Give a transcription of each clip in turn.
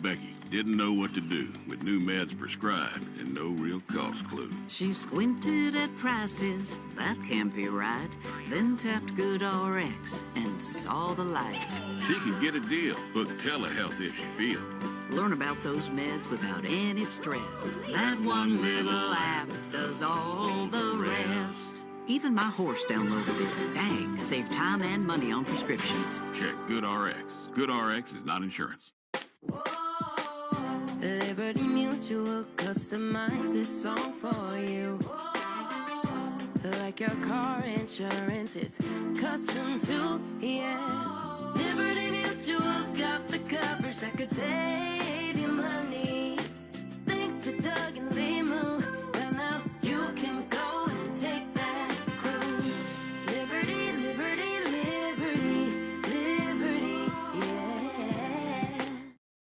Becky didn't know what to do with new meds prescribed and no real cost clue. She squinted at prices, that can't be right. Then tapped GoodRx and saw the light. She can get a deal, book telehealth if she feels. Learn about those meds without any stress. That one little app does all the rest. Even my horse downloaded it. Dang, save time and money on prescriptions. Check GoodRx. GoodRx is not insurance. Liberty Mutual customized this song for you. Like your car insurance, it's custom too, yeah. Liberty Mutual's got the coverage that could save you money. Thanks to Doug and Limu, well now you can go and take that cruise. Liberty, liberty, liberty, liberty, yeah.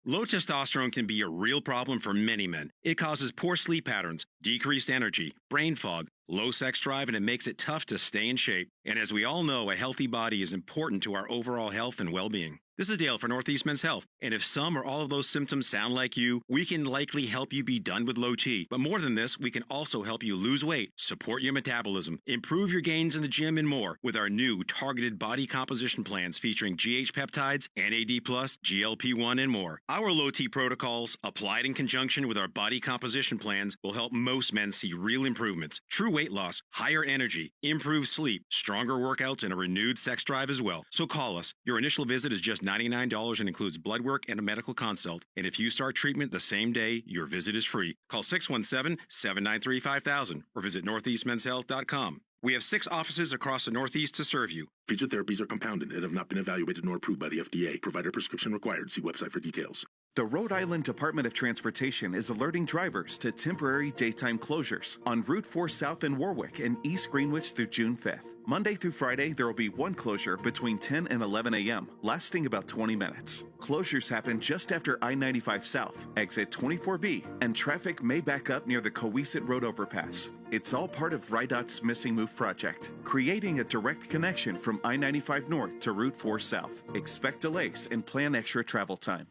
Low testosterone can be a real problem for many men. It causes poor sleep patterns, decreased energy, brain fog, low sex drive, and it makes it tough to stay in shape. And as we all know, a healthy body is important to our overall health and well-being. This is Dale for Northeast Men's Health, and if some or all of those symptoms sound like you, we can likely help you be done with low T. But more than this, we can also help you lose weight, support your metabolism, improve your gains in the gym, and more with our new targeted body composition plans featuring GH peptides, NAD+, GLP-1, and more. Our low T protocols, applied in conjunction with our body composition plans, will help most men see real improvements, true weight loss, higher energy, improved sleep, stronger workouts, and a renewed sex drive as well. So call us. Your initial visit is just $99 and includes blood work and a medical consult. And if you start treatment the same day, your visit is free. Call 617-793-5000 or visit northeastmenshealth.com. We have 6 offices across the Northeast to serve you. Featured therapies are compounded and have not been evaluated nor approved by the FDA. Provider prescription required. See website for details. The Rhode Island Department of Transportation is alerting drivers to temporary daytime closures on Route 4 South in Warwick and East Greenwich through June 5th. Monday through Friday, there will be one closure between 10 and 11 a.m., lasting about 20 minutes. Closures happen just after I-95 South, exit 24B, and traffic may back up near the Coesit Road overpass. It's all part of RIDOT's Missing Move project, creating a direct connection from I-95 North to Route 4 South. Expect delays and plan extra travel time.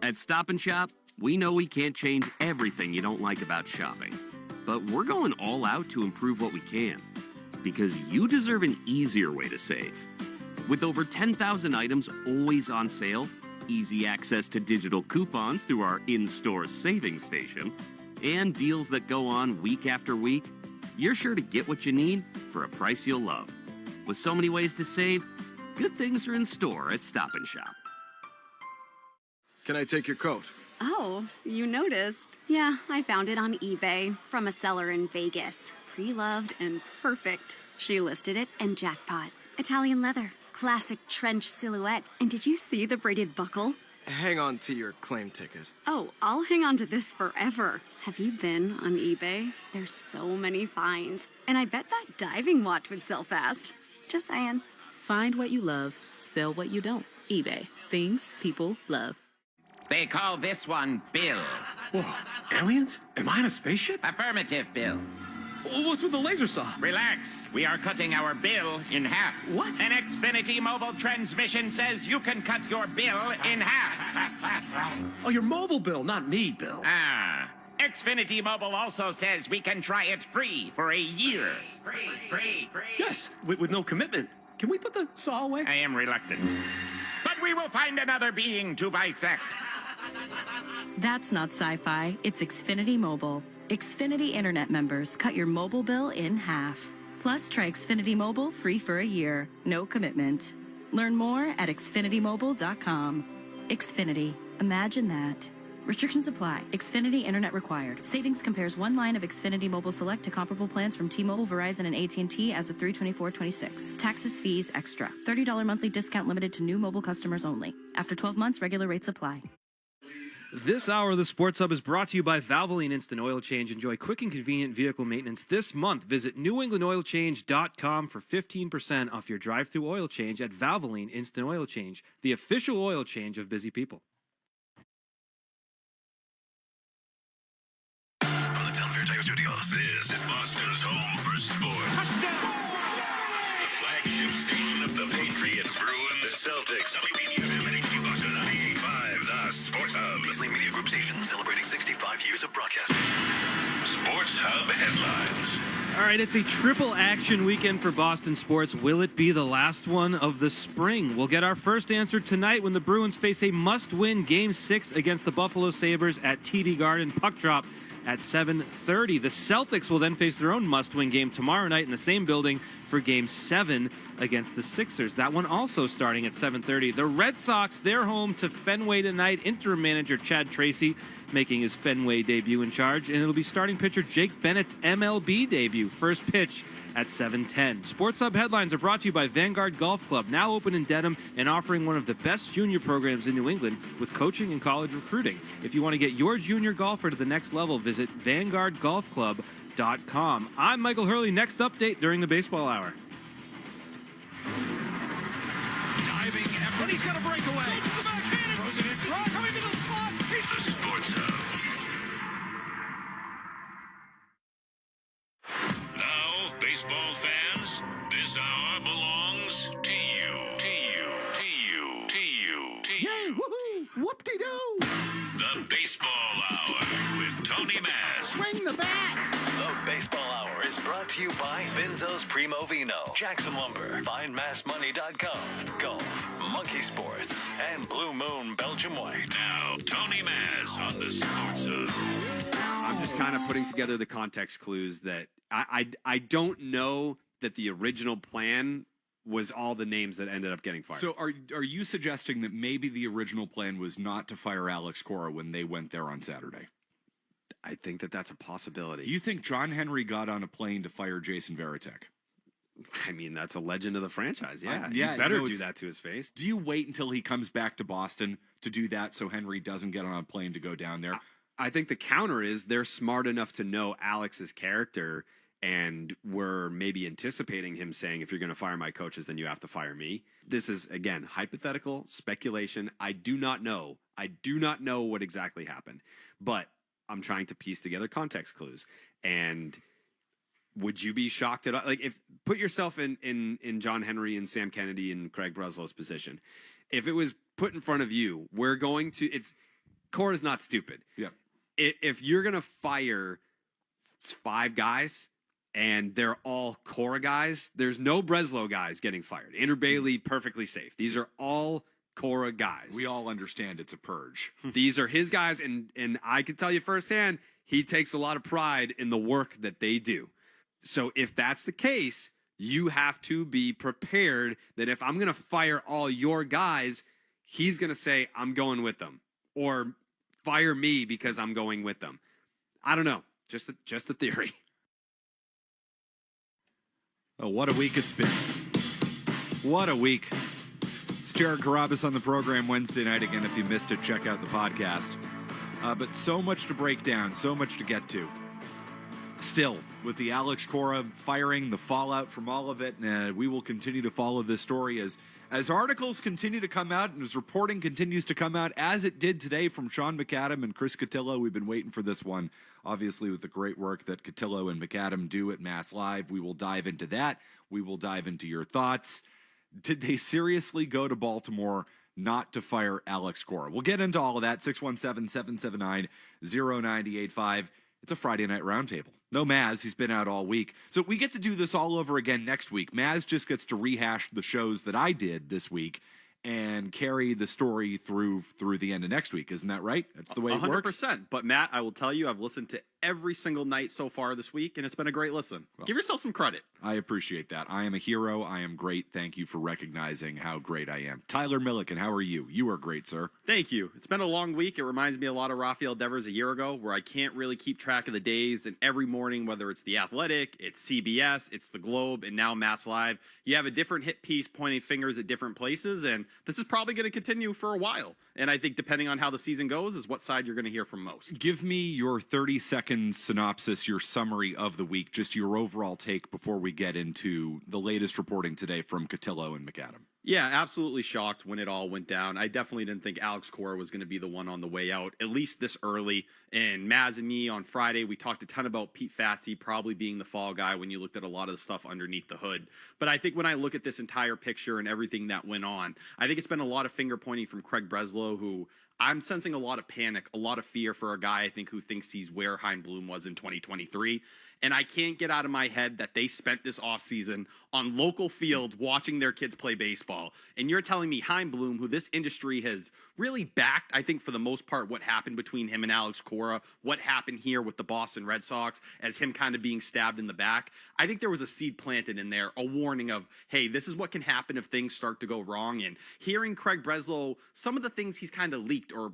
At Stop & Shop, we know we can't change everything you don't like about shopping. But we're going all out to improve what we can. Because you deserve an easier way to save. With over 10,000 items always on sale, easy access to digital coupons through our in-store savings station, and deals that go on week after week, you're sure to get what you need for a price you'll love. With so many ways to save, good things are in store at Stop & Shop. Can I take your coat? Oh, you noticed. Yeah, I found it on eBay from a seller in Vegas. Pre-loved and perfect. She listed it and jackpot. Italian leather, classic trench silhouette. And did you see the braided buckle? Hang on to your claim ticket. Oh, I'll hang on to this forever. Have you been on eBay? There's so many finds. And I bet that diving watch would sell fast. Just saying. Find what you love, sell what you don't. eBay. Things people love. They call this one Bill. Whoa, aliens? Am I in a spaceship? Affirmative, Bill. What's with the laser saw? Relax. We are cutting our bill in half. What? An Xfinity Mobile transmission says you can cut your bill in half. Oh, your mobile bill, not me, Bill. Ah. Xfinity Mobile also says we can try it free for a year. Free. Yes, with no commitment. Can we put the saw away? I am reluctant. But we will find another being to bisect. That's not sci-fi, it's Xfinity Mobile. Xfinity Internet members cut your mobile bill in half. Plus, try Xfinity Mobile free for a year. No commitment. Learn more at xfinitymobile.com. Xfinity. Imagine that. Restrictions apply. Xfinity Internet required. Savings compares one line of Xfinity Mobile Select to comparable plans from T-Mobile, Verizon, and AT&T as of 3/24/26. Taxes, fees, extra. $30 monthly discount limited to new mobile customers only. After 12 months, regular rates apply. This hour of the Sports Hub is brought to you by Valvoline Instant Oil Change. Enjoy quick and convenient vehicle maintenance this month. Visit newenglandoilchange.com for 15% off your drive-through oil change at Valvoline Instant Oil Change, the official oil change of busy people. From the Telefair Tiger Studios, this is Boston's home for sports. Touchdown! The flagship station of the Patriots, Bruins, the Celtics, WBCFM and HD Boston 98.5. station celebrating 65 years of broadcasting. Sports Hub headlines. All right, it's a triple action weekend for Boston sports. Will it be the last one of the spring? We'll get our first answer tonight when the Bruins face a must-win Game 6 against the Buffalo Sabres at TD Garden. Puck drop at 7:30. The Celtics will then face their own must-win game tomorrow night in the same building for Game 7 against the Sixers. That one also starting at 7:30. The Red Sox, they're home to Fenway tonight. Interim manager Chad Tracy making his Fenway debut in charge, and it'll be starting pitcher Jake Bennett's MLB debut. First pitch at 7:10. Sports Hub headlines are brought to you by Vanguard Golf Club, now open in Dedham and offering one of the best junior programs in New England with coaching and college recruiting. If you want to get your junior golfer to the next level, visit VanguardGolfClub.com. I'm Michael Hurley. Next update during the baseball hour. Diving effort. He's got a breakaway. The backhand. Throws it in front. Coming to the slot. The Sports Hub. Now, baseball fans, this hour belongs to you. To you. To you. To you. To you. Yay! Woohoo! Whoop-de-doo! The Baseball Hour with Tony Maz. Swing the bat! The Baseball Hour is brought to you by Vinzo's Primo Vino, Jackson Lumber, FindMassMoney.com, Golf, Monkey Sports, and Blue Moon Belgium White. Now, Tony Maz on the Sports Hub. I'm just kind of putting together the context clues that I don't know that the original plan was all the names that ended up getting fired. So are you suggesting that maybe the original plan was not to fire Alex Cora when they went there on Saturday? I think that that's a possibility. You think John Henry got on a plane to fire Jason Varitek? I mean, that's a legend of the franchise. Yeah, yeah. You better do that to his face. Do you wait until he comes back to Boston to do that so Henry doesn't get on a plane to go down there? I think the counter is they're smart enough to know Alex's character and were maybe anticipating him saying, if you're going to fire my coaches, then you have to fire me. This is, again, hypothetical speculation. I do not know. I do not know what exactly happened. But I'm trying to piece together context clues. And would you be shocked at all? Like, if put yourself in John Henry and Sam Kennedy and Craig Breslow's position. If it was put in front of you, we're going to, Cora's not stupid. Yeah. If you're going to fire 5 guys and they're all Cora guys, there's no Breslow guys getting fired. Andrew Bailey, perfectly safe. These are all Cora guys. We all understand it's a purge. These are his guys, and I can tell you firsthand, he takes a lot of pride in the work that they do. So if that's the case, you have to be prepared that if I'm going to fire all your guys, he's going to say, I'm going with them. Or fire me because I'm going with them. I don't know. Just a theory. Oh, what a week it's been. What a week. It's Jared Carabas on the program Wednesday night. Again, if you missed it, check out the podcast. But so much to break down, so much to get to. Still, with the Alex Cora firing, the fallout from all of it, we will continue to follow this story as articles continue to come out and as reporting continues to come out, as it did today from Sean McAdam and Chris Cotillo. We've been waiting for this one, obviously, with the great work that Cotillo and McAdam do at Mass Live. We will dive into that. We will dive into your thoughts. Did they seriously go to Baltimore not to fire Alex Cora? We'll get into all of that. 617-779-0985. It's a Friday night roundtable. No Maz, he's been out all week. So we get to do this all over again next week. Maz just gets to rehash the shows that I did this week and carry the story through the end of next week. Isn't that right? That's the way it works. 100%. But Matt, I will tell you, I've listened to every single night so far this week, and it's been a great listen. Well, give yourself some credit. I appreciate that. I am a hero. I am great. Thank you for recognizing how great I am. Tyler Milliken, how are you? You are great, sir. Thank you. It's been a long week. It reminds me a lot of Rafael Devers a year ago, where I can't really keep track of the days, and every morning, whether it's The Athletic, it's CBS, it's The Globe, and now Mass Live, you have a different hit piece pointing fingers at different places, and this is probably going to continue for a while. And I think depending on how the season goes is what side you're going to hear from most. Give me your 30-second synopsis, your summary of the week, just your overall take before we get into the latest reporting today from Cotillo and McAdam. Yeah, absolutely shocked when it all went down. I definitely didn't think Alex Cora was going to be the one on the way out, at least this early. And Maz and me on Friday, we talked a ton about Pete Fatsie probably being the fall guy when you looked at a lot of the stuff underneath the hood. But I think when I look at this entire picture and everything that went on, I think it's been a lot of finger pointing from Craig Breslow, who I'm sensing a lot of panic, a lot of fear for a guy, I think, who thinks he's where Chaim Bloom was in 2023. And I can't get out of my head that they spent this offseason on local fields watching their kids play baseball. And you're telling me Chaim Bloom, who this industry has really backed, I think, for the most part, what happened between him and Alex Cora, what happened here with the Boston Red Sox as him kind of being stabbed in the back. I think there was a seed planted in there, a warning of, hey, this is what can happen if things start to go wrong. And hearing Craig Breslow, some of the things he's kind of leaked, or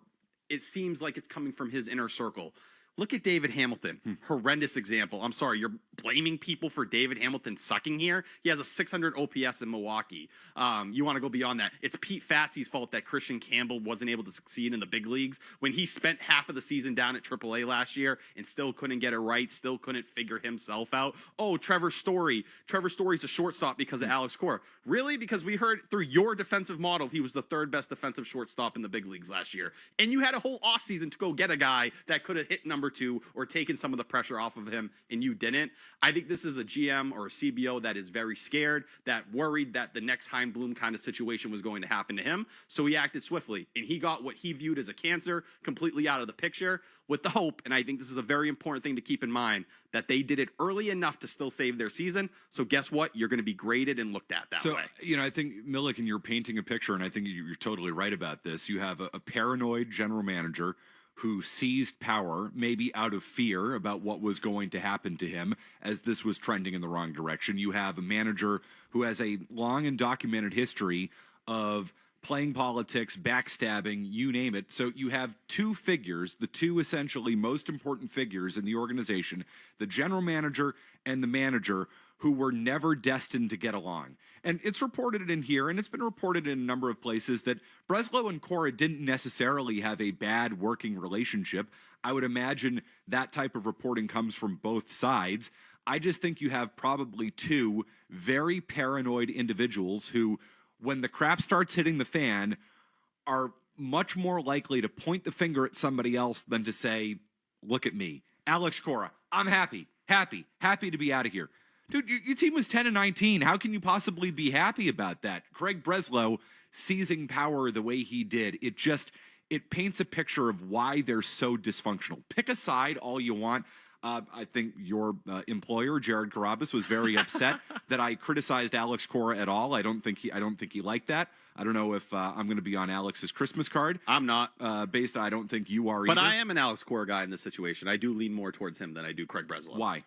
it seems like it's coming from his inner circle. Look at David Hamilton. Horrendous example. I'm sorry, you're blaming people for David Hamilton sucking here? He has a 600 OPS in Milwaukee. You want to go beyond that. It's Pete Fatsy's fault that Christian Campbell wasn't able to succeed in the big leagues when he spent half of the season down at AAA last year and still couldn't get it right, still couldn't figure himself out. Oh, Trevor Story. Trevor Story's a shortstop because of Alex Cora. Really? Because we heard through your defensive model, he was the third best defensive shortstop in the big leagues last year. And you had a whole offseason to go get a guy that could have hit number 2 or taken some of the pressure off of him, and you didn't. I think this is a GM or a CBO that is very scared, that worried that the next Chaim Bloom kind of situation was going to happen to him, so he acted swiftly, and he got what he viewed as a cancer completely out of the picture with the hope, and I think this is a very important thing to keep in mind, that they did it early enough to still save their season, so guess what? You're going to be graded and looked at that way. So, I think, Milliken, you're painting a picture, and I think you're totally right about this. You have a paranoid general manager who seized power, maybe out of fear about what was going to happen to him as this was trending in the wrong direction. You have a manager who has a long and documented history of playing politics, backstabbing, you name it. So you have two figures, the two essentially most important figures in the organization, the general manager and the manager, who were never destined to get along. And it's reported in here, and it's been reported in a number of places, that Breslow and Cora didn't necessarily have a bad working relationship. I would imagine that type of reporting comes from both sides. I just think you have probably two very paranoid individuals who, when the crap starts hitting the fan, are much more likely to point the finger at somebody else than to say, look at me. Alex Cora, I'm happy to be out of here. Dude, your team was 10-19. How can you possibly be happy about that? Craig Breslow seizing power the way he did, it paints a picture of why they're so dysfunctional. Pick a side all you want. I think your employer, Jared Carrabis, was very upset that I criticized Alex Cora at all. I don't think he liked that. I don't know if I'm going to be on Alex's Christmas card. I'm not. I don't think you are either. But I am an Alex Cora guy in this situation. I do lean more towards him than I do Craig Breslow. Why?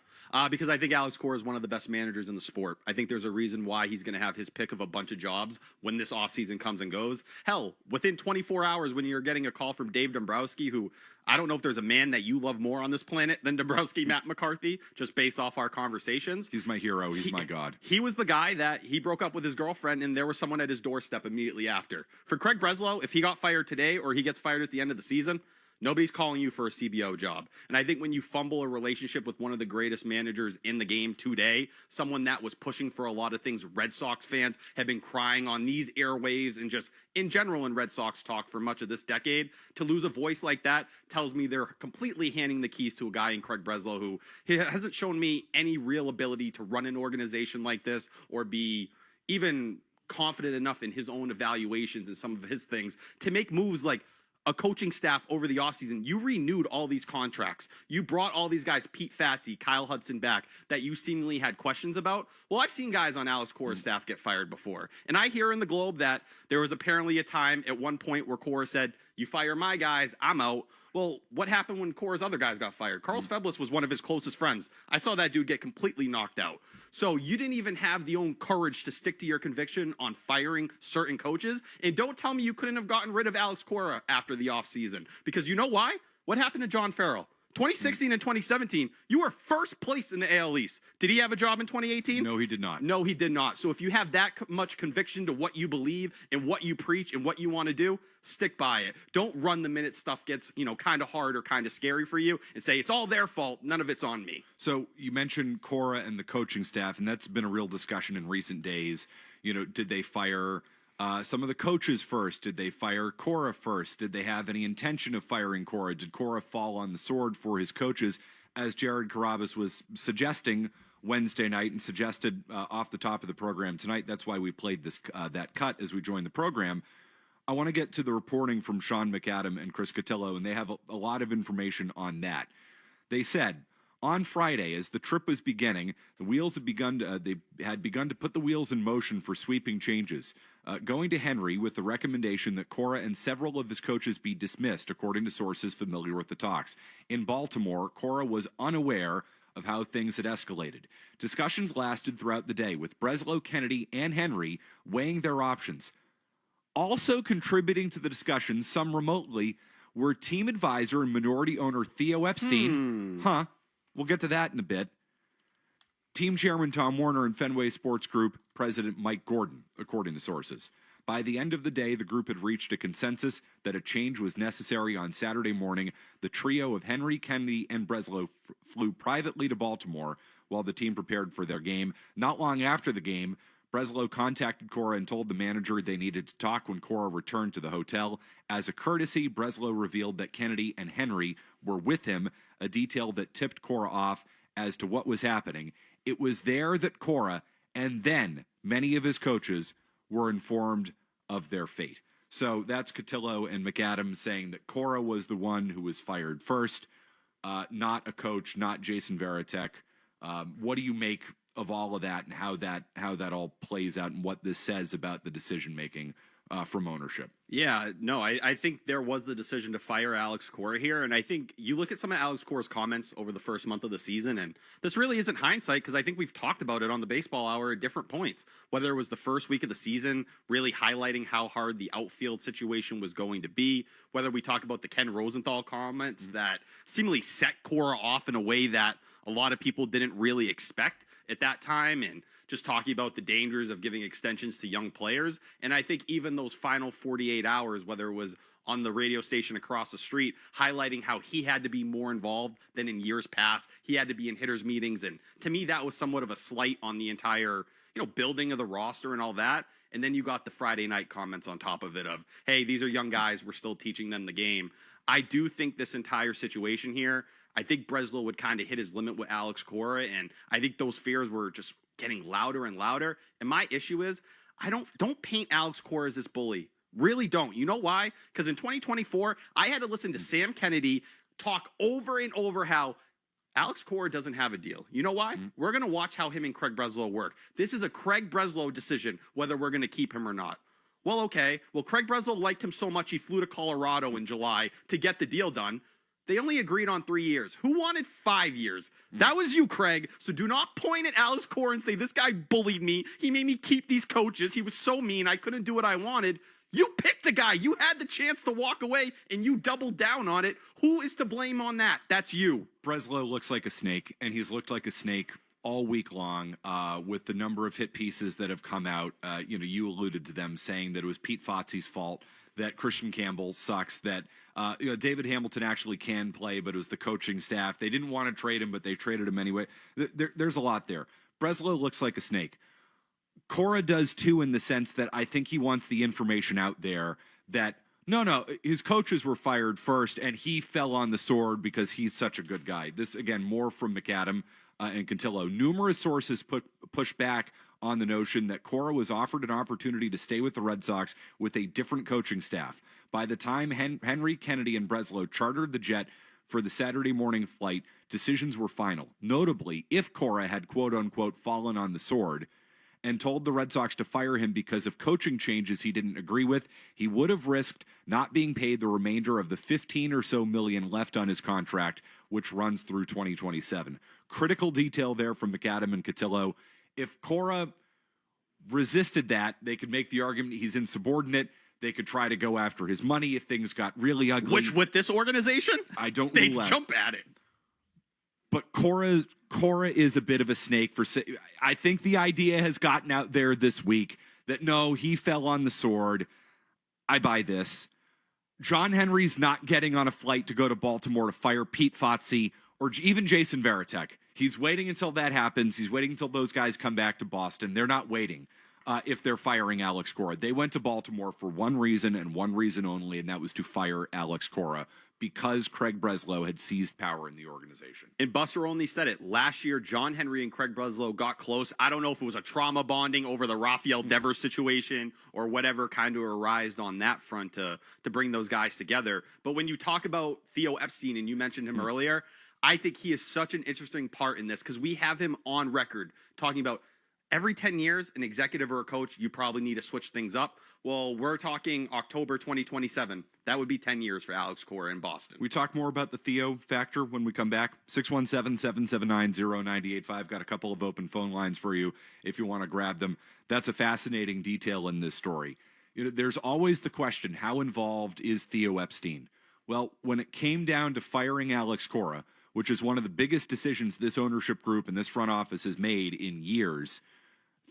Because I think Alex Cora is one of the best managers in the sport. I think there's a reason why he's going to have his pick of a bunch of jobs when this offseason comes and goes. Hell, within 24 hours when you're getting a call from Dave Dombrowski, who I don't know if there's a man that you love more on this planet than Dombrowski, Matt McCarthy, just based off our conversations. He's my hero. He's my god. He was the guy that he broke up with his girlfriend, and there was someone at his doorstep immediately after. For Craig Breslow, if he got fired today or he gets fired at the end of the season, nobody's calling you for a CBO job. And I think when you fumble a relationship with one of the greatest managers in the game today, someone that was pushing for a lot of things Red Sox fans have been crying on these airwaves and just in general in Red Sox talk for much of this decade, to lose a voice like that tells me they're completely handing the keys to a guy in Craig Breslow who he hasn't shown me any real ability to run an organization like this or be even confident enough in his own evaluations and some of his things to make moves like a coaching staff over the offseason. You renewed all these contracts. You brought all these guys, Pete Fatsy, Kyle Hudson, back that you seemingly had questions about. Well, I've seen guys on Alex Cora's staff get fired before. And I hear in the Globe that there was apparently a time at one point where Cora said, you fire my guys, I'm out. Well, what happened when Cora's other guys got fired? Carlos Feblis was one of his closest friends. I saw that dude get completely knocked out. So you didn't even have the own courage to stick to your conviction on firing certain coaches. And don't tell me you couldn't have gotten rid of Alex Cora after the offseason. Because you know why? What happened to John Farrell? 2016 and 2017, you were first place in the AL East. Did he have a job in 2018? No, he did not. No, he did not. So if you have that much conviction to what you believe and what you preach and what you want to do, stick by it. Don't run the minute stuff gets, kind of hard or kind of scary for you and say, it's all their fault. None of it's on me. So you mentioned Cora and the coaching staff, and that's been a real discussion in recent days. Did they fire some of the coaches first? Did they fire Cora first? Did they have any intention of firing Cora? Did Cora fall on the sword for his coaches, as Jared Carrabis was suggesting Wednesday night and suggested off the top of the program tonight? That's why we played that cut as we joined the program. I want to get to the reporting from Sean McAdam and Chris Cotillo, and they have a lot of information on that. They said, on Friday, as the trip was beginning, the wheels had begun to put the wheels in motion for sweeping changes, going to Henry with the recommendation that Cora and several of his coaches be dismissed, according to sources familiar with the talks. In Baltimore, Cora was unaware of how things had escalated. Discussions lasted throughout the day, with Breslow, Kennedy, and Henry weighing their options. Also contributing to the discussions, some remotely, were team advisor and minority owner Theo Epstein. We'll get to that in a bit. Team chairman Tom Warner and Fenway Sports Group president Mike Gordon, according to sources. By the end of the day, the group had reached a consensus that a change was necessary. On Saturday morning, the trio of Henry, Kennedy, and Breslow flew privately to Baltimore while the team prepared for their game. Not long after the game, Breslow contacted Cora and told the manager they needed to talk when Cora returned to the hotel. As a courtesy, Breslow revealed that Kennedy and Henry were with him, a detail that tipped Cora off as to what was happening. It was there that Cora and then many of his coaches were informed of their fate. So that's Cotillo and McAdam saying that Cora was the one who was fired first, not a coach, not Jason Varitek. What do you make of all of that and how that all plays out and what this says about the decision making from ownership? Yeah, no, I think there was the decision to fire Alex Cora here, and I think you look at some of Alex Cora's comments over the first month of the season, and this really isn't hindsight because I think we've talked about it on the Baseball Hour at different points, whether it was the first week of the season, really highlighting how hard the outfield situation was going to be, whether we talk about the Ken Rosenthal comments that seemingly set Cora off in a way that a lot of people didn't really expect at that time, and just talking about the dangers of giving extensions to young players. And I think even those final 48 hours, whether it was on the radio station across the street, highlighting how he had to be more involved than in years past. He had to be in hitters' meetings. And to me, that was somewhat of a slight on the entire, building of the roster and all that. And then you got the Friday night comments on top of it of, hey, these are young guys. We're still teaching them the game. I do think this entire situation here, I think Breslow would kind of hit his limit with Alex Cora, and I think those fears were just getting louder and louder. And my issue is, I don't paint Alex Cora as this bully. Really don't. You know why? Because in 2024, I had to listen to Sam Kennedy talk over and over how Alex Cora doesn't have a deal. You know why? We're going to watch how him and Craig Breslow work. This is a Craig Breslow decision, whether we're going to keep him or not. Well, okay. Well, Craig Breslow liked him so much he flew to Colorado in July to get the deal done. They only agreed on 3 years. Who wanted 5 years? That was you, Craig. So do not point at Alex Cora and say, this guy bullied me. He made me keep these coaches. He was so mean. I couldn't do what I wanted. You picked the guy. You had the chance to walk away, and you doubled down on it. Who is to blame on that? That's you. Breslow looks like a snake, and he's looked like a snake all week long with the number of hit pieces that have come out. You alluded to them saying that it was Pete Fotze's fault, that Christian Campbell sucks, that David Hamilton actually can play, but it was the coaching staff. They didn't want to trade him, but they traded him anyway. There's a lot there. Breslow looks like a snake. Cora does too, in the sense that I think he wants the information out there that, no, his coaches were fired first, and he fell on the sword because he's such a good guy. This, again, more from McAdam and Cotillo. Numerous sources push back on the notion that Cora was offered an opportunity to stay with the Red Sox with a different coaching staff. By the time Henry, Kennedy, and Breslow chartered the jet for the Saturday morning flight, decisions were final. Notably, if Cora had quote-unquote fallen on the sword and told the Red Sox to fire him because of coaching changes he didn't agree with, he would have risked not being paid the remainder of the 15 or so million left on his contract, which runs through 2027. Critical detail there from McAdam and Cotillo. If Cora resisted that, they could make the argument he's insubordinate. They could try to go after his money if things got really ugly. Which, with this organization, I don't they know. jump at it. But Cora is a bit of a snake. I think the idea has gotten out there this week that, no, he fell on the sword. I buy this. John Henry's not getting on a flight to go to Baltimore to fire Pete Fotze or even Jason Varitek. He's waiting until that happens. He's waiting until those guys come back to Boston. They're not waiting. if they're firing Alex Cora. They went to Baltimore for one reason and one reason only, and that was to fire Alex Cora because Craig Breslow had seized power in the organization. And Buster only said it. Last year, John Henry and Craig Breslow got close. I don't know if it was a trauma bonding over the Rafael Devers situation or whatever kind of arised on that front to bring those guys together. But when you talk about Theo Epstein, and you mentioned him earlier, I think he is such an interesting part in this because we have him on record talking about every 10 years, an executive or a coach, you probably need to switch things up. Well, we're talking October 2027. That would be 10 years for Alex Cora in Boston. We talk more about the Theo factor when we come back. 617-779-0985. Got a couple of open phone lines for you if you want to grab them. That's a fascinating detail in this story. You know, there's always the question, how involved is Theo Epstein? Well, when it came down to firing Alex Cora, which is one of the biggest decisions this ownership group and this front office has made in years,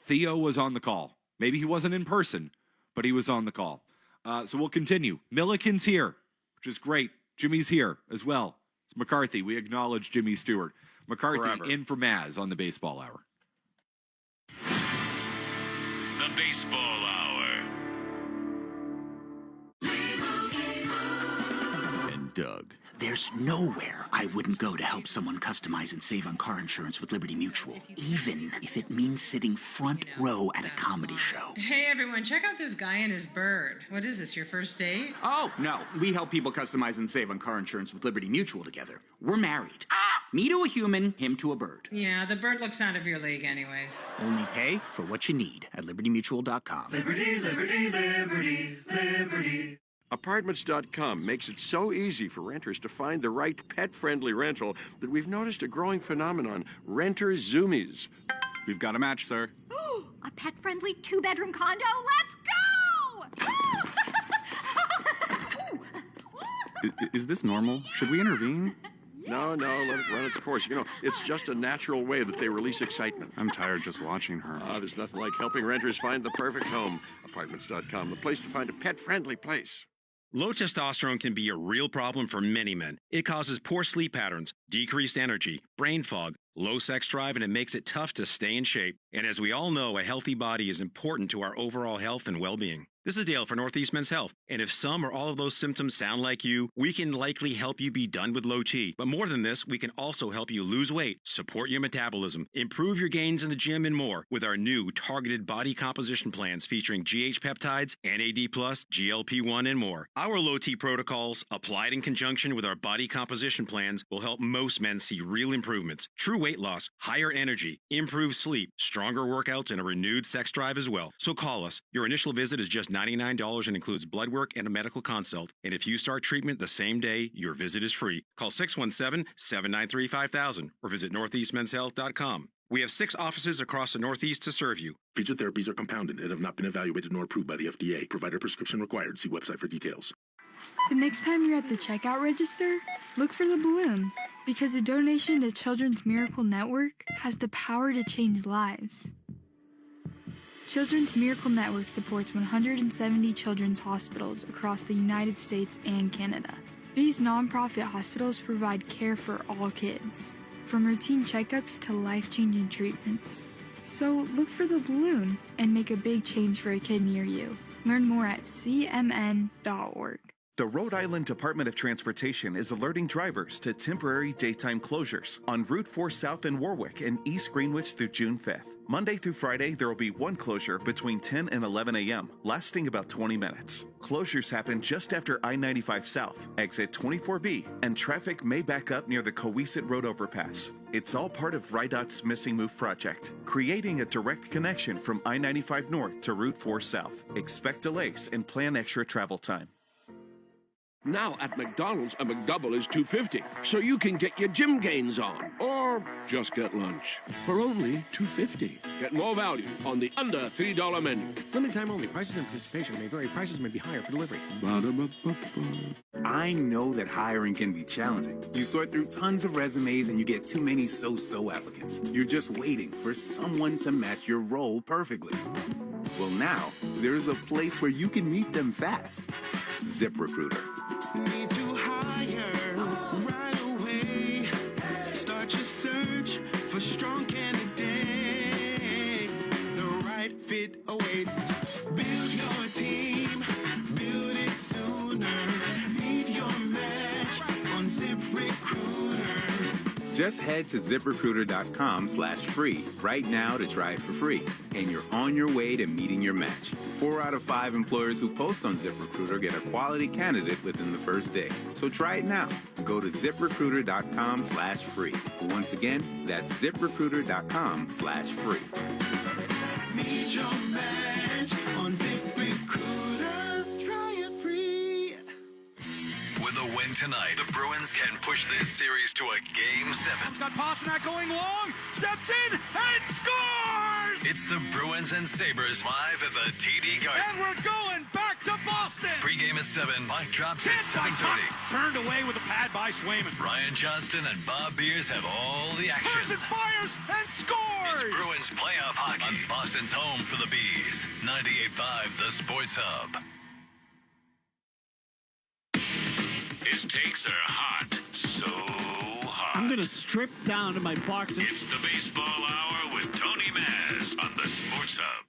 Theo was on the call. Maybe he wasn't in person, but he was on the call. So we'll continue. Milliken's here, which is great. Jimmy's here as well. It's McCarthy. We acknowledge Jimmy Stewart. McCarthy Forever. in for Maz on the Baseball Hour. The Baseball Hour. And Doug. There's nowhere I wouldn't go to help someone customize and save on car insurance with Liberty Mutual, even if it means sitting front row at a comedy show. Hey everyone, check out this guy and his bird. What is this, your first date? Oh, no. We help people customize and save on car insurance with Liberty Mutual together. We're married. Me to a human, him to a bird. Yeah, the bird looks out of your league anyways. Only pay for what you need at libertymutual.com. Liberty, liberty, liberty, liberty. Apartments.com makes it so easy for renters to find the right pet-friendly rental that we've noticed a growing phenomenon, renter zoomies. We've got a match, sir. Ooh, a pet-friendly two-bedroom condo? Let's go! Is this normal? Should we intervene? No, let it run its course. You know, it's just a natural way that they release excitement. I'm tired just watching her. There's nothing like helping renters find the perfect home. Apartments.com, the place to find a pet-friendly place. Low testosterone can be a real problem for many men. It causes poor sleep patterns, decreased energy, brain fog, low sex drive, and it makes it tough to stay in shape. And as we all know, a healthy body is important to our overall health and well-being. This is Dale for Northeast Men's Health, and if some or all of those symptoms sound like you, we can likely help you be done with low T. But more than this, we can also help you lose weight, support your metabolism, improve your gains in the gym, and more with our new targeted body composition plans featuring GH peptides, NAD+, GLP-1, and more. Our low T protocols, applied in conjunction with our body composition plans, will help most men see real improvements, true weight loss, higher energy, improved sleep, stronger workouts, and a renewed sex drive as well. So call us. Your initial visit is just $99 and includes blood work and a medical consult. And if you start treatment the same day, your visit is free. Call 617-793-5000 or visit northeastmenshealth.com. We have 6 offices across the Northeast to serve you. Featured therapies are compounded and have not been evaluated nor approved by the FDA. Provider prescription required. See website for details. The next time you're at the checkout register, look for the balloon, because a donation to Children's Miracle Network has the power to change lives. Children's Miracle Network supports 170 children's hospitals across the United States and Canada. These nonprofit hospitals provide care for all kids, from routine checkups to life-changing treatments. So look for the balloon and make a big change for a kid near you. Learn more at cmn.org. The Rhode Island Department of Transportation is alerting drivers to temporary daytime closures on Route 4 South in Warwick and East Greenwich through June 5th. Monday through Friday, there will be one closure between 10 and 11 a.m., lasting about 20 minutes. Closures happen just after I-95 South, exit 24B, and traffic may back up near the Coesit Road overpass. It's all part of RIDOT's Missing Move project, creating a direct connection from I-95 North to Route 4 South. Expect delays and plan extra travel time. Now at McDonald's, a McDouble is $2.50, so you can get your gym gains on, or just get lunch for only $2.50. Get more value on the under $3 menu. Limited time only. Prices and participation may vary. Prices may be higher for delivery. I know that hiring can be challenging. You sort through tons of resumes and you get too many so-so applicants. You're just waiting for someone to match your role perfectly. Well, now there's a place where you can meet them fast. ZipRecruiter. Need to hire right away. Start your search for strong candidates. The right fit away. ZipRecruiter. Just head to ZipRecruiter.com/free right now to try it for free. And you're on your way to meeting your match. 4 out of 5 employers who post on ZipRecruiter get a quality candidate within the first day. So try it now. Go to ZipRecruiter.com/free. Once again, that's ZipRecruiter.com/free. Meet your match on ZipRecruiter. Try it free. With a win tonight, the Bruins can push this series to a Game 7. Got Pasternak going long, steps in and scores! It's the Bruins and Sabres live at the TD Garden. And we're going back to Boston! Pregame at 7, puck drops at 7:30. Turned away with a pad by Swayman. Ryan Johnston and Bob Beers have all the action. Turns and fires and scores! It's Bruins playoff hockey on Boston's home for the Bees. 98.5 The Sports Hub. His takes are hot, so hot. I'm going to strip down to my boxers. It's the Baseball Hour with Tony Maz on the Sports Hub.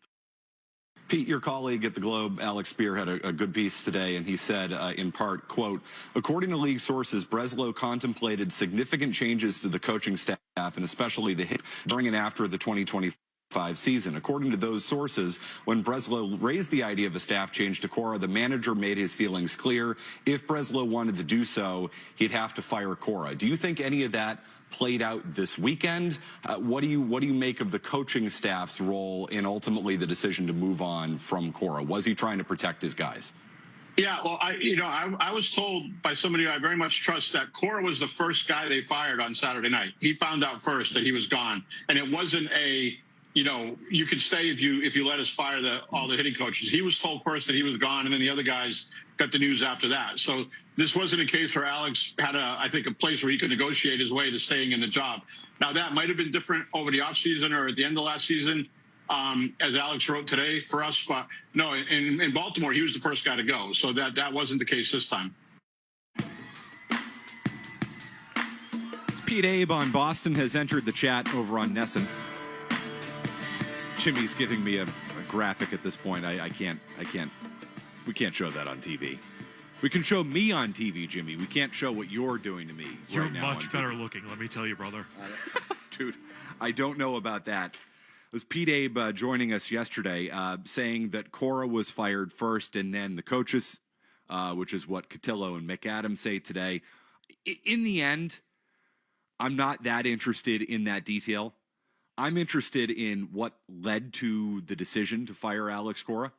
Pete, your colleague at the Globe, Alex Spear, had a good piece today, and he said, in part, quote, according to league sources, Breslow contemplated significant changes to the coaching staff and especially the hit during and after the 2025 season. According to those sources, when Breslow raised the idea of a staff change to Cora, the manager made his feelings clear. If Breslow wanted to do so, he'd have to fire Cora. Do you think any of that played out this weekend? What do you make of the coaching staff's role in ultimately the decision to move on from Cora? Was he trying to protect his guys? Yeah, well, I was told by somebody I very much trust that Cora was the first guy they fired on Saturday night. He found out first that he was gone, and it wasn't a, you could stay if you let us fire all the hitting coaches. He was told first that he was gone, and then the other guys got the news after that. So this wasn't a case where Alex had I think a place where he could negotiate his way to staying in the job. Now that might have been different over the offseason or at the end of last season, as Alex wrote today for us. But no, in Baltimore, he was the first guy to go. So that wasn't the case this time. Pete Abe on Boston has entered the chat over on Nesson. Jimmy's giving me a graphic at this point. We can't show that on TV. We can show me on TV, Jimmy. We can't show what you're doing to me You're right now. much better looking, let me tell you, brother. Dude, I don't know about that. It was Pete Abe joining us yesterday saying that Cora was fired first and then the coaches, which is what Cotillo and McAdams say today. In the end, I'm not that interested in that detail. I'm interested in what led to the decision to fire Alex Cora.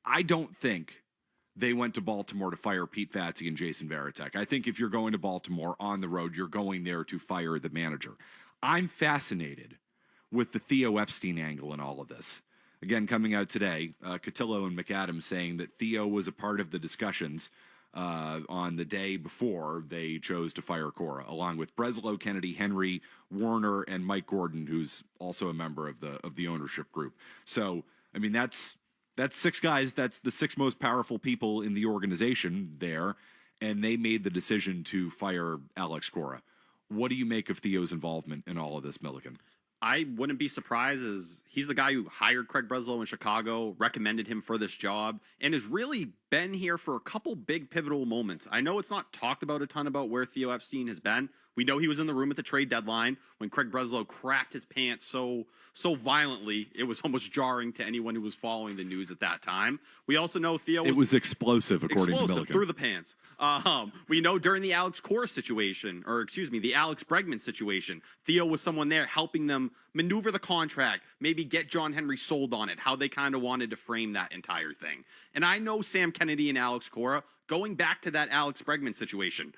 I don't think they went to Baltimore to fire Pete Fatsi and Jason Varitek. I think if you're going to Baltimore on the road, you're going there to fire the manager. I'm fascinated with the Theo Epstein angle in all of this. Again, coming out today, Cotillo and McAdams saying that Theo was a part of the discussions on the day before they chose to fire Cora, along with Breslow, Kennedy, Henry, Warner, and Mike Gordon, who's also a member of the ownership group. So, I mean, that's 6 guys. That's the 6 most powerful people in the organization there, and they made the decision to fire Alex Cora. What do you make of Theo's involvement in all of this, Milliken? I wouldn't be surprised, as he's the guy who hired Craig Breslow in Chicago, recommended him for this job, and has really been here for a couple big pivotal moments. I know it's not talked about a ton about where Theo Epstein has been. We know he was in the room at the trade deadline when Craig Breslow crapped his pants so violently, it was almost jarring to anyone who was following the news at that time. We also know Theo was explosive, according to Milliken. Through the pants. We know during the Alex Cora situation, the Alex Bregman situation, Theo was someone there helping them maneuver the contract, maybe get John Henry sold on it, how they kind of wanted to frame that entire thing. And I know Sam Kennedy and Alex Cora, going back to that Alex Bregman situation,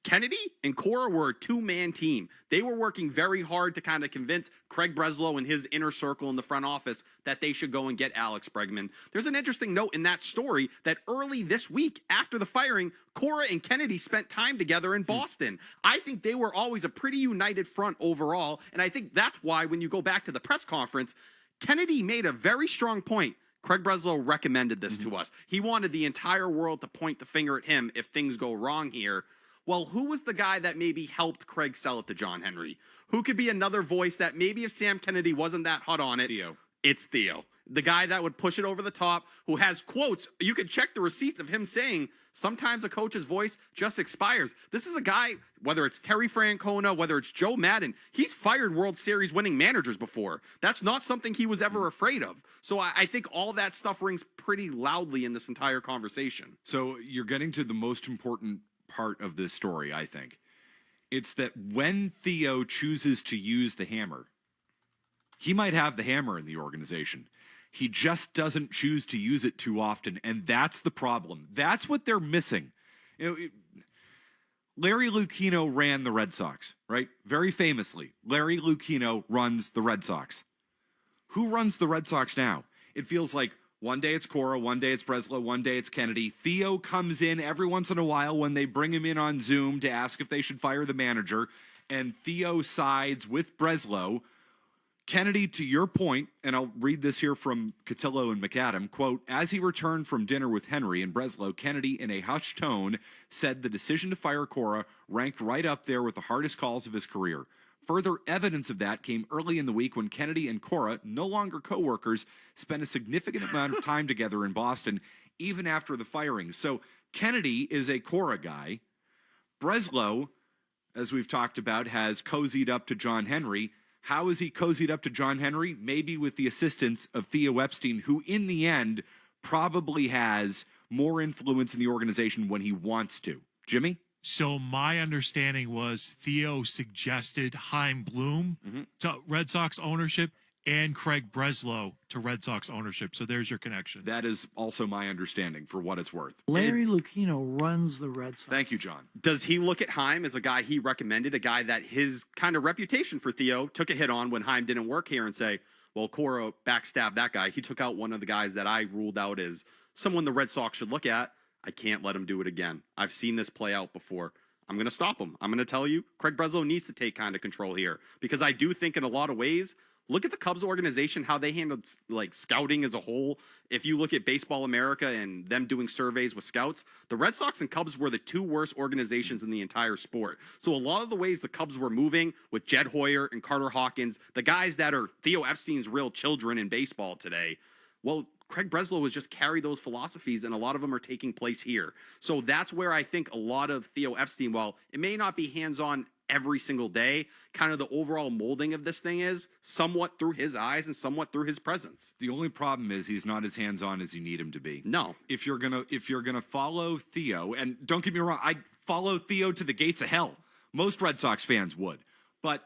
Kennedy and Cora were a 2-man team. They were working very hard to kind of convince Craig Breslow and his inner circle in the front office that they should go and get Alex Bregman. There's an interesting note in that story that early this week, after the firing, Cora and Kennedy spent time together in Boston. I think they were always a pretty united front overall, and I think that's why when you go back to the press conference, Kennedy made a very strong point. Craig Breslow recommended this to us. He wanted the entire world to point the finger at him if things go wrong here. Well, who was the guy that maybe helped Craig sell it to John Henry? Who could be another voice that maybe if Sam Kennedy wasn't that hot on it, Theo. It's Theo. the guy that would push it over the top, who has quotes. You can check the receipts of him saying sometimes a coach's voice just expires. This is a guy, whether it's Terry Francona, whether it's Joe Madden, he's fired World Series winning managers before. That's not something he was ever afraid of. So I think all that stuff rings pretty loudly in this entire conversation. So you're getting to the most important part of this story, I think. It's that when Theo chooses to use the hammer, he might have the hammer in the organization. He just doesn't choose to use it too often, and that's the problem. That's what they're missing. Larry Lucchino ran the Red Sox, right? Very famously, Larry Lucchino runs the Red Sox. Who runs the Red Sox now? It feels like one day it's Cora, one day it's Breslow, one day it's Kennedy. Theo comes in every once in a while when they bring him in on Zoom to ask if they should fire the manager, and Theo sides with Breslow. Kennedy, to your point, and I'll read this here from Cotillo and McAdam, quote, as he returned from dinner with Henry and Breslow, Kennedy, in a hushed tone, said the decision to fire Cora ranked right up there with the hardest calls of his career. Further evidence of that came early in the week when Kennedy and Cora, no longer co-workers, spent a significant amount of time together in Boston, even after the firing. So Kennedy is a Cora guy. Breslow, as we've talked about, has cozied up to John Henry. How is he cozied up to John Henry? Maybe with the assistance of Theo Epstein, who in the end probably has more influence in the organization when he wants to. Jimmy? So my understanding was Theo suggested Chaim Bloom to Red Sox ownership and Craig Breslow to Red Sox ownership. So there's your connection. That is also my understanding, for what it's worth. Larry Lucchino runs the Red Sox. Thank you, John. Does he look at Chaim as a guy he recommended, a guy that his kind of reputation for Theo took a hit on when Chaim didn't work here, and say, well, Cora backstabbed that guy. He took out one of the guys that I ruled out as someone the Red Sox should look at. I can't let him do it again. I've seen this play out before. I'm going to stop him. I'm going to tell you, Craig Breslow needs to take kind of control here, because I do think in a lot of ways, look at the Cubs organization, how they handled like scouting as a whole. If you look at Baseball America and them doing surveys with scouts, the Red Sox and Cubs were the two worst organizations in the entire sport. So a lot of the ways the Cubs were moving with Jed Hoyer and Carter Hawkins, the guys that are Theo Epstein's real children in baseball today, well, Craig Breslow has just carried those philosophies, and a lot of them are taking place here. So that's where I think a lot of Theo Epstein, while it may not be hands-on every single day, kind of the overall molding of this thing is somewhat through his eyes and somewhat through his presence. The only problem is he's not as hands-on as you need him to be. No. If you're gonna follow Theo, and don't get me wrong, I'd follow Theo to the gates of hell. Most Red Sox fans would. But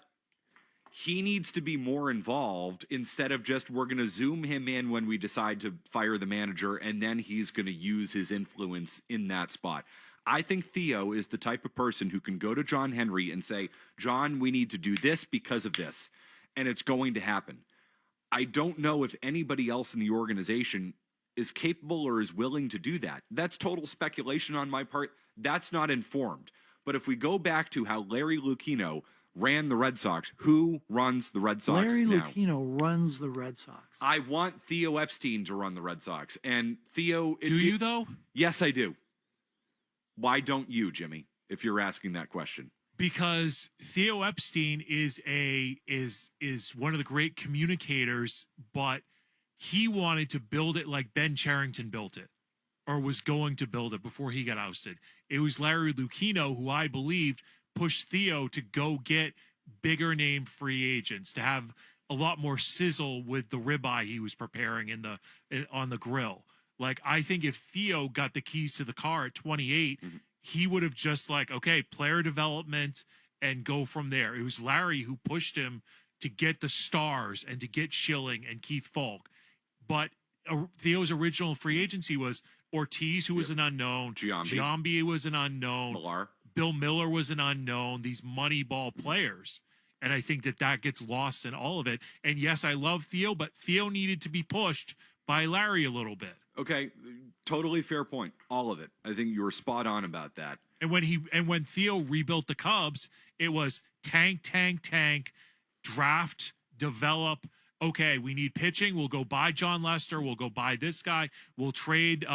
he needs to be more involved instead of just we're going to zoom him in when we decide to fire the manager, and then he's going to use his influence in that spot. I think Theo is the type of person who can go to John Henry and say, John, we need to do this because of this, and it's going to happen. I don't know if anybody else in the organization is capable or is willing to do that. That's total speculation on my part. That's not informed. But if we go back to how Larry Lucchino ran the Red Sox, who runs the Red Sox Larry now? Lucchino runs the Red Sox. I want Theo Epstein to run the Red Sox. And Theo... Do you, though? Yes, I do. Why don't you, Jimmy, if you're asking that question? Because Theo Epstein is one of the great communicators, but he wanted to build it like Ben Cherington built it, or was going to build it before he got ousted. It was Larry Lucchino who I believed pushed Theo to go get bigger name free agents, to have a lot more sizzle with the ribeye he was preparing on the grill. Like, I think if Theo got the keys to the car at 28, he would have just like, okay, player development and go from there. It was Larry who pushed him to get the stars and to get Schilling and Keith Falk. But Theo's original free agency was Ortiz, who was an unknown. Giambi was an unknown. Millar. Bill Miller was an unknown, these money ball players. And I think that gets lost in all of it. And yes, I love Theo, but Theo needed to be pushed by Larry a little bit. Okay, totally fair point. All of it. I think you were spot on about that. And when Theo rebuilt the Cubs, it was tank, draft, develop. Okay, we need pitching. We'll go buy John Lester. We'll go buy this guy. We'll trade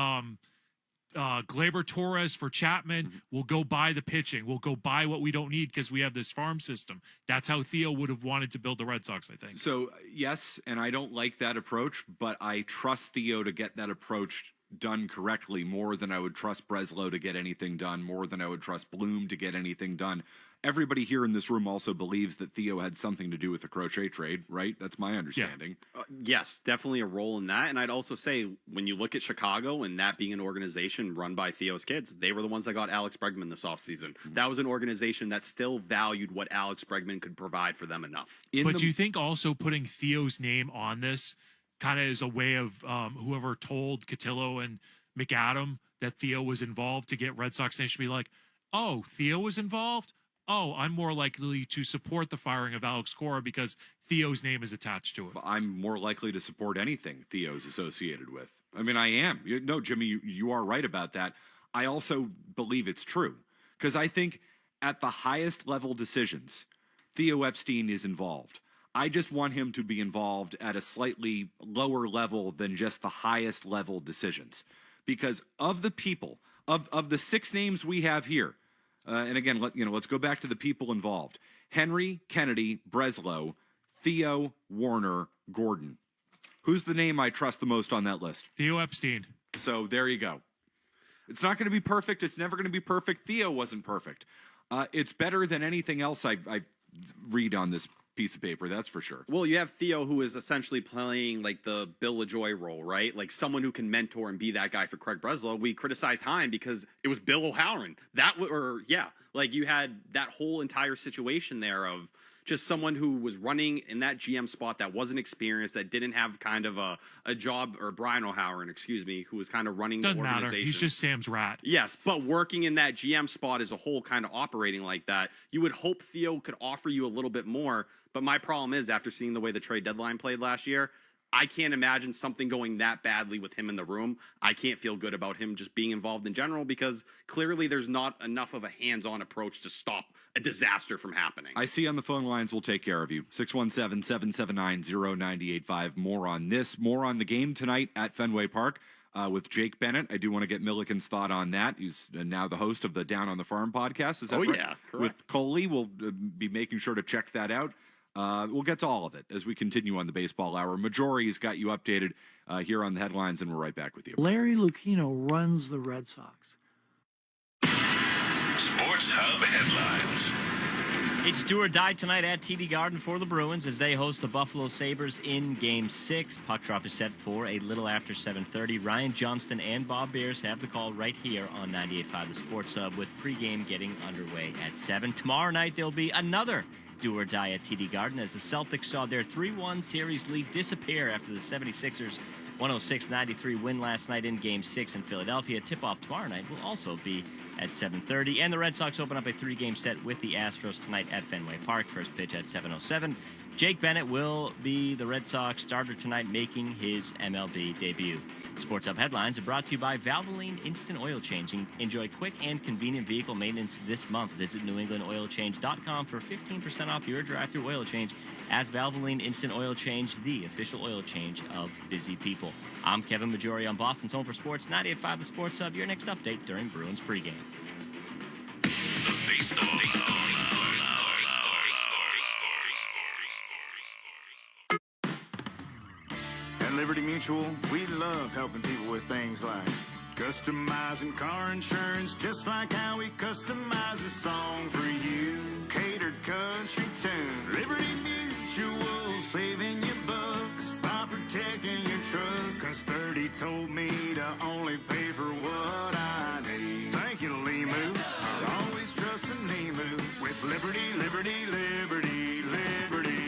Gleyber Torres for Chapman. We'll go buy the pitching. We'll go buy what we don't need because we have this farm system. That's how Theo would have wanted to build the Red Sox, I think. So, yes, and I don't like that approach, but I trust Theo to get that approach done correctly more than I would trust Breslow to get anything done, more than I would trust Bloom to get anything done. Everybody here in this room also believes that Theo had something to do with the Crochet trade, right? That's my understanding. Yes, definitely a role in that. And I'd also say when you look at Chicago and that being an organization run by Theo's kids, they were the ones that got Alex Bregman this offseason. That was an organization that still valued what Alex Bregman could provide for them enough. But do you think also putting Theo's name on this kind of is a way of whoever told Cotillo and McAdam that Theo was involved to get Red Sox Nation to be like, oh, Theo was involved? Oh, I'm more likely to support the firing of Alex Cora because Theo's name is attached to it. I'm more likely to support anything Theo's associated with. I mean, I am. No, Jimmy, you are right about that. I also believe it's true because I think at the highest level decisions, Theo Epstein is involved. I just want him to be involved at a slightly lower level than just the highest level decisions. Because of the people, of the 6 names we have here, and again, let's go back to the people involved. Henry, Kennedy, Breslow, Theo, Warner, Gordon. Who's the name I trust the most on that list? Theo Epstein. So there you go. It's not going to be perfect. It's never going to be perfect. Theo wasn't perfect. It's better than anything else I read on this piece of paper, that's for sure. Well, you have Theo, who is essentially playing like the Bill LaJoy role, right? Like someone who can mentor and be that guy for Craig Breslow. We criticized Heim because it was Bill O'Halloran. Like you had that whole entire situation there of just someone who was running in that GM spot that wasn't experienced, that didn't have kind of a job, or Brian O'Halloran, excuse me, who was kind of running Doesn't the organization. matter. He's just Sam's rat. Yes, but working in that GM spot as a whole, kind of operating like that, you would hope Theo could offer you a little bit more. But my problem is, after seeing the way the trade deadline played last year, I can't imagine something going that badly with him in the room. I can't feel good about him just being involved in general because clearly there's not enough of a hands-on approach to stop a disaster from happening. I see on the phone lines, we'll take care of you. 617-779-0985. More on this, more on the game tonight at Fenway Park with Jake Bennett. I do want to get Milliken's thought on that. He's now the host of the Down on the Farm podcast. Is that right? Yeah, correct. With Coley, we'll be making sure to check that out. We'll get to all of it as we continue on the Baseball Hour. Majority's got you updated here on the headlines, and we're right back with you. Larry Lucchino runs the Red Sox. Sports Hub headlines. It's do or die tonight at TD Garden for the Bruins as they host the Buffalo Sabres in Game 6. Puck drop is set for a little after 7:30. Ryan Johnston and Bob Beers have the call right here on 98.5 The Sports Hub, with pregame getting underway at 7. Tomorrow night, there'll be another do or die at TD Garden as the Celtics saw their 3-1 series lead disappear after the 76ers 106-93 win last night in Game 6 in Philadelphia. Tip-off tomorrow night will also be at 7:30. And the Red Sox open up a 3-game set with the Astros tonight at Fenway Park. First pitch at 7:07. Jake Bennett will be the Red Sox starter tonight, making his MLB debut. Sports Hub headlines are brought to you by Valvoline Instant Oil Changing. Enjoy quick and convenient vehicle maintenance this month. Visit NewEnglandOilChange.com for 15% off your drive-thru oil change at Valvoline Instant Oil Change, the official oil change of busy people. I'm Kevin Majori on Boston's Home for Sports, 98.5 The Sports Hub. Your next update during Bruins pregame. The Baseball At Liberty Mutual, we love helping people with things like customizing car insurance, just like how we customize a song for you. Catered country tune. Liberty Mutual, saving you bucks by protecting your truck. 'Cause Birdie told me to only pay for what I need. Thank you, Limu. I'll always trust in Limu with Liberty, Liberty, Liberty, Liberty.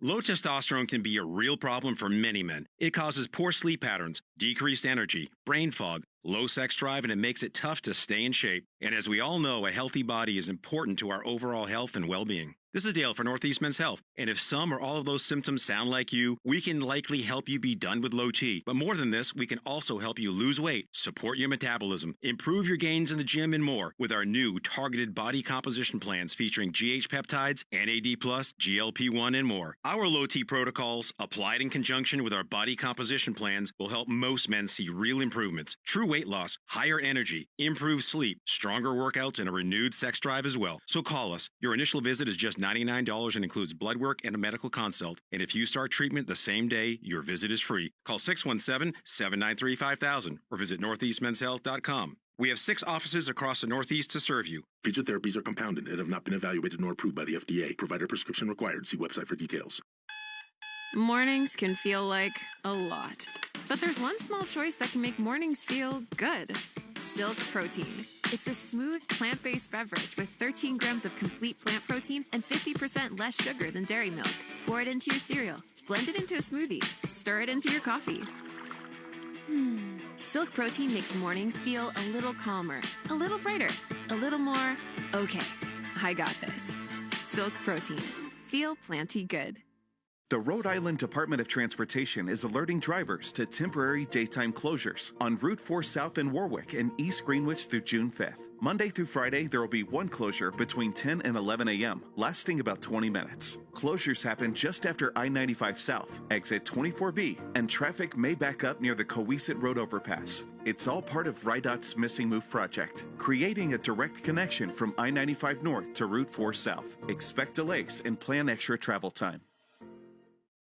Low testosterone can be a real problem for many men. It causes poor sleep patterns, decreased energy, brain fog, low sex drive, and it makes it tough to stay in shape. And as we all know, a healthy body is important to our overall health and well-being. This is Dale for Northeast Men's Health, and if some or all of those symptoms sound like you, we can likely help you be done with low T. But more than this, we can also help you lose weight, support your metabolism, improve your gains in the gym, and more with our new targeted body composition plans featuring GH peptides, NAD+, GLP-1, and more. Our low T protocols, applied in conjunction with our body composition plans, will help most men see real improvements, true weight loss, higher energy, improved sleep, stronger workouts, and a renewed sex drive as well. So call us. Your initial visit is just $99 and includes blood work and a medical consult. And if you start treatment the same day, your visit is free. Call 617-793-5000 or visit northeastmenshealth.com. We have 6 offices across the Northeast to serve you. Featured therapies are compounded and have not been evaluated nor approved by the FDA. Provider prescription required. See website for details. Mornings can feel like a lot. But there's one small choice that can make mornings feel good. Silk Protein. It's the smooth, plant-based beverage with 13 grams of complete plant protein and 50% less sugar than dairy milk. Pour it into your cereal. Blend it into a smoothie. Stir it into your coffee. Silk Protein makes mornings feel a little calmer, a little brighter, a little more, okay, I got this. Silk Protein. Feel planty good. The Rhode Island Department of Transportation is alerting drivers to temporary daytime closures on Route 4 South in Warwick and East Greenwich through June 5th. Monday through Friday, there will be one closure between 10 and 11 a.m., lasting about 20 minutes. Closures happen just after I-95 South, exit 24B, and traffic may back up near the Coesit Road overpass. It's all part of RIDOT's Missing Move project, creating a direct connection from I-95 North to Route 4 South. Expect delays and plan extra travel time.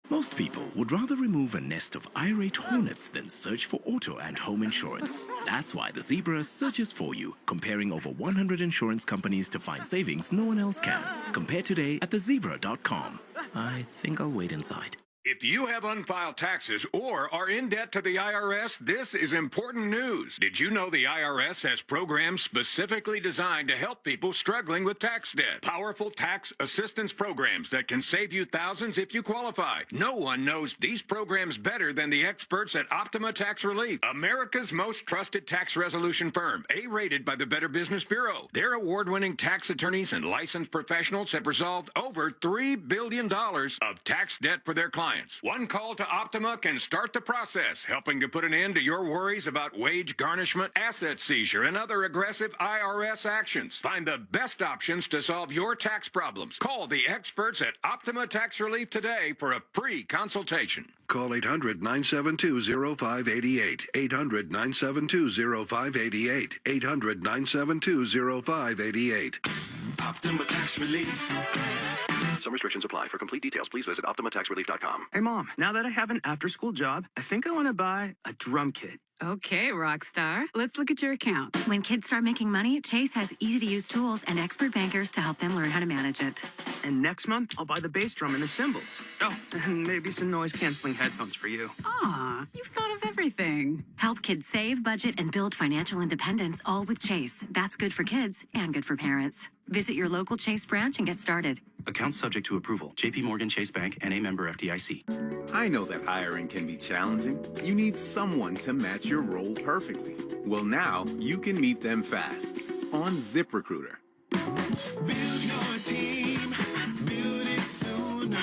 Most people would rather remove a nest of irate hornets than search for auto and home insurance. That's why the Zebra searches for you, comparing over 100 insurance companies to find savings no one else can. Compare today at thezebra.com. I think I'll wait inside. If you have unfiled taxes or are in debt to the IRS, this is important news. Did you know the IRS has programs specifically designed to help people struggling with tax debt? Powerful tax assistance programs that can save you thousands if you qualify. No one knows these programs better than the experts at Optima Tax Relief, America's most trusted tax resolution firm, A-rated by the Better Business Bureau. Their award-winning tax attorneys and licensed professionals have resolved over $3 billion of tax debt for their clients. One call to Optima can start the process, helping to put an end to your worries about wage garnishment, asset seizure, and other aggressive IRS actions. Find the best options to solve your tax problems. Call the experts at Optima Tax Relief today for a free consultation. Call 800-972-0588. 800-972-0588. 800-972-0588. Optima Tax Relief. Some restrictions apply. For complete details, please visit OptimaTaxRelief.com. Hey, Mom, now that I have an after-school job, I think I want to buy a drum kit. Okay, Rockstar. Let's look at your account. When kids start making money, Chase has easy-to-use tools and expert bankers to help them learn how to manage it. And next month, I'll buy the bass drum and the cymbals. Oh, and maybe some noise-canceling headphones for you. Aw, you've thought of everything. Help kids save, budget, and build financial independence, all with Chase. That's good for kids and good for parents. Visit your local Chase branch and get started. Account subject to approval. JP Morgan Chase Bank, N.A. member FDIC. I know that hiring can be challenging. You need someone to match your role perfectly. Well, now you can meet them fast on ZipRecruiter. Build your team, build it sooner.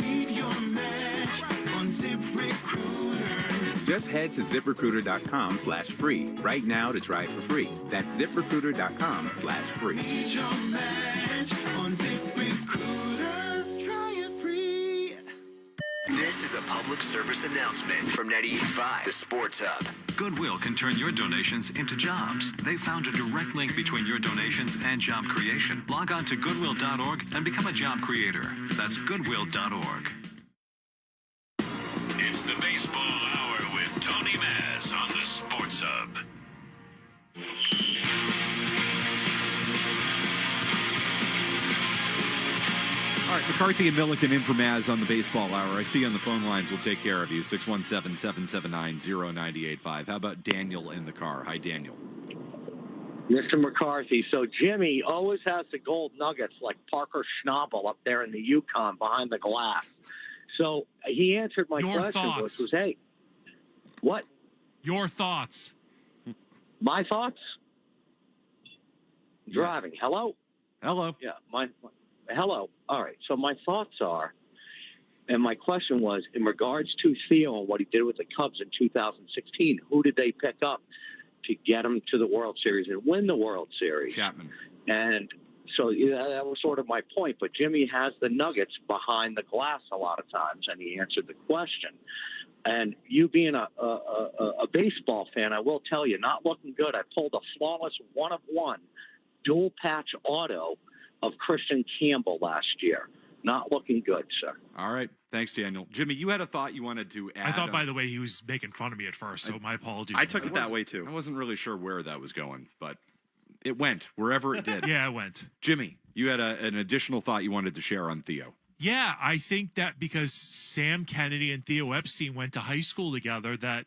Meet your match on ZipRecruiter. Just head to ZipRecruiter.com/free right now to try for free. That's ZipRecruiter.com/free. Meet your match on ZipRecruiter. Try it free. This is a public service announcement from 98.5, the Sports Hub. Goodwill can turn your donations into jobs. They found a direct link between your donations and job creation. Log on to goodwill.org and become a job creator. That's goodwill.org. It's the Baseball Hour with Tony Maz on the Sports Hub. All right, McCarthy and Milliken in for Maz on the Baseball Hour. I see you on the phone lines. We'll take care of you. 617-779-0985. How about Daniel in the car? Hi, Daniel. Mr. McCarthy, so Jimmy always has the gold nuggets like Parker Schnabel up there in the Yukon behind the glass. So he answered my question, which was, hey, what? Your thoughts. My thoughts? Driving. Yes. Hello? Hello. Yeah, hello. All right. So my thoughts are, and my question was, in regards to Theo and what he did with the Cubs in 2016, who did they pick up to get him to the World Series and win the World Series? Chapman. And so that was sort of my point. But Jimmy has the nuggets behind the glass a lot of times, and he answered the question. And you being a baseball fan, I will tell you, not looking good. I pulled a flawless 1-of-1 dual patch auto of Christian Campbell last year. Not looking good, sir. All right. Thanks, Daniel. Jimmy, you had a thought you wanted to add. I thought, by the way, he was making fun of me at first, so my apologies. I took it that way, too. I wasn't really sure where that was going, but it went wherever it did. Yeah, it went. Jimmy, you had an additional thought you wanted to share on Theo. Yeah, I think that because Sam Kennedy and Theo Epstein went to high school together, that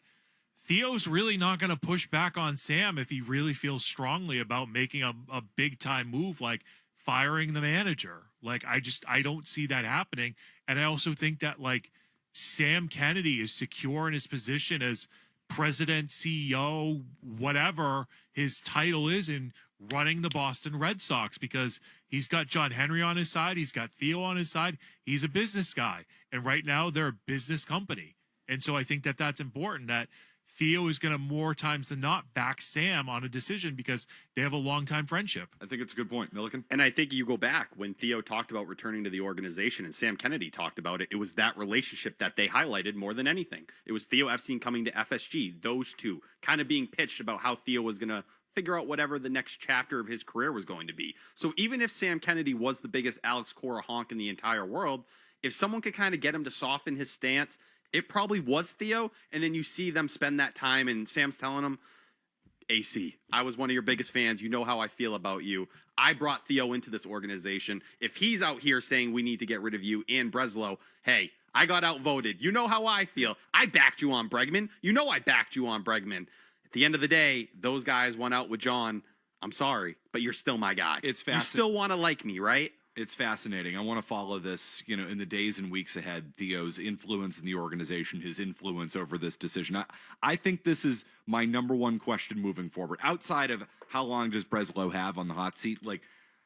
Theo's really not going to push back on Sam if he really feels strongly about making a big-time move like firing the manager. Like, I don't see that happening. And I also think that, like, Sam Kennedy is secure in his position as president, CEO, whatever his title is in running the Boston Red Sox, because he's got John Henry on his side. He's got Theo on his side. He's a business guy. And right now they're a business company. And so I think that that's important, that Theo is going to more times than not back Sam on a decision because they have a long-time friendship. I think it's a good point. Milliken? And I think you go back when Theo talked about returning to the organization and Sam Kennedy talked about it, it was that relationship that they highlighted more than anything. It was Theo Epstein coming to FSG, those two kind of being pitched about how Theo was going to figure out whatever the next chapter of his career was going to be. So even if Sam Kennedy was the biggest Alex Cora honk in the entire world, if someone could kind of get him to soften his stance, it probably was Theo, and then you see them spend that time, and Sam's telling him, AC, I was one of your biggest fans. You know how I feel about you. I brought Theo into this organization. If he's out here saying we need to get rid of you and Breslow, hey, I got outvoted. You know how I feel. I backed you on Bregman. You know I backed you on Bregman. At the end of the day, those guys went out with John. I'm sorry, but you're still my guy. It's You still want to like me, right? It's fascinating. I want to follow this, in the days and weeks ahead, Theo's influence in the organization, his influence over this decision. I think this is my number one question moving forward. Outside of how long does Breslow have on the hot seat, like,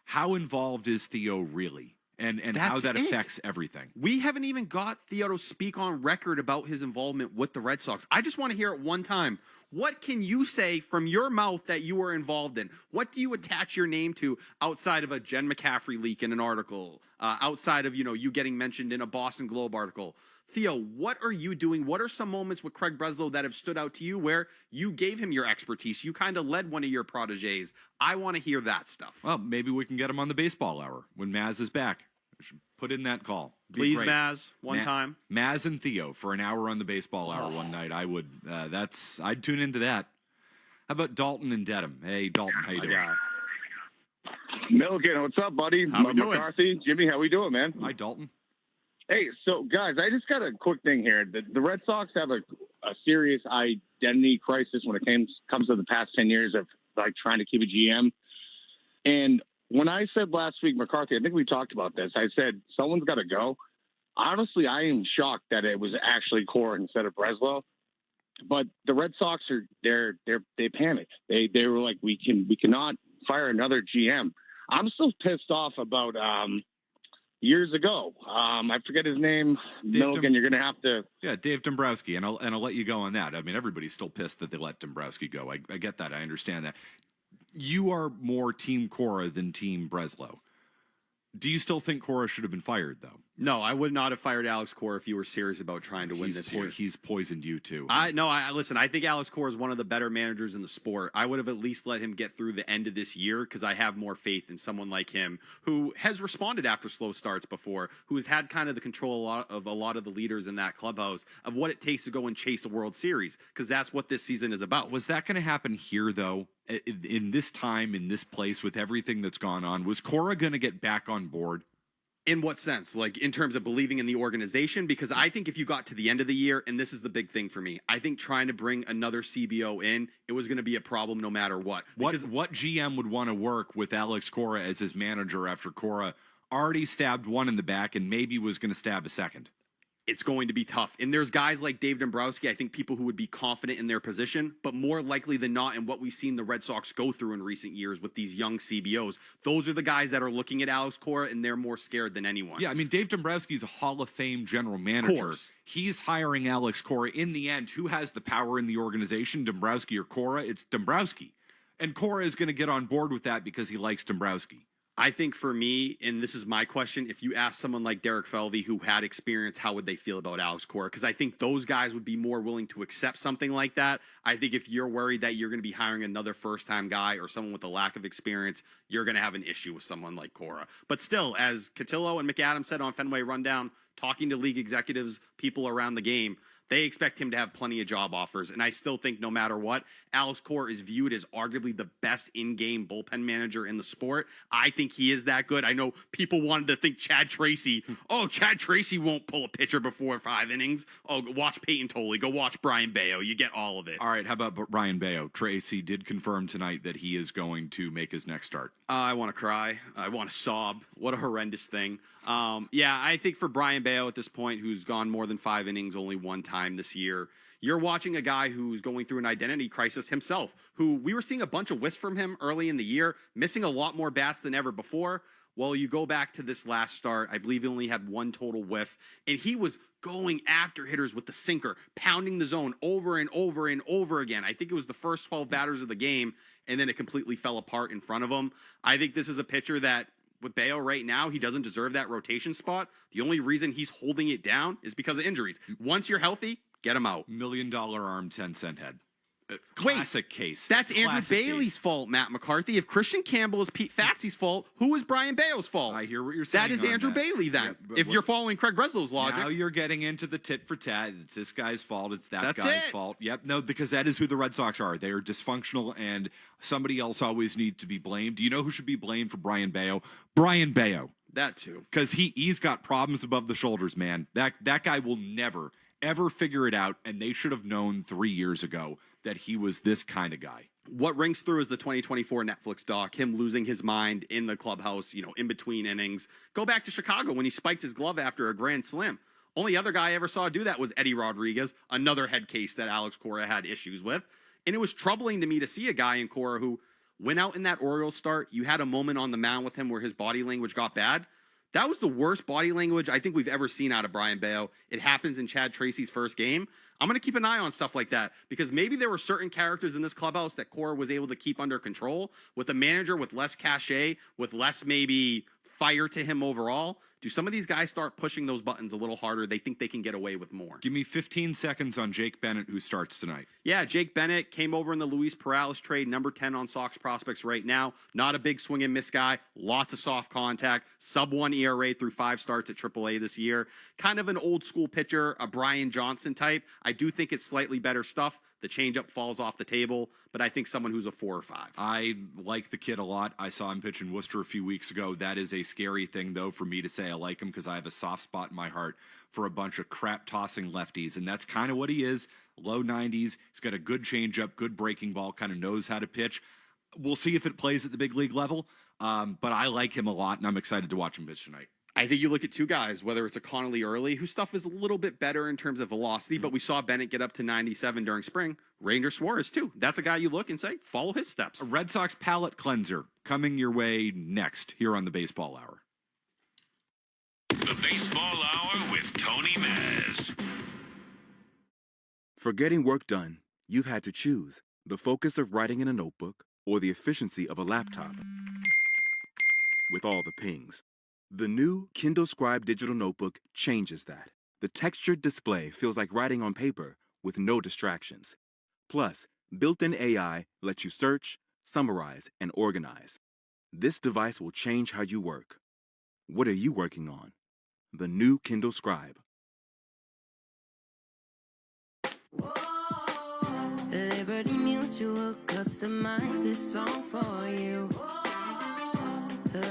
how involved is Theo really? And how that affects everything. We haven't even got Theo to speak on record about his involvement with the Red Sox. I just want to hear it one time. What can you say from your mouth that you were involved in? What do you attach your name to outside of a Jen McCaffrey leak in an article? Outside of, you getting mentioned in a Boston Globe article? Theo, what are you doing? What are some moments with Craig Breslow that have stood out to you where you gave him your expertise? You kind of led one of your proteges. I want to hear that stuff. Well, maybe we can get him on the baseball hour when Maz is back. We should put in that call. Please, Maz, one time. Maz and Theo for an hour on the baseball hour one night. I would. I'd tune into that. How about Dalton and Dedham? Hey, Dalton, how you doing? Milliken, what's up, buddy? How we doing? McCarthy, Jimmy, how we doing, man? Hi, Dalton. Hey, so guys, I just got a quick thing here. The Red Sox have a serious identity crisis when it comes to the past 10 years of like trying to keep a GM. And when I said last week, McCarthy, I think we talked about this. I said someone's got to go. Honestly, I am shocked that it was actually Cora instead of Breslow. But the Red Sox they panicked. They were like, we cannot fire another GM. I'm still pissed off about years ago. I forget his name. Milliken, you're going to have to. Yeah, Dave Dombrowski, and I'll let you go on that. I mean, everybody's still pissed that they let Dombrowski go. I get that. I understand that. You are more Team Cora than Team Breslow. Do you still think Cora should have been fired, though? No, I would not have fired Alex Cora if you were serious about trying to win this year. He's poisoned you, too. Listen, I think Alex Cora is one of the better managers in the sport. I would have at least let him get through the end of this year because I have more faith in someone like him who has responded after slow starts before, who has had kind of the control of a lot of the leaders in that clubhouse of what it takes to go and chase a World Series, because that's what this season is about. Was that going to happen here, though? In this time, in this place, with everything that's gone on, was Cora going to get back on board? In what sense? Like, in terms of believing in the organization? Because I think if you got to the end of the year, and this is the big thing for me, I think trying to bring another CBO in, it was going to be a problem no matter what. Because what GM would want to work with Alex Cora as his manager after Cora already stabbed one in the back and maybe was going to stab a second? It's going to be tough. And there's guys like Dave Dombrowski, I think people who would be confident in their position, but more likely than not, and what we've seen the Red Sox go through in recent years with these young CBOs, those are the guys that are looking at Alex Cora, and they're more scared than anyone. Yeah, I mean, Dave Dombrowski's a Hall of Fame general manager. He's hiring Alex Cora. In the end, who has the power in the organization, Dombrowski or Cora? It's Dombrowski. And Cora is going to get on board with that because he likes Dombrowski. I think for me, and this is my question, if you ask someone like Derek Felvey who had experience, how would they feel about Alex Cora? Because I think those guys would be more willing to accept something like that. I think if you're worried that you're going to be hiring another first-time guy or someone with a lack of experience, you're going to have an issue with someone like Cora. But still, as Cotillo and McAdams said on Fenway Rundown, talking to league executives, people around the game, they expect him to have plenty of job offers. And I still think no matter what, Alex Cora is viewed as arguably the best in-game bullpen manager in the sport. I think he is that good. I know people wanted to think Chad Tracy, Chad Tracy won't pull a pitcher before 5 innings. Oh, watch Peyton Tolley. Go watch Brian Bayo. You get all of it. All right, how about Brian Bayo? Tracy did confirm tonight that he is going to make his next start. I want to cry. I want to sob. What a horrendous thing. I think for Brian Bayo at this point, who's gone more than 5 innings only one time this year, you're watching a guy who's going through an identity crisis himself, who we were seeing a bunch of whiffs from him early in the year, missing a lot more bats than ever before. Well, you go back to this last start, I believe he only had 1 total whiff, and he was going after hitters with the sinker, pounding the zone over and over and over again. I think it was the first 12 batters of the game, and then it completely fell apart in front of him. I think this is a pitcher that, with Bayo right now, he doesn't deserve that rotation spot. The only reason he's holding it down is because of injuries. Once you're healthy, get him out. $1 million arm, 10-cent head. Classic case. That's Andrew Classic Bailey's case. fault, Matt McCarthy. If Christian Campbell is Pete Fatsy's fault, who is Brian Bayo's fault? I hear what you're saying. That is on Andrew that. Bailey then, Yeah, but if you're following Craig Breslow's logic. Now you're getting into the tit for tat. It's this guy's fault. It's that That's guy's it. fault. Yep. No, because that is who the Red Sox are. They are dysfunctional, and somebody else always needs to be blamed. Do you know who should be blamed for Brian Bayo? Brian Bayo. That too. Because he's got problems above the shoulders, man. That guy will never, ever figure it out, and they should have known 3 years ago that he was this kind of guy. What rings through is the 2024 Netflix doc, him losing his mind in the clubhouse, in between innings. Go back to Chicago when he spiked his glove after a grand slam. Only other guy I ever saw do that was Eddie Rodriguez, another head case that Alex Cora had issues with. And it was troubling to me to see a guy in Cora who went out in that Orioles start. You had a moment on the mound with him where his body language got bad. That was the worst body language I think we've ever seen out of Brian Bayo. It happens in Chad Tracy's first game. I'm going to keep an eye on stuff like that because maybe there were certain characters in this clubhouse that Cora was able to keep under control with a manager with less cachet, with less maybe fire to him overall. Do some of these guys start pushing those buttons a little harder? They think they can get away with more. Give me 15 seconds on Jake Bennett, who starts tonight. Yeah, Jake Bennett came over in the Luis Perales trade, number 10 on Sox prospects right now. Not a big swing and miss guy. Lots of soft contact. Sub-1 ERA through 5 starts at AAA this year. Kind of an old school pitcher, a Brian Johnson type. I do think it's slightly better stuff. The changeup falls off the table, but I think someone who's a 4 or 5. I like the kid a lot. I saw him pitch in Worcester a few weeks ago. That is a scary thing, though, for me to say I like him because I have a soft spot in my heart for a bunch of crap-tossing lefties, and that's kind of what he is. Low 90s. He's got a good changeup, good breaking ball, kind of knows how to pitch. We'll see if it plays at the big league level, but I like him a lot, and I'm excited to watch him pitch tonight. I think you look at 2 guys, whether it's a Connolly Early, whose stuff is a little bit better in terms of velocity, but we saw Bennett get up to 97 during spring. Ranger Suarez, too. That's a guy you look and say, follow his steps. A Red Sox palate cleanser coming your way next here on the Baseball Hour. The Baseball Hour with Tony Mez. For getting work done, you've had to choose the focus of writing in a notebook or the efficiency of a laptop with all the pings. The new Kindle Scribe digital notebook changes that. The textured display feels like writing on paper with no distractions. Plus, built-in AI lets you search, summarize, and organize. This device will change how you work. What are you working on? The new Kindle Scribe. Liberty Mutual customize this song for you.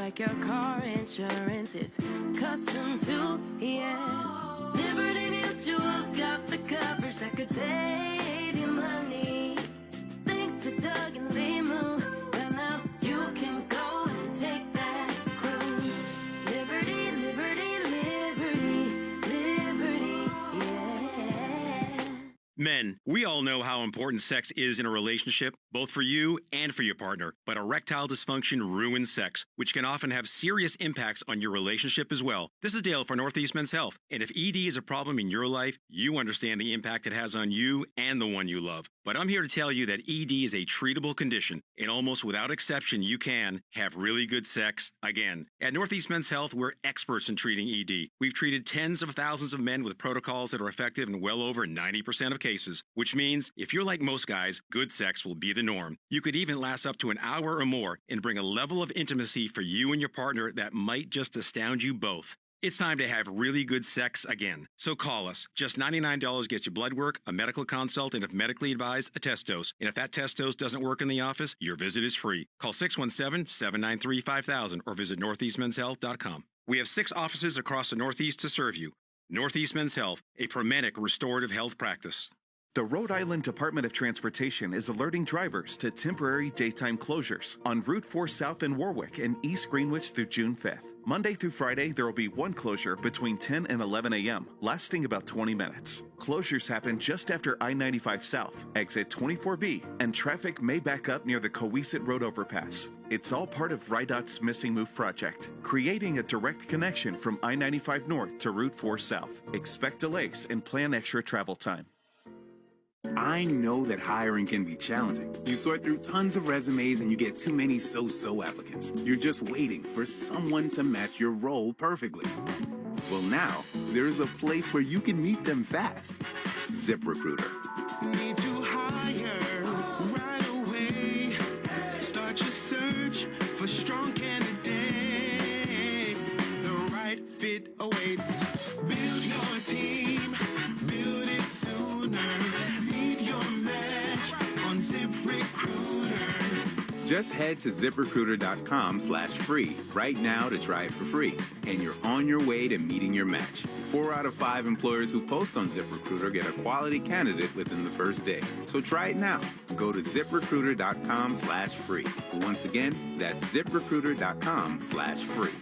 Like your car insurance, it's custom too, yeah. Liberty Mutual's got the coverage that could save you money. Thanks to Doug and Limu, well now you can go and take that cruise. Liberty, liberty, liberty, liberty, yeah. Men, we all know how important sex is in a relationship, both for you and for your partner. But erectile dysfunction ruins sex, which can often have serious impacts on your relationship as well. This is Dale for Northeast Men's Health. And if ED is a problem in your life, you understand the impact it has on you and the one you love. But I'm here to tell you that ED is a treatable condition, and almost without exception, you can have really good sex again. At Northeast Men's Health, we're experts in treating ED. We've treated tens of thousands of men with protocols that are effective in well over 90% of cases, which means if you're like most guys, good sex will be the norm. You could even last up to an hour or more and bring a level of intimacy for you and your partner that might just astound you both. It's time to have really good sex again. So call us. Just $99 gets you blood work, a medical consult, and if medically advised, a test dose. And if that test dose doesn't work in the office, your visit is free. Call 617-793-5000 or visit northeastmenshealth.com. We have 6 offices across the Northeast to serve you. Northeast Men's Health, a Promenic restorative health practice. The Rhode Island Department of Transportation is alerting drivers to temporary daytime closures on Route 4 South in Warwick and East Greenwich through June 5th. Monday through Friday, there will be one closure between 10 and 11 a.m., lasting about 20 minutes. Closures happen just after I-95 South, exit 24B, and traffic may back up near the Coesit Road overpass. It's all part of RIDOT's Missing Move project, creating a direct connection from I-95 North to Route 4 South. Expect delays and plan extra travel time. I know that hiring can be challenging. You sort through tons of resumes and you get too many so-so applicants. You're just waiting for someone to match your role perfectly. Well, now, there's a place where you can meet them fast. ZipRecruiter. Need to hire right away. Start your search for strong candidates. The right fit awaits. Build your team. Build it sooner. Meet your match on ZipRecruiter. Just head to ZipRecruiter.com/free right now to try it for free. And you're on your way to meeting your match. 4 out of 5 employers who post on ZipRecruiter get a quality candidate within the first day. So try it now. Go to ZipRecruiter.com/free. Once again, that's ZipRecruiter.com/free.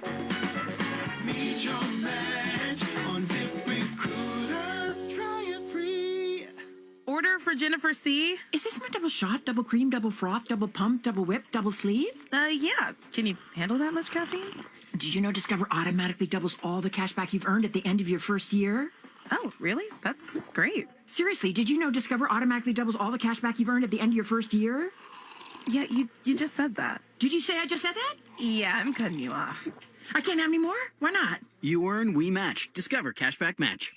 Meet your match on ZipRecruiter. Try it free. Order for Jennifer C. Is this my double shot, double cream, double froth, double pump, double whip, double sleeve? Yeah. Can you handle that much caffeine? Did you know Discover automatically doubles all the cash back you've earned at the end of your first year? Oh, really? That's great. Seriously, did you know Discover automatically doubles all the cash back you've earned at the end of your first year? Yeah, you just said that. Did you say I just said that? Yeah, I'm cutting you off. I can't have any more? Why not? You earn, we match. Discover Cashback Match.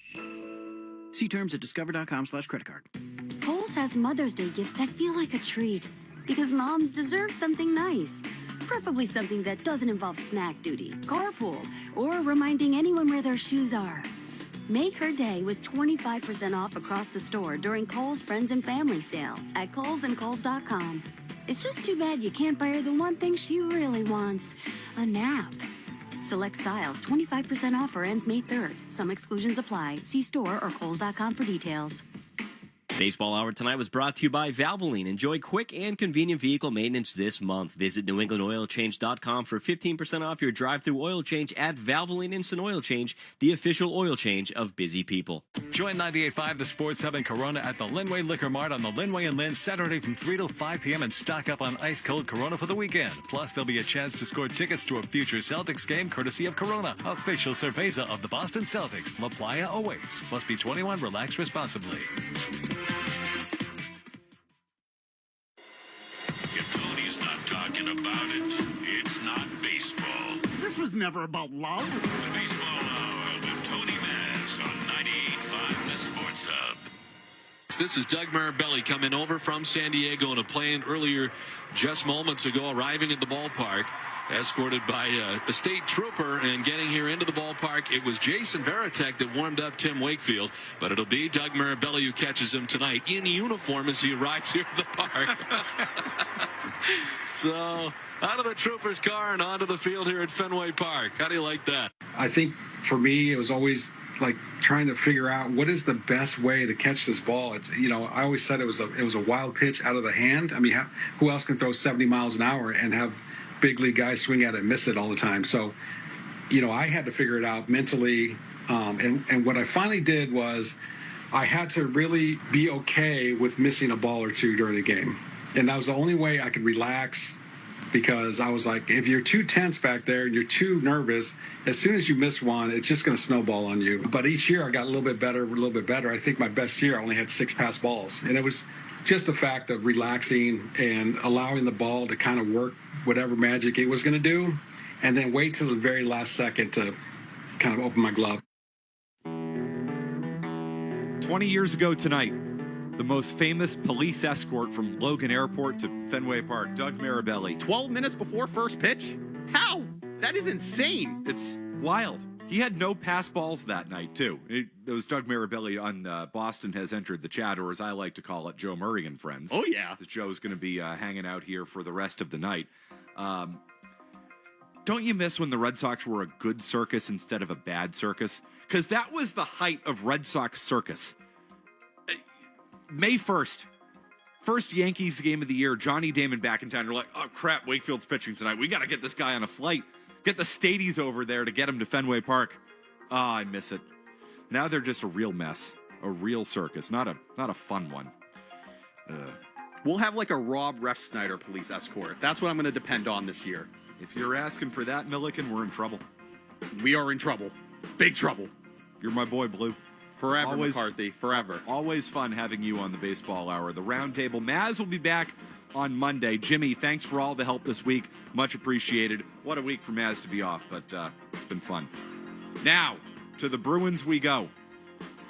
See terms at discover.com/creditcard. Kohl's has Mother's Day gifts that feel like a treat because moms deserve something nice. Preferably something that doesn't involve snack duty, carpool, or reminding anyone where their shoes are. Make her day with 25% off across the store during Kohl's Friends and Family Sale at Kohl's and Kohl's.com. It's just too bad you can't buy her the one thing she really wants, a nap. Select styles 25% off or ends May 3rd. Some exclusions apply. See store or Kohl's.com for details. Baseball Hour tonight was brought to you by Valvoline. Enjoy quick and convenient vehicle maintenance this month. Visit NewEnglandOilChange.com for 15% off your drive-through oil change at Valvoline Instant Oil Change, the official oil change of busy people. Join 98.5 The Sports Hub in Corona at the Linway Liquor Mart on the Linway and Lynn Saturday from 3 till 5 p.m. and stock up on ice-cold Corona for the weekend. Plus, there'll be a chance to score tickets to a future Celtics game courtesy of Corona, official cerveza of the Boston Celtics. La Playa awaits. Must be 21. Relax responsibly. If Tony's not talking about it, it's not baseball. This was never about love. The Baseball Hour with Tony Mass on 98.5 The Sports Hub. This is Doug Marabelli coming over from San Diego and a plane earlier just moments ago, arriving at the ballpark, escorted by a state trooper, and getting here into the ballpark. It was Jason Varitek that warmed up Tim Wakefield, but it'll be Doug Marabelli who catches him tonight in uniform as he arrives here at the park. So out of the trooper's car and onto the field here at Fenway Park. How do you like that? I think for me, it was always like trying to figure out what is the best way to catch this ball. It's, you know, I always said it was a wild pitch out of the hand. I mean, who else can throw 70 miles an hour and have big league guys swing at it and miss it all the time? So, you know, I had to figure it out mentally. And what I finally did was I had to really be okay with missing a ball or two during the game. And that was the only way I could relax, because I was like, if you're too tense back there and you're too nervous, as soon as you miss one, it's just going to snowball on you. But each year I got a little bit better. I think my best year I only had 6 pass balls. And it was just the fact of relaxing and allowing the ball to kind of work whatever magic it was going to do, and then wait till the very last second to kind of open my glove. 20 years ago tonight, the most famous police escort from Logan Airport to Fenway Park, Doug Mirabelli. 12 minutes before first pitch? How? That is insane. It's wild. He had no pass balls that night, too. It was Doug Mirabelli on Boston Has Entered the Chat, or as I like to call it, Joe Murray and Friends. Oh, yeah. Joe's going to be hanging out here for the rest of the night. Don't you miss when the Red Sox were a good circus instead of a bad circus? Because that was the height of Red Sox circus. May 1st, first Yankees game of the year, Johnny Damon back in town. They're like, oh, crap, Wakefield's pitching tonight. We got to get this guy on a flight. Get the Stadies over there to get him to Fenway Park. Oh, I miss it. Now they're just a real mess, a real circus, not a fun one. We'll have like a Rob Refsnyder police escort. That's what I'm going to depend on this year. If you're asking for that, Milliken, we're in trouble. We are in trouble. Big trouble. You're my boy, Blue. Forever, always, McCarthy. Forever. Always fun having you on the Baseball Hour. The Roundtable. Maz will be back on Monday. Jimmy, thanks for all the help this week. Much appreciated. What a week for Maz to be off, but it's been fun. Now, to the Bruins we go.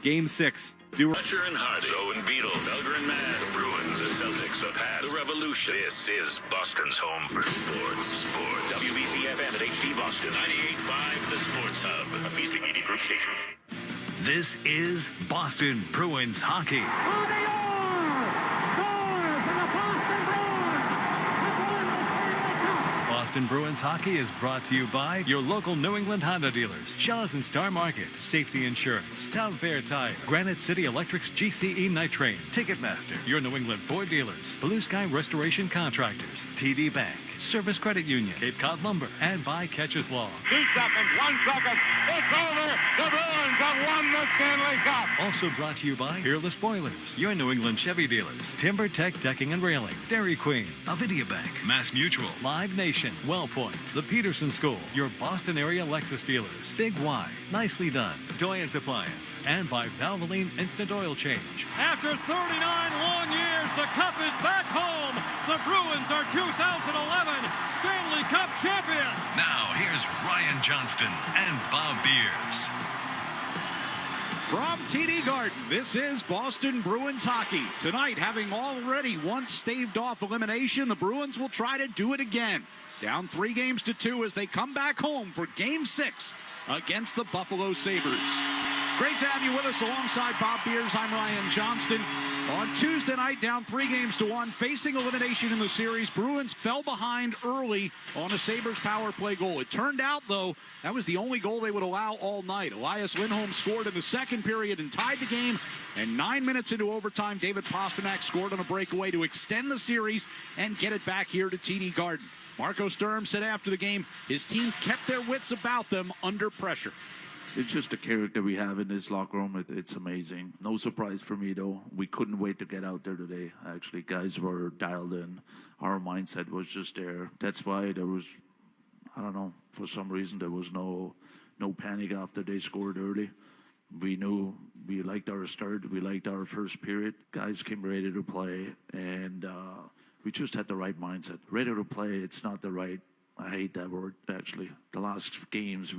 Game 6. Fletcher and Hardy, Owen Beetle, Felger and Mass, the Bruins, the Celtics, the Pats, the Revolution. This is Boston's home for sports. WBC-FM at HD Boston, 98.5, the Sports Hub, a Beasley Media Group station. This is Boston Bruins hockey. Boston Bruins hockey is brought to you by your local New England Honda dealers, Shaw's and Star Market, Safety Insurance, Town Fair Tire, Granite City Electric's GCE Night Train, Ticketmaster, your New England Ford dealers, Blue Sky Restoration Contractors, TD Bank, Service Credit Union, Cape Cod Lumber, and by Catches Law. 2 seconds, 1 second, it's over. The Bruins have won the Stanley Cup. Also brought to you by Peerless Boilers, your New England Chevy dealers, Timber Tech Decking and Railing, Dairy Queen, Avidia Bank, Mass Mutual, Live Nation, WellPoint, the Peterson School, your Boston area Lexus dealers, Big Y, Nicely Done, Doyen's Appliance, and by Valvoline Instant Oil Change. After 39 long years, the Cup is back home. The Bruins are 2011 Stanley Cup champions. Now, here's Ryan Johnston and Bob Beers. From TD Garden, this is Boston Bruins hockey. Tonight, having already once staved off elimination, the Bruins will try to do it again. Down 3-2 as they come back home for Game 6 against the Buffalo Sabres. Great to have you with us alongside Bob Beers. I'm Ryan Johnston. On Tuesday night, down 3-1, facing elimination in the series, Bruins fell behind early on a Sabres power play goal. It turned out, though, that was the only goal they would allow all night. Elias Lindholm scored in the second period and tied the game. And 9 minutes into overtime, David Pastrnak scored on a breakaway to extend the series and get it back here to TD Garden. Marco Sturm said after the game, his team kept their wits about them under pressure. It's just the character we have in this locker room. It's amazing. No surprise for me, though. We couldn't wait to get out there today. Actually, guys were dialed in. Our mindset was just there. That's why there was, I don't know, for some reason there was no panic after they scored early. We knew we liked our start. We liked our first period. Guys came ready to play, and we just had the right mindset. Ready to play, it's not the right, I hate that word, actually. The last games,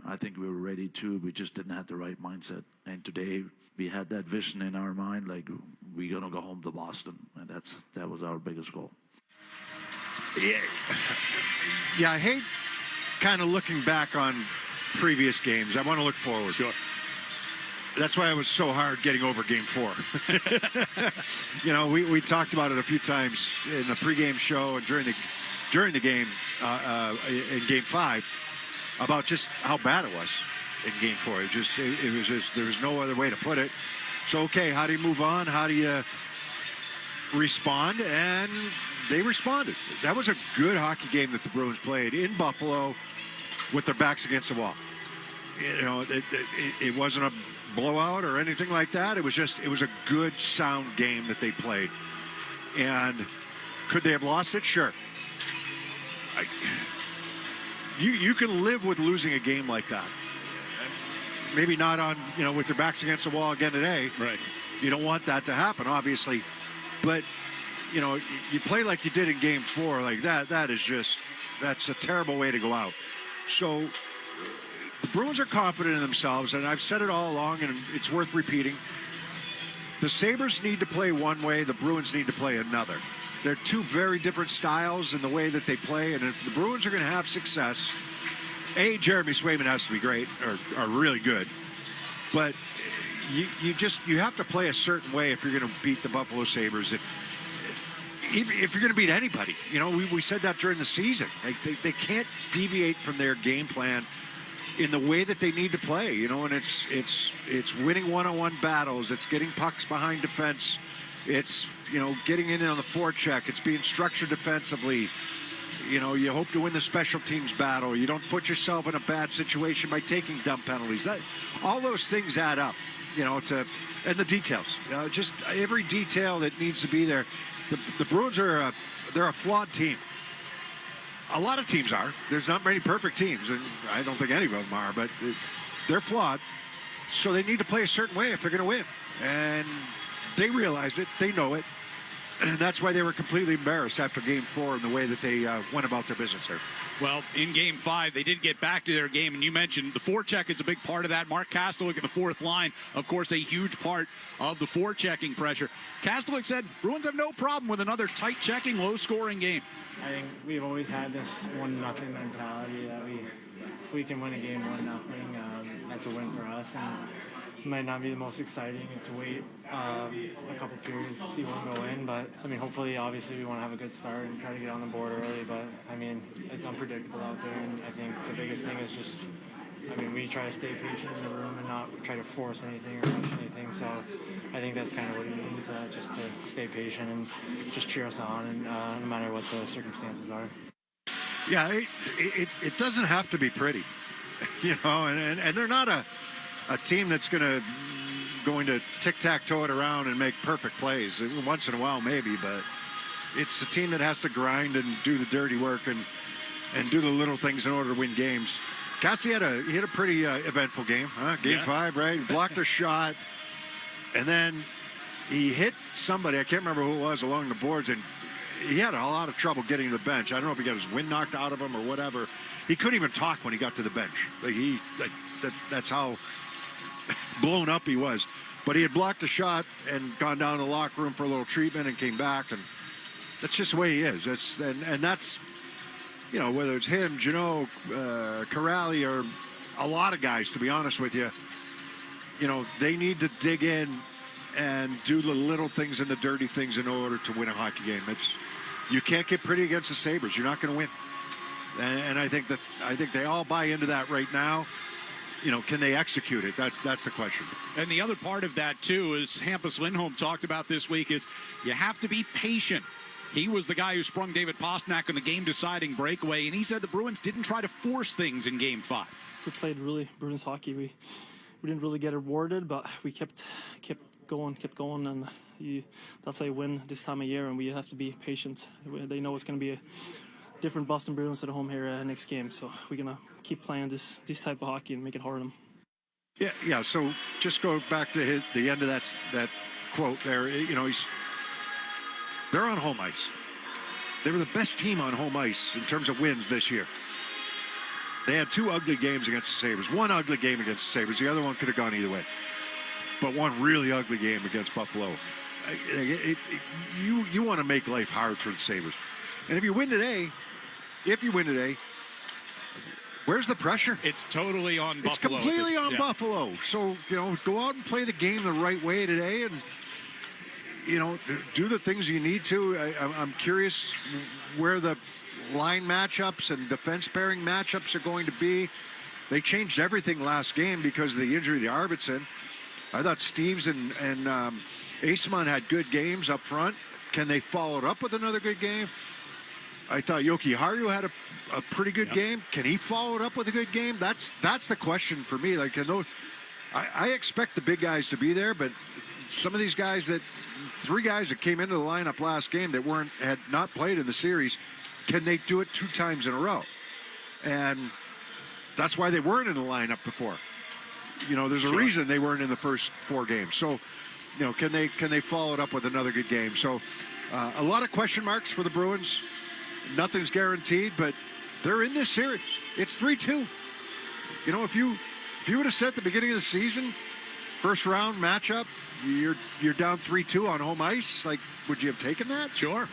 I think we were ready too. We just didn't have the right mindset. And today, we had that vision in our mind, like, we're going to go home to Boston. And that was our biggest goal. Yeah, I hate kind of looking back on previous games. I want to look forward. Sure. That's why it was so hard getting over Game 4. You know, we talked about it a few times in the pregame show and during the game in Game 5 about just how bad it was in Game 4. It was just there was no other way to put it. So, okay, how do you move on? How do you respond? And they responded. That was a good hockey game that the Bruins played in Buffalo with their backs against the wall. You know, it wasn't a blowout or anything like that. It was a good, sound game that they played. And could they have lost it? Sure. You can live with losing a game like that. Maybe not on, with your backs against the wall again today. Right. You don't want that to happen, obviously. But, you play like you did in Game 4 like that. That's a terrible way to go out. So the Bruins are confident in themselves, and I've said it all along, and it's worth repeating. The Sabres need to play one way. The Bruins need to play another. They're two very different styles in the way that they play, and if the Bruins are going to have success, Jeremy Swayman has to be great or really good, but you have to play a certain way if you're going to beat the Buffalo Sabres. If you're going to beat anybody, we said that during the season. Like they can't deviate from their game plan in the way that they need to play, and it's winning one-on-one battles. It's getting pucks behind defense. It's, getting in on the forecheck. It's being structured defensively. You hope to win the special teams battle. You don't put yourself in a bad situation by taking dumb penalties. All those things add up, and the details. Just every detail that needs to be there. The Bruins they're a flawed team. A lot of teams are. There's not many perfect teams, and I don't think any of them are, but they're flawed. So they need to play a certain way if they're going to win. And they realize it. They know it. And that's why they were completely embarrassed after Game 4 in the way that they went about their business there. Well, in Game 5, they did get back to their game, and you mentioned the forecheck is a big part of that. Mark Kastelik in the fourth line, of course, a huge part of the forechecking pressure. Kastelik said Bruins have no problem with another tight-checking, low-scoring game. I think we've always had this 1-0 mentality that if we can win a game 1-0, that's a win for us. And it might not be the most exciting to wait a couple periods to see one go in, but hopefully, obviously, we want to have a good start and try to get on the board early. But it's unpredictable out there, and I think the biggest thing is just, we try to stay patient in the room and not try to force anything or push anything. So I think that's kind of what it means, just to stay patient and just cheer us on, and no matter what the circumstances are. Yeah, it doesn't have to be pretty, and they're not a team that's going to tic-tac-toe it around and make perfect plays. Once in a while, maybe, but it's a team that has to grind and do the dirty work and do the little things in order to win games. Cassie had a pretty eventful game, Game 5, right? He blocked a shot, and then he hit somebody, I can't remember who it was, along the boards, and he had a lot of trouble getting to the bench. I don't know if he got his wind knocked out of him or whatever. He couldn't even talk when he got to the bench. That's how blown up he was. But he had blocked a shot and gone down to the locker room for a little treatment and came back, and that's just the way he is. That's whether it's him, Jeannot, Corrali, or a lot of guys, to be honest with you, they need to dig in and do the little things and the dirty things in order to win a hockey game. You can't get pretty against the Sabres. You're not going to win. And I think they all buy into that right now. Can they execute it? That's the question. And the other part of that, too, is Hampus Lindholm talked about this week, is you have to be patient. He was the guy who sprung David Pastrnak on the game-deciding breakaway, and he said the Bruins didn't try to force things in Game 5. We played really Bruins hockey. We didn't really get rewarded, but we kept going, and that's how you win this time of year, and we have to be patient. They know it's going to be a different Boston Bruins at home here next game, so we're going to keep playing this type of hockey and make it hard on them. Yeah. So just go back to the end of that quote there. They're on home ice. They were the best team on home ice in terms of wins this year. They had 2 ugly games against the Sabres. 1 ugly game against the Sabres. The other one could have gone either way. But 1 really ugly game against Buffalo. You want to make life hard for the Sabres. And if you win today, where's the pressure? It's totally on Buffalo. It's completely on Buffalo. So, go out and play the game the right way today and, do the things you need to. I'm curious where the line matchups and defense pairing matchups are going to be. They changed everything last game because of the injury to Arvidsson. I thought Steves and Eisman had good games up front. Can they follow it up with another good game? I thought Yoki Haru had a pretty good game. Can he follow it up with a good game? That's the question for me. Like, I expect the big guys to be there, but some of these guys three guys that came into the lineup last game that had not played in the series, can they do it 2 times in a row? And that's why they weren't in the lineup before. There's a reason they weren't in the first 4 games. So, can they follow it up with another good game? So, a lot of question marks for the Bruins. Nothing's guaranteed, but they're in this series. It's 3-2. If you would have said at the beginning of the season, first round matchup, you're down 3-2 on home ice, like, would you have taken that? Sure.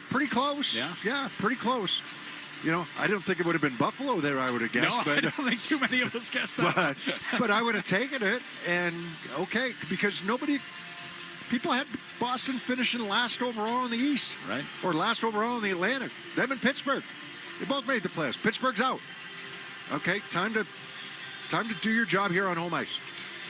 Pretty close. Yeah, pretty close. I don't think it would have been Buffalo there, I would have guessed. No, but, I don't think too many of us guessed that. But I would have taken it, and okay, because people had Boston finishing last overall in the East. Right. Or last overall in the Atlantic. Them and Pittsburgh. They both made the playoffs. Pittsburgh's out. Okay, time to do your job here on home ice.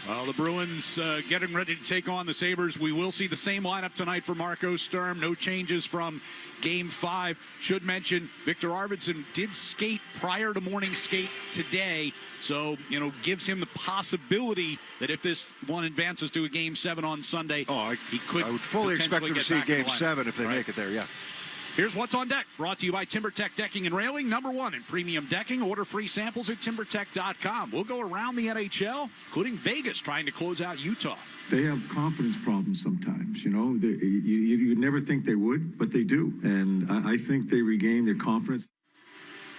Well, the Bruins getting ready to take on the Sabres. We will see the same lineup tonight for Marco Sturm. No changes from Game 5. Should mention, Victor Arvidsson did skate prior to morning skate today. So, gives him the possibility that if this one advances to a Game 7 on Sunday, he could. I would fully expect him to see Game 7 if they make it there, yeah. Here's what's on deck, brought to you by TimberTech Decking and Railing, #1 in premium decking. Order free samples at TimberTech.com. We'll go around the NHL, including Vegas, trying to close out Utah. They have confidence problems sometimes, You'd never think they would, but they do. And I think they regain their confidence.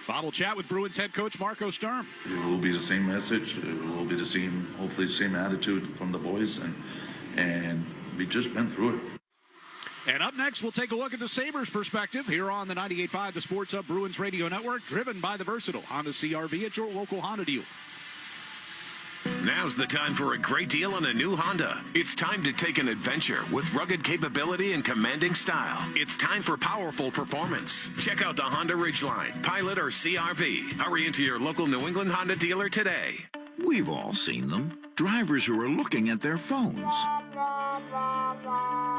Bob will chat with Bruins head coach Marco Sturm. It will be the same message. It will be the same, hopefully the same attitude from the boys. And we just been through it. And up next, we'll take a look at the Sabres' perspective here on the 98.5 The Sports Hub Bruins Radio Network, driven by the versatile Honda CR-V at your local Honda dealer. Now's the time for a great deal on a new Honda. It's time to take an adventure with rugged capability and commanding style. It's time for powerful performance. Check out the Honda Ridgeline, Pilot, or CR-V. Hurry into your local New England Honda dealer today. We've all seen them. Drivers who are looking at their phones.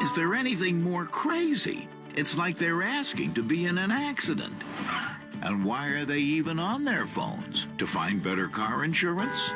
Is there anything more crazy? It's like they're asking to be in an accident. And why are they even on their phones? To find better car insurance?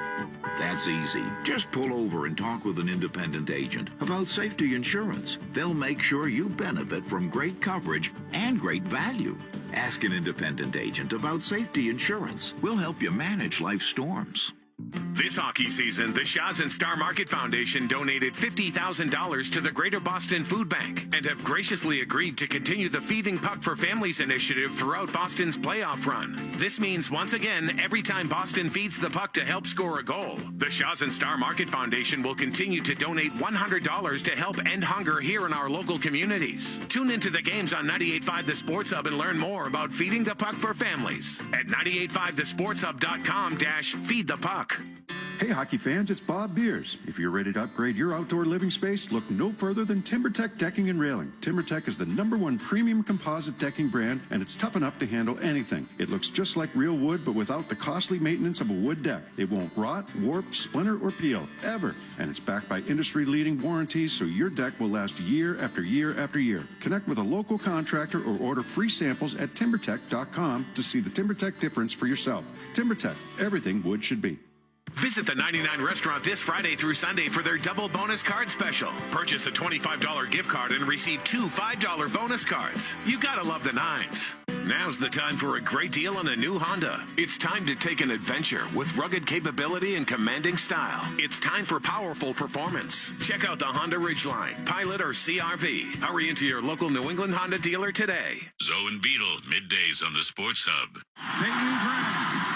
That's easy. Just pull over and talk with an independent agent about safety insurance. They'll make sure you benefit from great coverage and great value. Ask an independent agent about safety insurance. We'll help you manage life's storms. This hockey season, the Shaw's and Star Market Foundation donated $50,000 to the Greater Boston Food Bank and have graciously agreed to continue the Feeding Puck for Families initiative throughout Boston's playoff run. This means, once again, every time Boston feeds the puck to help score a goal, the Shaw's and Star Market Foundation will continue to donate $100 to help end hunger here in our local communities. Tune into the games on 98.5 The Sports Hub and learn more about Feeding the Puck for Families at 985thesportshub.com/feed the puck. Hey hockey fans, it's Bob Beers. If you're ready to upgrade your outdoor living space, look no further than TimberTech Decking and Railing. TimberTech is the #1 premium composite decking brand, and it's tough enough to handle anything. It looks just like real wood, but without the costly maintenance of a wood deck. It won't rot, warp, splinter, or peel, ever. And it's backed by industry-leading warranties, so your deck will last year after year after year. Connect with a local contractor or order free samples at TimberTech.com to see the TimberTech difference for yourself. TimberTech, everything wood should be. Visit the 99 restaurant this Friday through Sunday for their double bonus card special. Purchase a $25 gift card and receive 2 $5 bonus cards. You gotta love the nines. Now's the time for a great deal on a new Honda. It's time to take an adventure with rugged capability and commanding style. It's time for powerful performance. Check out the Honda Ridgeline, Pilot, or CR-V. Hurry into your local New England Honda dealer today. Zoe and Beetle, middays on the Sports Hub. Peyton grabs.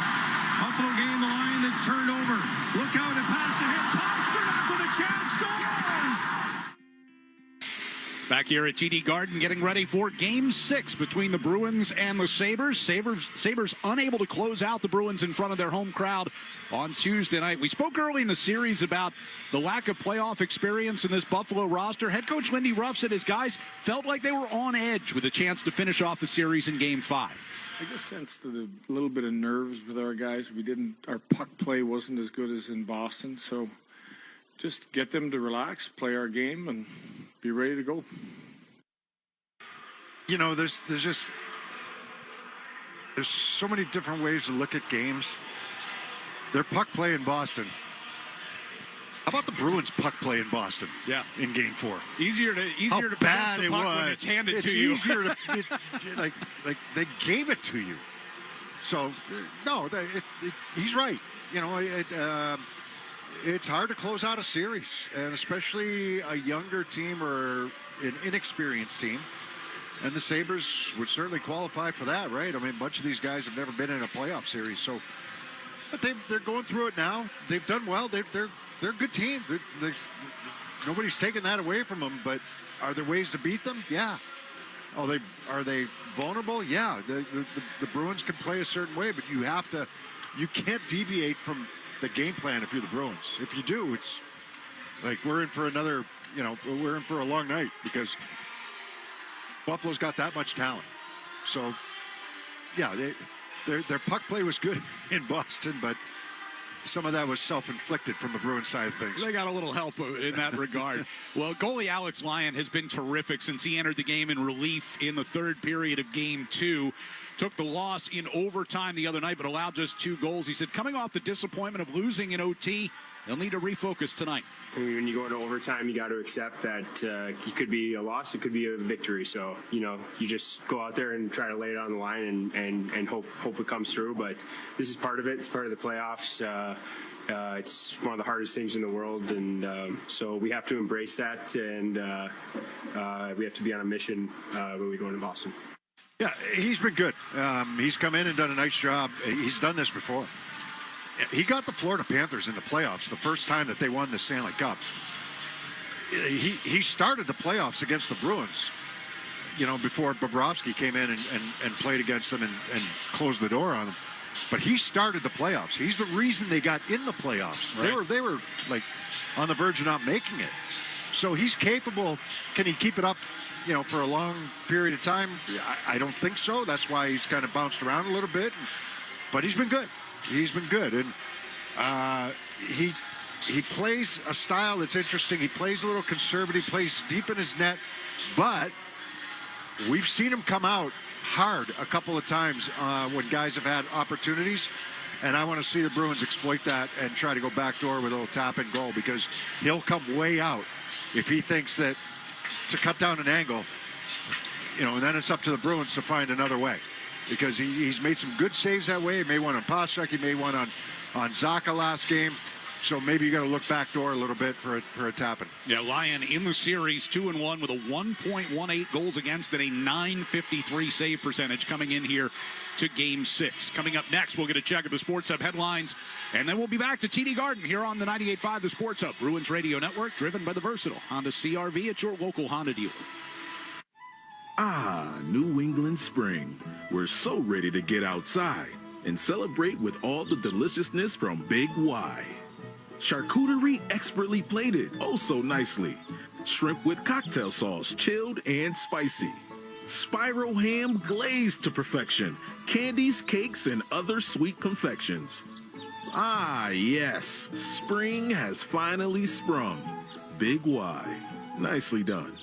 Buffalo gain the line that's turned over. Look out, a pass ahead. Pasternak with a chance, scores! Back here at TD Garden, getting ready for Game 6 between the Bruins and the Sabres. Sabres unable to close out the Bruins in front of their home crowd on Tuesday night. We spoke early in the series about the lack of playoff experience in this Buffalo roster. Head coach Lindy Ruff said his guys felt like they were on edge with a chance to finish off the series in Game 5. I just sensed a little bit of nerves with our guys. Our puck play wasn't as good as in Boston, so just get them to relax, play our game, and be ready to go. There's so many different ways to look at games. Their puck play in Boston How about the Bruins puck play in Boston? Yeah, in Game 4. Easier to bad possess the it puck was. when it's handed it's to you. Easier to like they gave it to you. So no, he's right. You know, it's hard to close out a series, and especially a younger team or an inexperienced team. And the Sabres would certainly qualify for that, right? I mean, a bunch of these guys have never been in a playoff series, so but they're going through it now. They've done well. They're a good team. Nobody's taking that away from them. But are there ways to beat them? Yeah. Are they vulnerable? Yeah. The Bruins can play a certain way, but you can't deviate from the game plan if you're the Bruins. If you do, it's like we're in for a long night because Buffalo's got that much talent. So, yeah, their puck play was good in Boston, but some of that was self-inflicted from the Bruins side of things. They got a little help in that regard. Well, goalie Alex Lyon has been terrific since he entered the game in relief in the third period of Game 2. Took the loss in overtime the other night, but allowed just 2 goals. He said, coming off the disappointment of losing in OT, they'll need to refocus tonight. I mean, when you go into overtime, you got to accept that it could be a loss, it could be a victory. So, you just go out there and try to lay it on the line and hope it comes through. But this is part of it. It's part of the playoffs. It's one of the hardest things in the world, and so we have to embrace that, and we have to be on a mission when we go into Boston. Yeah, he's been good. He's come in and done a nice job. He's done this before. He got the Florida Panthers in the playoffs the first time that they won the Stanley Cup. He started the playoffs against the Bruins, before Bobrovsky came in and played against them and closed the door on them. But he started the playoffs. He's the reason they got in the playoffs. Right. They were like on the verge of not making it. So he's capable. Can he keep it up, for a long period of time? I don't think so. That's why he's kind of bounced around a little bit. But he's been good. He's been good, and he plays a style that's interesting. He plays a little conservative, plays deep in his net, but we've seen him come out hard a couple of times when guys have had opportunities, and I want to see the Bruins exploit that and try to go backdoor with a little tap and goal, because he'll come way out if he thinks that to cut down an angle, and then it's up to the Bruins to find another way. Because he's made some good saves that way. He made one on Pastrnak. He made one on Zacha last game. So maybe you got to look backdoor a little bit for a tapping. Yeah, Lyon in the series 2-1 with a 1.18 goals against and a .953 save percentage coming in here to Game 6. Coming up next, we'll get a check of the Sports Hub headlines, and then we'll be back to TD Garden here on the 98.5 The Sports Hub, Bruins Radio Network, driven by the versatile Honda CR-V at your local Honda dealer. Ah, New England spring. We're so ready to get outside and celebrate with all the deliciousness from Big Y. Charcuterie expertly plated, oh so nicely. Shrimp with cocktail sauce, chilled and spicy. Spiral ham glazed to perfection. Candies, cakes, and other sweet confections. Ah, yes, spring has finally sprung. Big Y. Nicely done.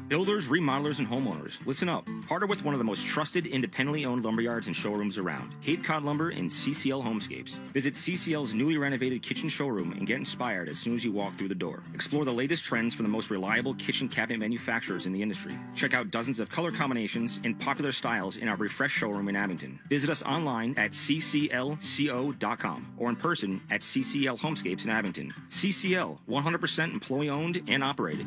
Builders, remodelers, and homeowners, listen up. Partner with one of the most trusted, independently owned lumberyards and showrooms around, Cape Cod Lumber and CCL Homescapes. Visit CCL's newly renovated kitchen showroom and get inspired as soon as you walk through the door. Explore the latest trends from the most reliable kitchen cabinet manufacturers in the industry. Check out dozens of color combinations and popular styles in our refreshed showroom in Abington. Visit us online at cclco.com or in person at CCL Homescapes in Abington. CCL, 100% employee-owned and operated.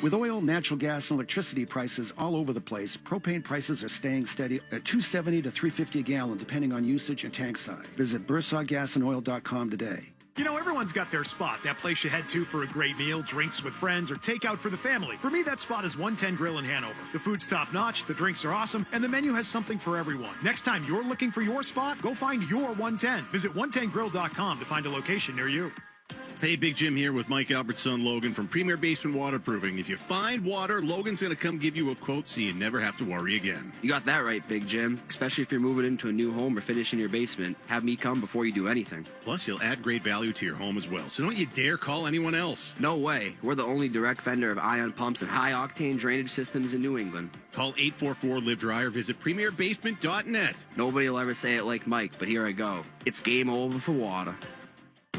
With oil, natural gas, and electricity prices all over the place, propane prices are staying steady at $2.70 to $3.50 a gallon, depending on usage and tank size. Visit BursawGasAndOil.com today. Everyone's got their spot, that place you head to for a great meal, drinks with friends, or takeout for the family. For me, that spot is 110 Grill in Hanover. The food's top-notch, the drinks are awesome, and the menu has something for everyone. Next time you're looking for your spot, go find your 110. Visit 110grill.com to find a location near you. Hey, Big Jim here with Mike Albert's son, Logan, from Premier Basement Waterproofing. If you find water, Logan's going to come give you a quote so you never have to worry again. You got that right, Big Jim. Especially if you're moving into a new home or finishing your basement. Have me come before you do anything. Plus, you'll add great value to your home as well. So don't you dare call anyone else. No way. We're the only direct vendor of ion pumps and high-octane drainage systems in New England. Call 844-LIVE-DRY or visit premierbasement.net. Nobody will ever say it like Mike, but here I go. It's game over for water.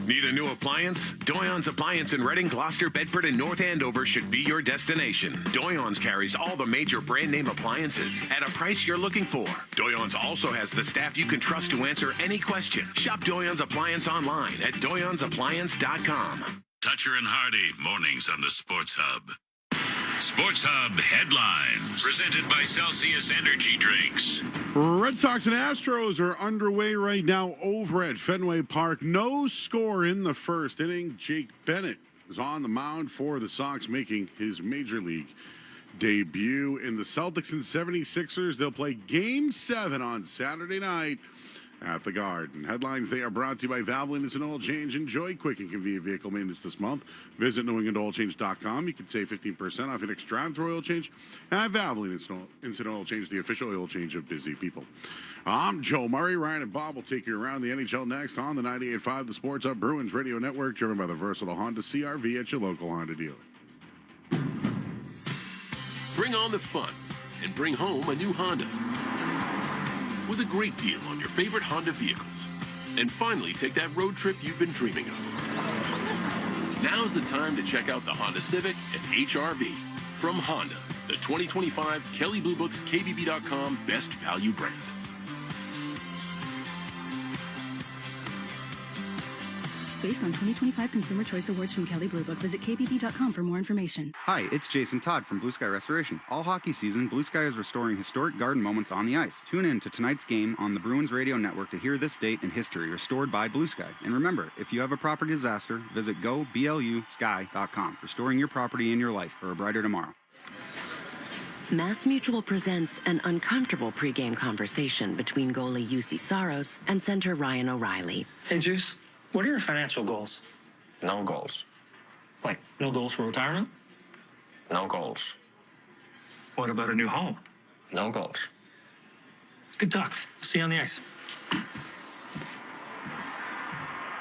Need a new appliance? Doyon's Appliance in Reading, Gloucester, Bedford, and North Andover should be your destination. Doyon's carries all the major brand name appliances at a price you're looking for. Doyon's also has the staff you can trust to answer any question. Shop Doyon's Appliance online at doyonsappliance.com. Toucher and Hardy, mornings on the Sports Hub. Sports Hub headlines, presented by Celsius Energy Drinks. Red Sox and Astros are underway right now over at Fenway Park. No score in the first inning. Jake Bennett is on the mound for the Sox, making his major league debut. In the Celtics and 76ers, they'll play Game 7 on Saturday night at the Garden. Headlines, they are brought to you by Valvoline. It's an oil change. Enjoy quick and convenient vehicle maintenance this month. Visit NewEnglandOilChange.com. You can save 15% off your next drive-through oil change. At Valvoline Instant Oil Change, the official oil change of busy people. I'm Joe Murray. Ryan and Bob will take you around the NHL next on the 98.5 The Sports Hub Bruins Radio Network, driven by the versatile Honda CR-V at your local Honda dealer. Bring on the fun and bring home a new Honda with a great deal on your favorite Honda vehicles. And finally, take that road trip you've been dreaming of. Now's the time to check out the Honda Civic and HR-V from Honda, the 2025 Kelley Blue Book's KBB.com Best Value brand. Based on 2025 Consumer Choice Awards from Kelley Blue Book, visit kbb.com for more information. Hi, it's Jason Todd from Blue Sky Restoration. All hockey season, Blue Sky is restoring historic garden moments on the ice. Tune in to tonight's game on the Bruins Radio Network to hear this date in history restored by Blue Sky. And remember, if you have a property disaster, visit goblusky.com. Restoring your property and your life for a brighter tomorrow. Mass Mutual presents an uncomfortable pregame conversation between goalie UC Saros and center Ryan O'Reilly. Hey, Juice, what are your financial goals? No goals. Like, no goals for retirement? No goals. What about a new home? No goals. Good talk. See you on the ice.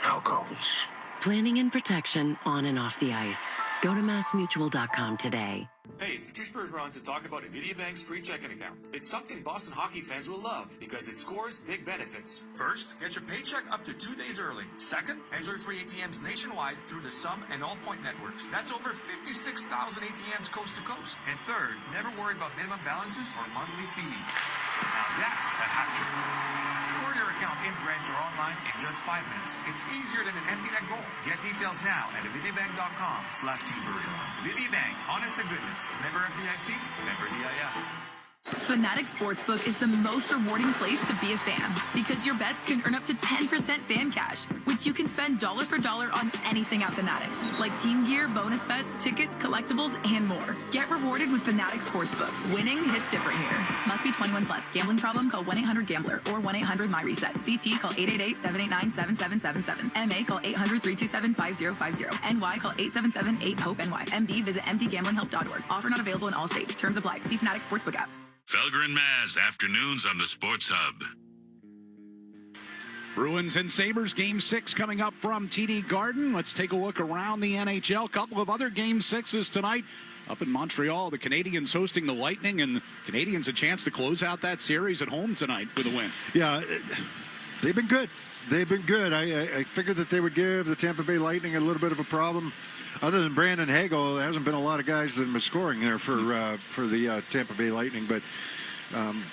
No goals. Planning and protection on and off the ice. Go to massmutual.com today. Hey, it's Patrice Bergeron to talk about InvitiaBank's free checking account. It's something Boston hockey fans will love because it scores big benefits. First, get your paycheck up to 2 days early. Second, enjoy free ATMs nationwide through the Sum and All Point networks. That's over 56,000 ATMs coast to coast. And third, never worry about minimum balances or monthly fees. Now that's a hat trick. Score your account in branch or online in just 5 minutes. It's easier than an empty net goal. Get details now at InvitiaBank.com/TBergeron. InvitiaBank, honest to goodness. Member FDIC, member DIF. Fanatics Sportsbook is the most rewarding place to be a fan because your bets can earn up to 10% fan cash, which you can spend dollar for dollar on anything at Fanatics, like team gear, bonus bets, tickets, collectibles, and more. Get rewarded with Fanatics Sportsbook. Winning hits different here. Must be 21 plus. Gambling problem? Call 1-800-GAMBLER or 1-800-MyReset. CT call 888-789-7777. MA call 800-327-5050. NY call 877-8-HOPE-NY. MD visit mdgamblinghelp.org. Offer not available in all states. Terms apply. See Fanatics Sportsbook app. Felger and Maz, afternoons on the Sports Hub. Bruins and Sabres, Game 6 coming up from TD Garden. Let's take a look around the NHL. Couple of other Game 6s tonight. Up in Montreal, the Canadiens hosting the Lightning, and Canadiens a chance to close out that series at home tonight with a win. Yeah, they've been good. They've been good. I figured that they would give the Tampa Bay Lightning a little bit of a problem. Other than Brandon Hagel, there hasn't been a lot of guys that have been scoring there for the Tampa Bay Lightning. But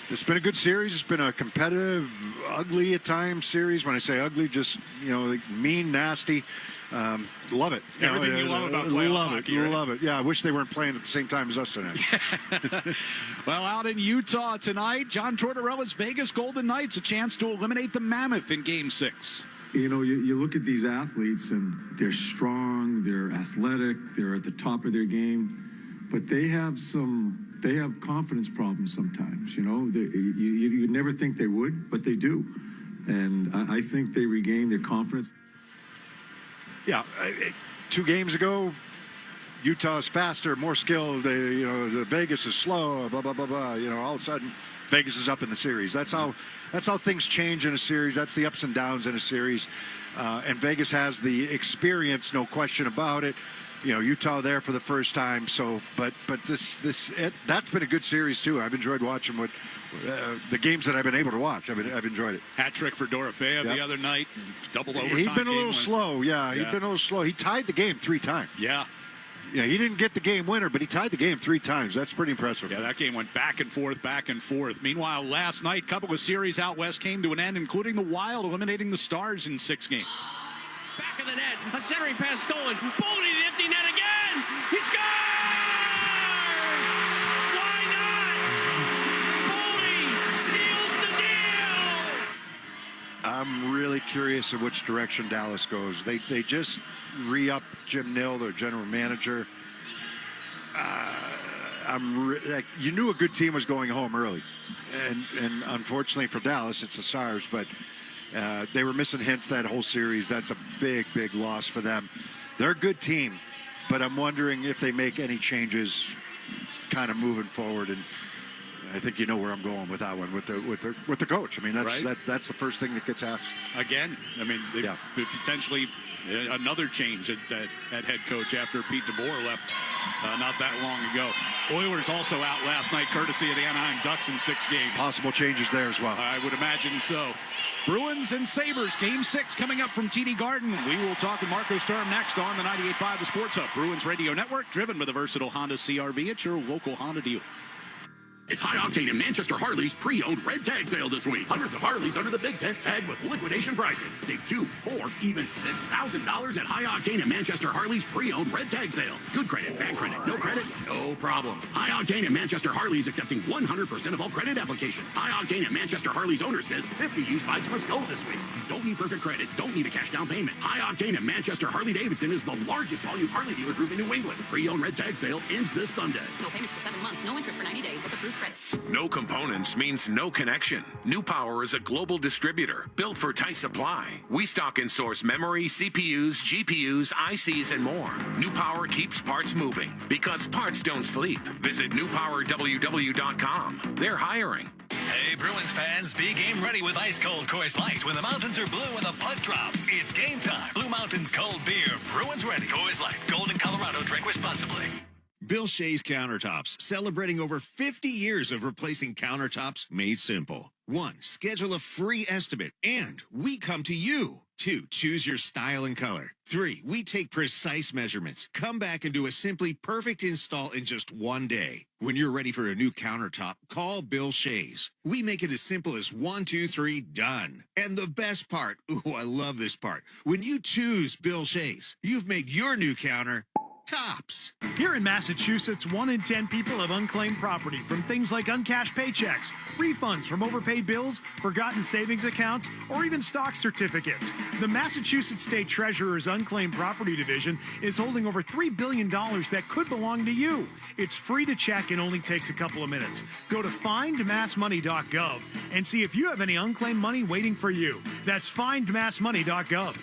it's been a good series. It's been a competitive, ugly at times series. When I say ugly, just like mean, nasty. Love it. Everything you love about playoff hockey, right? Love it. Yeah, I wish they weren't playing at the same time as us tonight. Well, out in Utah tonight, John Tortorella's Vegas Golden Knights a chance to eliminate the Mammoth in Game 6. You look at these athletes and they're strong, they're athletic, they're at the top of their game, but they have confidence problems sometimes. You'd never think they would, but they do. And I think they regain their confidence. Yeah, 2 games ago, Utah's faster, more skilled. Vegas is slow. Blah blah blah blah. All of a sudden, Vegas is up in the series. That's how things change in a series. That's the ups and downs in a series. And Vegas has the experience, no question about it. Utah there for the first time. So, but that's been a good series too. I've enjoyed watching the games that I've been able to watch. I've enjoyed it. Hat trick for Dorofeyev the other night. Double overtime. He's been a little game slow. Yeah, he's been a little slow. He tied the game 3 times. Yeah. Yeah, he didn't get the game winner, but he tied the game 3 times. That's pretty impressive. Yeah, that game went back and forth, back and forth. Meanwhile, last night, a couple of series out west came to an end, including the Wild eliminating the Stars in 6 games. Back of the net, a centering pass stolen. Boldy, the empty net again. He scores! Why not? Boldy seals the deal. I'm really curious of which direction Dallas goes. They just re-upped Jim Nill, their general manager. You knew a good team was going home early, and unfortunately for Dallas, it's the Stars. But they were missing Hintz that whole series. That's a big loss for them. They're a good team, but I'm wondering if they make any changes, kind of moving forward. And I think you know where I'm going with that one with the coach. I mean, that's the first thing that gets asked. Again, I mean, potentially another change at head coach after Pete DeBoer left not that long ago. Oilers also out last night, courtesy of the Anaheim Ducks in 6 games. Possible changes there as well. I would imagine so. Bruins and Sabres, Game 6 coming up from TD Garden. We will talk with Marco Sturm next on the 98.5 The Sports Hub. Bruins Radio Network, driven by the versatile Honda CR-V at your local Honda dealer. It's High Octane and Manchester Harley's pre-owned red tag sale this week. Hundreds of Harleys under the big tent tag with liquidation pricing. Save $2,000, $4,000, even $6,000 at High Octane and Manchester Harley's pre-owned red tag sale. Good credit, bad credit, no credit, no problem. High Octane and Manchester Harley's accepting 100% of all credit applications. High Octane and Manchester Harley's owner says 50 used bikes must go this week. You don't need perfect credit, don't need a cash down payment. High Octane and Manchester Harley-Davidson is the largest volume Harley dealer group in New England. Pre-owned red tag sale ends this Sunday. No payments for 7 months, no interest for 90 days with approved credit. No components means no connection. New Power is a global distributor built for tight supply. We stock and source memory, CPUs, GPUs, ICs, and more. New Power keeps parts moving because parts don't sleep. Visit newpowerww.com. They're hiring. Hey, Bruins fans, be game ready with ice-cold Coors Light. When the mountains are blue and the puck drops, it's game time. Blue Mountains Cold Beer. Bruins ready. Coors Light. Golden, Colorado. Drink responsibly. Bill Shays Countertops, celebrating over 50 years of replacing countertops made simple. 1, schedule a free estimate, and we come to you. 2, choose your style and color. 3, we take precise measurements, come back and do a simply perfect install in just 1 day. When you're ready for a new countertop, call Bill Shays. We make it as simple as 1, 2, 3, done. And the best part, ooh, I love this part. When you choose Bill Shays, you've made your new counter tops. Here in Massachusetts, 1 in 10 people have unclaimed property from things like uncashed paychecks, refunds from overpaid bills, forgotten savings accounts, or even stock certificates. The Massachusetts State Treasurer's Unclaimed Property Division is holding over $3 billion that could belong to you. It's free to check and only takes a couple of minutes. Go to findmassmoney.gov and see if you have any unclaimed money waiting for you. That's findmassmoney.gov.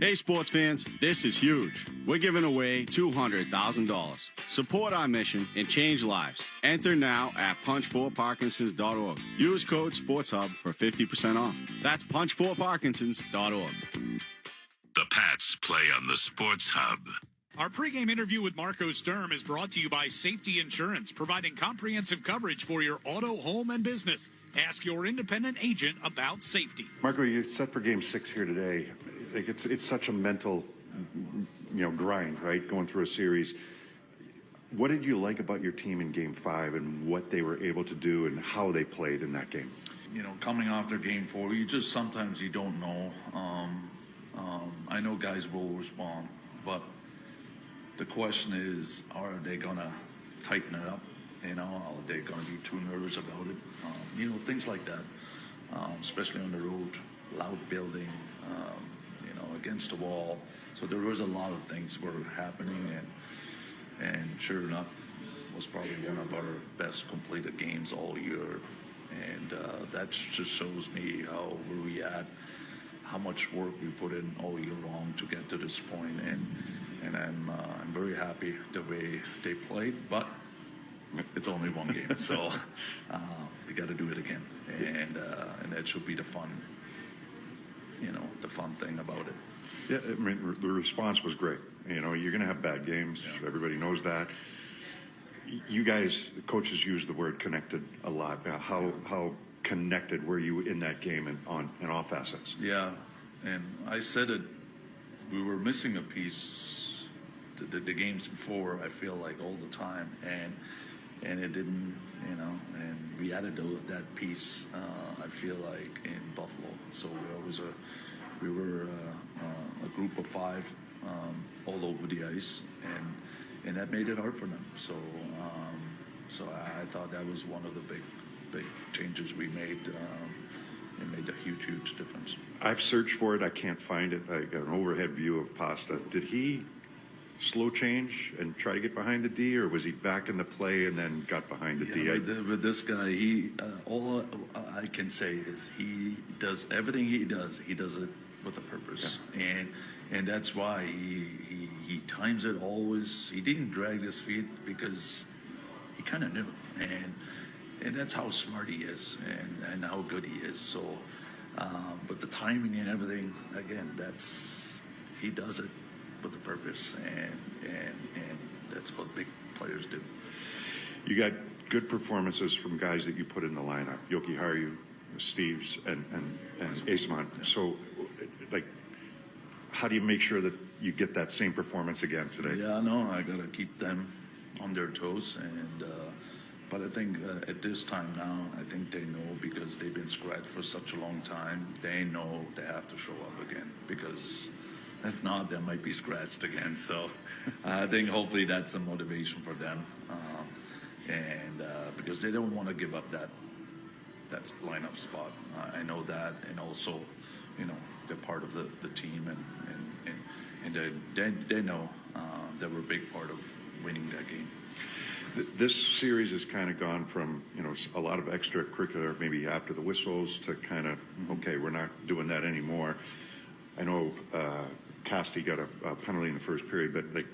Hey, sports fans, this is huge. We're giving away $200,000. Support our mission and change lives. Enter now at punch4parkinsons.org. Use code SPORTSHUB for 50% off. That's punch4parkinsons.org. The Pats play on the Sports Hub. Our pregame interview with Marco Sturm is brought to you by Safety Insurance, providing comprehensive coverage for your auto, home, and business. Ask your independent agent about safety. Marco, you're set for Game 6 here today. Like it's such a mental, grind, right? Going through a series. What did you like about your team in Game 5 and what they were able to do and how they played in that game? Coming after Game 4, sometimes you don't know. I know guys will respond, but the question is, are they gonna tighten it up? Are they gonna be too nervous about it? Things like that, especially on the road, loud building. Against the wall. So there was a lot of things were happening, and sure enough, was probably one of our best completed games all year. And that just shows me how we at, how much work we put in all year long to get to this point. And I'm very happy the way they played, but it's only one game, so we got to do it again, and that should be the fun. The fun thing about it. Yeah, I mean, the response was great. You know, you're going to have bad games. Yeah. Everybody knows that. You guys, the coaches use the word connected a lot. How connected were you in that game and all facets? Yeah, and I said it. We were missing a piece the games before. I feel like all the time, and it didn't, you know. And we added that piece. I feel like in Buffalo. So we were a group of 5 all over the ice, and that made it hard for them. So I thought that was one of the big changes we made. It made a huge difference. I've searched for it. I can't find it. I got an overhead view of Pasta. Did he slow change and try to get behind the D, or was he back in the play and then got behind the D? With this guy, all I can say is he does everything he does it with a purpose, and that's why he times it always. He didn't drag his feet because he kind of knew, and that's how smart he is and how good he is. So, but the timing and everything, again, he does it with a purpose, and that's what big players do. You got good performances from guys that you put in the lineup: Yoki Haru, Steves, and Asamon. Yeah. So, like, how do you make sure that you get that same performance again today? Yeah, no, I got to keep them on their toes, but I think at this time now, I think they know, because they've been scratched for such a long time. They know they have to show up again, because if not, they might be scratched again. So I think hopefully that's a motivation for them, and because they don't want to give up that lineup spot. I know that, and also, you know, they're part of the team, and they know they were a big part of winning that game. This series has kind of gone from, you know, a lot of extracurricular, maybe after the whistles, to kind of, okay, we're not doing that anymore. I know Casti got a penalty in the first period, but like,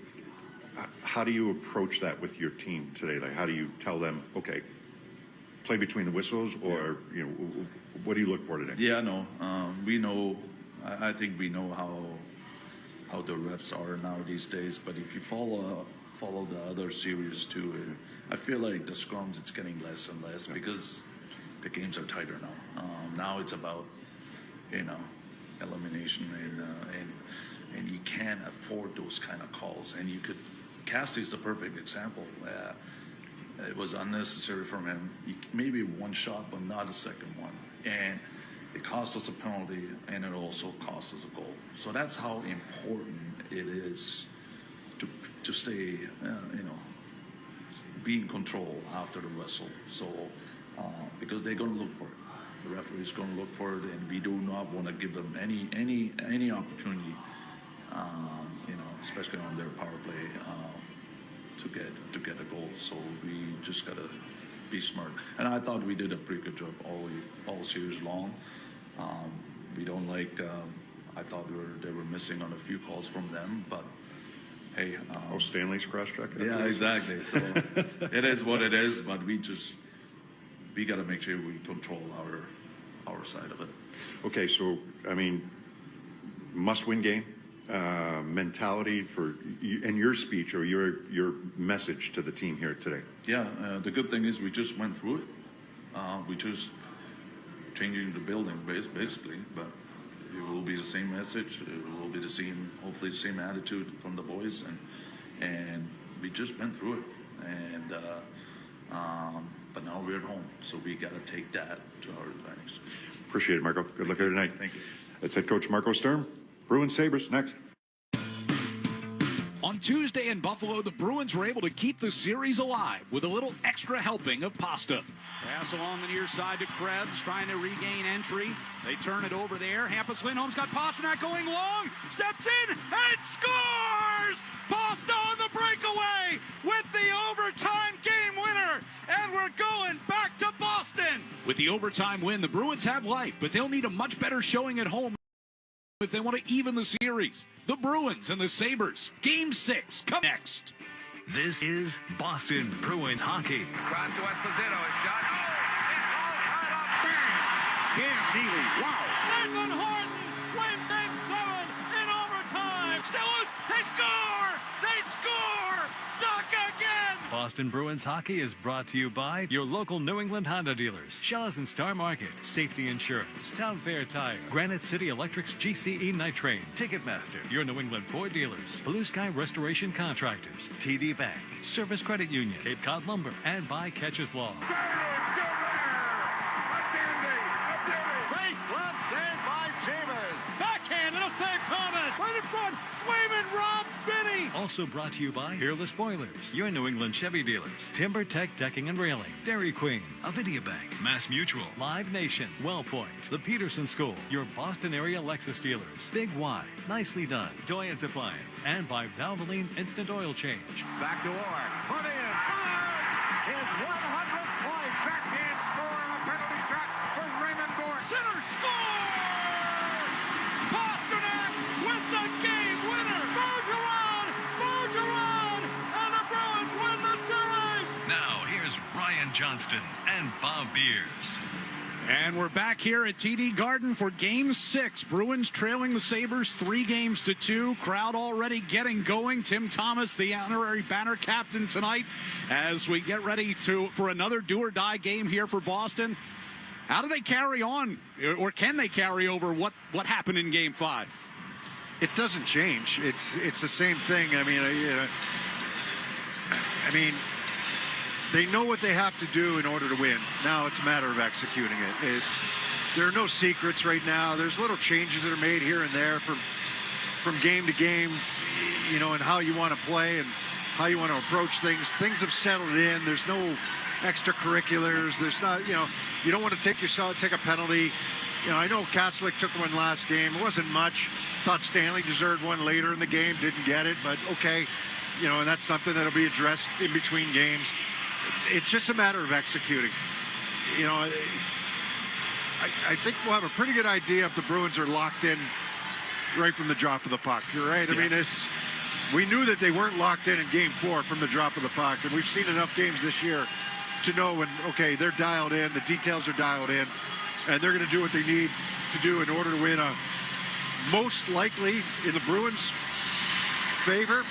how do you approach that with your team today? Like, how do you tell them, okay, play between the whistles, or you know, what do you look for today? Yeah, no, we know. I think we know how the refs are now these days. But if you follow the other series too, I feel like the scrums, it's getting less and less, because the games are tighter now. Now it's about, you know, elimination, and you can't afford those kind of calls. And Casty's the perfect example. It was unnecessary from him. Maybe one shot, but not a second one. And it cost us a penalty, and it also cost us a goal. So that's how important it is to stay, you know, be in control after the whistle. So, because they're going to look for it. The referee's going to look for it, and we do not want to give them any opportunity, you know, especially on their power play, to get a goal. So we just got to be smart. And I thought we did a pretty good job all series long. We don't like. I thought they were missing on a few calls from them, but hey. Stanley's cross-check. Yeah, exactly. So it is what it is, but we got to make sure we control our side of it. Okay, so I mean, must-win game mentality for you, and your speech or your message to the team here today. Yeah, the good thing is we just went through it. We just changing the building basically, but it will be the same message. It will be the same, hopefully the same attitude from the boys, and we just went through it. And but now we're at home, so we got to take that to our advantage. Appreciate it, Marco. Good luck here tonight. Thank you. That's head coach Marco Sturm. Bruins Sabres next. On Tuesday in Buffalo, the Bruins were able to keep the series alive with a little extra helping of pasta. Pass along the near side to Krebs, trying to regain entry. They turn it over there. Hampus Lindholm's got Pasternak going long, steps in and scores! Pasta on the breakaway with the overtime game winner, and we're going back to Boston. With the overtime win, the Bruins have life, but they'll need a much better showing at home if they want to even the series. The Bruins and the Sabres. Game 6 come next. This is Boston Bruins hockey. Cross to Esposito, a shot. Cam Neely, wow. Nathan Horton wins Game 7 in Still loose. They score! They score! Zacha again! Boston Bruins hockey is brought to you by your local New England Honda dealers, Shell's and Star Market, Safety Insurance, Town Fair Tire, Granite City Electric's GCE Night Train, Ticketmaster, your New England Ford dealers, Blue Sky Restoration Contractors, TD Bank, Service Credit Union, Cape Cod Lumber, and by Catches Law. Great glove save by Chambers. Backhand, it'll save Thomas. Right in front, Swayman robs Benny. Also brought to you by Peerless Boilers, your New England Chevy dealers, Timber Tech Decking and Railing, Dairy Queen, Avidia Bank, Mass Mutual, Live Nation, WellPoint, the Peterson School, your Boston area Lexus dealers, Big Y, Nicely Done, Doyen's Appliance, and by Valvoline Instant Oil Change. Back to Orr. Put in. His 100th point. Backhand score on a penalty shot for Raymond Gordon. Center score! Pasternak with the game winner. Bergeron, and the Bruins win the series. Now, here's Ryan Johnston and Bob Beers. And we're back here at TD Garden for Game 6. Bruins trailing the Sabres 3-2. Crowd already getting going. Tim Thomas, the honorary banner captain tonight, as we get ready for another do-or-die game here for Boston. How do they carry on, or can they carry over what happened in Game 5? It doesn't change. It's the same thing. I mean, they know what they have to do in order to win. Now it's a matter of executing it. There are no secrets right now. There's little changes that are made here and there from game to game, and how you want to play and how you want to approach things. Things have settled in. There's no extracurriculars. There's not, you don't want to take a penalty. I know Katzlik took one last game. It wasn't much. Thought Stanley deserved one later in the game. Didn't get it, but okay. And that's something that'll be addressed in between games. It's just a matter of executing. I think we'll have a pretty good idea if the Bruins are locked in right from the drop of the puck. You're right. I mean, we knew that they weren't locked in Game 4 from the drop of the puck, and we've seen enough games this year to know when, okay, they're dialed in, the details are dialed in, and they're going to do what they need to do in order to win most likely in the Bruins' favor.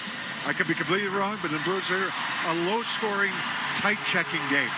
I could be completely wrong, but the Bruins are a low-scoring, tight-checking game.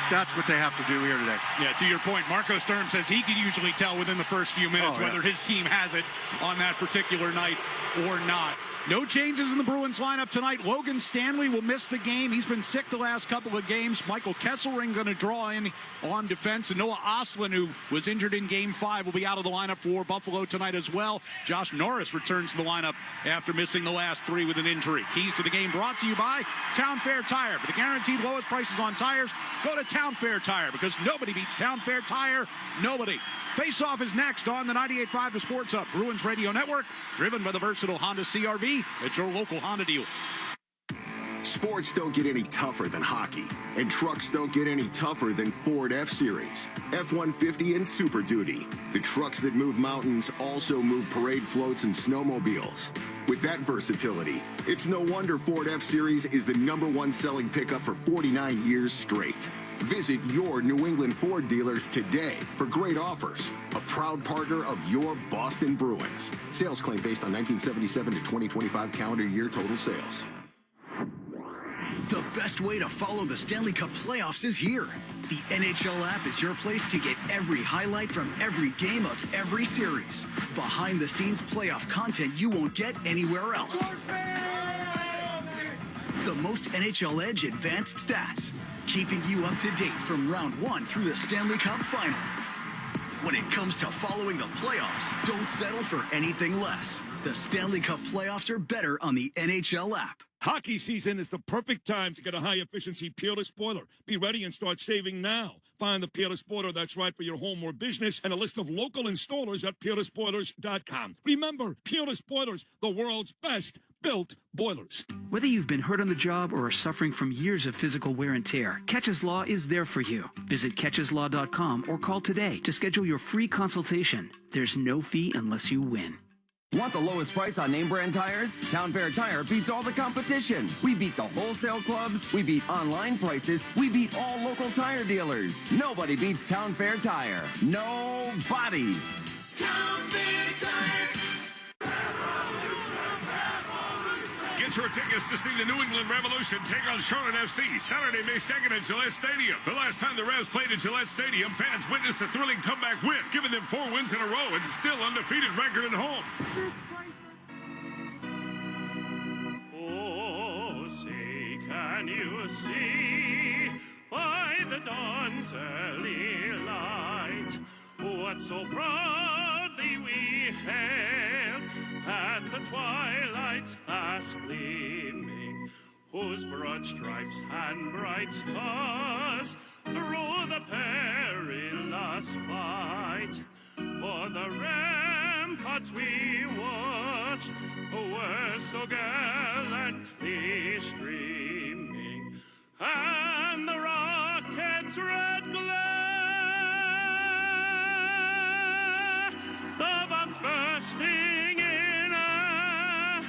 That's what they have to do here today. Yeah, to your point, Marco Sturm says he can usually tell within the first few minutes whether his team has it on that particular night or not. No changes in the Bruins lineup tonight. Logan Stanley will miss the game. He's been sick the last couple of games. Michael Kesselring going to draw in on defense. And Noah Ostlund, who was injured in Game 5, will be out of the lineup for Buffalo tonight as well. Josh Norris returns to the lineup after missing the last 3 with an injury. Keys to the game brought to you by Town Fair Tire. For the guaranteed lowest prices on tires, go to Town Fair Tire, because nobody beats Town Fair Tire. Nobody. Face-off is next on the 98.5 The Sports Hub Bruins Radio Network, driven by the versatile Honda CR-V at your local Honda dealer. Sports don't get any tougher than hockey, and trucks don't get any tougher than Ford F-Series, F-150, and Super Duty. The trucks that move mountains also move parade floats and snowmobiles. With that versatility, it's no wonder Ford F-Series is the #1 selling pickup for 49 years straight. Visit your New England Ford dealers today for great offers. A proud partner of your Boston Bruins. Sales claim based on 1977 to 2025 calendar year total sales. The best way to follow the Stanley Cup Playoffs is here. The NHL app is your place to get every highlight from every game of every series. Behind-the-scenes playoff content you won't get anywhere else. The most NHL Edge advanced stats, keeping you up to date from round 1 through the Stanley Cup Final. When it comes to following the playoffs, don't settle for anything less. The Stanley Cup Playoffs are better on the NHL app. Hockey season is the perfect time to get a high-efficiency Peerless boiler. Be ready and start saving now. Find the Peerless boiler that's right for your home or business and a list of local installers at peerlessboilers.com. Remember, Peerless Boilers, the world's best built boilers. Whether you've been hurt on the job or are suffering from years of physical wear and tear, Catches Law is there for you. Visit catcheslaw.com or call today to schedule your free consultation. There's no fee unless you win. Want the lowest price on name brand tires? Town Fair Tire beats all the competition. We beat the wholesale clubs. We beat online prices. We beat all local tire dealers. Nobody beats Town Fair Tire. Nobody. Town Fair Tire. Get your tickets to see the New England Revolution take on Charlotte FC Saturday, May 2nd at Gillette Stadium. The last time the Revs played at Gillette Stadium, fans witnessed a thrilling comeback win, giving them 4 wins in a row and still undefeated record at home. Oh, say, can you see by the dawn's early light what so proudly we hailed at the twilight's last gleaming, whose broad stripes and bright stars through the perilous fight o'er the ramparts we watched were so gallantly streaming, and the rocket's red glare, the bombs bursting in air,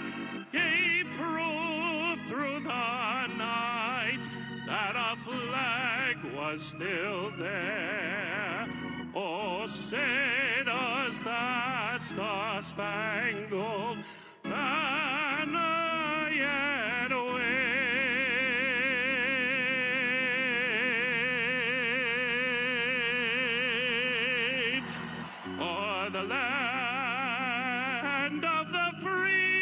gave proof through the night that our flag was still there. Oh, say does that star-spangled banner yet wave o'er the land of the free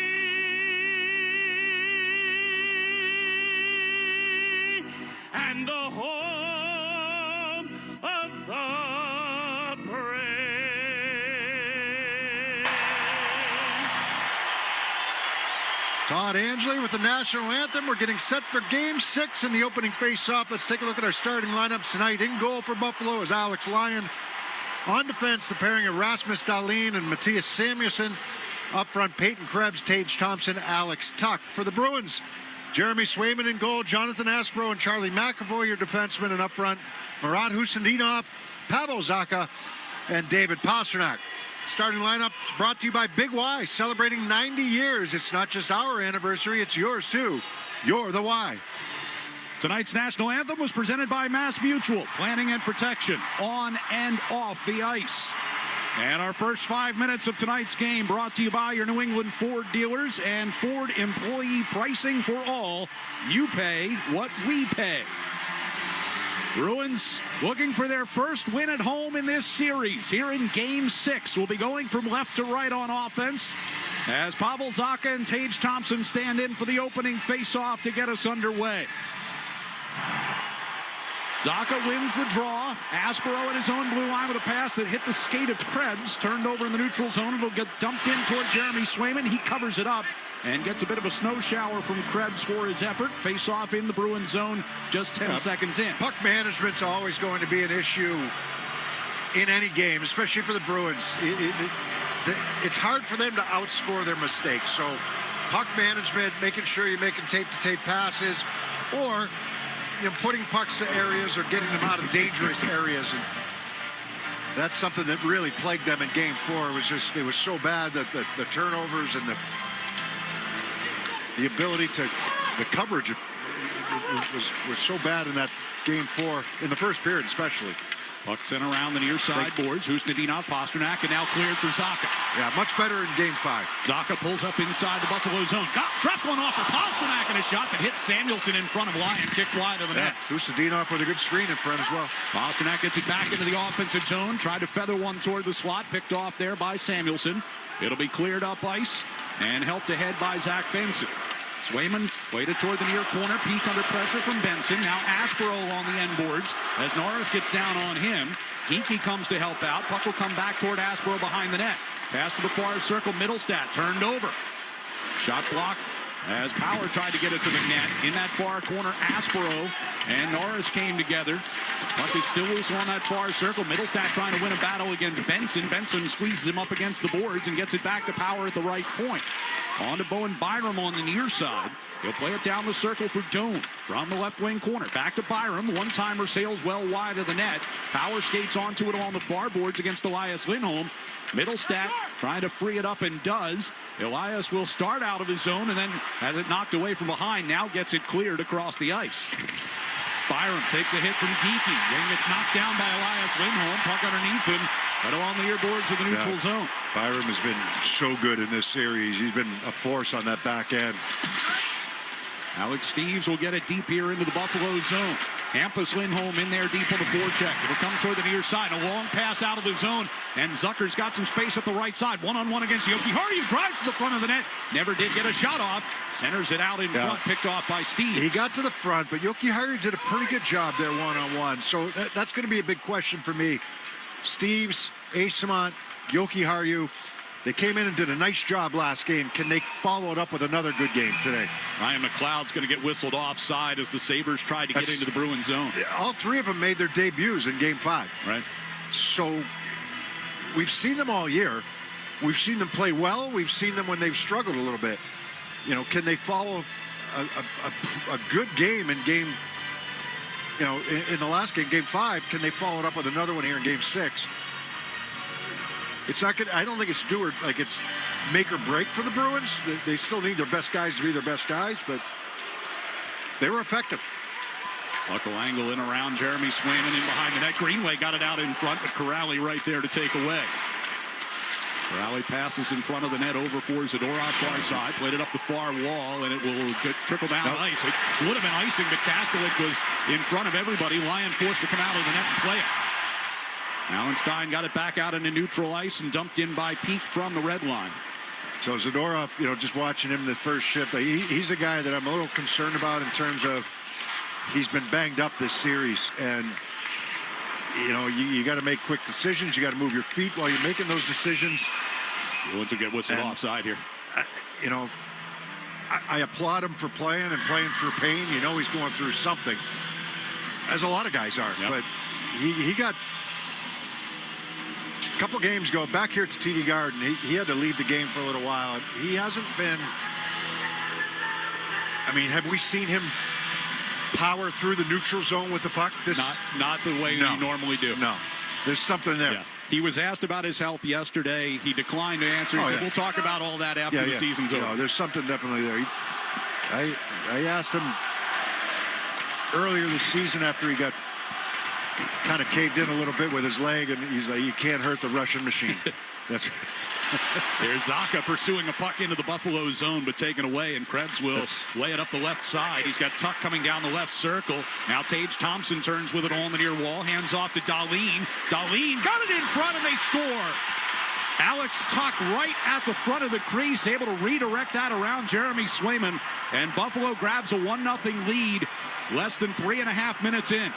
and the home of the Todd Angley with the national anthem. We're getting set for Game 6 in the opening face-off. Let's take a look at our starting lineups tonight. In goal for Buffalo is Alex Lyon. On defense, the pairing of Rasmus Dahlin and Matthias Samuelsson. Up front, Peyton Krebs, Tage Thompson, Alex Tuck. For the Bruins, Jeremy Swayman in goal, Jonathan Aspro and Charlie McAvoy, your defensemen. And up front, Marat Husadinov, Pavel Zacha, and David Pastrnak. Starting lineup brought to you by Big Y, celebrating 90 years. It's not just our anniversary, it's yours too. You're the Y. Tonight's national anthem was presented by Mass Mutual, planning and protection on and off the ice. And our first 5 minutes of tonight's game brought to you by your New England Ford dealers and Ford employee pricing for all. You pay what we pay. Bruins looking for their first win at home in this series. Here in Game 6, we'll be going from left to right on offense as Pavel Zacha and Tage Thompson stand in for the opening face-off to get us underway. Zacha wins the draw. Aspero in his own blue line with a pass that hit the skate of Krebs. Turned over in the neutral zone. It'll get dumped in toward Jeremy Swayman. He covers it up and gets a bit of a snow shower from Krebs for his effort. Face off in the Bruins zone just 10 seconds in. Puck management's always going to be an issue in any game, especially for the Bruins. It's hard for them to outscore their mistakes. So puck management, making sure you're making tape-to-tape passes, or putting pucks to areas or getting them out of dangerous areas. And that's something that really plagued them in Game 4. It was so bad that the turnovers and the ability to, the coverage was so bad in that Game 4, in the first period especially. Puck sent around the near side boards. Husadinov, Pastrnak, and now cleared for Zacha. Yeah, much better in Game 5. Zacha pulls up inside the Buffalo zone. Dropped one off for Pastrnak, and a shot that hits Samuelsson in front of Lyon. Kicked wide of the net. Husadinov with a good screen in front as well. Pastrnak gets it back into the offensive zone. Tried to feather one toward the slot. Picked off there by Samuelsson. It'll be cleared up ice and helped ahead by Zach Benson. Swayman waited toward the near corner. Peak under pressure from Benson. Now Aspero on the end boards as Norris gets down on him. Geekie comes to help out. Puck will come back toward Aspero behind the net. Pass to the far circle. Middlestat turned over. Shot blocked as Power tried to get it to the net. In that far corner, Aspero and Norris came together. Puck is still loose on that far circle. Middlestat trying to win a battle against Benson. Benson squeezes him up against the boards and gets it back to Power at the right point. On to Bowen Byram on the near side. He'll play it down the circle for Doan from the left wing corner. Back to Byram. One-timer sails well wide of the net. Power skates onto it along the far boards against Elias Lindholm. Middlestat trying to free it up and does. Elias will start out of his zone and then has it knocked away from behind. Now gets it cleared across the ice. Byram takes a hit from Geekie. Then gets knocked down by Elias Lindholm. Puck underneath him. Right along the ear boards of the neutral zone. Byram has been so good in this series. He's been a force on that back end. Alex Steves will get it deep here into the Buffalo zone. Hampus Lindholm in there deep on the forecheck. It'll come toward the near side. A long pass out of the zone. And Zucker's got some space at the right side. One-on-one against Yoki Hardy, who drives to the front of the net. Never did get a shot off. Centers it out in front. Picked off by Steves. He got to the front, but Yoki Hardy did a pretty good job there one-on-one. So that's going to be a big question for me. Steves, Asamont, Yoki Hardy, they came in and did a nice job last game. Can they follow it up with another good game today? Ryan McLeod's going to get whistled offside as the Sabres tried to get into the Bruins zone. All three of them made their debuts in Game 5. Right. So we've seen them all year. We've seen them play well. We've seen them when they've struggled a little bit. You know, can they follow a good game in game, you know, in the last game, Game 5? Can they follow it up with another one here in Game 6? It's not good. I don't think it's it's make or break for the Bruins. They still need their best guys to be their best guys, but they were effective. Buckle angle in around Jeremy Swayman in behind the net. Greenway got it out in front, but Corrali right there to take away. Corrali passes in front of the net over for Zadorov far side. Played it up the far wall, and it will trickle down ice. It would have been icing, but Kastelik was in front of everybody. Lyon forced to come out of the net and play it. Allenstein got it back out into neutral ice and dumped in by Peak from the red line. So Zadorov, you know, just watching him the first shift, he's a guy that I'm a little concerned about in terms of he's been banged up this series. And, you know, you got to make quick decisions. You got to move your feet while you're making those decisions. Bruins will get whistled offside here. You know, I applaud him for playing through pain. You know he's going through something, as a lot of guys are. Yep. But he got... A couple games ago, back here at the TD Garden, he had to leave the game for a little while. He hasn't been... I mean, have we seen him power through the neutral zone with the puck? Not the way we normally do. No. There's something there. Yeah. He was asked about his health yesterday. He declined to answer. He said, we'll talk about all that after the season's over. No, there's something definitely there. I asked him earlier this season after he got kind of caved in a little bit with his leg, and he's like, you can't hurt the Russian machine. That's There's Zacha pursuing a puck into the Buffalo zone, but taken away, and Krebs will lay it up the left side. He's got Tuck coming down the left circle. Now Tage Thompson turns with it all in the near wall, hands off to Dahlin. Dahlin got it in front, and they score. Alex Tuck right at the front of the crease, able to redirect that around Jeremy Swayman, and Buffalo grabs a 1-0 lead less than 3.5 minutes in.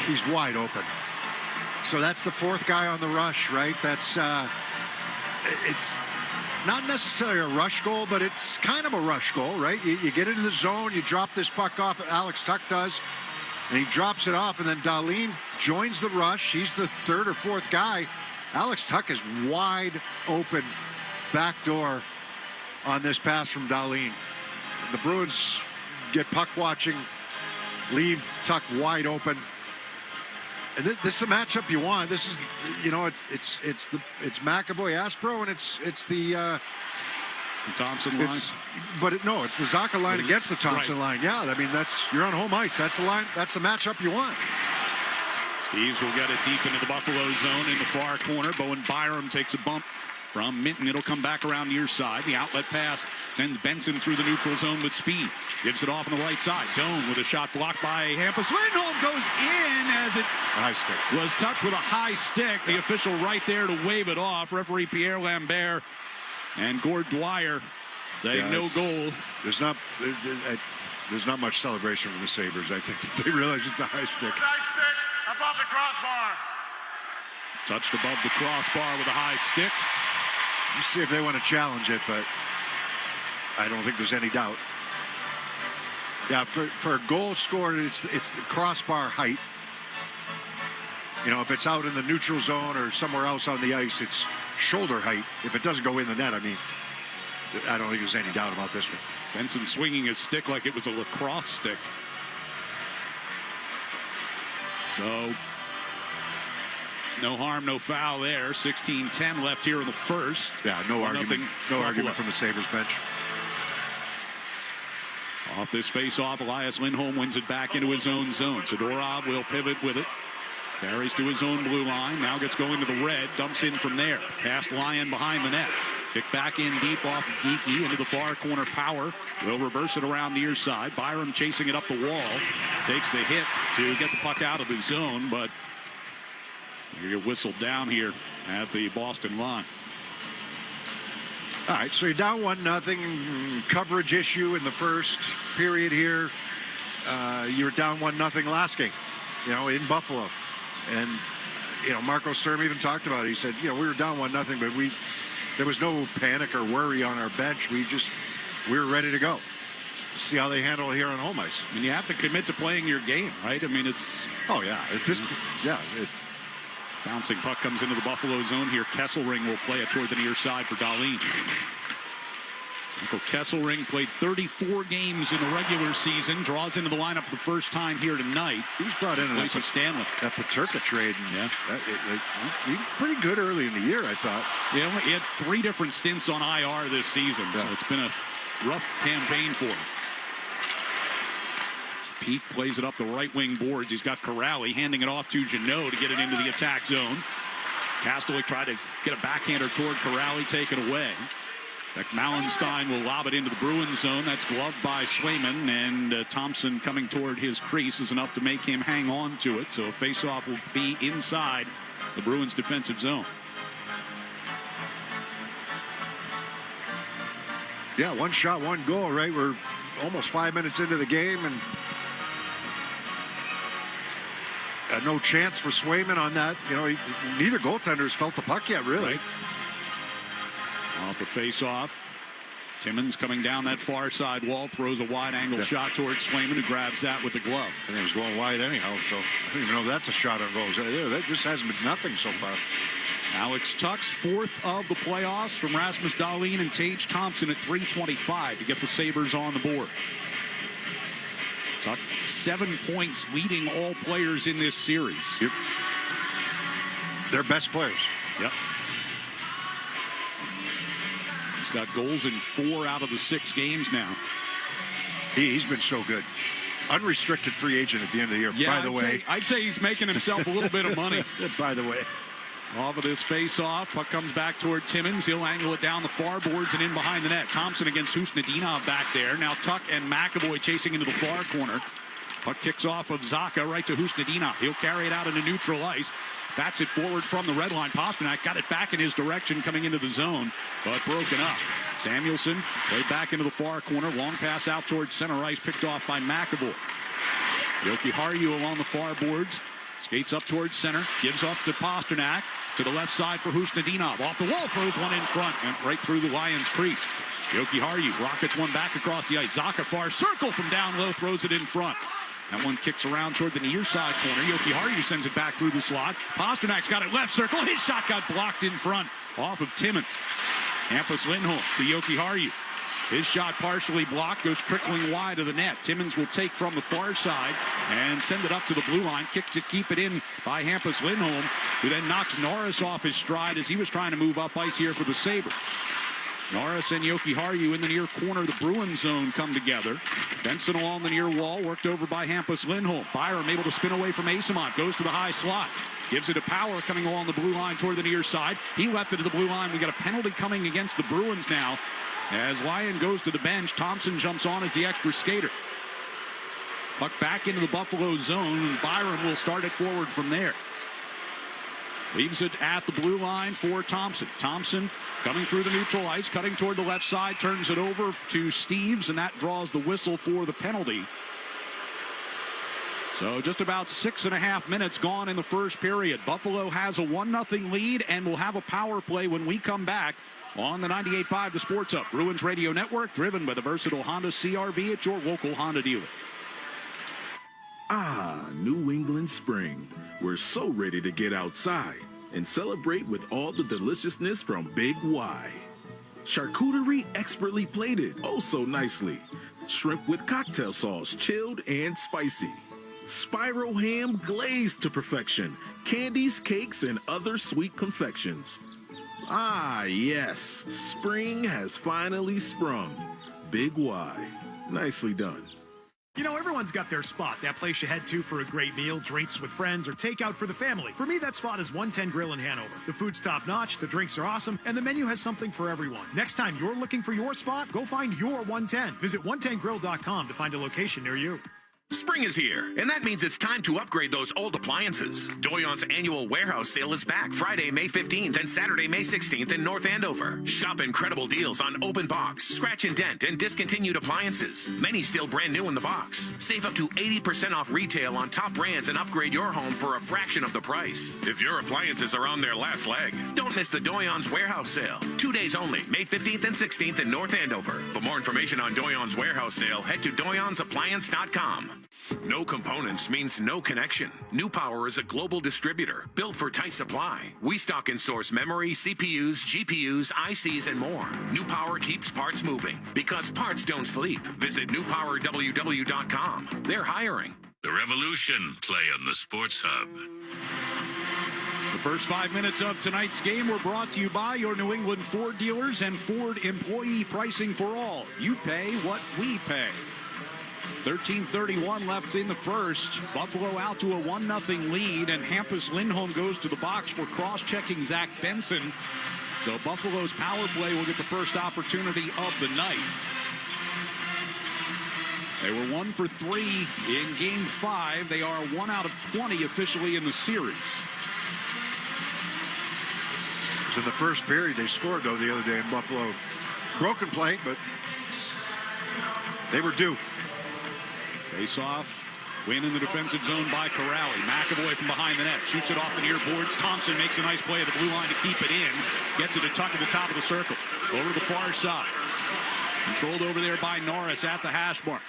He's wide open. So that's the fourth guy on the rush, right? That's it's not necessarily a rush goal, but it's kind of a rush goal, right? You get into the zone, you drop this puck off, Alex Tuck does, and he drops it off, and then Dahlin joins the rush. He's the third or fourth guy. Alex Tuck is wide open back door on this pass from Dahlin. The Bruins get puck watching, leave Tuck wide open. And this is the matchup you want. This is, you know, it's McAvoy Aspro, and it's the Thompson line. It's the Zacha line against the Thompson line. Yeah, I mean, you're on home ice. That's the line. That's the matchup you want. Steves will get it deep into the Buffalo zone in the far corner. Bowen Byram takes a bump from Minton. It'll come back around near side. The outlet pass sends Benson through the neutral zone with speed. Gives it off on the right side. Doan with a shot blocked by Hampus. Lindholm goes in as it was touched with a high stick. The official right there to wave it off. Referee Pierre Lambert and Gord Dwyer say no goal. There's not much celebration from the Sabres. I think they realize it's a high stick. Above the crossbar. Touched above the crossbar with a high stick. You see if they want to challenge it, but I don't think there's any doubt. Yeah, for a goal scored, it's the crossbar height. You know, if it's out in the neutral zone or somewhere else on the ice, it's shoulder height. If it doesn't go in the net, I mean, I don't think there's any doubt about this one. Benson swinging his stick like it was a lacrosse stick. So, no harm, no foul there. 16-10 left here in the first. Yeah, no argument from the Sabres bench. Off this face-off, Elias Lindholm wins it back into his own zone. Zadorov will pivot with it. Carries to his own blue line. Now gets going to the red. Dumps in from there. Past Lyon behind the net. Kick back in deep off of Geeky into the far corner. Power will reverse it around near side. Byram chasing it up the wall. Takes the hit to get the puck out of the zone, but you get whistled down here at the Boston line. All right, so you're down 1-0. Coverage issue in the first period here. You were down 1-0 last game, in Buffalo. And, Marco Sturm even talked about it. He said, we were down 1-0, but there was no panic or worry on our bench. We were ready to go. See how they handle it here on home ice. I mean, you have to commit to playing your game, right? I mean, it's... Oh, yeah. Bouncing puck comes into the Buffalo zone here. Kesselring will play it toward the near side for Dahlin. Michael Kesselring played 34 games in the regular season. Draws into the lineup for the first time here tonight. He was brought in place of Stanley. That Paterka trade. Yeah. He was pretty good early in the year, I thought. Yeah, he had 3 different stints on IR this season. Yeah. So it's been a rough campaign for him. Peak plays it up the right wing boards. He's got Corrali handing it off to Jeannot to get it into the attack zone. Castlewick tried to get a backhander toward Corrali, take it away. Mallenstein will lob it into the Bruins zone. That's gloved by Swayman, and Thompson coming toward his crease is enough to make him hang on to it. So a faceoff will be inside the Bruins defensive zone. Yeah, 1 shot, 1 goal, right? We're almost 5 minutes into the game, and no chance for Swayman on that. Neither goaltenders felt the puck yet, really. Right. Off the face-off. Timmins coming down that far side wall, throws a wide-angle shot towards Swayman, who grabs that with the glove. I think it was going wide anyhow, so I don't even know if that's a shot on goal. That just hasn't been nothing so far. Alex Tuck's 4th of the playoffs from Rasmus Dahlin and Tage Thompson at .325 to get the Sabres on the board. Tuck 7 points, leading all players in this series. Yep. They're best players. Yep. He's got goals in 4 out of the 6 games now. He's been so good. Unrestricted free agent at the end of the year, yeah, by the way. I'd say he's making himself a little bit of money. By the way. Off of this face-off, puck comes back toward Timmins. He'll angle it down the far boards and in behind the net. Thompson against Husnudinov back there. Now Tuck and McAvoy chasing into the far corner. Puck kicks off of Zacha right to Husnudinov. He'll carry it out into neutral ice. Bats it forward from the red line. Pasternak got it back in his direction coming into the zone, but broken up. Samuelson played back into the far corner. Long pass out towards center ice, picked off by McAvoy. Yoki Haru along the far boards. Skates up towards center. Gives up to Pasternak. To the left side for Husnudinov. Off the wall, throws one in front and right through the Lions' crease. Yoki Haru rockets one back across the ice. Zacha far circle from down low, throws it in front. That one kicks around toward the near side corner. Yoki Haru sends it back through the slot. Pasternak's got it left circle. His shot got blocked in front off of Timmins. Hampus Lindholm to Yoki Haru. His shot partially blocked, goes trickling wide of the net. Timmins will take from the far side and send it up to the blue line. Kick to keep it in by Hampus Lindholm, who then knocks Norris off his stride as he was trying to move up ice here for the Sabres. Norris and Yoki Haru in the near corner of the Bruins zone come together. Benson along the near wall, worked over by Hampus Lindholm. Byram able to spin away from Asamont, goes to the high slot. Gives it to Power coming along the blue line toward the near side. He left it to the blue line. We got a penalty coming against the Bruins now. As Lyon goes to the bench, Thompson jumps on as the extra skater. Puck back into the Buffalo zone, and Byram will start it forward from there. Leaves it at the blue line for Thompson. Thompson coming through the neutral ice, cutting toward the left side, turns it over to Steves, and that draws the whistle for the penalty. So just about 6.5 minutes gone in the first period. Buffalo has a 1-0 lead and will have a power play when we come back on the 98.5 The Sports Hub. Bruins Radio Network, driven by the versatile Honda CR-V at your local Honda dealer. Ah, New England spring. We're so ready to get outside and celebrate with all the deliciousness from Big Y. Charcuterie expertly plated, oh so nicely. Shrimp with cocktail sauce, chilled and spicy. Spiral ham glazed to perfection. Candies, cakes, and other sweet confections. Ah, yes, spring has finally sprung. Big Y. Nicely done. You know, everyone's got their spot. That place you head to for a great meal, drinks with friends, or takeout for the family. For me, that spot is 110 Grill in Hanover. The food's top-notch, the drinks are awesome, and the menu has something for everyone. Next time you're looking for your spot, go find your 110. Visit 110grill.com to find a location near you. Spring is here, and that means it's time to upgrade those old appliances. Doyon's annual warehouse sale is back Friday, May 15th and Saturday, May 16th in North Andover. Shop incredible deals on open box, scratch and dent, and discontinued appliances. Many still brand new in the box. Save up to 80% off retail on top brands and upgrade your home for a fraction of the price. If your appliances are on their last leg, don't miss the Doyon's warehouse sale. 2 days only, May 15th and 16th in North Andover. For more information on Doyon's warehouse sale, head to doyonsappliance.com. No components means no connection. New Power is a global distributor built for tight supply. We stock and source memory, CPUs, GPUs, ICs, and more. New Power keeps parts moving because parts don't sleep. Visit newpowerww.com. They're hiring. The Revolution play on the Sports Hub. The first 5 minutes of tonight's game were brought to you by your New England Ford dealers and Ford employee pricing for all. You pay what we pay. 13:31 left in the first. Buffalo out to a 1-0 lead, and Hampus Lindholm goes to the box for cross-checking Zach Benson. So Buffalo's power play will get the first opportunity of the night. They were 1 for 3 in Game 5. They are 1 out of 20 officially in the series. It was in the first period they scored, though, the other day in Buffalo. Broken plate, but they were due. Face-off, win in the defensive zone by Corrali. McAvoy from behind the net, shoots it off the near boards. Thompson makes a nice play at the blue line to keep it in. Gets it a tuck at the top of the circle. Over to the far side. Controlled over there by Norris at the hash mark.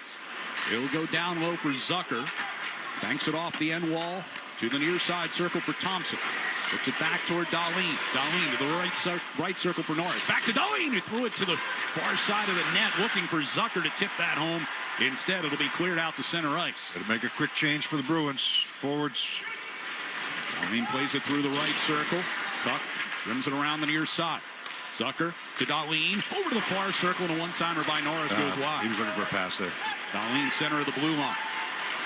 It'll go down low for Zucker. Banks it off the end wall to the near side circle for Thompson. Puts it back toward Dahlin. Dahlin to the right circle for Norris. Back to Dahlin, who threw it to the far side of the net, looking for Zucker to tip that home. Instead, it'll be cleared out to center ice. It'll make a quick change for the Bruins. Forwards. Dahlin plays it through the right circle. Tuck rims it around the near side. Zucker to Dahlin. Over to the far circle, and a one-timer by Norris goes wide. He was looking for a pass there. Dahlin, center of the blue line.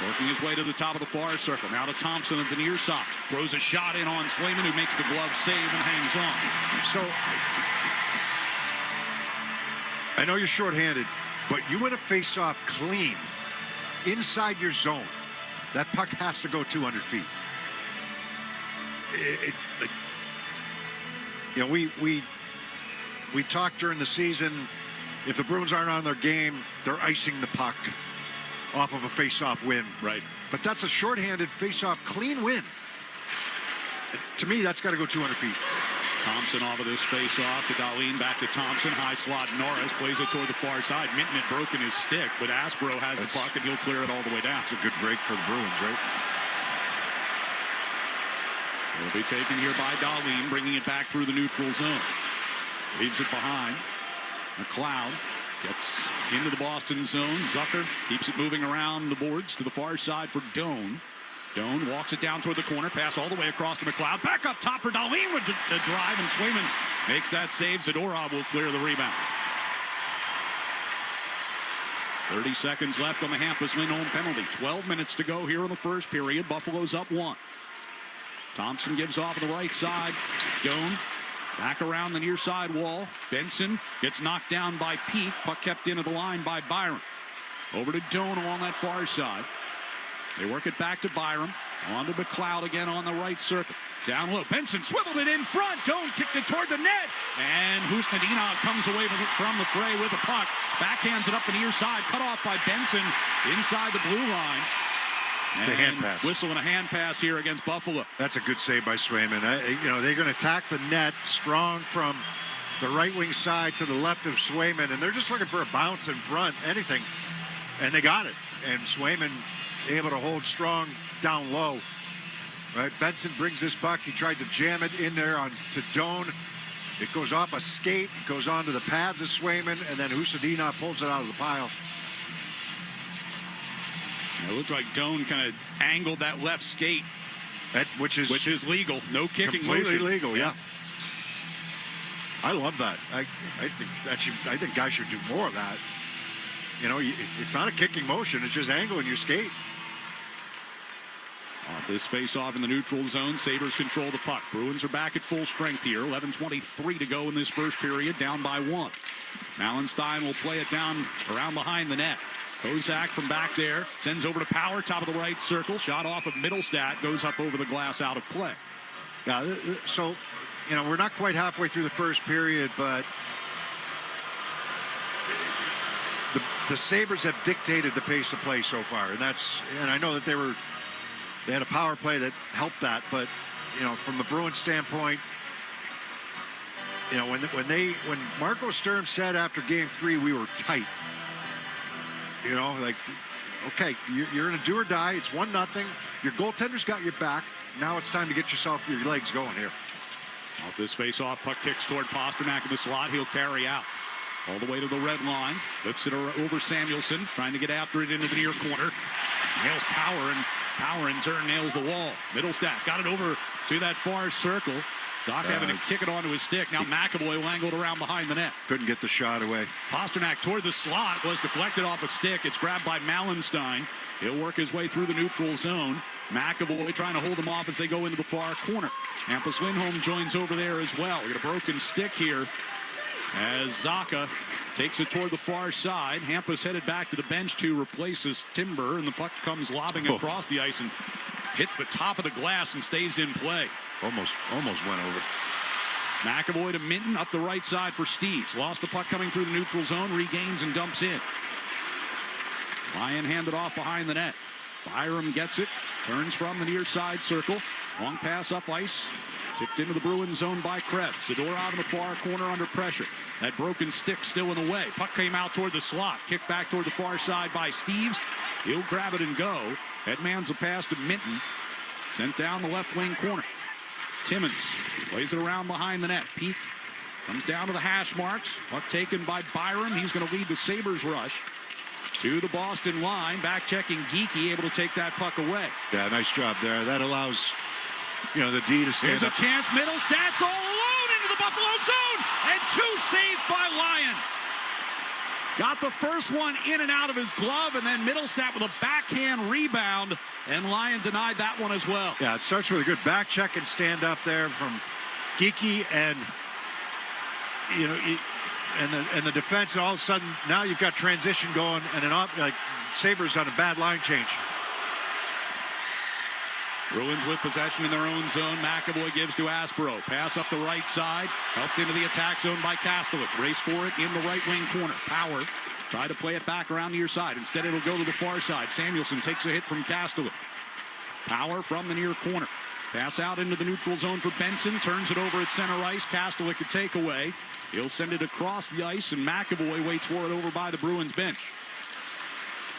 Working his way to the top of the far circle. Now to Thompson at the near side. Throws a shot in on Swayman, who makes the glove save and hangs on. So, I know you're shorthanded, but you win a face-off clean inside your zone. That puck has to go 200 feet. We talked during the season, if the Bruins aren't on their game, they're icing the puck off of a face-off win. Right. But that's a shorthanded face-off clean win. To me, that's got to go 200 feet. Thompson off of this face-off to Dahlin, back to Thompson. High slot Norris plays it toward the far side. Minton had broken his stick, but Aspro has the puck, and he'll clear it all the way down. It's a good break for the Bruins, right? It'll be taken here by Dahlin, bringing it back through the neutral zone. Leaves it behind. McLeod gets into the Boston zone. Zucker keeps it moving around the boards to the far side for Doan. Doan walks it down toward the corner. Pass all the way across to McLeod. Back up top for Dahlin with the drive, and Swayman makes that save. Zadorov will clear the rebound. 30 seconds left on the Hampus Lindholm penalty. 12 minutes to go here in the first period. Buffalo's up 1. Thompson gives off the right side. Doan back around the near side wall. Benson gets knocked down by Peak. Puck kept into the line by Byram. Over to Doan along that far side. They work it back to Byram. On to McLeod again on the right circle. Down low. Benson swiveled it in front. Doan kicked it toward the net. And Husnadina comes away from the fray with the puck. Backhands it up the near side. Cut off by Benson inside the blue line. It's a hand pass. Whistle and a hand pass here against Buffalo. That's a good save by Swayman. They're going to attack the net strong from the right wing side to the left of Swayman, and they're just looking for a bounce in front, anything. And they got it. And Swayman able to hold strong down low. Right, Benson brings this puck. He tried to jam it in there to Doan. It goes off a skate, goes onto the pads of Swayman, and then Husnadina pulls it out of the pile. It looked like Doan kind of angled that left skate, which is legal. No kicking completely motion. Legal, yeah. I love that. I think guys should do more of that. it's not a kicking motion. It's just angling your skate. Off this face-off in the neutral zone, Sabres control the puck. Bruins are back at full strength here. 11:23 to go in this first period, down by 1. Mallenstein will play it down around behind the net. Kozak from back there sends over to Power, top of the right circle. Shot off of Middlestat, goes up over the glass, out of play. Yeah, so, we're not quite halfway through the first period, but the Sabres have dictated the pace of play so far, and I know that they had a power play that helped that, but from the Bruins standpoint, when Marco Sturm said after Game 3 we were tight, okay, you're in a do or die. It's 1-0. Your goaltender's got your back. Now it's time to get your legs going here. Off this face-off, puck kicks toward Pasternak in the slot. He'll carry out all the way to the red line. Lifts it over Samuelson, trying to get after it into the near corner. Nails Power, and Power in turn nails the wall. Middlestat got it over to that far circle. Zock having to kick it onto his stick. Now McAvoy wangled around behind the net. Couldn't get the shot away. Pasternak toward the slot, was deflected off a stick. It's grabbed by Mallenstein. He'll work his way through the neutral zone. McAvoy trying to hold him off as they go into the far corner. Hampus Lindholm joins over there as well. We got a broken stick here as Zaka takes it toward the far side. Hampus headed back to the bench to replace his Timber, and the puck comes lobbing across the ice and hits the top of the glass and stays in play. Almost went over. McAvoy to Minton up the right side for Steves. Lost the puck coming through the neutral zone, regains and dumps in. Ryan handed off behind the net. Byram gets it, turns from the near side circle. Long pass up ice. Tipped into the Bruins zone by Krebs. Zadorov out in the far corner under pressure. That broken stick still in the way. Puck came out toward the slot. Kicked back toward the far side by Steves. He'll grab it and go. Headman's a pass to Minton. Sent down the left wing corner. Timmins plays it around behind the net. Peak comes down to the hash marks. Puck taken by Byram. He's going to lead the Sabres rush to the Boston line. Back checking Geekie, able to take that puck away. Yeah, nice job there. That allows the D to stand Here's up. a chance. Middlestat's all alone into the Buffalo zone. And 2 saves by Lyon. Got the first one in and out of his glove, and then Middlestat with a backhand rebound, and Lyon denied that one as well. Yeah, it starts with a good back check and stand up there from Geekie, and and the defense, and all of a sudden now you've got transition going, and Sabres on a bad line change. Bruins with possession in their own zone. McAvoy gives to Aspero. Pass up the right side. Helped into the attack zone by Kastelik. Race for it in the right wing corner. Power try to play it back around near side. Instead, it'll go to the far side. Samuelson takes a hit from Kastelik. Power from the near corner. Pass out into the neutral zone for Benson. Turns it over at center ice. Kastelik a takeaway. He'll send it across the ice, and McAvoy waits for it over by the Bruins bench.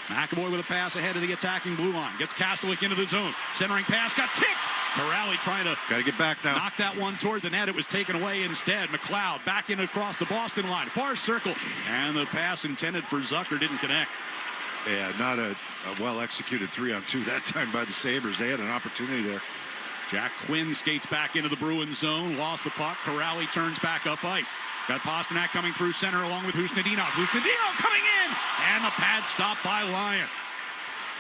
McAvoy with a pass ahead of the attacking blue line. Gets Kastelik into the zone. Centering pass got tipped. Corrali trying to get back now. Knock that one toward the net. It was taken away instead. McLeod back in across the Boston line. Far circle. And the pass intended for Zucker didn't connect. Yeah, not a well-executed 3-on-2 that time by the Sabres. They had an opportunity there. Jack Quinn skates back into the Bruins zone. Lost the puck. Corrali turns back up ice. Got Pasternak coming through center along with Husnadinov. Husnadinov coming in! And the pad stopped by Lyon.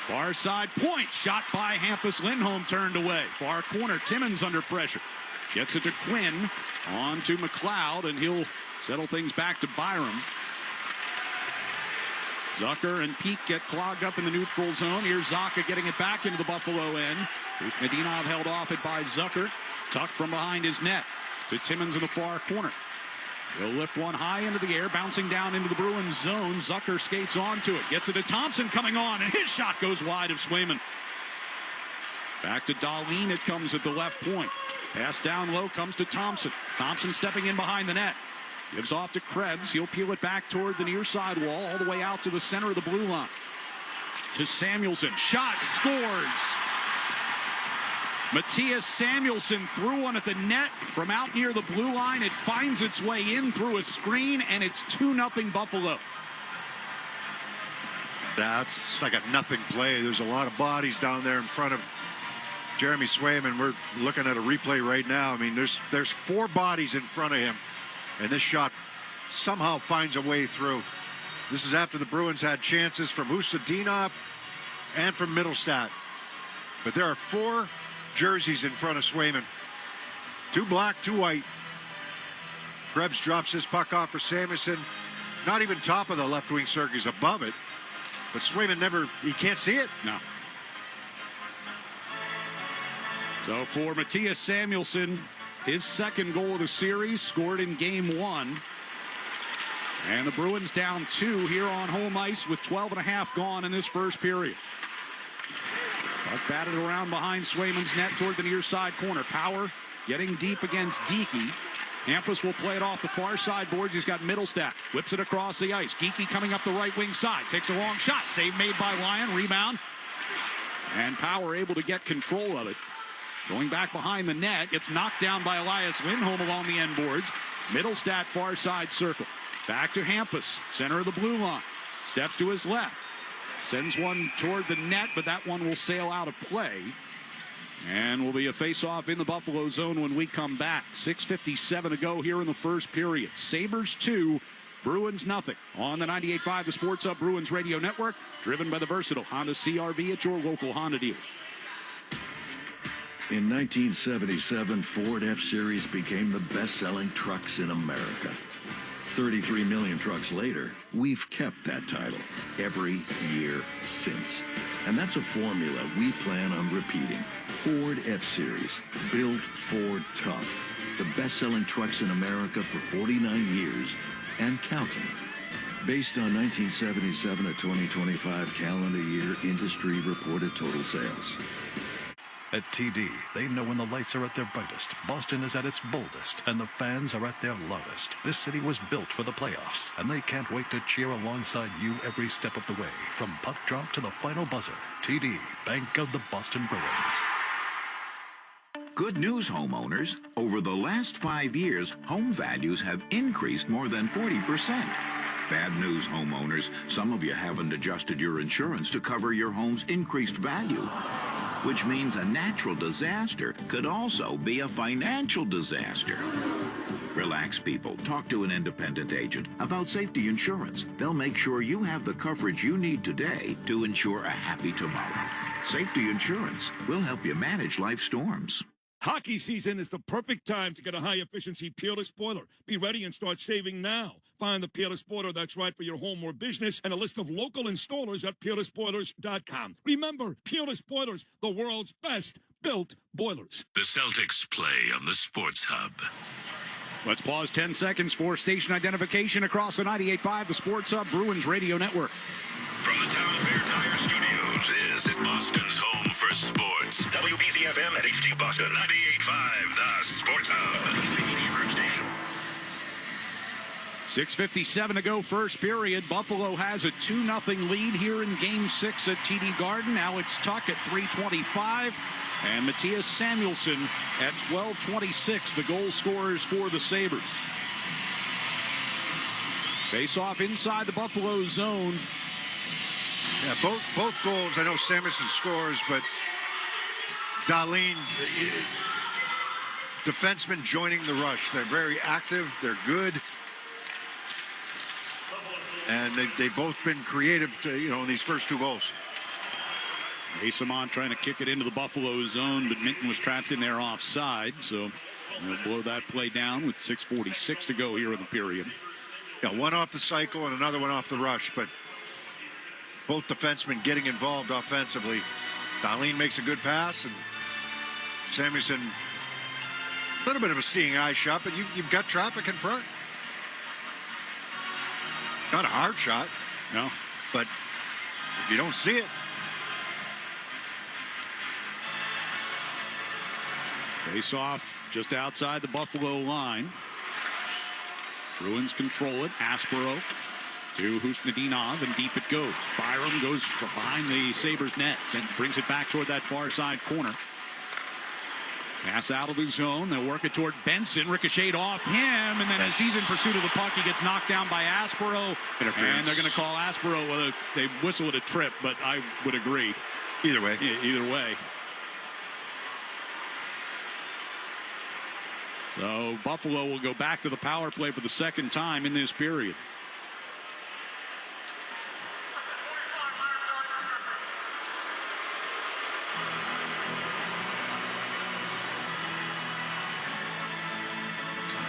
Far side point. Shot by Hampus Lindholm turned away. Far corner. Timmins under pressure. Gets it to Quinn. On to McLeod, and he'll settle things back to Byram. Zucker and Peak get clogged up in the neutral zone. Here's Zaka getting it back into the Buffalo end. Husnadinov held off it by Zucker. Tucked from behind his net to Timmins in the far corner. He'll lift one high into the air, bouncing down into the Bruins zone. Zucker skates onto it. Gets it to Thompson coming on, and his shot goes wide of Swayman. Back to Dahlin it comes at the left point. Pass down low comes to Thompson. Thompson stepping in behind the net. Gives off to Krebs. He'll peel it back toward the near side wall, all the way out to the center of the blue line. To Samuelson. Shot scores. Matthias Samuelson threw one at the net from out near the blue line. It finds its way in through a screen, and it's 2-0 Buffalo. That's like a nothing play. There's a lot of bodies down there in front of Jeremy Swayman. We're looking at a replay right now. I mean, there's 4 bodies in front of him, and this shot somehow finds a way through. This is after the Bruins had chances from Husadinov and from Middlestat. But there are 4 jerseys in front of Swayman. 2 black, 2 white. Krebs drops his puck off for Samuelson. Not even top of the left wing circle. He's above it. But Swayman he can't see it. No. So for Matthias Samuelsson, his second goal of the series, scored in game 1. And the Bruins down 2 here on home ice with 12.5 gone in this first period. Puck batted around behind Swayman's net toward the near side corner. Power getting deep against Geekie. Hampus will play it off the far side boards. He's got Middlestat. Whips it across the ice. Geekie coming up the right wing side. Takes a long shot. Save made by Lyon. Rebound. And Power able to get control of it. Going back behind the net. It's knocked down by Elias Lindholm along the end boards. Middlestat far side circle. Back to Hampus. Center of the blue line. Steps to his left. Sends one toward the net, but that one will sail out of play. And will be a face-off in the Buffalo zone when we come back. 6:57 to go here in the first period. Sabres 2, Bruins nothing. On the 98.5, the Sports Hub Bruins Radio Network, driven by the versatile Honda CR-V at your local Honda dealer. In 1977, Ford F-Series became the best-selling trucks in America. 33 million trucks later, we've kept that title every year since. And that's a formula we plan on repeating. Ford F-Series, built Ford tough. The best-selling trucks in America for 49 years and counting. Based on 1977 to 2025 calendar year industry reported total sales. At TD, they know when the lights are at their brightest, Boston is at its boldest, and the fans are at their loudest. This city was built for the playoffs, and they can't wait to cheer alongside you every step of the way, from puck drop to the final buzzer. TD, Bank of the Boston Bruins. Good news, homeowners. Over the last 5 years, home values have increased more than 40%. Bad news, homeowners. Some of you haven't adjusted your insurance to cover your home's increased value, which means a natural disaster could also be a financial disaster. Relax, people. Talk to an independent agent about safety insurance. They'll make sure you have the coverage you need today to ensure a happy tomorrow. Safety insurance will help you manage life storms. Hockey season is the perfect time to get a high-efficiency Peerless boiler. Be ready and start saving now. Find the Peerless boiler that's right for your home or business and a list of local installers at peerlessboilers.com. Remember, Peerless Boilers, the world's best built boilers. The Celtics play on the Sports Hub. Let's pause 10 seconds for station identification across the 98.5, the Sports Hub Bruins Radio Network. From the Town Fair Tire Studios, this is Boston's home for sports. WBCFM at HD Boston, 98.5, the Sports Hub. The media group station. 6:57 to go first period. Buffalo has a 2-0 lead here in Game 6 at TD Garden. Alex Tuck at 3:25. And Matthias Samuelsson at 12:26, the goal scorers for the Sabres. Face off inside the Buffalo zone. Yeah, both goals. I know Samuelsson scores, but Dahlin, defensemen joining the rush. They're very active. They're good. And they've both been creative, in these first 2 goals. Asamon trying to kick it into the Buffalo zone, but Minton was trapped in there offside, so they'll blow that play down with 6:46 to go here in the period. Yeah, one off the cycle and another one off the rush, but both defensemen getting involved offensively. Dahlin makes a good pass, and Samuelsson, a little bit of a seeing eye shot, but you've got traffic in front. Not a hard shot. No. But if you don't see it. Face off just outside the Buffalo line. Bruins control it. Aspero to Husnadinov, and deep it goes. Byram goes behind the Sabres net and brings it back toward that far side corner. Pass out of the zone. They'll work it toward Benson. Ricocheted off him, and then as he's in pursuit of the puck, he gets knocked down by Aspero. And they're going to call Aspero. They whistle at a trip, but I would agree. Either way. Either way. So Buffalo will go back to the power play for the second time in this period.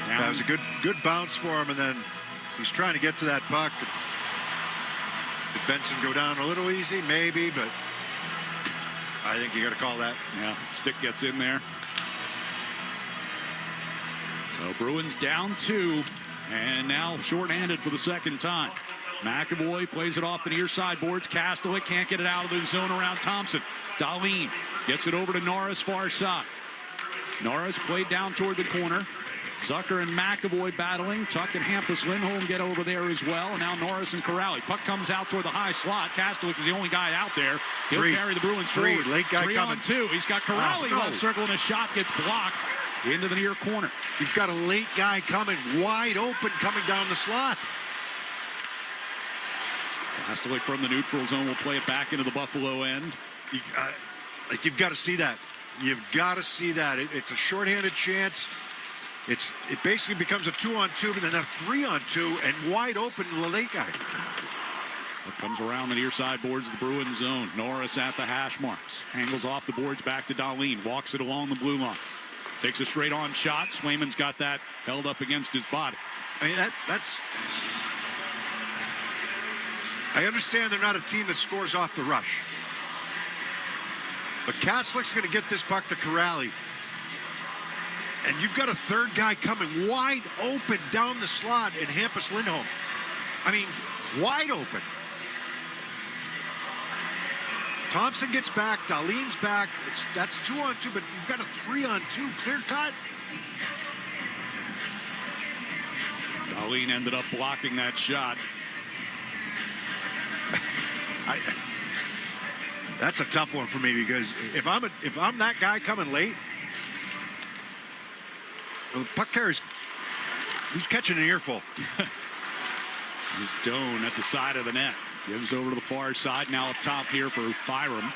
That was a good bounce for him, and then he's trying to get to that puck. Did Benson go down a little easy? Maybe, but I think you got to call that. Yeah, stick gets in there. So Bruins down 2, and now shorthanded for the second time. McAvoy plays it off the near side boards. Kastelik can't get it out of the zone around Thompson. Dahlin gets it over to Norris, far side. Norris played down toward the corner. Zucker and McAvoy battling. Tuck and Hampus Lindholm get over there as well. And now Norris and Corrali. Puck comes out toward the high slot. Kastelik is the only guy out there. He'll carry the Bruins forward. Late guy 3 coming. on 2. He's got Corrali left circle, and a shot gets blocked into the near corner. You've got a late guy coming wide open coming down the slot. Kastelik from the neutral zone will play it back into the Buffalo end. You've got to see that. You've got to see that. It's a shorthanded chance. It basically becomes a 2-on-2, but then a 3-on-2, and wide open to the late guy. It comes around the near side boards of the Bruins zone. Norris at the hash marks. Angles off the boards back to Dahlin. Walks it along the blue line. Takes a straight on shot. Swayman's got that held up against his body. I mean, that's... I understand they're not a team that scores off the rush. But Kastelik's going to get this puck to Corrali. And you've got a third guy coming wide open down the slot in Hampus Lindholm. I mean, wide open. Thompson gets back. Dahlin's back. That's 2-on-2, but you've got a 3-on-2 clear cut. Dahlin ended up blocking that shot. That's a tough one for me, because if I'm that guy coming late, well, the puck carries, he's catching an earful. Doan at the side of the net. Gives over to the far side. Now up top here for Byram.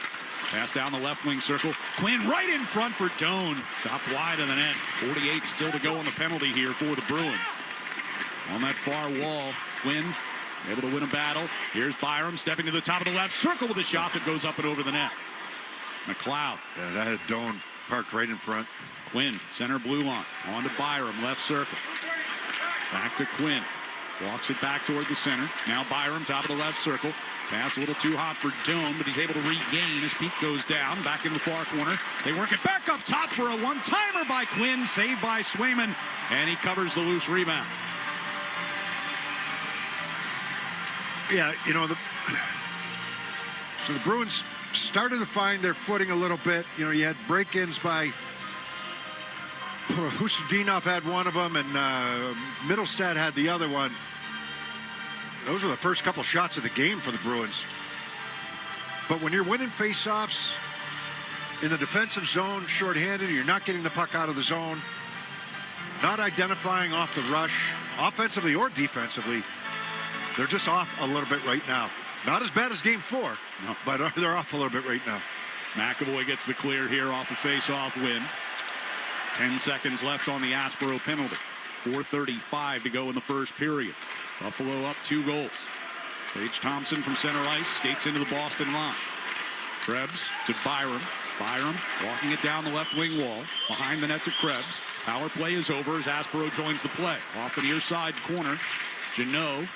Pass down the left wing circle. Quinn right in front for Doan. Shot wide of the net. 48 still to go on the penalty here for the Bruins. On that far wall, Quinn able to win a battle. Here's Byram stepping to the top of the left circle with a shot that goes up and over the net. McLeod. Yeah, that had Doan parked right in front. Quinn, center blue line. On to Byram, left circle. Back to Quinn. Walks it back toward the center. Now Byram, top of the left circle. Pass a little too hot for Doan, but he's able to regain as Pete goes down. Back in the far corner. They work it back up top for a one-timer by Quinn. Saved by Swayman. And he covers the loose rebound. Yeah, you know, so the Bruins started to find their footing a little bit. You know, you had break-ins by Husudinov had one of them, and Mittelstadt had the other one. Those were the first couple shots of the game for the Bruins. But when you're winning faceoffs in the defensive zone, shorthanded, you're not getting the puck out of the zone, not identifying off the rush, offensively or defensively, they're just off a little bit right now. Not as bad as game 4, no, but they're off a little bit right now. McAvoy gets the clear here off a face-off win. 10 seconds left on the Aspero penalty. 4:35 to go in the first period. Buffalo up 2 goals. Tage Thompson from center ice skates into the Boston line. Krebs to Byram. Byram walking it down the left wing wall. Behind the net to Krebs. Power play is over as Aspero joins the play. Off the near side corner. Jeannot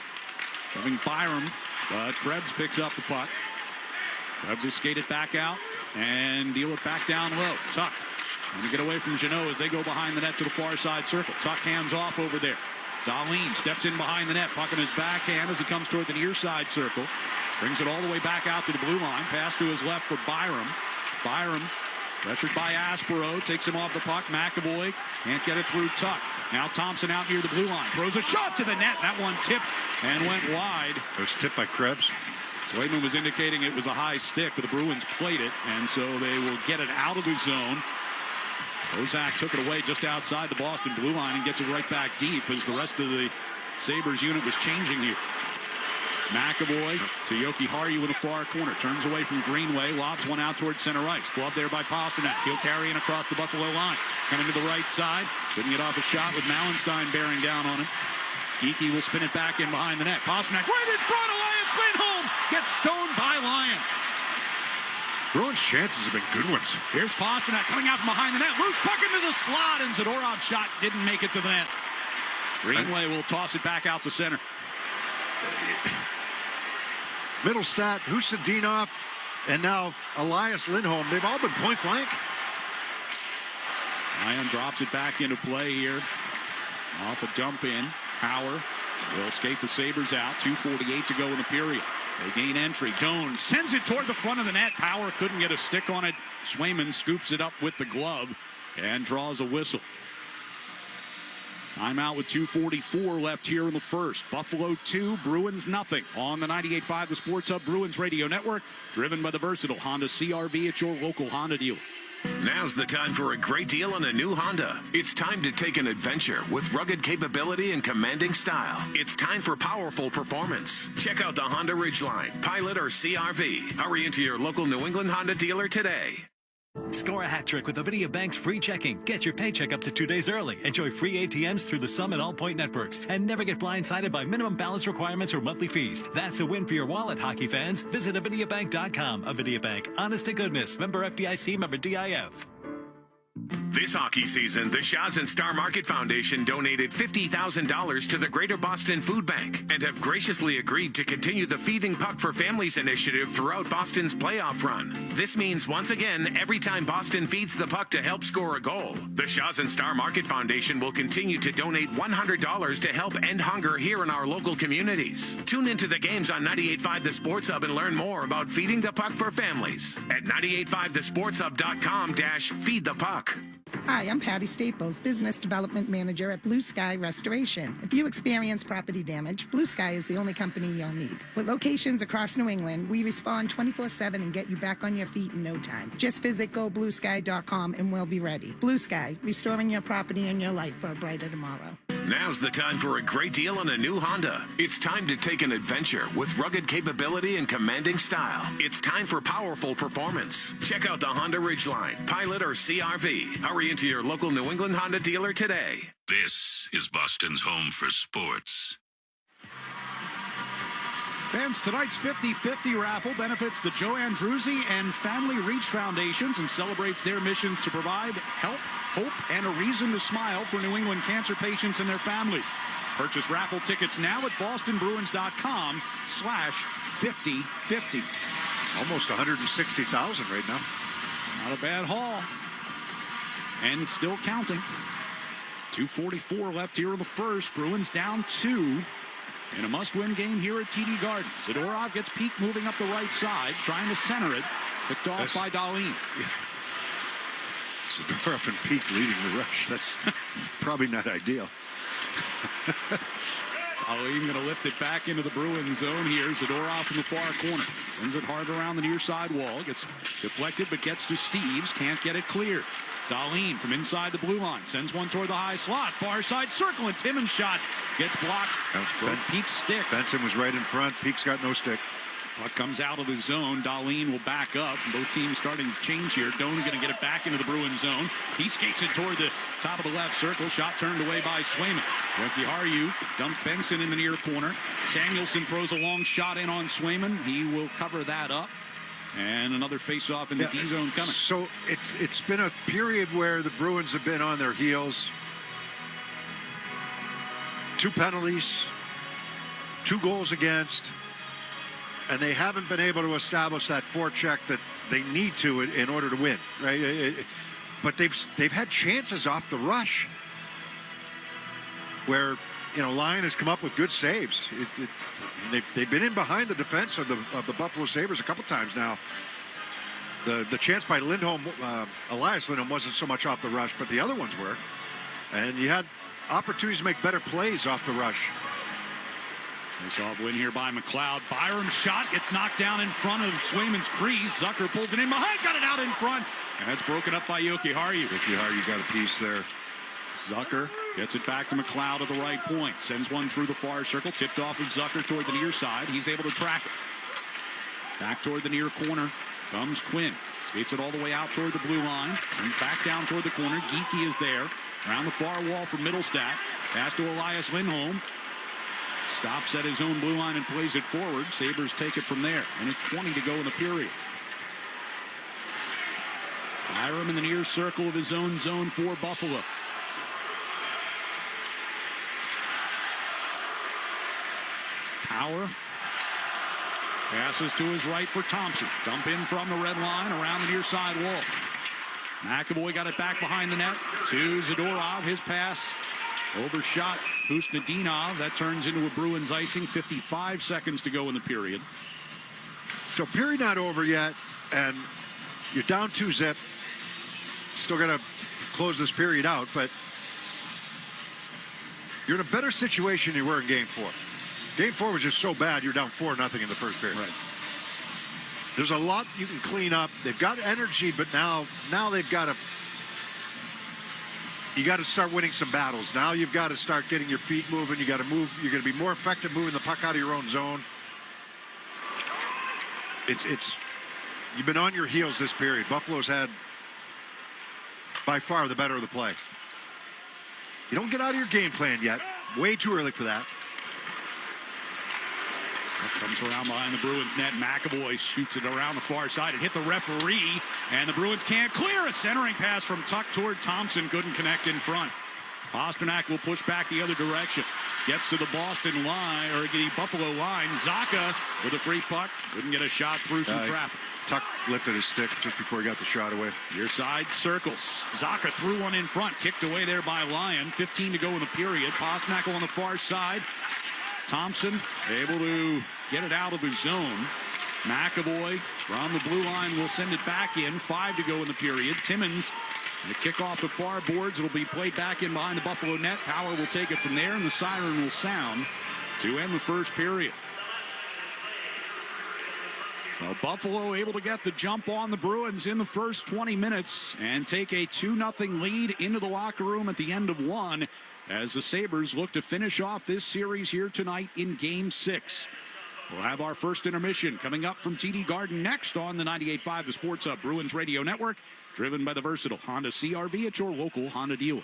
shoving Byram, but Krebs picks up the puck. Krebs will skate it back out and deal it back down low. Tuck trying to get away from Jeannot as they go behind the net to the far side circle. Tuck hands off over there. Dahlin steps in behind the net, puck in his backhand as he comes toward the near side circle. Brings it all the way back out to the blue line. Pass to his left for Byram. Byram pressured by Aspero, takes him off the puck. McAvoy can't get it through Tuck. Now Thompson out near the blue line. Throws a shot to the net. That one tipped and went wide. It was tipped by Krebs. Swayman was indicating it was a high stick, but the Bruins played it, and so they will get it out of the zone. Ozak took it away just outside the Boston blue line and gets it right back deep as the rest of the Sabres unit was changing here. McAvoy to Yoki Haru in the far corner. Turns away from Greenway. Lobs one out towards center ice. Glove there by Pasternak. He'll carry in across the Buffalo line. Coming to the right side. Couldn't get off a shot with Mallenstein bearing down on him. Geekie will spin it back in behind the net. Pasternak right in front. Elias Lindholm gets stoned by Lyon. Bruins' chances have been good ones. Here's Pasternak coming out from behind the net. Loose puck into the slot, and Zadorov's shot didn't make it to the net. Greenway will toss it back out to center. Middlestat, Husadinov, and now Elias Lindholm. They've all been point blank. Ryan drops it back into play here. Off a dump in. Power will skate the Sabres out. 2:48 to go in the period. They gain entry. Doan sends it toward the front of the net. Power couldn't get a stick on it. Swayman scoops it up with the glove and draws a whistle. Timeout with 2:44 left here in the first. Buffalo 2, Bruins nothing. On the 98.5 The Sports Hub Bruins Radio Network, driven by the versatile Honda CR-V at your local Honda dealer. Now's the time for a great deal on a new Honda. It's time to take an adventure with rugged capability and commanding style. It's time for powerful performance. Check out the Honda Ridgeline, Pilot, or CR-V. Hurry into your local New England Honda dealer today. Score a hat trick with Avidia Bank's free checking. Get your paycheck up to 2 days early. Enjoy free ATMs through the Sum and All Point networks. And never get blindsided by minimum balance requirements or monthly fees. That's a win for your wallet, hockey fans. Visit AvidiaBank.com. Avidia Bank. Honest to goodness. Member FDIC. Member DIF. This hockey season, the Shaw's and Star Market Foundation donated $50,000 to the Greater Boston Food Bank and have graciously agreed to continue the Feeding Puck for Families initiative throughout Boston's playoff run. This means, once again, every time Boston feeds the puck to help score a goal, the Shaw's and Star Market Foundation will continue to donate $100 to help end hunger here in our local communities. Tune into the games on 98.5 The Sports Hub and learn more about Feeding the Puck for Families at 985thesportshub.com/feed the puck. Hi, I'm Patty Staples, Business Development Manager at Blue Sky Restoration. If you experience property damage, Blue Sky is the only company you'll need. With locations across New England, we respond 24/7 and get you back on your feet in no time. Just visit gobluesky.com and we'll be ready. Blue Sky, restoring your property and your life for a brighter tomorrow. Now's the time for a great deal on a new Honda. It's time to take an adventure with rugged capability and commanding style. It's time for powerful performance. Check out the Honda Ridgeline, Pilot, or CR-V. Hurry into your local New England Honda dealer today. This is Boston's home for sports. Fans, tonight's 50-50 raffle benefits the Joanne Druzzi and Family Reach Foundations and celebrates their missions to provide help, hope, and a reason to smile for New England cancer patients and their families. Purchase raffle tickets now at bostonbruins.com/5050. Almost 160,000 right now. Not a bad haul. And still counting. 2:44 left here in the first. Bruins down 2 in a must-win game here at TD Garden. Zadorov gets Peak moving up the right side, trying to center it. Picked off by Dahlin. Yeah. Zadorov and Peak leading the rush. That's probably not ideal. Dahlin going to lift it back into the Bruins zone here. Zadorov in the far corner. Sends it hard around the near side wall. Gets deflected, but gets to Steves. Can't get it cleared. Dahlin from inside the blue line sends one toward the high slot. Far side circle, and Timmons' shot gets blocked. From Peak's stick. Benson was right in front. Peak's got no stick. Puck comes out of the zone. Dahlin will back up. Both teams starting to change here. Doan going to get it back into the Bruins zone. He skates it toward the top of the left circle. Shot turned away by Swayman. Jokiharju dumped Benson in the near corner. Samuelson throws a long shot in on Swayman. He will cover that up. And another face-off in the D zone coming. So it's been a period where the Bruins have been on their heels. 2 penalties, 2 goals against, and they haven't been able to establish that forecheck that they need to in order to win, right? But they've had chances off the rush where, you know, Lyon has come up with good saves. They've been in behind the defense of the Buffalo Sabres a couple times now. The chance by Lindholm, Elias Lindholm, wasn't so much off the rush, but the other ones were. And you had opportunities to make better plays off the rush. Face-off win here by McLeod. Byram's shot gets knocked down in front of Swayman's crease. Zucker pulls it in behind, got it out in front. And that's broken up by Jokiharju. Jokiharju got a piece there. Zucker gets it back to McLeod at the right point. Sends one through the far circle. Tipped off of Zucker toward the near side. He's able to track it. Back toward the near corner comes Quinn. Skates it all the way out toward the blue line. And back down toward the corner. Geekie is there. Around the far wall for Middlestat. Pass to Elias Lindholm. Stops at his own blue line and plays it forward. Sabres take it from there. And it's 20 to go in the period. Byram in the near circle of his own zone for Buffalo. Power. Passes to his right for Thompson. Dump in from the red line around the near side wall. McAvoy got it back behind the net to Zadorov. His pass overshot Husnudinov. That turns into a Bruins icing. 55 seconds to go in the period. So period not over yet, and you're down 2-0. Still got to close this period out, but you're in a better situation than you were in Game 4. Game 4 was just so bad, you're down 4-0 in the first period. Right. There's a lot you can clean up. They've got energy, but now they've got to. You got to start winning some battles. Now you've got to start getting your feet moving. You got to move. You're going to be more effective moving the puck out of your own zone. It's you've been on your heels this period. Buffalo's had by far the better of the play. You don't get out of your game plan yet. Way too early for that. Comes around behind the Bruins net. McAvoy shoots it around the far side. It hit the referee, and the Bruins can't clear. A centering pass from Tuck toward Thompson. Couldn't connect in front. Pasternak will push back the other direction. Gets to the Boston line, or the Buffalo line. Zacha with a free puck. Couldn't get a shot through some traffic. Tuck lifted his stick just before he got the shot away. Near side circles. Zacha threw one in front. Kicked away there by Lyon. 15 to go in the period. Pasternak on the far side. Thompson able to get it out of the zone. McAvoy from the blue line will send it back in. 5 to go in the period. Timmins, the kick off the far boards. It'll be played back in behind the Buffalo net. Power will take it from there, and the siren will sound to end the first period. Well, Buffalo able to get the jump on the Bruins in the first 20 minutes and take a 2-0 lead into the locker room at the end of one, as the Sabres look to finish off this series here tonight in Game 6. We'll have our first intermission coming up from TD Garden next on the 98.5 The Sports Hub Bruins Radio Network, driven by the versatile Honda CR-V at your local Honda dealer.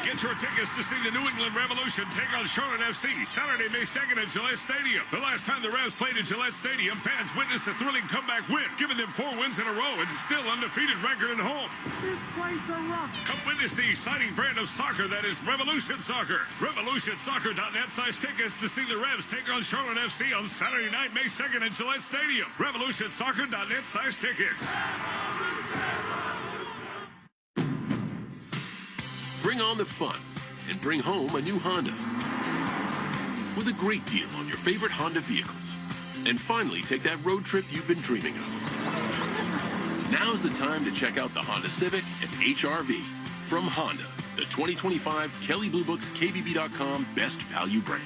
Get your tickets to see the New England Revolution take on Charlotte FC Saturday, May 2nd at Gillette Stadium. The last time the Revs played at Gillette Stadium, fans witnessed a thrilling comeback win, giving them 4 wins in a row and still undefeated record at home. This place is rough. Come witness the exciting brand of soccer that is Revolution Soccer. RevolutionSoccer.net size tickets to see the Revs take on Charlotte FC on Saturday night, May 2nd at Gillette Stadium. RevolutionSoccer.net size tickets. Bring on the fun and bring home a new Honda with a great deal on your favorite Honda vehicles. And finally, take that road trip you've been dreaming of. Now's the time to check out the Honda Civic and HR-V from Honda, the 2025 Kelley Blue Book's KBB.com Best Value brand.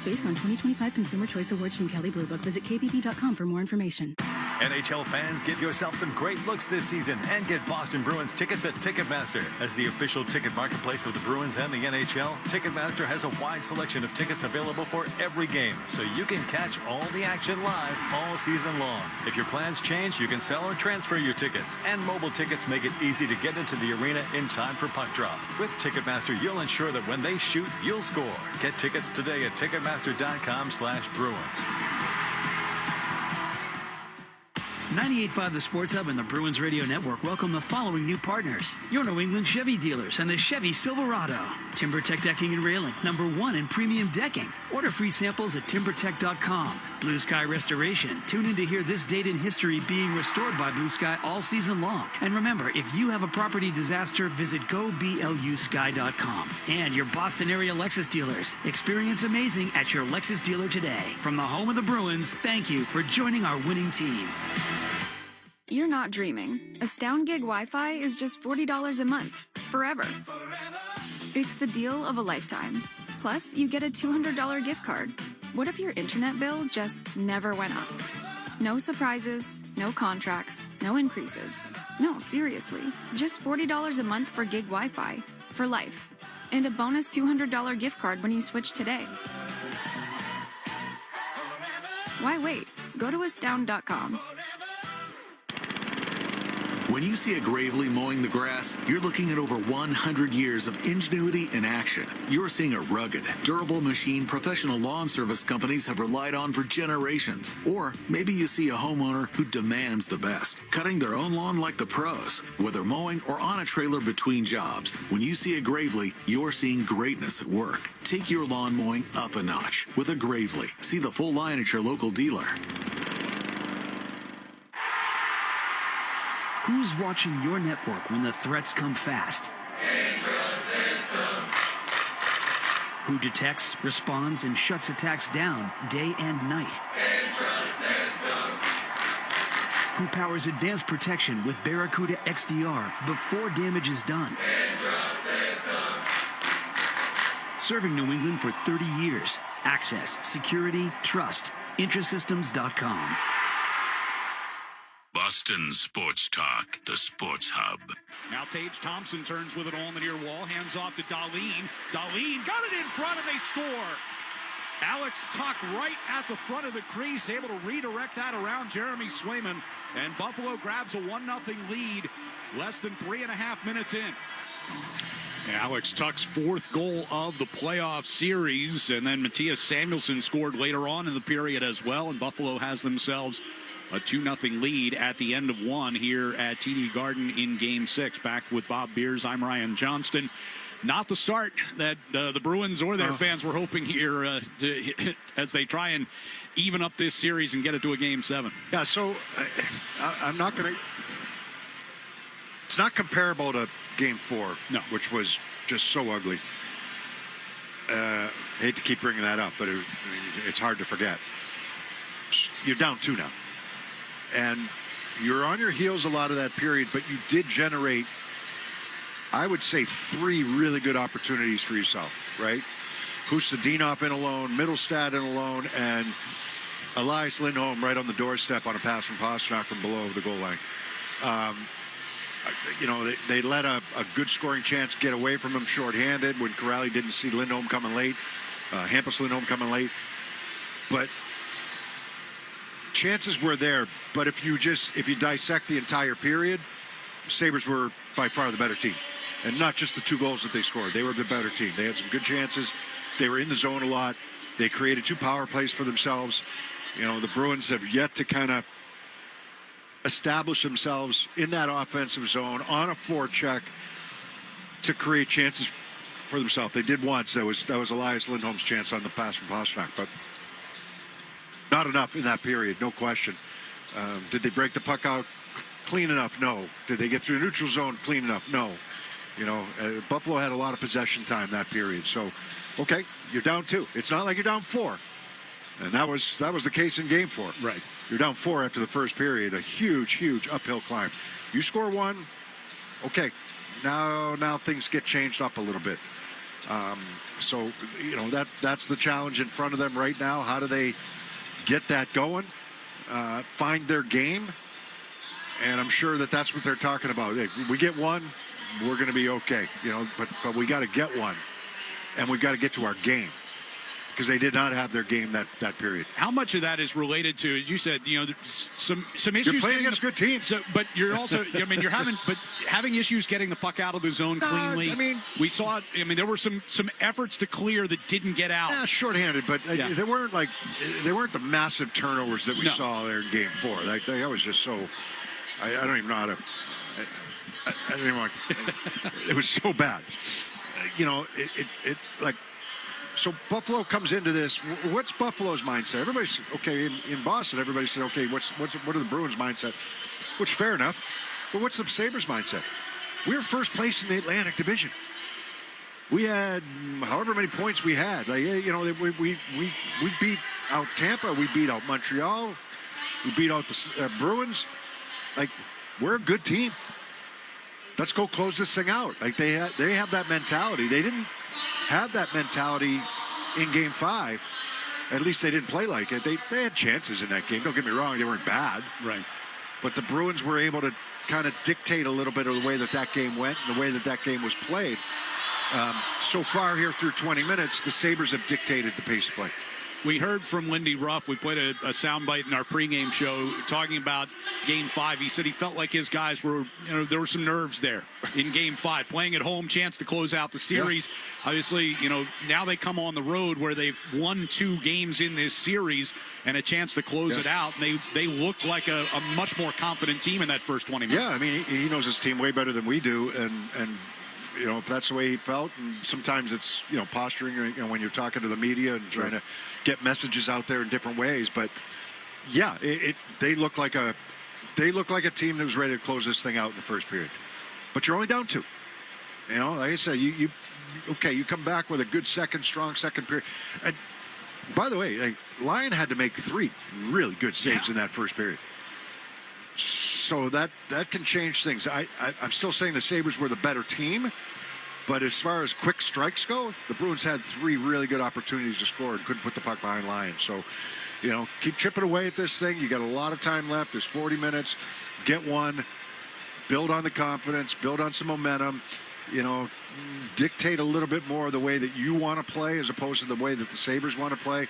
Based on 2025 Consumer Choice Awards from Kelley Blue Book, visit kbb.com for more information. NHL fans, give yourself some great looks this season and get Boston Bruins tickets at Ticketmaster. As the official ticket marketplace of the Bruins and the NHL, Ticketmaster has a wide selection of tickets available for every game, so you can catch all the action live all season long. If your plans change, you can sell or transfer your tickets, and mobile tickets make it easy to get into the arena in time for puck drop. With Ticketmaster, you'll ensure that when they shoot, you'll score. Get tickets today at Ticketmaster.com/Bruins. 98.5 The Sports Hub and the Bruins Radio Network welcome the following new partners. Your New England Chevy dealers and the Chevy Silverado. TimberTech Decking and Railing, #1 in premium decking. Order free samples at timbertech.com. Blue Sky Restoration. Tune in to hear this date in history being restored by Blue Sky all season long. And remember, if you have a property disaster, visit goblusky.com. And your Boston area Lexus dealers. Experience amazing at your Lexus dealer today. From the home of the Bruins, thank you for joining our winning team. You're not dreaming. Astound Gig Wi-Fi is just $40 a month, forever. It's the deal of a lifetime. Plus, you get a $200 gift card. What if your internet bill just never went up? No surprises, no contracts, no increases. No, seriously, just $40 a month for Gig Wi-Fi, for life. And a bonus $200 gift card when you switch today. Why wait? Go to astound.com. When you see a Gravely mowing the grass, you're looking at over 100 years of ingenuity in action. You're seeing a rugged, durable machine professional lawn service companies have relied on for generations. Or maybe you see a homeowner who demands the best, cutting their own lawn like the pros, whether mowing or on a trailer between jobs. When you see a Gravely, you're seeing greatness at work. Take your lawn mowing up a notch with a Gravely. See the full line at your local dealer. Who's watching your network when the threats come fast? Who detects, responds, and shuts attacks down day and night? Who powers advanced protection with Barracuda XDR before damage is done? Serving New England for 30 years. Access, security, trust. Intrasystems.com. Boston Sports Talk, the Sports Hub. Now Tage Thompson turns with it all on the near wall. Hands off to Dahlin. Dahlin got it in front and they score. Alex Tuck right at the front of the crease, able to redirect that around Jeremy Swayman. And Buffalo grabs a 1-0 lead less than 3.5 minutes in. Alex Tuck's 4th goal of the playoff series. And then Matthias Samuelsson scored later on in the period as well. And Buffalo has themselves a 2-0 lead at the end of one here at TD Garden in Game 6. Back with Bob Beers, I'm Ryan Johnston. Not the start that the Bruins or their fans were hoping here as they try and even up this series and get it to a Game 7. Yeah, so I'm not going to... It's not comparable to Game 4, no, which was just so ugly. Hate to keep bringing that up, but it's hard to forget. You're down 2 now. And you're on your heels a lot of that period, but you did generate, I would say, 3 really good opportunities for yourself, right? Hustadinov in alone, Middlestad in alone, and Elias Lindholm right on the doorstep on a pass from Pastrnak from below the goal line. You know, they let a good scoring chance get away from him shorthanded when Corrali didn't see Lindholm coming late, Hampus Lindholm coming late. But chances were there, but if you dissect the entire period, Sabres were by far the better team. And not just the 2 goals that they scored. They were the better team. They had some good chances. They were in the zone a lot. They created 2 power plays for themselves. You know, the Bruins have yet to kind of establish themselves in that offensive zone on a forecheck to create chances for themselves. They did once. That was Elias Lindholm's chance on the pass from Pastrnak, but not enough in that period, no question. Did they break the puck out clean enough? No. Did they get through the neutral zone clean enough? No. You know, Buffalo had a lot of possession time that period. So, okay, you're down 2. It's not like you're down 4. And that was the case in Game 4. Right. You're down 4 after the first period. A huge uphill climb. You score 1, okay. Now things get changed up a little bit. So, you know, that's the challenge in front of them right now. How do they get that going? Find their game? And I'm sure that's what they're talking about. Hey, we get 1, we're going to be okay. You know, but we got to get 1, and we got to get to our game. Because they did not have their game that period. How much of that is related to, as you said, you know, some issues? You're playing against good teams. So, but you're also, I mean, having issues getting the puck out of the zone cleanly. I mean, we saw it. I mean, there were some efforts to clear that didn't get out. Yeah, shorthanded, but they weren't the massive turnovers that we saw there in Game 4. That was just so. I don't even know how to. I don't even want. It was so bad. You know, it like. So Buffalo comes into this. What's Buffalo's mindset? Everybody's okay in Boston. Everybody said, okay, what are the Bruins' mindset? Which fair enough. But what's the Sabres' mindset? We're first place in the Atlantic Division. We had however many points we had. Like, you know, we beat out Tampa. We beat out Montreal. We beat out the Bruins. Like, we're a good team. Let's go close this thing out. Like they have that mentality. They didn't have that mentality in Game 5. At least they didn't play like it. They had chances in that game. Don't get me wrong, they weren't bad. Right. But the Bruins were able to kind of dictate a little bit of the way that game went and the way that game was played. So far here through 20 minutes, the Sabres have dictated the pace of play. We heard from Lindy Ruff. We played a soundbite in our pregame show talking about Game 5. He said he felt like his guys were, there were some nerves there in Game 5. Playing at home, chance to close out the series. Yeah. Obviously, now they come on the road where they've won 2 games in this series and a chance to close it out. And they looked like a much more confident team in that first 20 minutes. Yeah, I mean, he knows his team way better than we do. And if that's the way he felt, and sometimes it's, posturing, when you're talking to the media and trying to get messages out there in different ways. But yeah, they look like a team that was ready to close this thing out in the first period. But you're only down 2. Like I said, you come back with a good strong second period. And by the way, Lyon had to make 3 really good saves in that first period. So that can change things. I'm still saying the Sabres were the better team, but as far as quick strikes go, the Bruins had 3 really good opportunities to score and couldn't put the puck behind Lyon. So, keep chipping away at this thing. You got a lot of time left. There's 40 minutes. Get one. Build on the confidence. Build on some momentum. Dictate a little bit more the way that you want to play as opposed to the way that the Sabres want to play.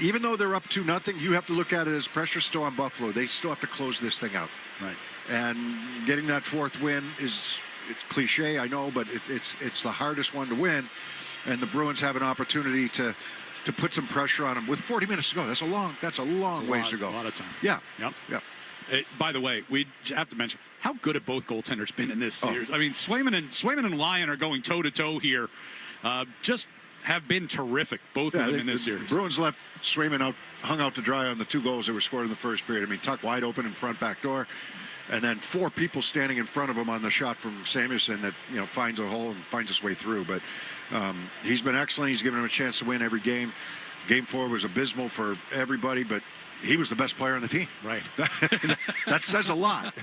Even though they're up 2-0, you have to look at it as pressure still on Buffalo. They still have to close this thing out. Right. And getting that 4th win it's cliche, I know, but it's the hardest one to win. And the Bruins have an opportunity to put some pressure on them with 40 minutes to go. That's a long ways to go. A lot of time. Yeah. Yep. By the way, we have to mention how good have both goaltenders been in this series. I mean, Swayman and Lyon are going toe-to-toe here. Just have been terrific, both of them in this series. Bruins left Swayman hung out to dry on the 2 goals that were scored in the first period. I mean, Tuck wide open in front back door, and then 4 people standing in front of him on the shot from Samuelson that finds a hole and finds his way through. But he's been excellent. He's given him a chance to win every game. Game 4 was abysmal for everybody, but he was the best player on the team. Right. That says a lot.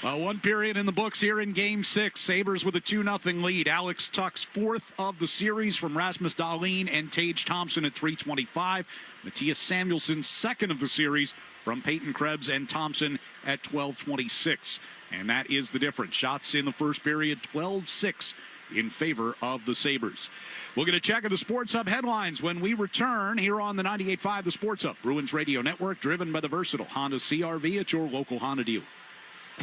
1 period in the books here in Game 6. Sabres with a 2-0 lead. Alex Tuck's 4th of the series from Rasmus Dahlin and Tage Thompson at 3:25. Matthias Samuelson's 2nd of the series from Peyton Krebs and Thompson at 12:26. And that is the difference. Shots in the first period, 12-6 in favor of the Sabres. We'll get a check of the Sports Hub headlines when we return here on the 98.5 The Sports Hub, Bruins Radio Network, driven by the versatile Honda CR-V at your local Honda dealer.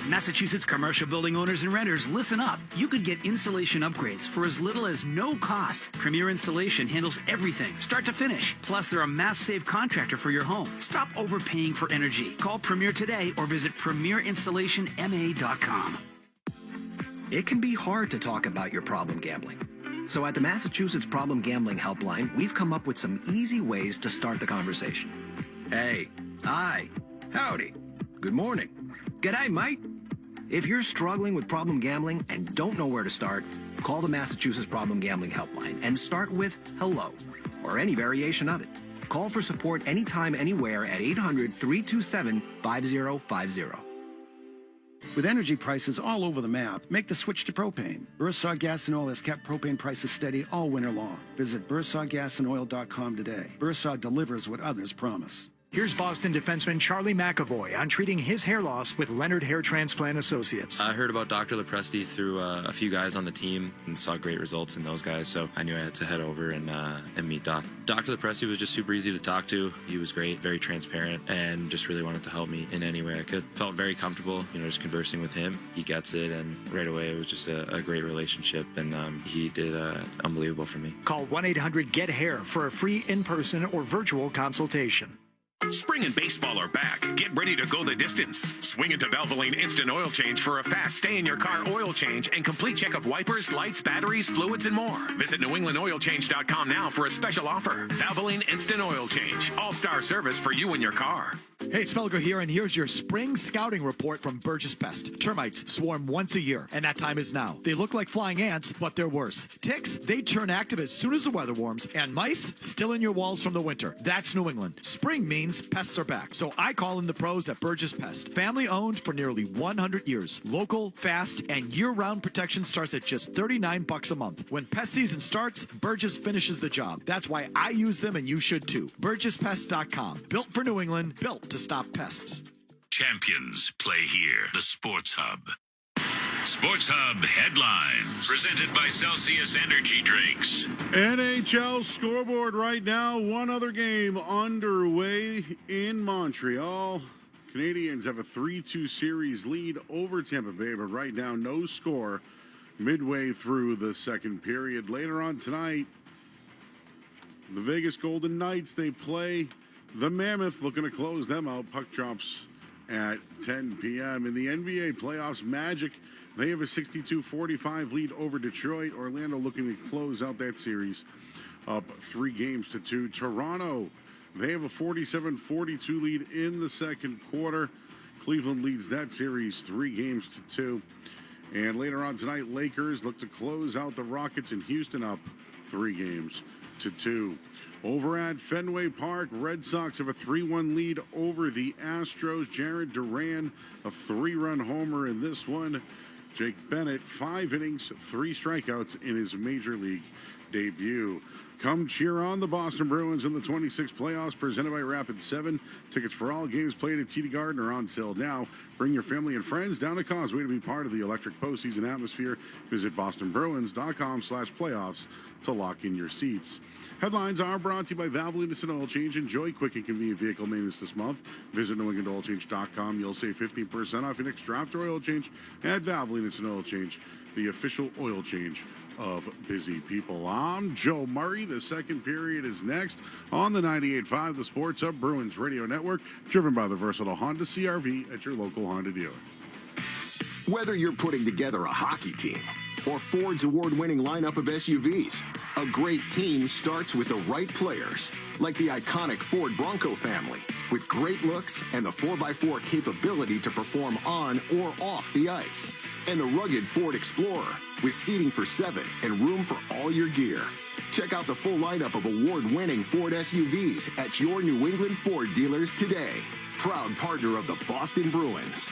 Massachusetts commercial building owners and renters, listen up. You could get insulation upgrades for as little as no cost. Premier Insulation handles everything, start to finish. Plus, they're a mass save contractor for your home. Stop overpaying for energy. Call Premier today or visit premierinsulationma.com. It can be hard to talk about your problem gambling. So at the Massachusetts Problem Gambling Helpline, we've come up with some easy ways to start the conversation. Hey, hi, howdy, good morning, g'day, mate. If you're struggling with problem gambling and don't know where to start, call the Massachusetts Problem Gambling Helpline and start with hello, or any variation of it. Call for support anytime, anywhere at 800-327-5050. With energy prices all over the map, make the switch to propane. Breslow Gas and Oil has kept propane prices steady all winter long. Visit BreslowGasAndOil.com today. Breslow delivers what others promise. Here's Boston defenseman Charlie McAvoy on treating his hair loss with Leonard Hair Transplant Associates. I heard about Dr. Lepresti through a few guys on the team and saw great results in those guys, so I knew I had to head over and meet Doc. Dr. Lepresti was just super easy to talk to. He was great, very transparent, and just really wanted to help me in any way I could. Felt very comfortable, just conversing with him. He gets it, and right away it was just a great relationship, and he did unbelievable for me. Call 1-800-GET-HAIR for a free in-person or virtual consultation. Spring and baseball are back. Get ready to go the distance. Swing into Valvoline Instant Oil Change for a fast stay-in-your-car oil change and complete check of wipers, lights, batteries, fluids, and more. Visit NewEnglandOilChange.com now for a special offer. Valvoline Instant Oil Change. All-star service for you and your car. Hey, it's Felgo here, and here's your spring scouting report from Burgess Pest. Termites swarm once a year, and that time is now. They look like flying ants, but they're worse. Ticks, they turn active as soon as the weather warms, and mice, still in your walls from the winter. That's New England. Spring means pests are back, so I call in the pros at Burgess Pest. Family owned for nearly 100 years. Local, fast, and year-round protection starts at just $39 a month. When pest season starts, Burgess finishes the job. That's why I use them, and you should too. BurgessPest.com. Built for New England, built to stop pests. Champions play here. The Sports Hub. Sports Hub headlines. Presented by Celsius Energy Drinks. NHL scoreboard right now. One other game underway in Montreal. Canadians have a 3-2 series lead over Tampa Bay, but right now no score midway through the second period. Later on tonight, the Vegas Golden Knights, they play the Mammoth, looking to close them out. Puck drops at 10 p.m. In the NBA playoffs, Magic, they have a 62-45 lead over Detroit. Orlando looking to close out that series up 3-2. Toronto, they have a 47-42 lead in the second quarter. Cleveland leads that series 3-2. And later on tonight, Lakers look to close out the Rockets in Houston up 3-2. Over at Fenway Park, Red Sox have a 3-1 lead over the Astros. Jared Duran, a 3-run homer in this one. Jake Bennett, 5 innings, 3 strikeouts in his major league debut. Come cheer on the Boston Bruins in the 26 playoffs, presented by Rapid 7. Tickets for all games played at TD Garden are on sale now. Bring your family and friends down to Causeway to be part of the electric postseason atmosphere. Visit bostonbruins.com/playoffs to lock in your seats. Headlines are brought to you by Valvoline Instant Oil Change. Enjoy quick and convenient vehicle maintenance this month. Visit NewEnglandOilChange.com. You'll save 15% off your next draft or oil change at Valvoline Instant Oil Change, the official oil change of busy people. I'm Joe Murray. The second period is next on the 98.5, the Sports Hub Bruins Radio Network, driven by the versatile Honda CR-V at your local Honda dealer. Whether you're putting together a hockey team or Ford's award-winning lineup of SUVs, a great team starts with the right players, like the iconic Ford Bronco family, with great looks and the 4x4 capability to perform on or off the ice, and the rugged Ford Explorer, with seating for 7 and room for all your gear. Check out the full lineup of award-winning Ford SUVs at your New England Ford dealers today. Proud partner of the Boston Bruins.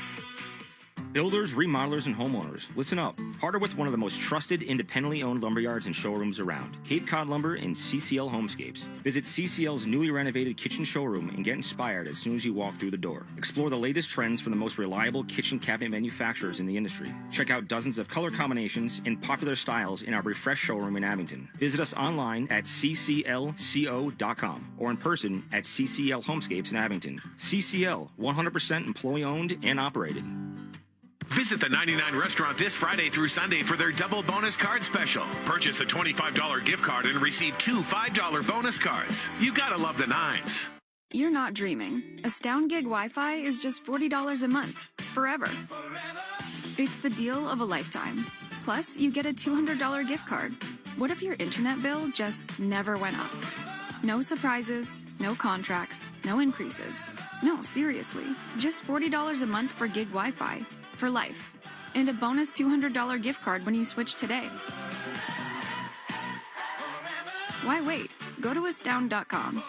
Builders, remodelers, and homeowners, listen up. Partner with one of the most trusted, independently owned lumberyards and showrooms around, Cape Cod Lumber and CCL Homescapes. Visit CCL's newly renovated kitchen showroom and get inspired as soon as you walk through the door. Explore the latest trends from the most reliable kitchen cabinet manufacturers in the industry. Check out dozens of color combinations and popular styles in our refreshed showroom in Abington. Visit us online at cclco.com or in person at CCL Homescapes in Abington. CCL, 100% employee-owned and operated. Visit the 99 restaurant this Friday through Sunday for their double bonus card special. Purchase a $25 gift card and receive 2 $5 bonus cards. You gotta love the nines. You're not dreaming. Astound Gig Wi-Fi is just $40 a month, forever. It's the deal of a lifetime. Plus, you get a $200 gift card. What if your internet bill just never went up? No surprises, no contracts, no increases. No, seriously, just $40 a month for gig Wi-Fi. For life. And a bonus $200 gift card when you switch today. Why wait? Go to astound.com.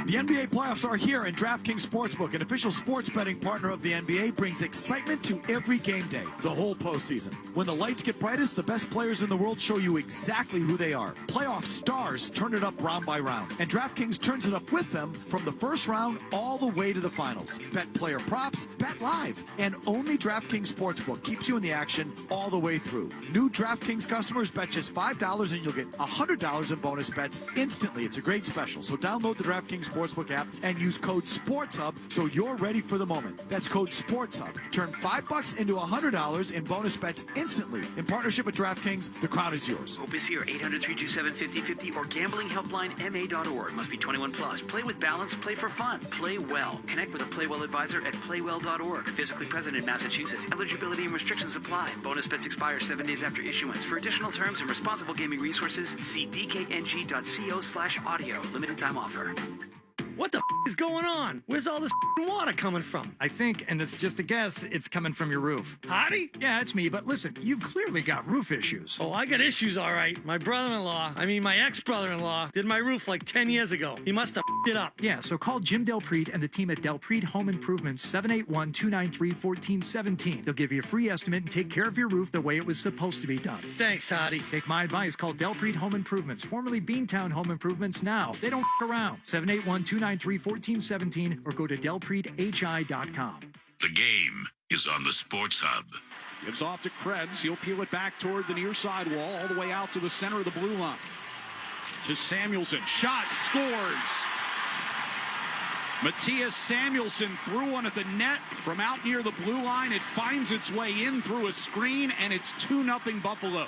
The NBA playoffs are here, and DraftKings Sportsbook, an official sports betting partner of the NBA, brings excitement to every game day, the whole postseason. When the lights get brightest, the best players in the world show you exactly who they are. Playoff stars turn it up round by round, and DraftKings turns it up with them from the first round all the way to the finals. Bet player props, bet live, and only DraftKings Sportsbook keeps you in the action all the way through. New DraftKings customers bet just $5 and you'll get $100 in bonus bets instantly. It's a great special, so download the DraftKings Sportsbook app and use code SPORTSHUB so you're ready for the moment. That's code SPORTSHUB. Turn $5 into $100 in bonus bets instantly. In partnership with DraftKings, the crown is yours. Hope is here. 800-327-5050 or gamblinghelplinema.org. Must be 21 plus. Play with balance. Play for fun. Play well. Connect with a Play Well advisor at playwell.org. Physically present in Massachusetts. Eligibility and restrictions apply. Bonus bets expire 7 days after issuance. For additional terms and responsible gaming resources, see dkng.co/audio. Limited time offer. What the is going on? Where's all this water coming from? I think, and this is just a guess, it's coming from your roof. Hottie? Yeah, it's me, but listen, you've clearly got roof issues. Oh, I got issues, all right. My ex-brother-in-law, did my roof like 10 years ago. He must have it up. Yeah, so call Jim Delpreet and the team at Delpreet Home Improvements, 781-293-1417. They'll give you a free estimate and take care of your roof the way it was supposed to be done. Thanks, Hottie. Take my advice, call Delpreet Home Improvements, formerly Beantown Home Improvements now. They don't around. 781-293-1417 or go to delpreethi.com. The game is on the Sports Hub. Gives off to Krebs. He'll peel it back toward the near side wall, all the way out to the center of the blue line. To Samuelson. Shot, scores. Matthias Samuelson threw one at the net from out near the blue line. It finds its way in through a screen, and it's 2-0 Buffalo.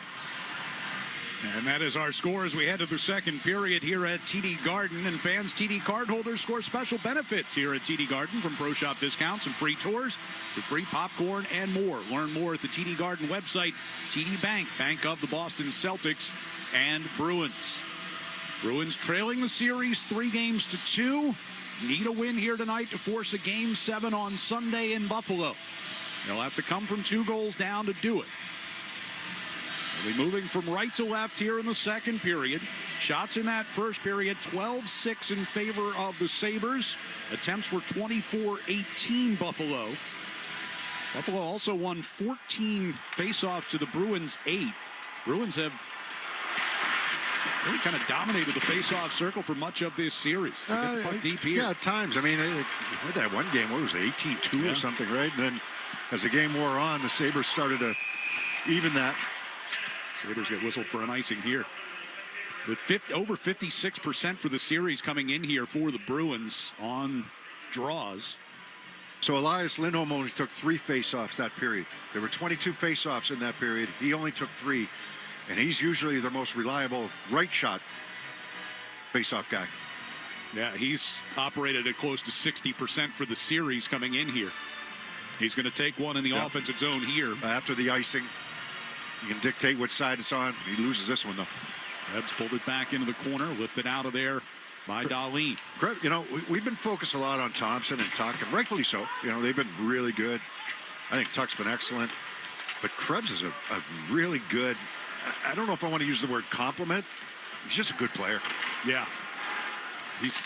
And that is our score as we head to the second period here at TD Garden. And fans, TD cardholders score special benefits here at TD Garden, from pro shop discounts and free tours to free popcorn and more. Learn more at the TD Garden website. TD Bank, bank of the Boston Celtics and Bruins. Bruins trailing the series 3-2. Need a win here tonight to force a Game 7 on Sunday in Buffalo. They'll have to come from 2 goals down to do it. They'll be moving from right to left here in the second period. Shots in that first period, 12-6 in favor of the Sabres. Attempts were 24-18 Buffalo. Buffalo also won 14 faceoffs to the Bruins 8. Bruins have really kind of dominated the faceoff circle for much of this series. They get the puck deep here. Yeah, at times. I mean, that one game, what was it, 18-2 or something, right? And then as the game wore on, the Sabres started to even that. Sabres get whistled for an icing here. With over 56% for the series coming in here for the Bruins on draws. So Elias Lindholm only took 3 faceoffs that period. There were 22 faceoffs in that period. He only took 3. And he's usually the most reliable right shot faceoff guy. Yeah, he's operated at close to 60% for the series coming in here. He's going to take one in the offensive zone here. After the icing, you can dictate which side it's on. He loses this one, though. Krebs pulled it back into the corner, lifted out of there by Dahlin. You know, we've been focused a lot on Thompson and Tuck, and rightfully so. You know, they've been really good. I think Tuck's been excellent. But Krebs is a really good, I don't know if I want to use the word compliment. He's just a good player. Yeah. He's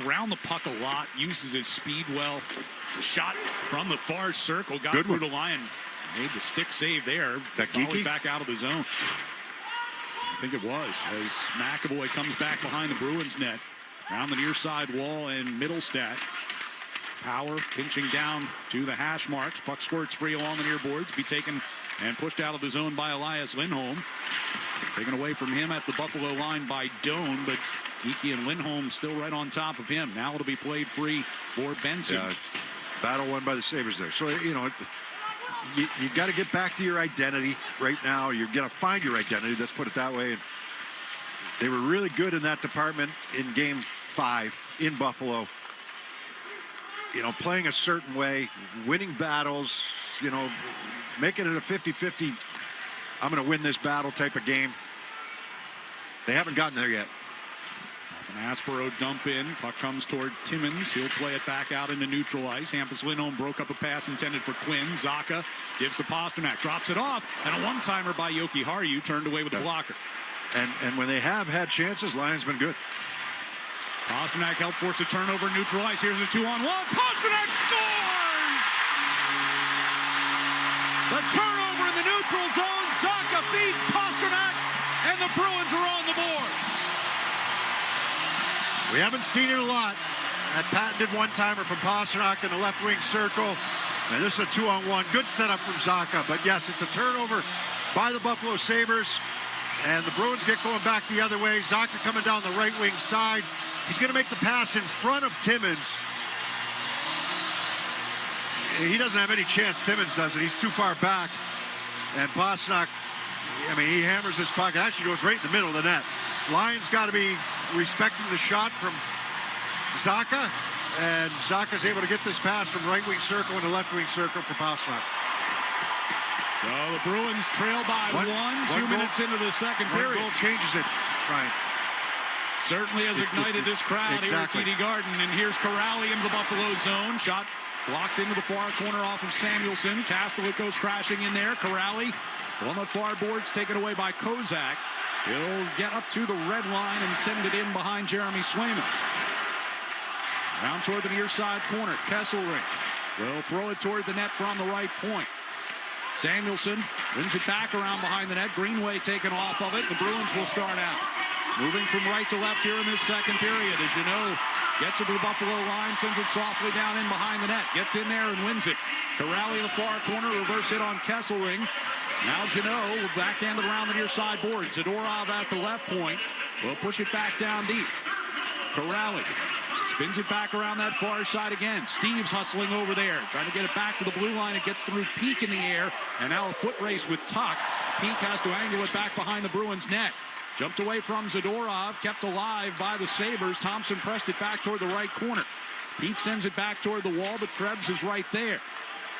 around the puck a lot, uses his speed well. It's a shot from the far circle, got through the line, made the stick save there. Back out of the zone. I think it was, as McAvoy comes back behind the Bruins net. Around the near side wall and Middlestat. Power pinching down to the hash marks. Puck squirts free along the near boards. Be taken and pushed out of the zone by Elias Lindholm. Taken away from him at the Buffalo line by Doan, but Geekie and Lindholm still right on top of him. Now it'll be played free for Benson. Yeah, battle won by the Sabres there. So, you know, you got to get back to your identity right now. You're going to find your identity. Let's put it that way. And they were really good in that department in Game 5 in Buffalo. You know, playing a certain way, winning battles, you know, making it a 50-50, I'm going to win this battle type of game. They haven't gotten there yet. An Aspero dump in. Puck comes toward Timmins. He'll play it back out into neutral ice. Hampus Lindholm broke up a pass intended for Quinn. Zaka gives to Pasternak. Drops it off. And a one-timer by Yoki Haru turned away with the blocker. And when they have had chances, Lions been good. Pasternak helped force a turnover in neutral ice. Here's a 2-on-1. Pasternak scores! The turnover in the neutral zone. Zaka feeds Pasternak, and the Bruins are on the board. We haven't seen it a lot. That patented one-timer from Pasternak in the left wing circle. And this is a 2-on-1. Good setup from Zaka. But yes, it's a turnover by the Buffalo Sabres. And the Bruins get going back the other way. Zaka coming down the right wing side. He's going to make the pass in front of Timmins. He doesn't have any chance. Timmins doesn't. He's too far back. And Pasternak, I mean, he hammers his puck. It actually goes right in the middle of the net. Lions got to be respecting the shot from Zaka. And Zaka's able to get this pass from right wing circle into left wing circle for Pasternak. So the Bruins trail by one 2 minutes into the second period. One goal changes it, Brian. Certainly has ignited this crowd here at TD Garden. And here's Corrali into the Buffalo zone. Shot blocked into the far corner off of Samuelson. Castellic goes crashing in there. Corrali on the far boards, taken away by Kozak. He'll get up to the red line and send it in behind Jeremy Swayman. Down toward the near side corner. Kesselring will throw it toward the net from the right point. Samuelson brings it back around behind the net. Greenway taken off of it. The Bruins will start out. Moving from right to left here in this second period. As you know, gets it to the Buffalo line, sends it softly down in behind the net. Gets in there and wins it. Corrali in the far corner, reverse hit on Kesselring. Now Janot will backhand it around the near side board. Zadorov at the left point. Will push it back down deep. Corrali spins it back around that far side again. Steves hustling over there, trying to get it back to the blue line. It gets through Peak in the air, and now a foot race with Tuck. Peak has to angle it back behind the Bruins' net. Jumped away from Zadorov, kept alive by the Sabres. Thompson pressed it back toward the right corner. Peak sends it back toward the wall, but Krebs is right there.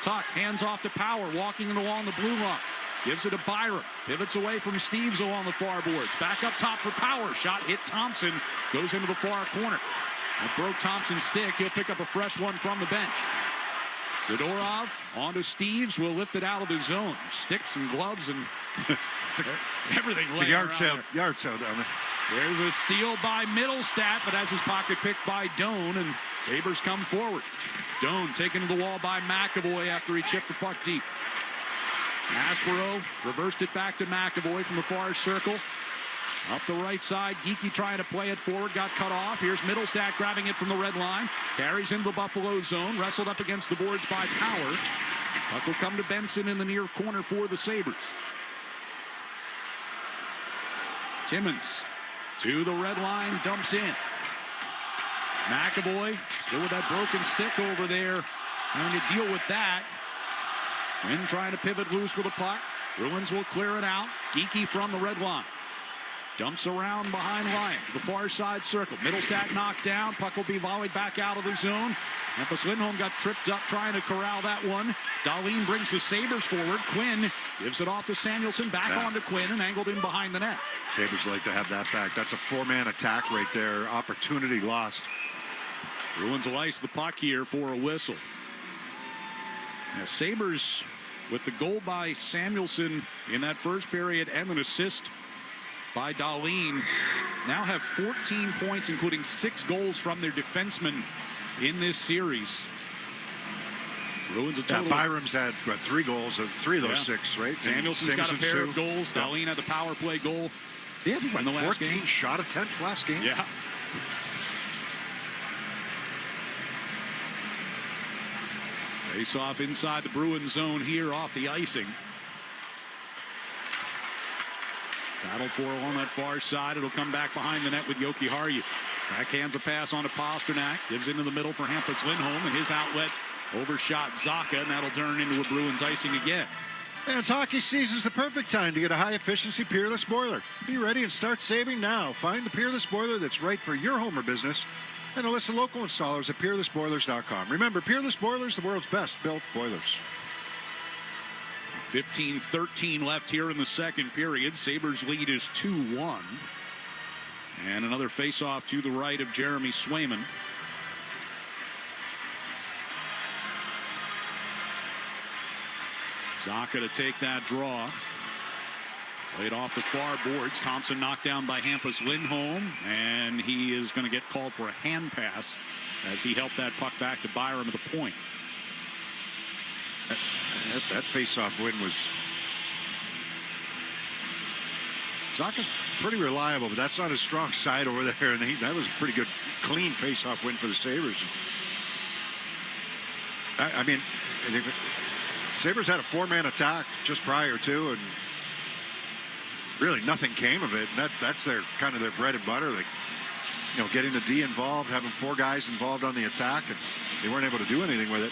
Tuck hands off to Power, walking along the blue line. Gives it to Byram. Pivots away from Steves along the far boards. Back up top for Power. Shot hit Thompson. Goes into the far corner. That broke Thompson's stick. He'll pick up a fresh one from the bench. Zadorov onto Steves. Will lift it out of the zone. Sticks and gloves and everything. It's a yard sale down there. There's a steal by Middlestat, but has his pocket picked by Doan, and Sabres come forward. Doan taken to the wall by McAvoy after he chipped the puck deep. Aspero reversed it back to McAvoy from the far circle. Up the right side, Geekie trying to play it forward, got cut off. Here's Middlestat grabbing it from the red line. Carries into the Buffalo zone, wrestled up against the boards by Power. Puck will come to Benson in the near corner for the Sabres. Timmins to the red line, dumps in. McAvoy still with that broken stick over there, trying to deal with that. Quinn trying to pivot loose with a puck. Bruins will clear it out. Geekie from the red line. Dumps around behind line to the far side circle. Middlestat knocked down. Puck will be volleyed back out of the zone. Hampus Lindholm got tripped up trying to corral that one. Dahlin brings the Sabres forward. Quinn gives it off to Samuelsson. Back onto Quinn and angled in behind the net. Sabres like to have that back. That's a four-man attack right there. Opportunity lost. Bruins will ice the puck here for a whistle. Now, Sabres with the goal by Samuelsson in that first period and an assist by Dahlin now have 14 points, including 6 goals from their defensemen in this series. Bruins a total. Byram's had 3 goals, 3 of those 6, right? Samuelson's got a pair of goals. Dahlin had the power play goal. Yeah, he went in the last 14 game. shot attempts last game. Yeah. Face off inside the Bruins zone here off the icing. Battle for it on that far side. It'll come back behind the net with Yoki Harju. Backhands a pass on to Pasternak. Gives into the middle for Hampus Lindholm, and his outlet overshot Zaka, and that'll turn into a Bruins icing again. And it's hockey season's the perfect time to get a high-efficiency Peerless boiler. Be ready and start saving now. Find the Peerless boiler that's right for your home or business, and a list of local installers at peerlessboilers.com. Remember, Peerless Boilers, the world's best built boilers. 15-13 left here in the second period. Sabres lead is 2-1. And another face-off to the right of Jeremy Swayman. Zaka to take that draw. Played off the far boards. Thompson knocked down by Hampus Lindholm, and he is going to get called for a hand pass as he helped that puck back to Byram at the point. That face-off win was... Zaka's pretty reliable, but that's not his strong side over there, and that was a pretty good, clean face-off win for the Sabres. I mean, Sabres had a 4-man attack just prior to, and really nothing came of it. And that's their kind of their bread and butter. Like, getting the D involved, having 4 guys involved on the attack, and they weren't able to do anything with it.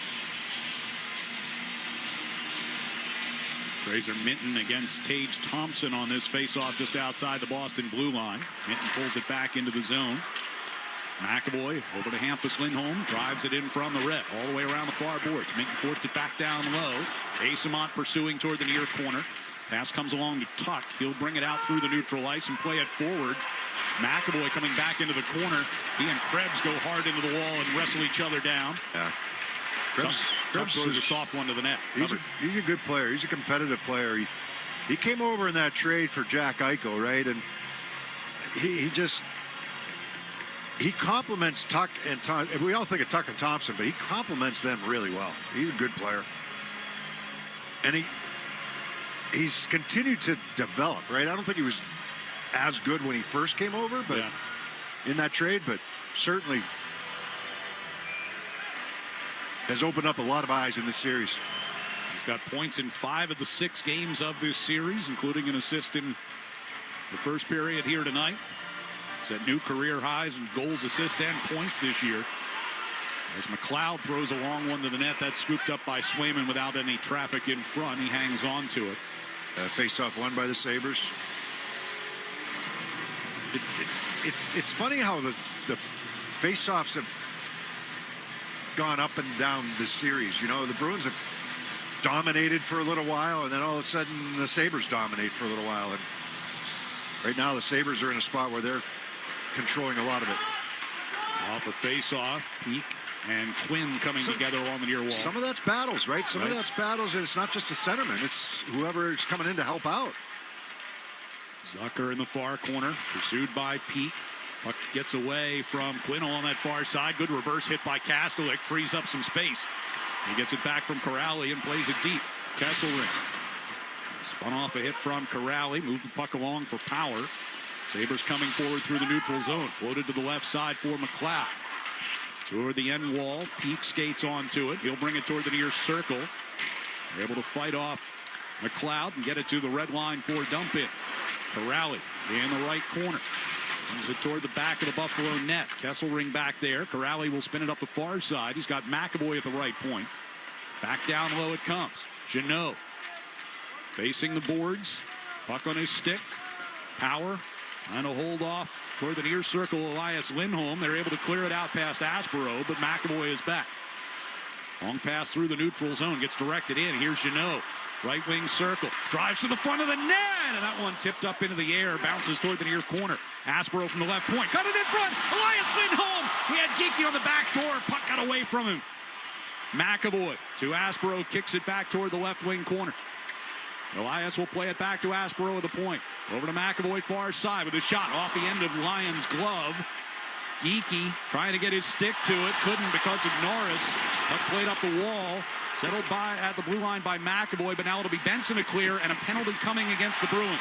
Fraser Minton against Tage Thompson on this faceoff just outside the Boston blue line. Minton pulls it back into the zone. McAvoy over to Hampus Lindholm, drives it in from the red, all the way around the far boards. Minton forced it back down low. Asamont pursuing toward the near corner. Pass comes along to Tuck. He'll bring it out through the neutral ice and play it forward. McAvoy coming back into the corner. He and Krebs go hard into the wall and wrestle each other down. Yeah. Krebs throws a soft one to the net. He's a good player. He's a competitive player. He came over in that trade for Jack Eichel, right? And he complements Tuck and Tom. We all think of Tuck and Thompson, but he complements them really well. He's a good player. And he's continued to develop, right? I don't think he was as good when he first came over, but in that trade, but certainly has opened up a lot of eyes in this series. He's got points in 5 of the 6 games of this series, including an assist in the first period here tonight. He's at new career highs in goals, assists, and points this year. As McLeod throws a long one to the net, that's scooped up by Swayman without any traffic in front. He hangs on to it. Face-off won by the Sabres. It's funny how the face-offs have gone up and down this series. You know, the Bruins have dominated for a little while, and then all of a sudden the Sabres dominate for a little while. And right now the Sabres are in a spot where they're controlling a lot of it. Off a face-off, Peak and Quinn coming together along the near wall. Some of that's battles, right? Some of that's battles, and it's not just the centerman. It's whoever is coming in to help out. Zucker in the far corner, pursued by Peak. Puck gets away from Quinn on that far side. Good reverse hit by Kastelik, frees up some space. He gets it back from Corrali and plays it deep. Kesselring spun off a hit from Corrali, moved the puck along for Power. Sabres coming forward through the neutral zone. Floated to the left side for McLeod. Toward the end wall, Peak skates onto it. He'll bring it toward the near circle. They're able to fight off McLeod and get it to the red line for dump in. Corrali in the right corner. Brings it toward the back of the Buffalo net. Kesselring back there. Corrali will spin it up the far side. He's got McAvoy at the right point. Back down low it comes. Jeannot facing the boards. Puck on his stick. Power trying to hold off toward the near circle. Elias Lindholm. They're able to clear it out past Aspero, but McAvoy is back. Long pass through the neutral zone. Gets directed in. Here's Jeannot. Right wing circle. Drives to the front of the net. And that one tipped up into the air. Bounces toward the near corner. Aspero from the left point. Got it in front. Elias Lindholm. He had Geekie on the back door. Puck got away from him. McAvoy to Aspero. Kicks it back toward the left wing corner. Elias will play it back to Aspero at the point. Over to McAvoy far side with a shot off the end of Lyon's glove. Geekie trying to get his stick to it. Couldn't because of Norris. Puck played up the wall. Settled by at the blue line by McAvoy, but now it'll be Benson to clear and a penalty coming against the Bruins.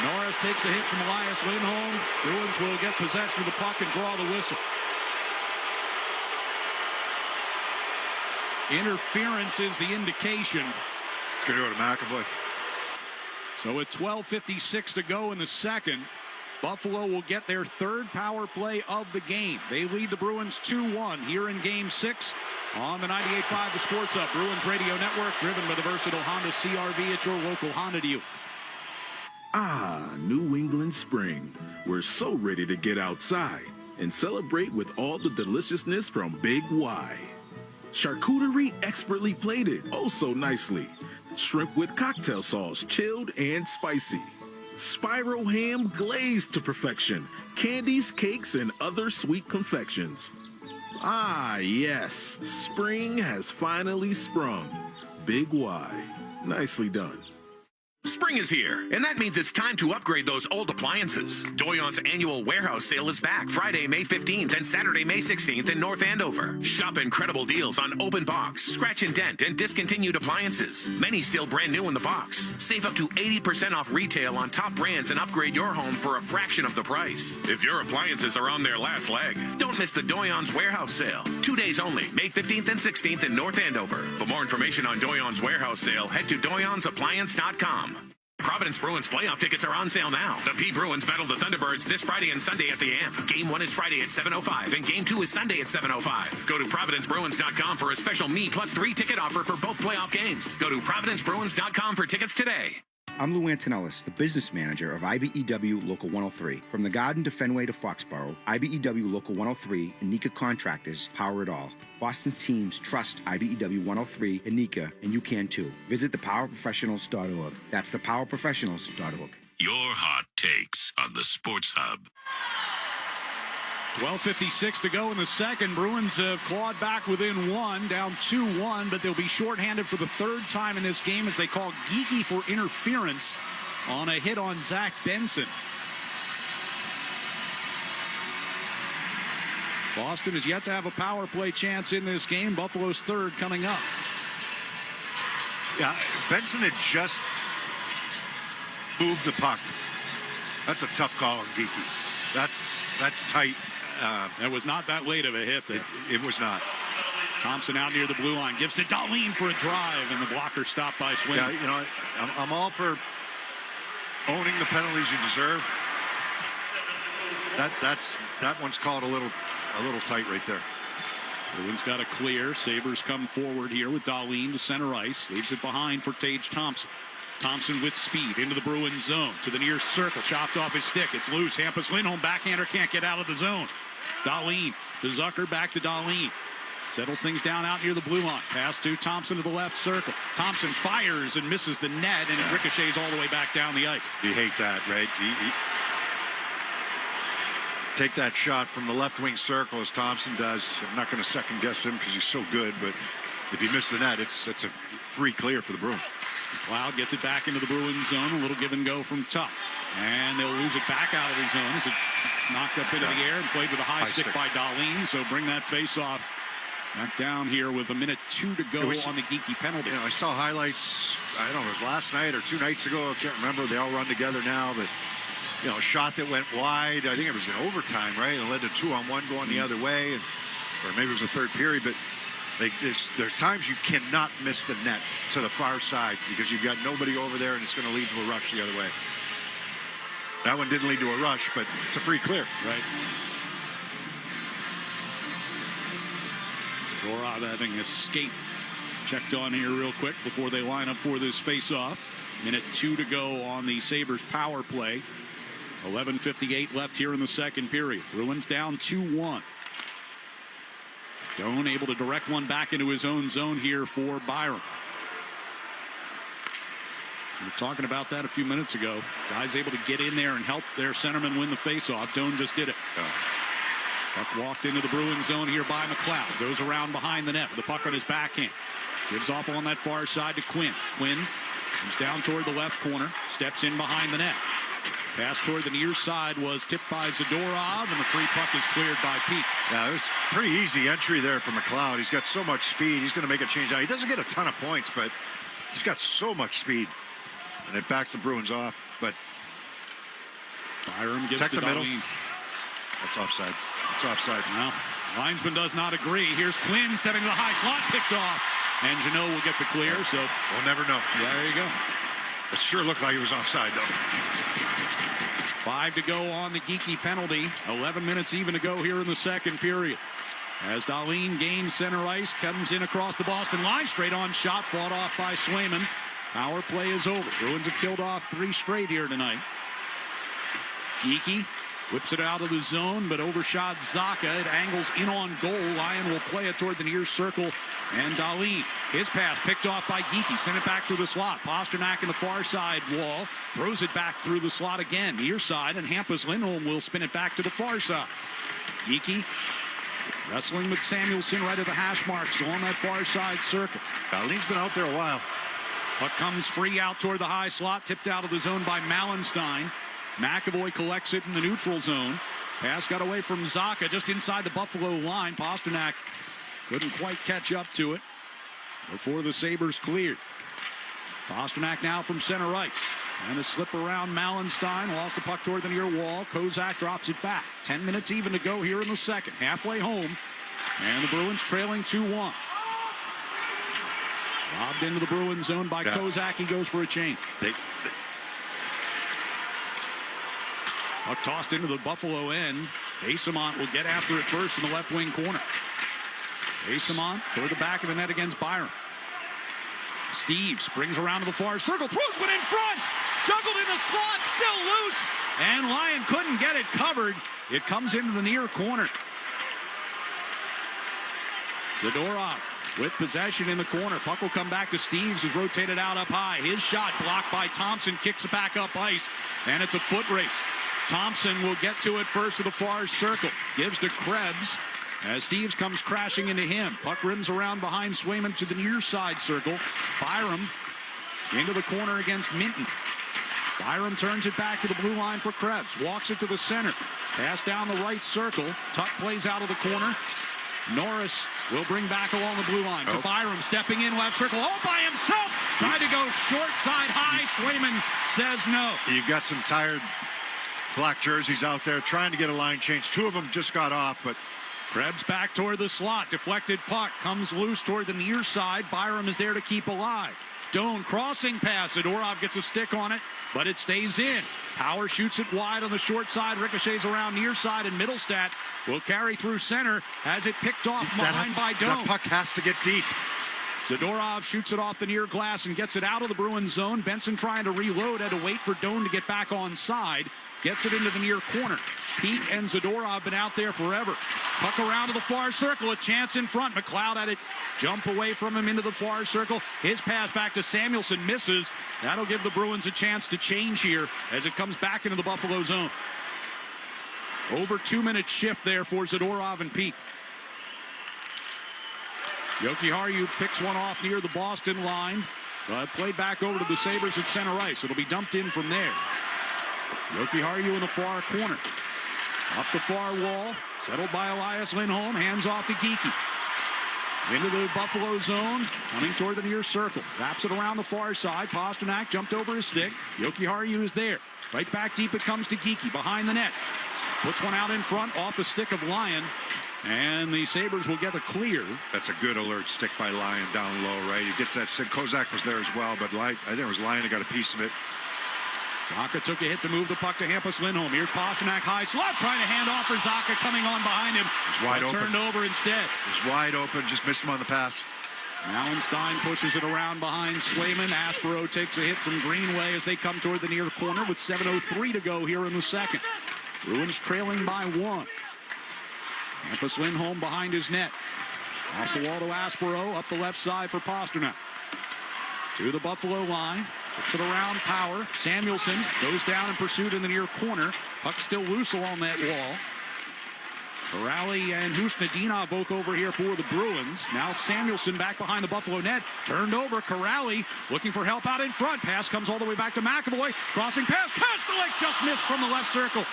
Norris takes a hit from Elias Lindholm. Bruins will get possession of the puck and draw the whistle. Interference is the indication. Good go to McAvoy. So at 12:56 to go in the second, Buffalo will get their third power play of the game. They lead the Bruins 2-1 here in Game 6 on the 98.5 The Sports Hub Bruins Radio Network, driven by the versatile Honda CR-V at your local Honda dealer. Ah, New England spring. We're so ready to get outside and celebrate with all the deliciousness from Big Y. Charcuterie expertly plated, oh so nicely. Shrimp with cocktail sauce, chilled and spicy. Spiral ham glazed to perfection. Candies, cakes, and other sweet confections. Ah, yes, spring has finally sprung. Big Y. Nicely done. Spring is here, and that means it's time to upgrade those old appliances. Doyon's annual warehouse sale is back Friday, May 15th and Saturday, May 16th in North Andover. Shop incredible deals on open box, scratch and dent, and discontinued appliances. Many still brand new in the box. Save up to 80% off retail on top brands and upgrade your home for a fraction of the price. If your appliances are on their last leg, don't miss the Doyon's warehouse sale. 2 days only, May 15th and 16th in North Andover. For more information on Doyon's warehouse sale, head to doyonsappliance.com. Providence Bruins playoff tickets are on sale now. The P Bruins battle the Thunderbirds this Friday and Sunday at the Amp. Game 1 is Friday at 7:05 and Game 2 is Sunday at 7:05. Go to ProvidenceBruins.com for a special Me Plus 3 ticket offer for both playoff games. Go to ProvidenceBruins.com for tickets today. I'm Lou Antonellis, the business manager of IBEW Local 103. From the Garden to Fenway to Foxborough, IBEW Local 103 and Nika Contractors power it all. Boston's teams trust IBEW 103 and Nika, and you can too. Visit thepowerprofessionals.org. That's thepowerprofessionals.org. Your hot takes on the Sports Hub. 12:56 to go in the second. Bruins have clawed back within one, down 2-1, but they'll be shorthanded for the third time in this game as they call Geekie for interference on a hit on Zach Benson. Boston is yet to have a power play chance in this game. Buffalo's third coming up. Yeah, Benson had just moved the puck. That's a tough call on Geekie. That's tight. It was not that late of a hit. It was not. Thompson out near the blue line. Gives to Dahlin for a drive, and the blocker stopped by Swim. Yeah, you know, I'm all for owning the penalties you deserve. That one's called a little tight right there. Bruins got a clear. Sabres come forward here with Dahlin to center ice. Leaves it behind for Tage Thompson. Thompson with speed into the Bruins zone. To the near circle. Chopped off his stick. It's loose. Hampus Lindholm, backhander, can't get out of the zone. Dahlin to Zucker, back to Dahlin. Settles things down out near the blue line. Pass to Thompson to the left circle. Thompson fires and misses the net, and it ricochets all the way back down the ice. You hate that, right? Take that shot from the left wing circle as Thompson does. I'm not going to second guess him because he's so good, but if he missed the net, it's a free clear for the Bruins. McLeod gets it back into the Bruins zone. A little give and go from Tuck. And they'll lose it back out of the zone as it's knocked up into the air and played with a high stick by Dahlin. So bring that face off back down here with 1:02 to go on the geeky penalty. You know, I saw highlights, I don't know, it was last night or 2 nights ago. I can't remember. They all run together now, but you know, a shot that went wide. I think it was in overtime, right? It led to 2-on-1 going the other way, or maybe it was the third period. But there's times you cannot miss the net to the far side because you've got nobody over there, and it's going to lead to a rush the other way. That one didn't lead to a rush, but it's a free clear. Right. Zadorov having a skate checked on here real quick before they line up for this face-off. 1:02 to go on the Sabres power play. 11:58 left here in the second period. Bruins down 2-1. Doan able to direct one back into his own zone here for Byram. We were talking about that a few minutes ago. Guys able to get in there and help their centerman win the faceoff. Doan just did it. Puck walked into the Bruins zone here by McLeod. Goes around behind the net with the puck on his backhand. Gives off on that far side to Quinn. Quinn comes down toward the left corner. Steps in behind the net. Pass toward the near side was tipped by Zadorov, and the free puck is cleared by Pete. Yeah, it was pretty easy entry there for McLeod. He's got so much speed. He's going to make a change now. He doesn't get a ton of points, but he's got so much speed. And it backs the Bruins off. But Byram gets check to the middle. Dahlin. That's offside. It's offside. Well, linesman does not agree. Here's Quinn stepping to the high slot, picked off. And Janot will get the clear, so we'll never know. Yeah, there you go. It sure looked like it was offside, though. 5 to go on the geeky penalty. 11 minutes even to go here in the second period. As Dahlin gains center ice, comes in across the Boston line. Straight on shot, fought off by Swayman. Power play is over. Bruins have killed off 3 straight here tonight. Geeky whips it out of the zone, but overshot Zacha. It angles in on goal. Lyon will play it toward the near circle. And Dahlin, his pass picked off by Geeky. Sent it back through the slot. Pasternak in the far side wall. Throws it back through the slot again. Near side, and Hampus Lindholm will spin it back to the far side. Geeky wrestling with Samuelson right at the hash marks on that far side circle. Dahlin's been out there a while. Puck comes free out toward the high slot. Tipped out of the zone by Malenstein. McAvoy collects it in the neutral zone. Pass got away from Zacha just inside the Buffalo line. Pasternak couldn't quite catch up to it before the Sabres cleared. Pasternak now from center ice. And a slip around Malenstein. Lost the puck toward the near wall. Kozak drops it back. 10 minutes even to go here in the second. Halfway home. And the Bruins trailing 2-1. Lobbed into the Bruins zone by Kozak. He goes for a change. Puck tossed into the Buffalo end. Asamont will get after it first in the left wing corner. Asamont toward the back of the net against Byram. Steve springs around to the far circle. Throws one in front. Juggled in the slot. Still loose. And Lyon couldn't get it covered. It comes into the near corner. Zadorov with possession in the corner. Puck will come back to Steves, who's rotated out up high. His shot blocked by Thompson. Kicks it back up ice. And it's a foot race. Thompson will get to it first to the far circle. Gives to Krebs as Steves comes crashing into him. Puck rims around behind Swayman to the near side circle. Byram into the corner against Minton. Byram turns it back to the blue line for Krebs. Walks it to the center. Pass down the right circle. Tuck plays out of the corner. Norris will bring back along the blue line to Byram, stepping in left circle all by himself. Tried to go short side high. Swayman says no. You've got some tired black jerseys out there trying to get a line change. 2 of them just got off, but Krebs back toward the slot. Deflected puck comes loose toward the near side. Byram is there to keep alive. Doan crossing pass. Zadorov gets a stick on it, but it stays in. Power shoots it wide on the short side. Ricochets around near side, and Middlestat will carry through center. Has it picked off behind by Doan. That puck has to get deep. Zadorov shoots it off the near glass and gets it out of the Bruins zone. Benson trying to reload, had to wait for Doan to get back on side. Gets it into the near corner. Pete and Zadorov have been out there forever. Puck around to the far circle. A chance in front. McLeod had it jump away from him into the far circle. His pass back to Samuelson misses. That'll give the Bruins a chance to change here as it comes back into the Buffalo zone. Over 2-minute shift there for Zadorov and Pete. Jokiharju picks one off near the Boston line, but played back over to the Sabres at center ice. It'll be dumped in from there. Jokiharju in the far corner. Up the far wall, settled by Elias Lindholm, hands off to Geekie. Into the Buffalo zone, coming toward the near circle. Wraps it around the far side. Pasternak jumped over his stick. Jokiharju is there. Right back deep it comes to Geekie, behind the net. Puts one out in front, off the stick of Lyon. And the Sabres will get a clear. That's a good alert stick by Lyon down low, right? He gets that stick. Kozak was there as well, but I think it was Lyon that got a piece of it. Zaka took a hit to move the puck to Hampus Lindholm. Here's Pasternak high slot, trying to hand off for Zaka, coming on behind him. He's wide open. Turned over instead. He's wide open, just missed him on the pass. Mallenstein pushes it around behind Swayman. Aspero takes a hit from Greenway as they come toward the near corner with 7:03 to go here in the second. Bruins trailing by 1. Hampus Lindholm behind his net. Off the wall to Aspero, up the left side for Pasternak. To the Buffalo line. Puts it around Power. Samuelson goes down in pursuit in the near corner. Puck still loose along that wall. Corrali and Husnadinov both over here for the Bruins. Now Samuelson back behind the Buffalo net. Turned over. Corrali looking for help out in front. Pass comes all the way back to McAvoy. Crossing pass. Pastelik just missed from the left circle.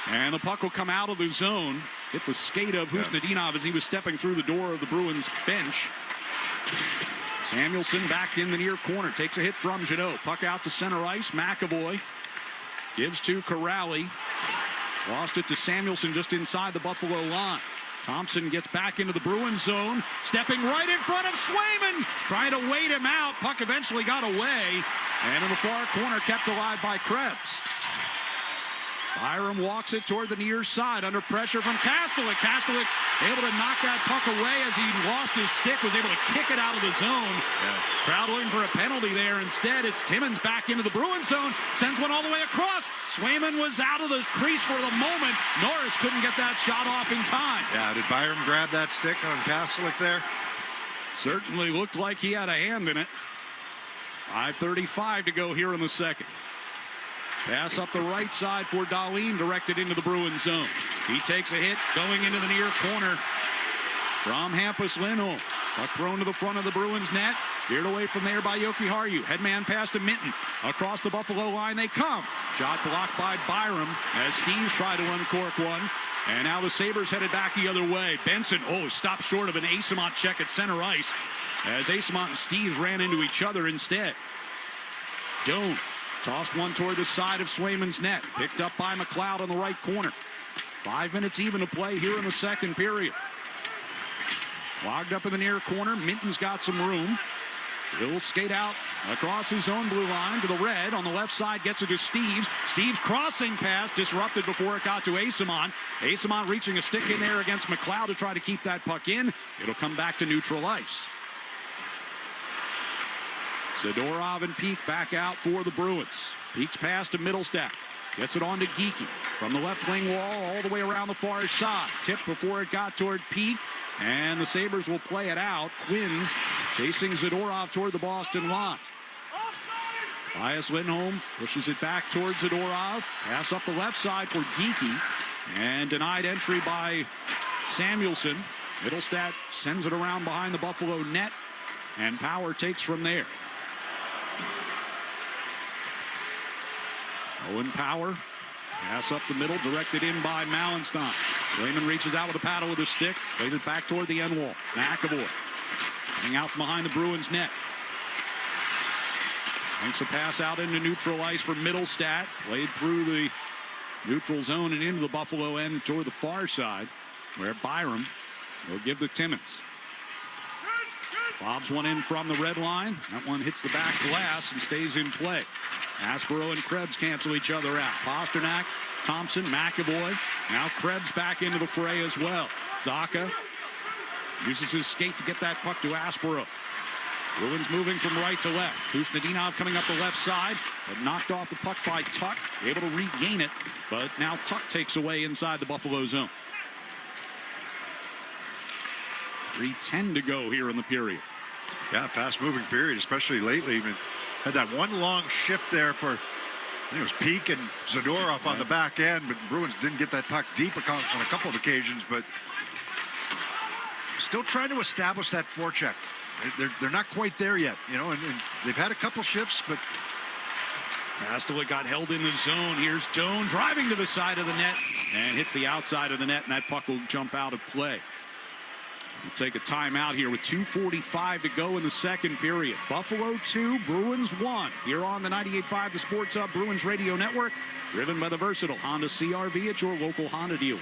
And the puck will come out of the zone. Hit the skate of Husnadinov as he was stepping through the door of the Bruins bench. Samuelson back in the near corner. Takes a hit from Janot. Puck out to center ice. McAvoy gives to Corrali. Lost it to Samuelson just inside the Buffalo line. Thompson gets back into the Bruins zone. Stepping right in front of Swayman. Trying to wait him out. Puck eventually got away. And in the far corner, kept alive by Krebs. Byram walks it toward the near side under pressure from Kastelik. Kastelik able to knock that puck away as he lost his stick, was able to kick it out of the zone. Crowd looking for a penalty there. Instead, it's Timmins back into the Bruins zone. Sends one all the way across. Swayman was out of the crease for the moment. Norris couldn't get that shot off in time. Yeah, did Byram grab that stick on Kastelik there? Certainly looked like he had a hand in it. 5:35 to go here in the second. Pass up the right side for Dahlin, directed into the Bruins zone. He takes a hit going into the near corner from Hampus Lindholm. Puck thrown to the front of the Bruins net. Steered away from there by Jokiharju. Headman pass to Minton. Across the Buffalo line they come. Shot blocked by Byram as Steves try to uncork one. And now the Sabres headed back the other way. Benson, stopped short of an Asimont check at center ice as Asimont and Steves ran into each other instead. Doan tossed one toward the side of Swayman's net. Picked up by McLeod on the right corner. 5 minutes even to play here in the second period. Clogged up in the near corner. Minton's got some room. He'll skate out across his own blue line to the red. On the left side, gets it to Steves. Steves crossing pass, disrupted before it got to Asimont. Asimont reaching a stick in there against McLeod to try to keep that puck in. It'll come back to neutral ice. Zadorov and Peak back out for the Bruins. Peak's pass to Middlestat. Gets it on to Geekie. From the left wing wall all the way around the far side. Tipped before it got toward Peak. And the Sabres will play it out. Quinn chasing Zadorov toward the Boston line. Elias Lindholm pushes it back towards Zadorov. Pass up the left side for Geekie. And denied entry by Samuelson. Middlestat sends it around behind the Buffalo net. And Power takes from there. Owen Power, pass up the middle, directed in by Mallenstein. Swayman reaches out with a paddle with a stick, plays it back toward the end wall. McAvoy coming out from behind the Bruins net. Makes a pass out into neutral ice for Middlestat. Played through the neutral zone and into the Buffalo end toward the far side. where Byram will give to Timmins. Bobs one in from the red line. That one hits the back glass and stays in play. Aspero and Krebs cancel each other out. Pasternak, Thompson, McAvoy. Now Krebs back into the fray as well. Zaka uses his skate to get that puck to Aspero. Bruins moving from right to left. Kusnedinov coming up the left side, but knocked off the puck by Tuck. Able to regain it, but now Tuck takes away inside the Buffalo zone. 3:10 to go here in the period. Yeah, fast-moving period, especially lately. I mean, had that one long shift there for, I think it was Peak and Zadorov on the back end, but Bruins didn't get that puck deep on a couple of occasions, but still trying to establish that forecheck. They're not quite there yet, you know, and they've had a couple shifts, but Pastolik got held in the zone. Here's Doan driving to the side of the net and hits the outside of the net, and that puck will jump out of play. We'll take a timeout here with 2:45 to go in the second period. Buffalo 2, Bruins 1. Here on the 98.5 The Sports Hub Bruins Radio Network, driven by the versatile Honda CR-V at your local Honda dealer.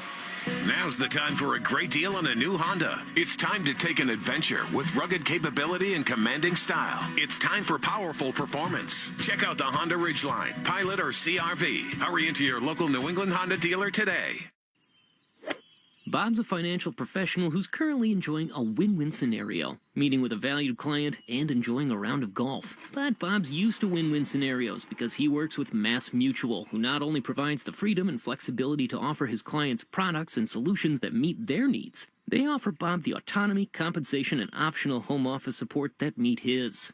Now's the time for a great deal on a new Honda. It's time to take an adventure with rugged capability and commanding style. It's time for powerful performance. Check out the Honda Ridgeline, Pilot, or CR-V. Hurry into your local New England Honda dealer today. Bob's a financial professional who's currently enjoying a win-win scenario, meeting with a valued client and enjoying a round of golf. But Bob's used to win-win scenarios because he works with Mass Mutual, who not only provides the freedom and flexibility to offer his clients products and solutions that meet their needs, they offer Bob the autonomy, compensation, and optional home office support that meet his.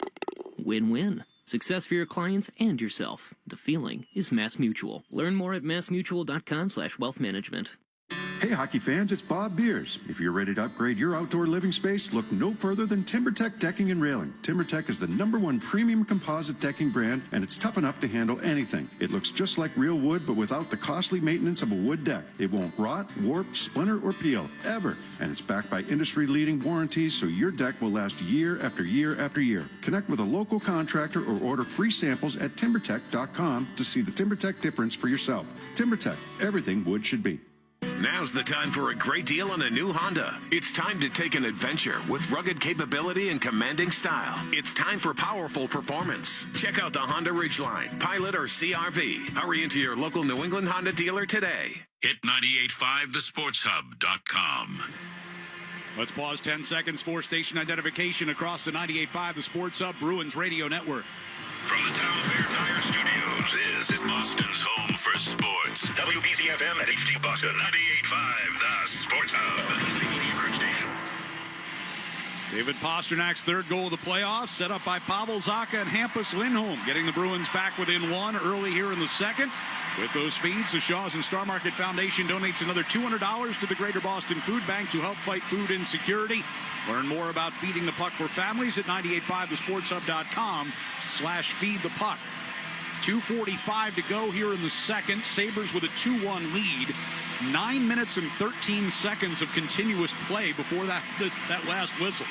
Win-win. Success for your clients and yourself. The feeling is Mass Mutual. Learn more at massmutual.com/wealthmanagement. Hey hockey fans, it's Bob Beers. If you're ready to upgrade your outdoor living space, look no further than TimberTech Decking and Railing. TimberTech is the #1 premium composite decking brand, and it's tough enough to handle anything. It looks just like real wood, but without the costly maintenance of a wood deck. It won't rot, warp, splinter, or peel, ever. And it's backed by industry-leading warranties, so your deck will last year after year after year. Connect with a local contractor or order free samples at timbertech.com to see the TimberTech difference for yourself. TimberTech, everything wood should be. Now's the time for a great deal on a new Honda. It's time to take an adventure with rugged capability and commanding style. It's time for powerful performance. Check out the Honda Ridgeline, Pilot, or CR-V. Hurry into your local New England Honda dealer today. Hit 985thesportshub.com. Let's pause 10 seconds for station identification across the 98.5 The Sports Hub Bruins Radio Network. From the Town Fair Tire Studios, this is Boston's home for sports. WBCFM at HD Boston, 98.5 The Sports Hub. The Media Group Station. David Pasternak's third goal of the playoffs, set up by Pavel Zacha and Hampus Lindholm, getting the Bruins back within one early here in the second. With those feeds, the Shaws and Star Market Foundation donates another $200 to the Greater Boston Food Bank to help fight food insecurity. Learn more about feeding the puck for families at 985thesportshub.com/feedthepuck. 2:45 to go here in the second. Sabres with a 2-1 lead. 9 minutes and 13 seconds of continuous play before that last whistle.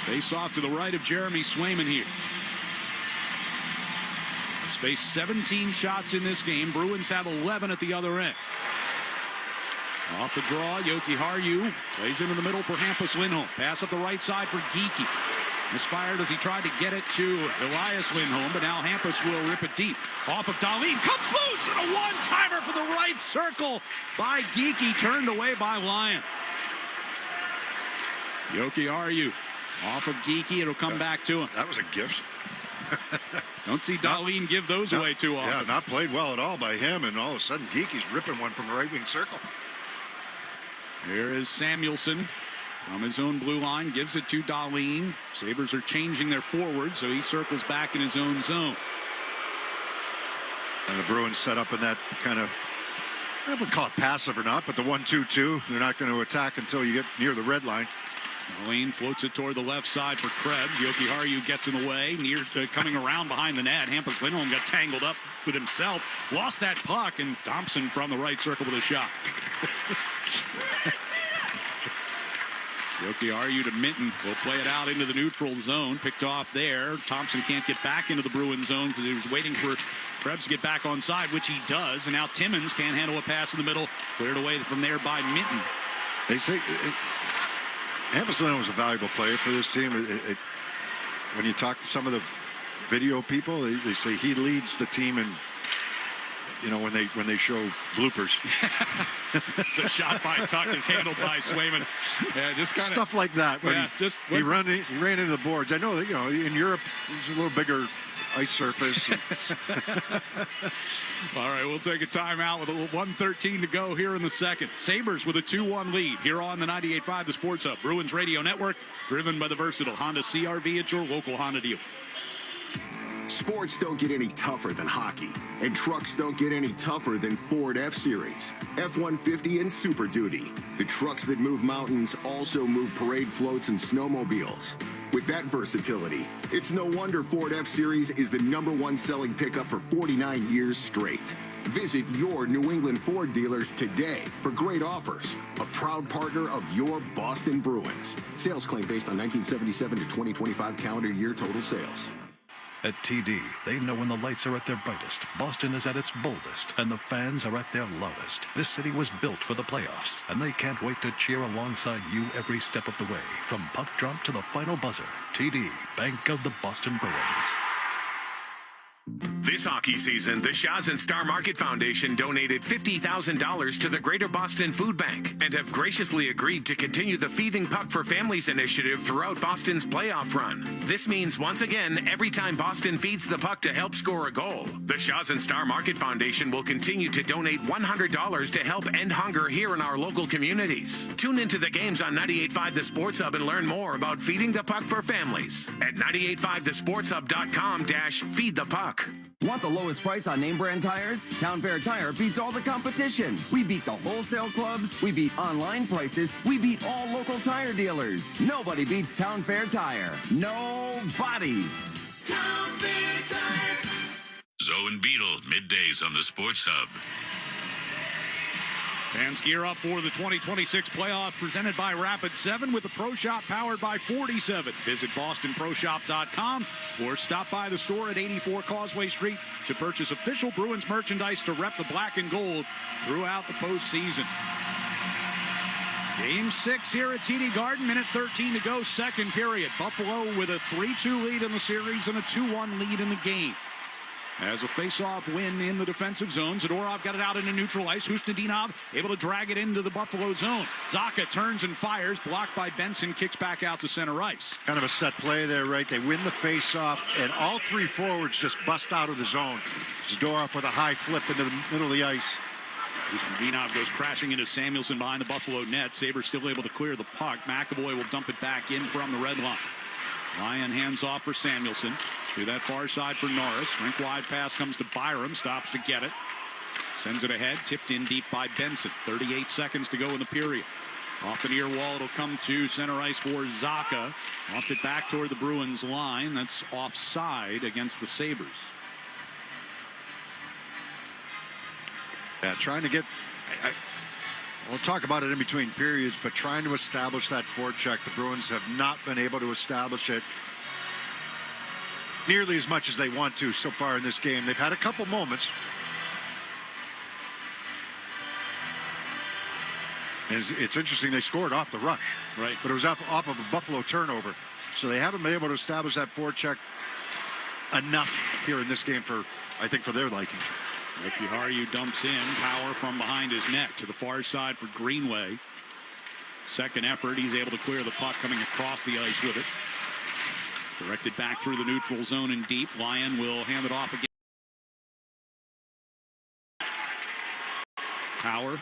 Face off to the right of Jeremy Swayman here. He's faced 17 shots in this game. Bruins have 11 at the other end. Off the draw, Yoki Harju plays into the middle for Hampus Lindholm. Pass up the right side for Geekie. Misfired as he tried to get it to Elias Lindholm, but now Hampus will rip it deep. Off of Dahlin, comes loose, and a one-timer for the right circle by Geekie, turned away by Lyon. Yoki Harju off of Geekie, it'll come back to him. That was a gift. Don't see Dahlin give those away too often. Yeah, not played well at all by him, and all of a sudden Geekie's ripping one from the right wing circle. Here is Samuelson from his own blue line, gives it to Dahlin. Sabres are changing their forward, so he circles back in his own zone. And the Bruins set up in that kind of, I don't call it passive or not, but the 1-2-2. They're not going to attack until you get near the red line. Dahlin floats it toward the left side for Krebs. Yoki Harju gets in the way, coming around behind the net. Hampus Lindholm got tangled up with himself, lost that puck, and Thompson from the right circle with a shot. Jokiharju to Minton. Will play it out into the neutral zone. Picked off there. Thompson can't get back into the Bruins zone because he was waiting for Krebs to get back on side, which he does. And now Timmons can't handle a pass in the middle. Cleared away from there by Minton. They say Hampus Lindholm was a valuable player for this team. When you talk to some of the video people, they say he leads the team in, when they show bloopers. The shot by Tuck is handled by Swayman. Yeah, just kind of stuff like that. Yeah, he ran into the boards. I know that in Europe there's a little bigger ice surface. All right, we'll take a timeout with 1:13 to go here in the second. Sabres with a 2-1 lead here on the 98.5 The Sports Hub. Bruins Radio Network, driven by the versatile Honda CR-V at your local Honda dealer. Sports don't get any tougher than hockey, and trucks don't get any tougher than Ford F-Series, F-150, and Super Duty. The trucks that move mountains also move parade floats and snowmobiles. With that versatility, it's no wonder Ford F-Series is the #1 selling pickup for 49 years straight. Visit your New England Ford dealers today for great offers. A proud partner of your Boston Bruins. Sales claim based on 1977 to 2025 calendar year total sales. At TD, they know when the lights are at their brightest, Boston is at its boldest, and the fans are at their loudest. This city was built for the playoffs, and they can't wait to cheer alongside you every step of the way, from puck drop to the final buzzer. TD, Bank of the Boston Bruins. This hockey season, the Shaz and Star Market Foundation donated $50,000 to the Greater Boston Food Bank and have graciously agreed to continue the Feeding Puck for Families initiative throughout Boston's playoff run. This means, once again, every time Boston feeds the puck to help score a goal, the Shaz and Star Market Foundation will continue to donate $100 to help end hunger here in our local communities. Tune into the games on 98.5 The Sports Hub and learn more about Feeding the Puck for Families at 985thesportshub.com/feed the puck. Want the lowest price on name brand tires? Town Fair Tire beats all the competition. We beat the wholesale clubs. We beat online prices. We beat all local tire dealers. Nobody beats Town Fair Tire. Nobody. Town Fair Tire. Zoe and Beetle, middays on the Sports Hub. Fans gear up for the 2026 playoffs presented by Rapid 7 with the Pro Shop powered by 47. Visit bostonproshop.com or stop by the store at 84 Causeway Street to purchase official Bruins merchandise to rep the black and gold throughout the postseason. Game 6 here at TD Garden, minute 13 to go, second period. Buffalo with a 3-2 lead in the series and a 2-1 lead in the game. As a face-off win in the defensive zone, Zadorov got it out into neutral ice. Hustadinov able to drag it into the Buffalo zone. Zaka turns and fires, blocked by Benson, kicks back out to center ice. Kind of a set play there, right? They win the face-off, and all three forwards just bust out of the zone. Zadorov with a high flip into the middle of the ice. Hustadinov goes crashing into Samuelson behind the Buffalo net. Sabres still able to clear the puck. McAvoy will dump it back in from the red line. Ryan hands off for Samuelson. To that far side for Norris. Rink wide pass comes to Byram. Stops to get it. Sends it ahead. Tipped in deep by Benson. 38 seconds to go in the period. Off the near wall. It'll come to center ice for Zaka. Off it back toward the Bruins line. That's offside against the Sabres. Yeah, trying to get... We'll talk about it in between periods, but trying to establish that forecheck. The Bruins have not been able to establish it nearly as much as they want to so far in this game. They've had a couple moments. It's interesting, they scored off the rush. Right. But it was off of a Buffalo turnover. So they haven't been able to establish that forecheck enough here in this game for, I think, for their liking. Jokiharju dumps in. Power from behind his net to the far side for Greenway. Second effort, he's able to clear the puck coming across the ice with it. Directed back through the neutral zone and deep. Lyon will hand it off again. Power.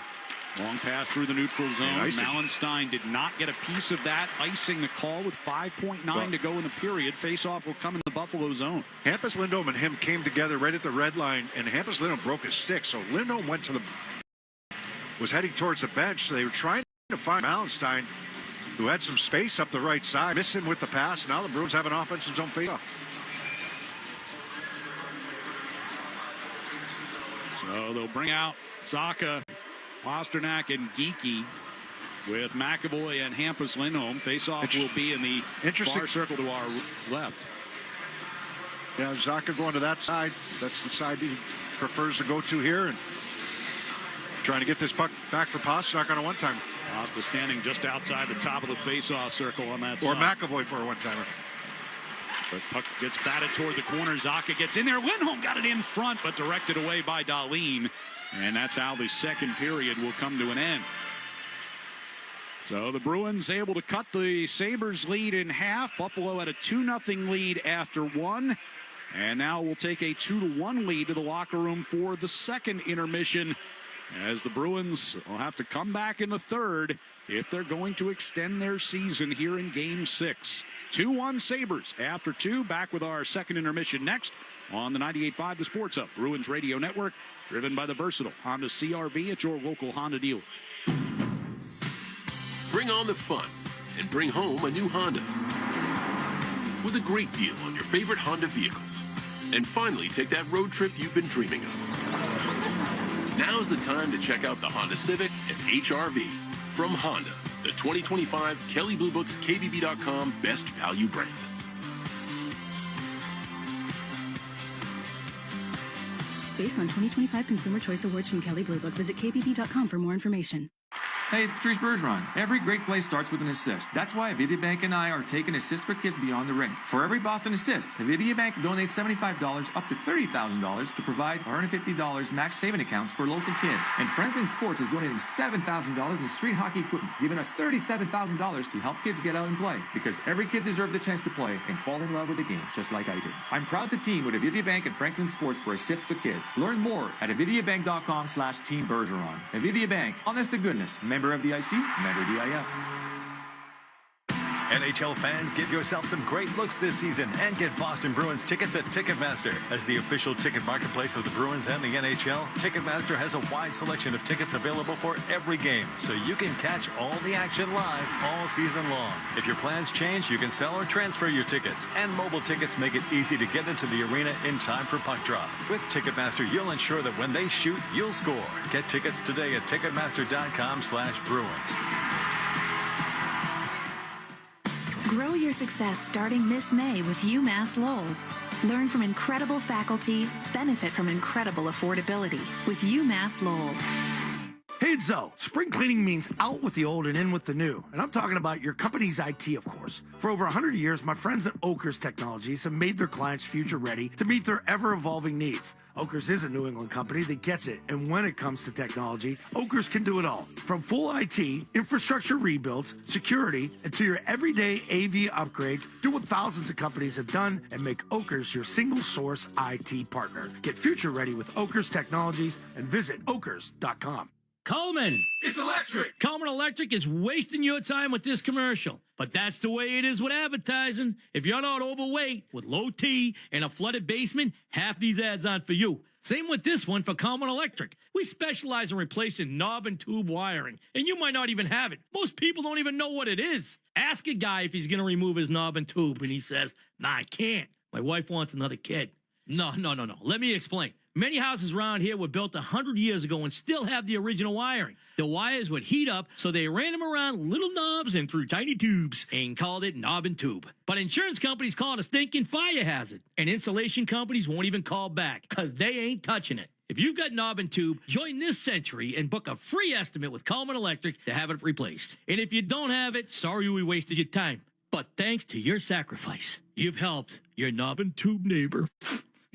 Long pass through the neutral zone. Mallenstein did not get a piece of that. Icing the call with 5.9 to go in the period. Face-off will come in the Buffalo zone. Hampus Lindholm and him came together right at the red line, and Hampus Lindholm broke his stick. So Lindholm was heading towards the bench. So they were trying to find Mallenstein, who had some space up the right side. Missed him with the pass. Now the Bruins have an offensive zone face-off. So they'll bring out Zaka, Pasternak, and Geekie. with McAvoy and Hampus Lindholm. Face-off will be in the far circle to our left. Yeah, Zacha going to that side. That's the side he prefers to go to here. And trying to get this puck back for Pastrnak on a one-timer. Pasta standing just outside the top of the face-off circle on that or side. McAvoy for a one-timer. But puck gets batted toward the corner. Zacha gets in there. Lindholm got it in front, but directed away by Dahlin. And that's how the second period will come to an end. So the Bruins able to cut the Sabres lead in half. Buffalo had a 2-0 lead after one. And now we'll take a 2-1 lead to the locker room for the second intermission, as the Bruins will have to come back in the third if they're going to extend their season here in Game 6. 2-1 Sabres after two. Back with our second intermission next on the 98.5 The Sports Hub Bruins Radio Network, driven by the versatile Honda CR-V at your local Honda dealer. Bring on the fun and bring home a new Honda with a great deal on your favorite Honda vehicles. And finally, take that road trip you've been dreaming of. Now's the time to check out the Honda Civic and HR-V from Honda, the 2025 Kelley Blue Book's KBB.com Best Value brand. Based on 2025 Consumer Choice Awards from Kelley Blue Book, visit KBB.com for more information. Hey, it's Patrice Bergeron. Every great play starts with an assist. That's why Avidia Bank and I are taking Assist for Kids beyond the rink. For every Boston assist, Avidia Bank donates $75 up to $30,000 to provide $150 max saving accounts for local kids. And Franklin Sports is donating $7,000 in street hockey equipment, giving us $37,000 to help kids get out and play. Because every kid deserves the chance to play and fall in love with the game, just like I did. I'm proud to team with Avidia Bank and Franklin Sports for Assist for Kids. Learn more at avidiabank.com/Team Bergeron. Avidia Bank, honest to goodness. Member of the IC, member DIF. NHL fans, give yourself some great looks this season and get Boston Bruins tickets at Ticketmaster. As the official ticket marketplace of the Bruins and the NHL, Ticketmaster has a wide selection of tickets available for every game, so you can catch all the action live all season long. If your plans change, you can sell or transfer your tickets, and mobile tickets make it easy to get into the arena in time for puck drop. With Ticketmaster, you'll ensure that when they shoot, you'll score. Get tickets today at Ticketmaster.com/Bruins. Grow your success starting this May with UMass Lowell. Learn from incredible faculty, benefit from incredible affordability with UMass Lowell. Hey, Zoe, spring cleaning means out with the old and in with the new. And I'm talking about your company's IT, of course. For over 100 years, my friends at Oakers Technologies have made their clients future ready to meet their ever-evolving needs. Oakers is a New England company that gets it, and when it comes to technology, Oakers can do it all. From full IT, infrastructure rebuilds, security, and to your everyday AV upgrades, do what thousands of companies have done and make Oakers your single-source IT partner. Get future ready with Oakers Technologies and visit okers.com. Coleman. It's electric. Coleman Electric is wasting your time with this commercial. But that's the way it is with advertising. If you're not overweight, with low T and a flooded basement, half these ads aren't for you. Same with this one for Coleman Electric. We specialize in replacing knob and tube wiring, and you might not even have it. Most people don't even know what it is. Ask a guy if he's going to remove his knob and tube, and he says, "Nah, I can't. My wife wants another kid." No. Let me explain. Many houses around here were built 100 years ago and still have the original wiring. The wires would heat up, so they ran them around little knobs and through tiny tubes and called it knob and tube. But insurance companies call it a stinking fire hazard, and insulation companies won't even call back because they ain't touching it. If you've got knob and tube, join this century and book a free estimate with Coleman Electric to have it replaced. And if you don't have it, sorry we wasted your time. But thanks to your sacrifice, you've helped your knob and tube neighbor.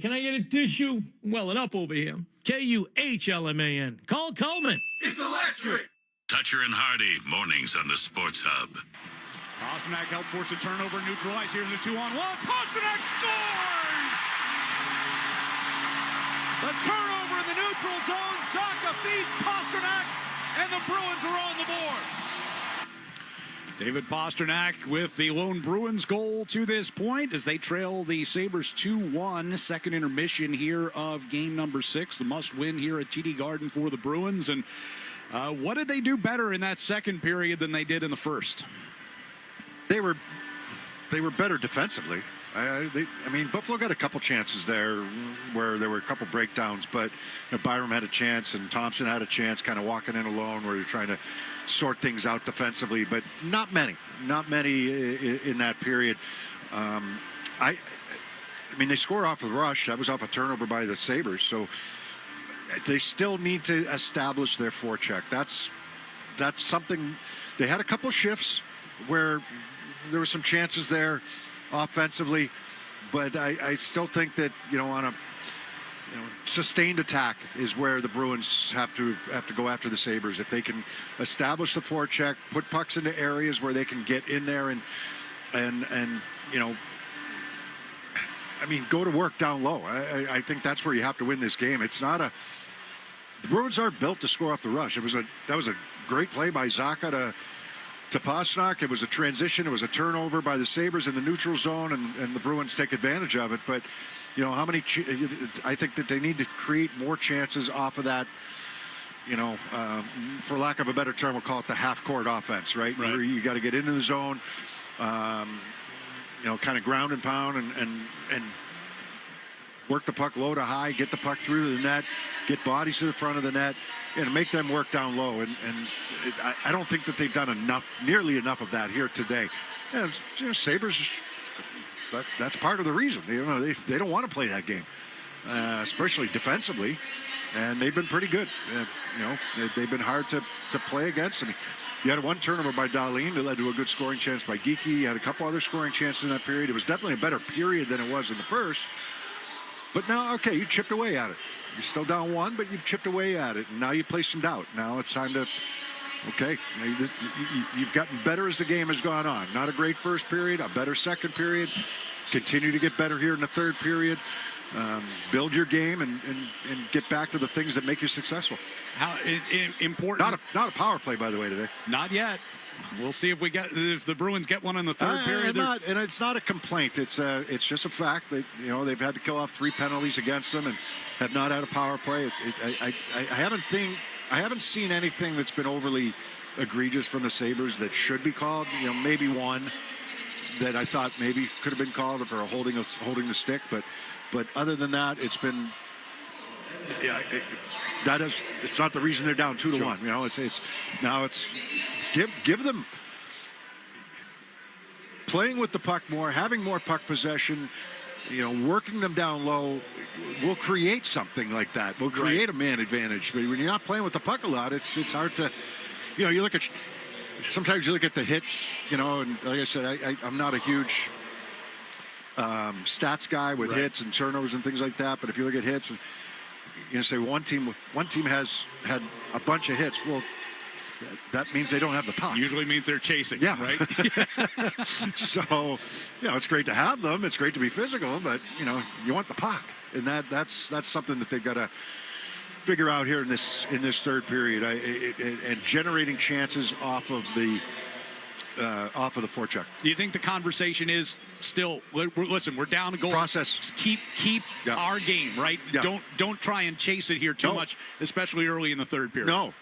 Can I get a tissue? Welling up over here. KUHLMAN. Call Coleman. It's electric. Toucher and Hardy, mornings on the Sports Hub. Pastrnak helped force a turnover, neutralize. Here's a 2-on-1. Pastrnak scores! The turnover in the neutral zone. Zacha feeds Pastrnak, and the Bruins are on the board. David Pastrnak with the lone Bruins goal to this point as they trail the Sabres 2-1. Second intermission here of game number 6. The must-win here at TD Garden for the Bruins. And what did they do better in that second period than they did in the first? They were better defensively. I mean, Buffalo got a couple chances there where there were a couple breakdowns, but Byram had a chance and Thompson had a chance kind of walking in alone where you're trying to sort things out defensively, but not many in that period. I mean, they score off of the rush. That was off a turnover by the Sabres, so they still need to establish their forecheck. That's something. They had a couple shifts where there were some chances there offensively, but I still think that on a sustained attack is where the Bruins have to go after the Sabres. If they can establish the forecheck, put pucks into areas where they can get in there and I mean, go to work down low. I think that's where you have to win this game. It's not the Bruins aren't built to score off the rush. That was a great play by Zacha to Pastrnak. It was a transition. It was a turnover by the Sabres in the neutral zone, and the Bruins take advantage of it. But how many? I think that they need to create more chances off of that. For lack of a better term, we'll call it the half-court offense, right? Where you got to get into the zone, kind of ground and pound and work the puck low to high, get the puck through the net, get bodies to the front of the net, and make them work down low. And I don't think that they've done nearly enough of that here today. And Sabres, that's part of the reason. They don't want to play that game, especially defensively. And they've been pretty good. They've been hard to play against. I mean, you had one turnover by Dahlin that led to a good scoring chance by Geekie. You had a couple other scoring chances in that period. It was definitely a better period than it was in the first. But now, okay, you chipped away at it. You're still down one, but you've chipped away at it. And now you play some doubt. Now it's time to, you've gotten better as the game has gone on. Not a great first period, a better second period. Continue to get better here in the third period. Build your game and get back to the things that make you successful. How important? Not a power play, by the way, today. Not yet. We'll see if the Bruins get one in the third period. And it's not a complaint. It's just a fact that they've had to kill off 3 penalties against them and have not had a power play. I haven't seen anything that's been overly egregious from the Sabres that should be called. Maybe one that I thought maybe could have been called for holding the stick, but other than that, it's been it's not the reason they're down 2-1. It's give them playing with the puck more, having more puck possession, working them down low will create something like that. Will create a man advantage. But when you're not playing with the puck a lot, it's hard to, you look at, sometimes you look at the hits, and like I said, I'm not a huge stats guy with hits and turnovers and things like that. But if you look at hits, and say one team has had a bunch of hits. Well, that means they don't have the puck. Usually means they're chasing. Yeah, right. So, it's great to have them. It's great to be physical, but you want the puck, and that's something that they've got to figure out here in this third period. And generating chances off of the forecheck. Do you think the conversation is still? Listen, we're down a goal. Process. Keep our game, right? Yeah. Don't try and chase it here too much, especially early in the third period. No,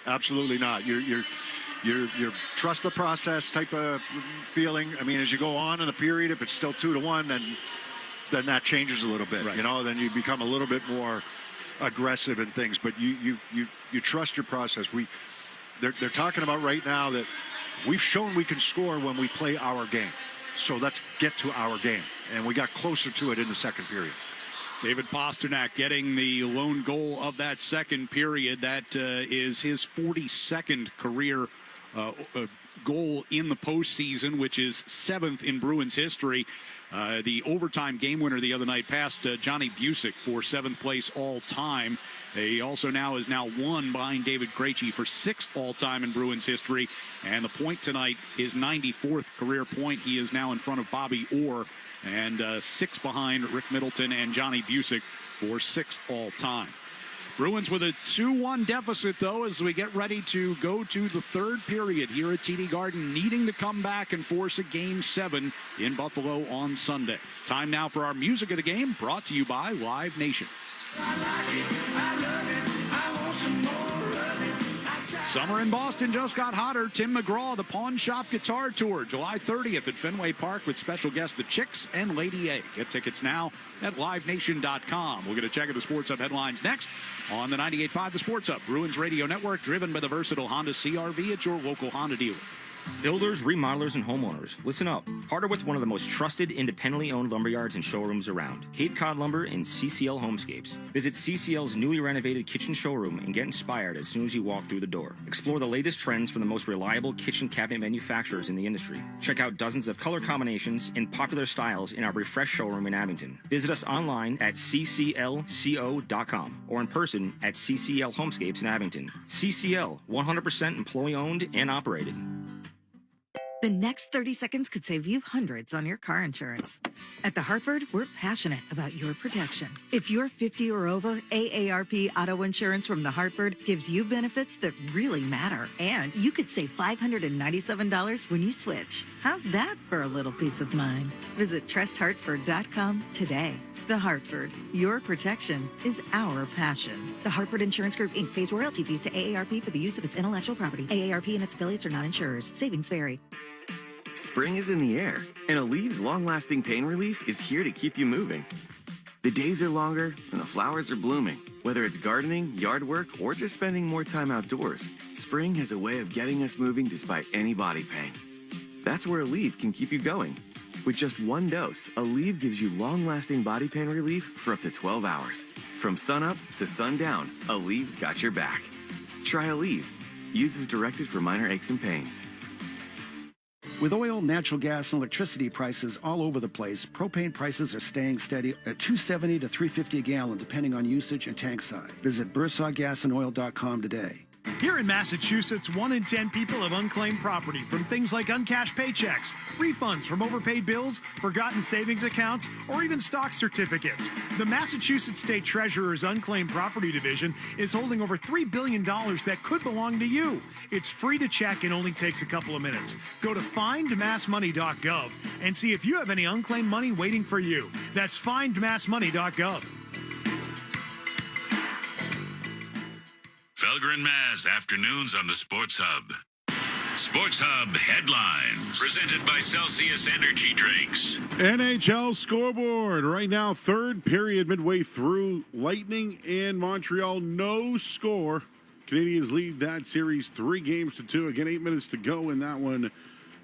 absolutely not. You're trust the process type of feeling. I mean, as you go on in the period, if it's still 2-1, then that changes a little bit. Right. Then you become a little bit more aggressive in things. But you trust your process. They're talking about right now that we've shown we can score when we play our game. So let's get to our game. And we got closer to it in the second period. David Pastrnak getting the lone goal of that second period. That is his 42nd career goal in the postseason, which is 7th in Bruins history. The overtime game winner the other night passed Johnny Busick for 7th place all time. He also is now one behind David Krejci for 6th all time in Bruins history. And the point tonight is 94th career point. He is now in front of Bobby Orr and 6 behind Rick Middleton and Johnny Busick for 6th all time. Bruins with a 2-1 deficit, though, as we get ready to go to the third period here at TD Garden, needing to come back and force a Game 7 in Buffalo on Sunday. Time now for our music of the game, brought to you by Live Nation. Summer in Boston just got hotter. Tim McGraw, the Pawn Shop Guitar Tour, July 30th at Fenway Park with special guests The Chicks and Lady A. Get tickets now at livenation.com. We'll get a check of the Sports Hub headlines next on the 98.5 The Sports Hub, Bruins Radio Network, driven by the versatile Honda CR-V at your local Honda dealer. Builders, remodelers, and homeowners, listen up. Partner with one of the most trusted, independently owned lumberyards and showrooms around, Cape Cod Lumber and CCL Homescapes. Visit CCL's newly renovated kitchen showroom and get inspired as soon as you walk through the door. Explore the latest trends from the most reliable kitchen cabinet manufacturers in the industry. Check out dozens of color combinations and popular styles in our refreshed showroom in Abington. Visit us online at cclco.com or in person at CCL Homescapes in Abington. CCL, 100% employee-owned and operated. The next 30 seconds could save you hundreds on your car insurance. At The Hartford, we're passionate about your protection. If you're 50 or over, AARP Auto Insurance from The Hartford gives you benefits that really matter. And you could save $597 when you switch. How's that for a little peace of mind? Visit trusthartford.com today. The Hartford, your protection is our passion. The Hartford Insurance Group, Inc. pays royalty fees to AARP for the use of its intellectual property. AARP and its affiliates are not insurers. Savings vary. Spring is in the air, and Alev's long-lasting pain relief is here to keep you moving. The days are longer, and the flowers are blooming. Whether it's gardening, yard work, or just spending more time outdoors, spring has a way of getting us moving despite any body pain. That's where Aleve can keep you going. With just one dose, Aleve gives you long-lasting body pain relief for up to 12 hours. From sunup to sundown, Aleve's got your back. Try Aleve. Use as directed for minor aches and pains. With oil, natural gas, and electricity prices all over the place, propane prices are staying steady at $2.70 to $3.50 a gallon, depending on usage and tank size. Visit BursawGasAndOil.com today. Here in Massachusetts, 1 in 10 people have unclaimed property from things like uncashed paychecks, refunds from overpaid bills, forgotten savings accounts, or even stock certificates. The Massachusetts State Treasurer's Unclaimed Property Division is holding over $3 billion that could belong to you. It's free to check and only takes a couple of minutes. Go to findmassmoney.gov and see if you have any unclaimed money waiting for you. That's findmassmoney.gov. Felger and Maz, afternoons on the Sports Hub. Sports Hub headlines, presented by Celsius Energy Drinks. NHL scoreboard right now, third period midway through. Lightning and Montreal, no score. Canadians lead that series 3-2. Again, 8 minutes to go in that one.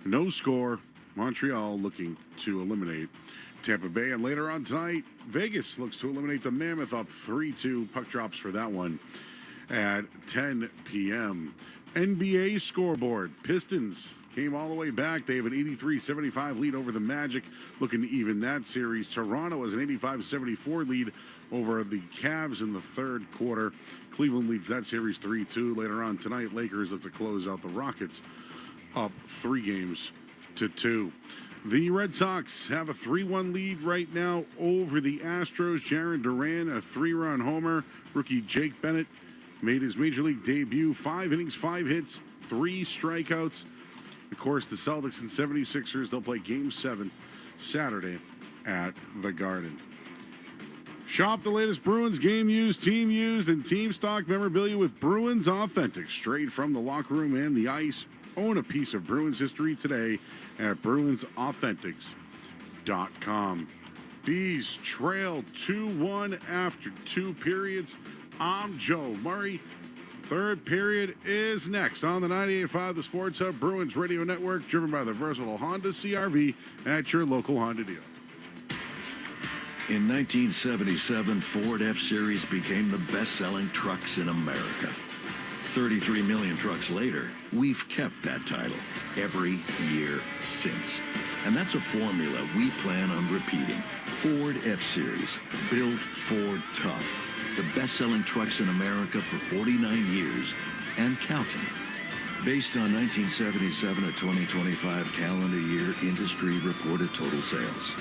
No score. Montreal looking to eliminate Tampa Bay. And later on tonight, Vegas looks to eliminate the Mammoth, up 3-2. Puck drops for that one at 10 p.m. NBA scoreboard. Pistons came all the way back. They have an 83-75 lead over the Magic, looking to even that series. Toronto has an 85-74 lead over the Cavs in the third quarter. Cleveland leads that series 3-2. Later on tonight, Lakers look to close out the Rockets, up 3-2. The Red Sox have a 3-1 lead right now over the Astros. Jarren Duran, a 3-run homer. Rookie Jake Bennett made his major league debut. 5 innings, 5 hits, 3 strikeouts. Of course, the Celtics and 76ers, they'll play Game 7 Saturday at the Garden. Shop the latest Bruins game used, team used, and team stock memorabilia with Bruins Authentic, straight from the locker room and the ice. Own a piece of Bruins history today at BruinsAuthentic.com. Bees trail 2-1 after 2 periods. I'm Joe Murray. Third period is next on the 98.5 The Sports Hub, Bruins Radio Network, driven by the versatile Honda CR-V at your local Honda dealer. In 1977, Ford F-Series became the best-selling trucks in America. 33 million trucks later, we've kept that title every year since. And that's a formula we plan on repeating. Ford F-Series, built Ford tough. The best-selling trucks in America for 49 years and counting. Based on 1977 to 2025 calendar year industry reported total sales.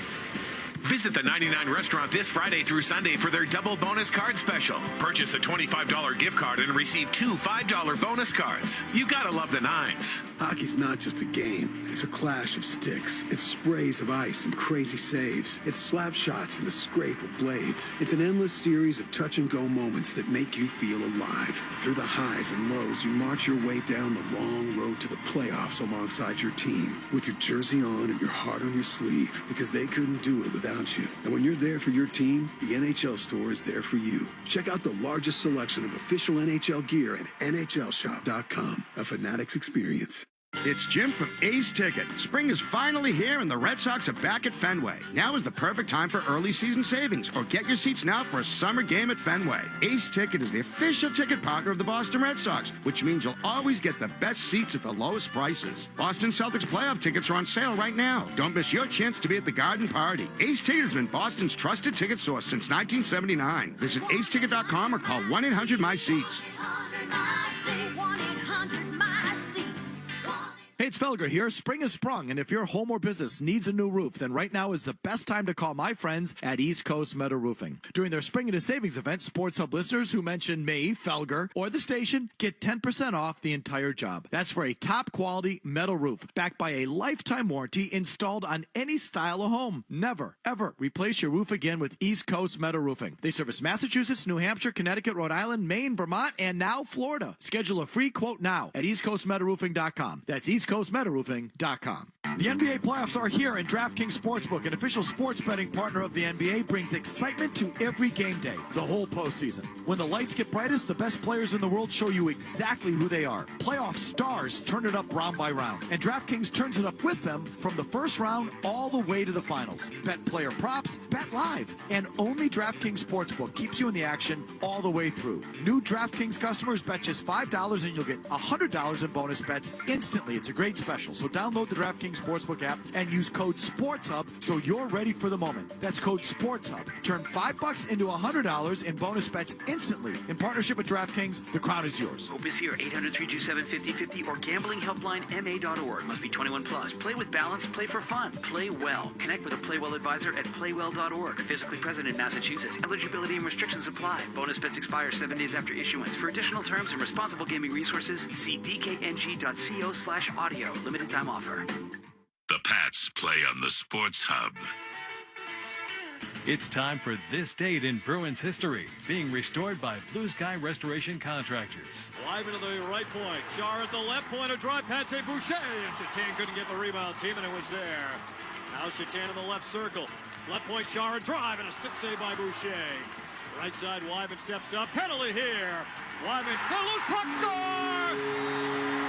Visit the 99 restaurant this Friday through Sunday for their double bonus card special. Purchase a $25 gift card and receive 2 $5 bonus cards. You gotta love the nines. Hockey's not just a game. It's a clash of sticks. It's sprays of ice and crazy saves. It's slap shots and the scrape of blades. It's an endless series of touch-and-go moments that make you feel alive. Through the highs and lows, you march your way down the long road to the playoffs alongside your team, with your jersey on and your heart on your sleeve, because they couldn't do it without you. And when you're there for your team, the NHL store is there for you. Check out the largest selection of official NHL gear at NHLShop.com. A Fanatics experience. It's Jim from Ace Ticket. Spring is finally here and the Red Sox are back at Fenway. Now is the perfect time for early season savings, or get your seats now for a summer game at Fenway. Ace Ticket is the official ticket partner of the Boston Red Sox, which means you'll always get the best seats at the lowest prices. Boston Celtics playoff tickets are on sale right now. Don't miss your chance to be at the Garden Party. Ace Ticket has been Boston's trusted ticket source since 1979. Visit aceticket.com or call 1-800-MY-SEATS. Hey, it's Felger here. Spring has sprung, and if your home or business needs a new roof, then right now is the best time to call my friends at East Coast Metal Roofing. During their Spring into Savings event, Sports Hub listeners who mention me, Felger, or the station get 10% off the entire job. That's for a top-quality metal roof, backed by a lifetime warranty installed on any style of home. Never, ever replace your roof again with East Coast Metal Roofing. They service Massachusetts, New Hampshire, Connecticut, Rhode Island, Maine, Vermont, and now Florida. Schedule a free quote now at eastcoastmetalroofing.com. That's eastcoastmetalroofing.com. The NBA playoffs are here, and DraftKings Sportsbook, an official sports betting partner of the NBA, brings excitement to every game day, the whole postseason. When the lights get brightest, the best players in the world show you exactly who they are. Playoff stars turn it up round by round, and DraftKings turns it up with them from the first round all the way to the finals. Bet player props, bet live, and only DraftKings Sportsbook keeps you in the action all the way through. New DraftKings customers bet just $5 and you'll get $100 in bonus bets instantly. It's a great special, so download the DraftKings Sportsbook app and use code SPORTSHUB so you're ready for the moment. That's code SPORTSHUB. Turn $5 into $100 in bonus bets instantly. In partnership with DraftKings, the crown is yours. Hope is here, 800-327-5050 or gamblinghelplinema.org. Must be 21 plus. Play with balance, play for fun, play well. Connect with a Play Well advisor at playwell.org. Physically present in Massachusetts. Eligibility and restrictions apply. Bonus bets expire 7 days after issuance. For additional terms and responsible gaming resources, see dkng.co/audio. Limited time offer. The Pats play on the Sports Hub. It's time for This Date in Bruins History, being restored by Blue Sky Restoration Contractors. Live into the right point. Char at the left point. A drive pass, a Boucher. And Satan couldn't get the rebound. Team, and it was there. Now Satan in the left circle. Left point, Char, a drive, and a stick save by Boucher. Right side, Wyman steps up. Penalty here. Wyman, the loose puck, score!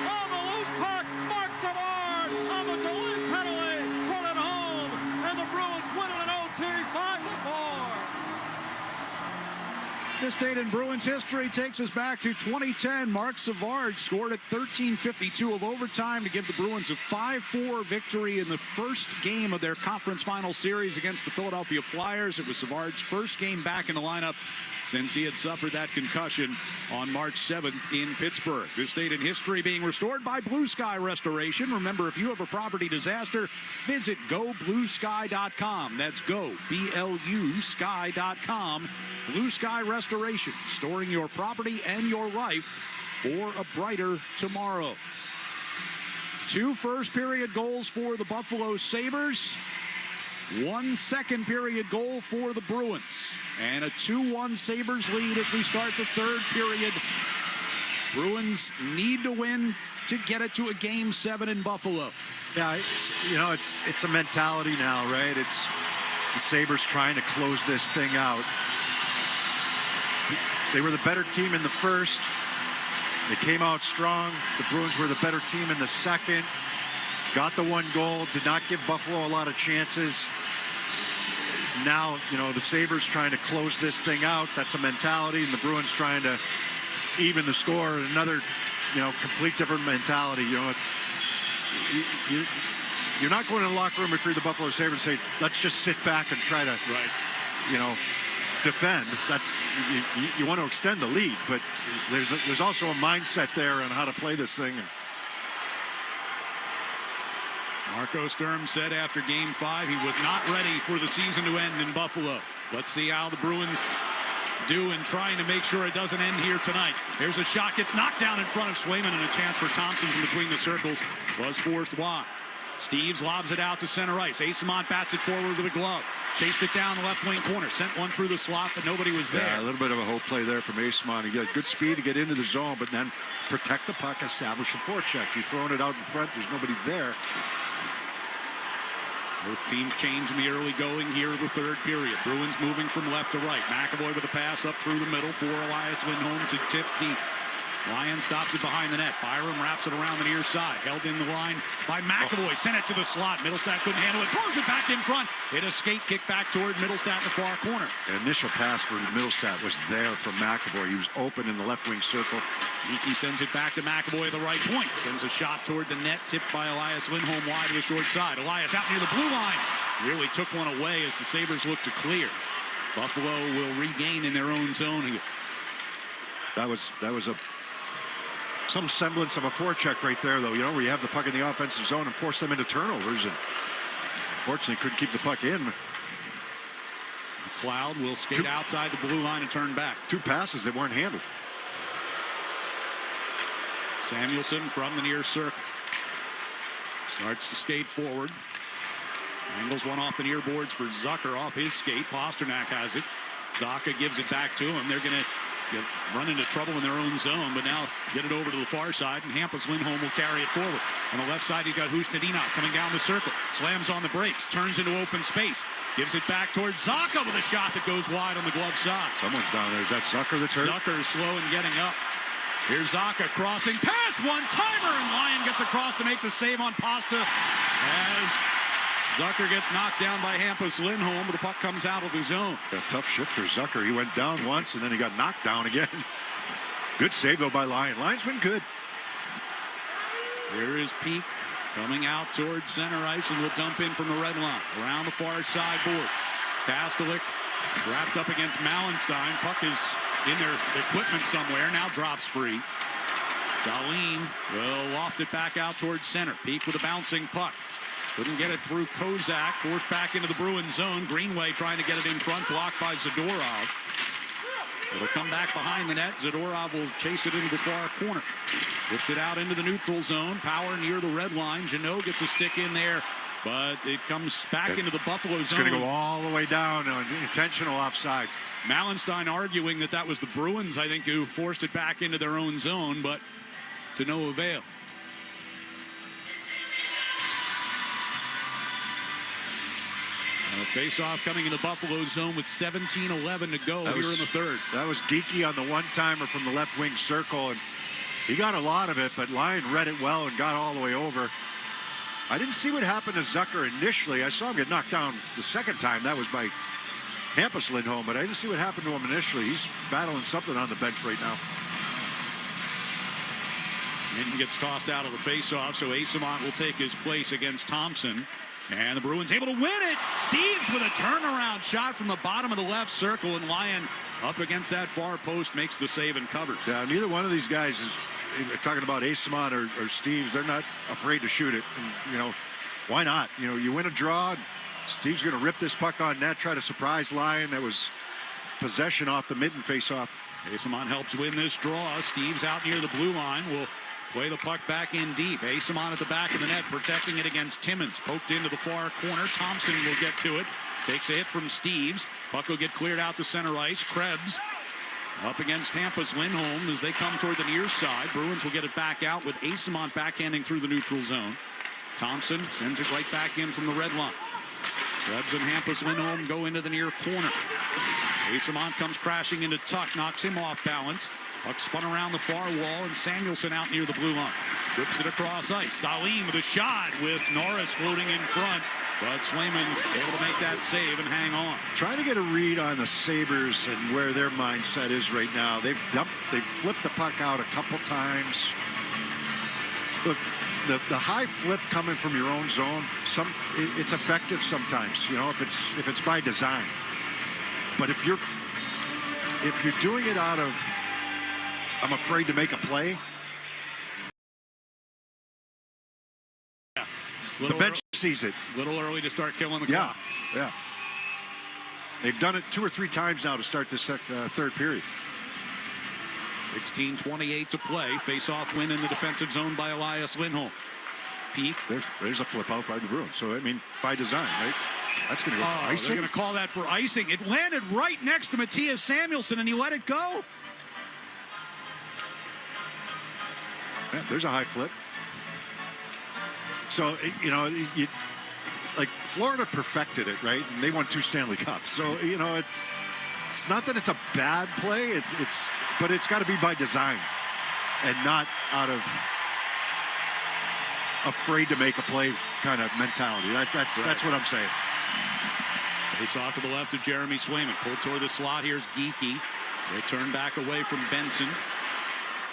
On the loose puck, Mark Savard on the delay penalty. Put it home, and the Bruins win it in OT, 5-4. This date in Bruins history takes us back to 2010. Mark Savard scored at 13:52 of overtime to give the Bruins a 5-4 victory in the first game of their conference final series against the Philadelphia Flyers. It was Savard's first game back in the lineup since he had suffered that concussion on March 7th in Pittsburgh. This date in history being restored by Blue Sky Restoration. Remember, if you have a property disaster, visit gobluesky.com. That's go, B-L-U, sky.com. Blue Sky Restoration, storing your property and your life for a brighter tomorrow. 2 first-period goals for the Buffalo Sabres. 1 second-period goal for the Bruins. And a 2-1 Sabres lead as we start the third period. Bruins need to win to get it to a Game 7 in Buffalo. Yeah, it's a mentality now, right? It's the Sabres trying to close this thing out. They were the better team in the first. They came out strong. The Bruins were the better team in the second. Got the 1 goal, did not give Buffalo a lot of chances. Now, the Sabres trying to close this thing out. That's a mentality, and the Bruins trying to even the score. Another, complete different mentality. You're not going to the locker room if you're the Buffalo Sabres and say, let's just sit back and try to, defend. That's you want to extend the lead, but there's also a mindset there on how to play this thing. And Marco Sturm said after Game 5 he was not ready for the season to end in Buffalo. Let's see how the Bruins do in trying to make sure it doesn't end here tonight. Here's a shot, gets knocked down in front of Swayman, and a chance for Thompson from between the circles was forced wide. Steves lobs it out to center ice. Eyssimont bats it forward with a glove. Chased it down the left wing corner. Sent one through the slot, but nobody was there. Yeah, a little bit of a hope play there from Eyssimont. He got good speed to get into the zone, but then protect the puck, establish a forecheck. You're throwing it out in front. There's nobody there. Both teams change in the early going here of the third period. Bruins moving from left to right. McAvoy with a pass up through the middle for Elias Lindholm to tip deep. Lyon stops it behind the net. Byram wraps it around the near side. Held in the line by McAvoy. Sent it to the slot. Middlestat couldn't handle it. Throws it back in front. Hit a skate kick back toward Middlestat in the far corner. The initial pass for Middlestat was there from McAvoy. He was open in the left wing circle. Hickey sends it back to McAvoy at the right point. Sends a shot toward the net. Tipped by Elias Lindholm wide to the short side. Elias out near the blue line. Nearly took one away as the Sabres look to clear. Buffalo will regain in their own zone here. That was some semblance of a forecheck right there, though. You know, where you have the puck in the offensive zone and force them into turnovers, and unfortunately couldn't keep the puck in. McLeod will skate outside the blue line and turn back. 2 passes that weren't handled. Samuelson from the near circle. Starts to skate forward. Angles one off the near boards for Zucker off his skate. Pasternak has it. Zaka gives it back to him. They're going to run into trouble in their own zone, but now get it over to the far side, and Hampus Lindholm will carry it forward. On the left side, he's got Husnadinov coming down the circle. Slams on the brakes, turns into open space. Gives it back towards Zaka with a shot that goes wide on the glove side. Someone's down there. Is that Zucker that's hurt? Zucker is slow in getting up. Here's Zaka crossing. Pass, one-timer, and Lyon gets across to make the save on Pasta as Zucker gets knocked down by Hampus Lindholm, but the puck comes out of the zone. A tough shift for Zucker. He went down once, and then he got knocked down again. Good save, though, by Lyon. Lyon's been good. Here is Peak coming out towards center ice, and will dump in from the red line. Around the far side board. Kastelik wrapped up against Mallenstein. Puck is in their equipment somewhere. Now drops free. Dahlin will loft it back out towards center. Peak with a bouncing puck. Couldn't get it through Kozak. Forced back into the Bruins zone. Greenway trying to get it in front. Blocked by Zadorov. It'll come back behind the net. Zadorov will chase it into the far corner. Pushed it out into the neutral zone. Power near the red line. Janot gets a stick in there, but it comes back into the Buffalo zone. It's going to go all the way down on intentional offside. Mallenstein arguing that was the Bruins, I think, who forced it back into their own zone, but to no avail. A face-off coming in the Buffalo zone with 17:11 to go here in the third. That was Geeky on the one-timer from the left wing circle, and he got a lot of it, but Lyon read it well and got all the way over. I didn't see what happened to Zucker initially. I saw him get knocked down the second time. That was by Hampus Lindholm, but I didn't see what happened to him initially. He's battling something on the bench right now. Hinton gets tossed out of the face-off, so Eyssimont will take his place against Thompson. And the Bruins able to win it. Steves with a turnaround shot from the bottom of the left circle, and Lyon up against that far post makes the save and covers. Yeah, neither one of these guys is talking about Eyssimont or Steves. They're not afraid to shoot it. And, you know, why not? You know, you win a draw. Steve's going to rip this puck on net, try to surprise Lyon. That was possession off the mitten face-off. Eyssimont helps win this draw. Steves out near the blue line will play the puck back in deep. Eyssimont at the back of the net, protecting it against Timmins. Poked into the far corner. Thompson will get to it. Takes a hit from Steves. Puck will get cleared out to center ice. Krebs up against Hampus Lindholm as they come toward the near side. Bruins will get it back out with Eyssimont backhanding through the neutral zone. Thompson sends it right back in from the red line. Krebs and Hampus Lindholm go into the near corner. Eyssimont comes crashing into Tuck, knocks him off balance. Puck spun around the far wall, and Samuelson out near the blue line. Rips it across ice. Dahlin with a shot with Norris floating in front. But Swayman able to make that save and hang on. Trying to get a read on the Sabres and where their mindset is right now. They've flipped the puck out a couple times. Look, the high flip coming from your own zone, it's effective sometimes, you know, if it's by design. But if you're doing it out of I'm afraid to make a play. Yeah. The bench sees it. A little early to start killing the Yeah, clock. yeah. They've done it 2 or 3 times now to start this third period. 16:28 to play. Face-off win in the defensive zone by Elias Lindholm. Peak. There's a flip out by the Bruins. So, I mean, by design, right? That's going to go for icing. They're going to call that for icing. It landed right next to Matthias Samuelsson, and he let it go. Yeah, there's a high flip. So, like Florida perfected it, right? And they won 2 Stanley Cups. So, it's not that it's a bad play. But it's got to be by design and not out of afraid to make a play kind of mentality. That's what I'm saying. Face off to the left of Jeremy Swayman. Pulled toward the slot. Here's Geekie. He'll turn back away from Benson.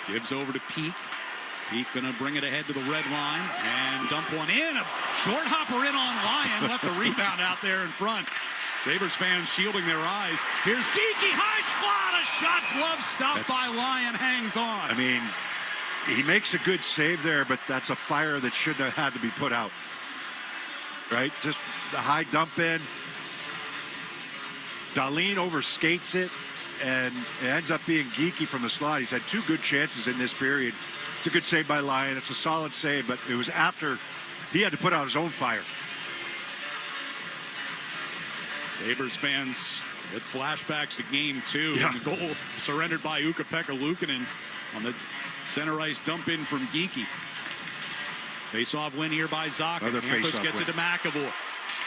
Gives over to Peak. Peak going to bring it ahead to the red line and dump one in. A short hopper in on Lyon. Left the rebound out there in front. Sabres fans shielding their eyes. Here's Geekie. High slot. A shot glove stopped by Lyon. Hangs on. I mean, he makes a good save there, but that's a fire that shouldn't have had to be put out. Right? Just the high dump in. Dahlin overskates it, and it ends up being Geekie from the slot. He's had 2 good chances in this period. It's a good save by Lyon. It's a solid save, but it was after he had to put out his own fire. Sabres fans had flashbacks to game 2. Yeah. And the goal surrendered by Ukko-Pekka Luukkonen on the center ice dump in from Geekie. Face-off win here by Zacha. Campus gets it to McAvoy.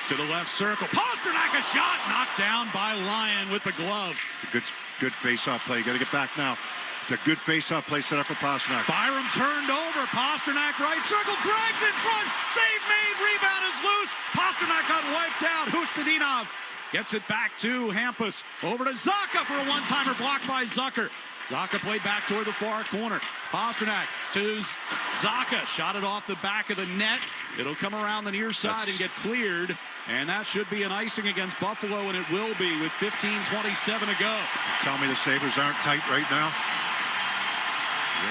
To the left circle. Pasternak, a shot knocked down by Lyon with the glove. It's a good face-off play. You got to get back now. It's a good face-off play set up for Pasternak. Byram turned over. Pasternak right circle, drags in front. Save made. Rebound is loose. Pasternak got wiped out. Hustadinov gets it back to Hampus. Over to Zacha for a one-timer blocked by Zucker. Zacha played back toward the far corner. Pasternak to Zacha. Shot it off the back of the net. It'll come around the near side and get cleared. And that should be an icing against Buffalo, and it will be with 15:27 to go. Tell me the Sabres aren't tight right now.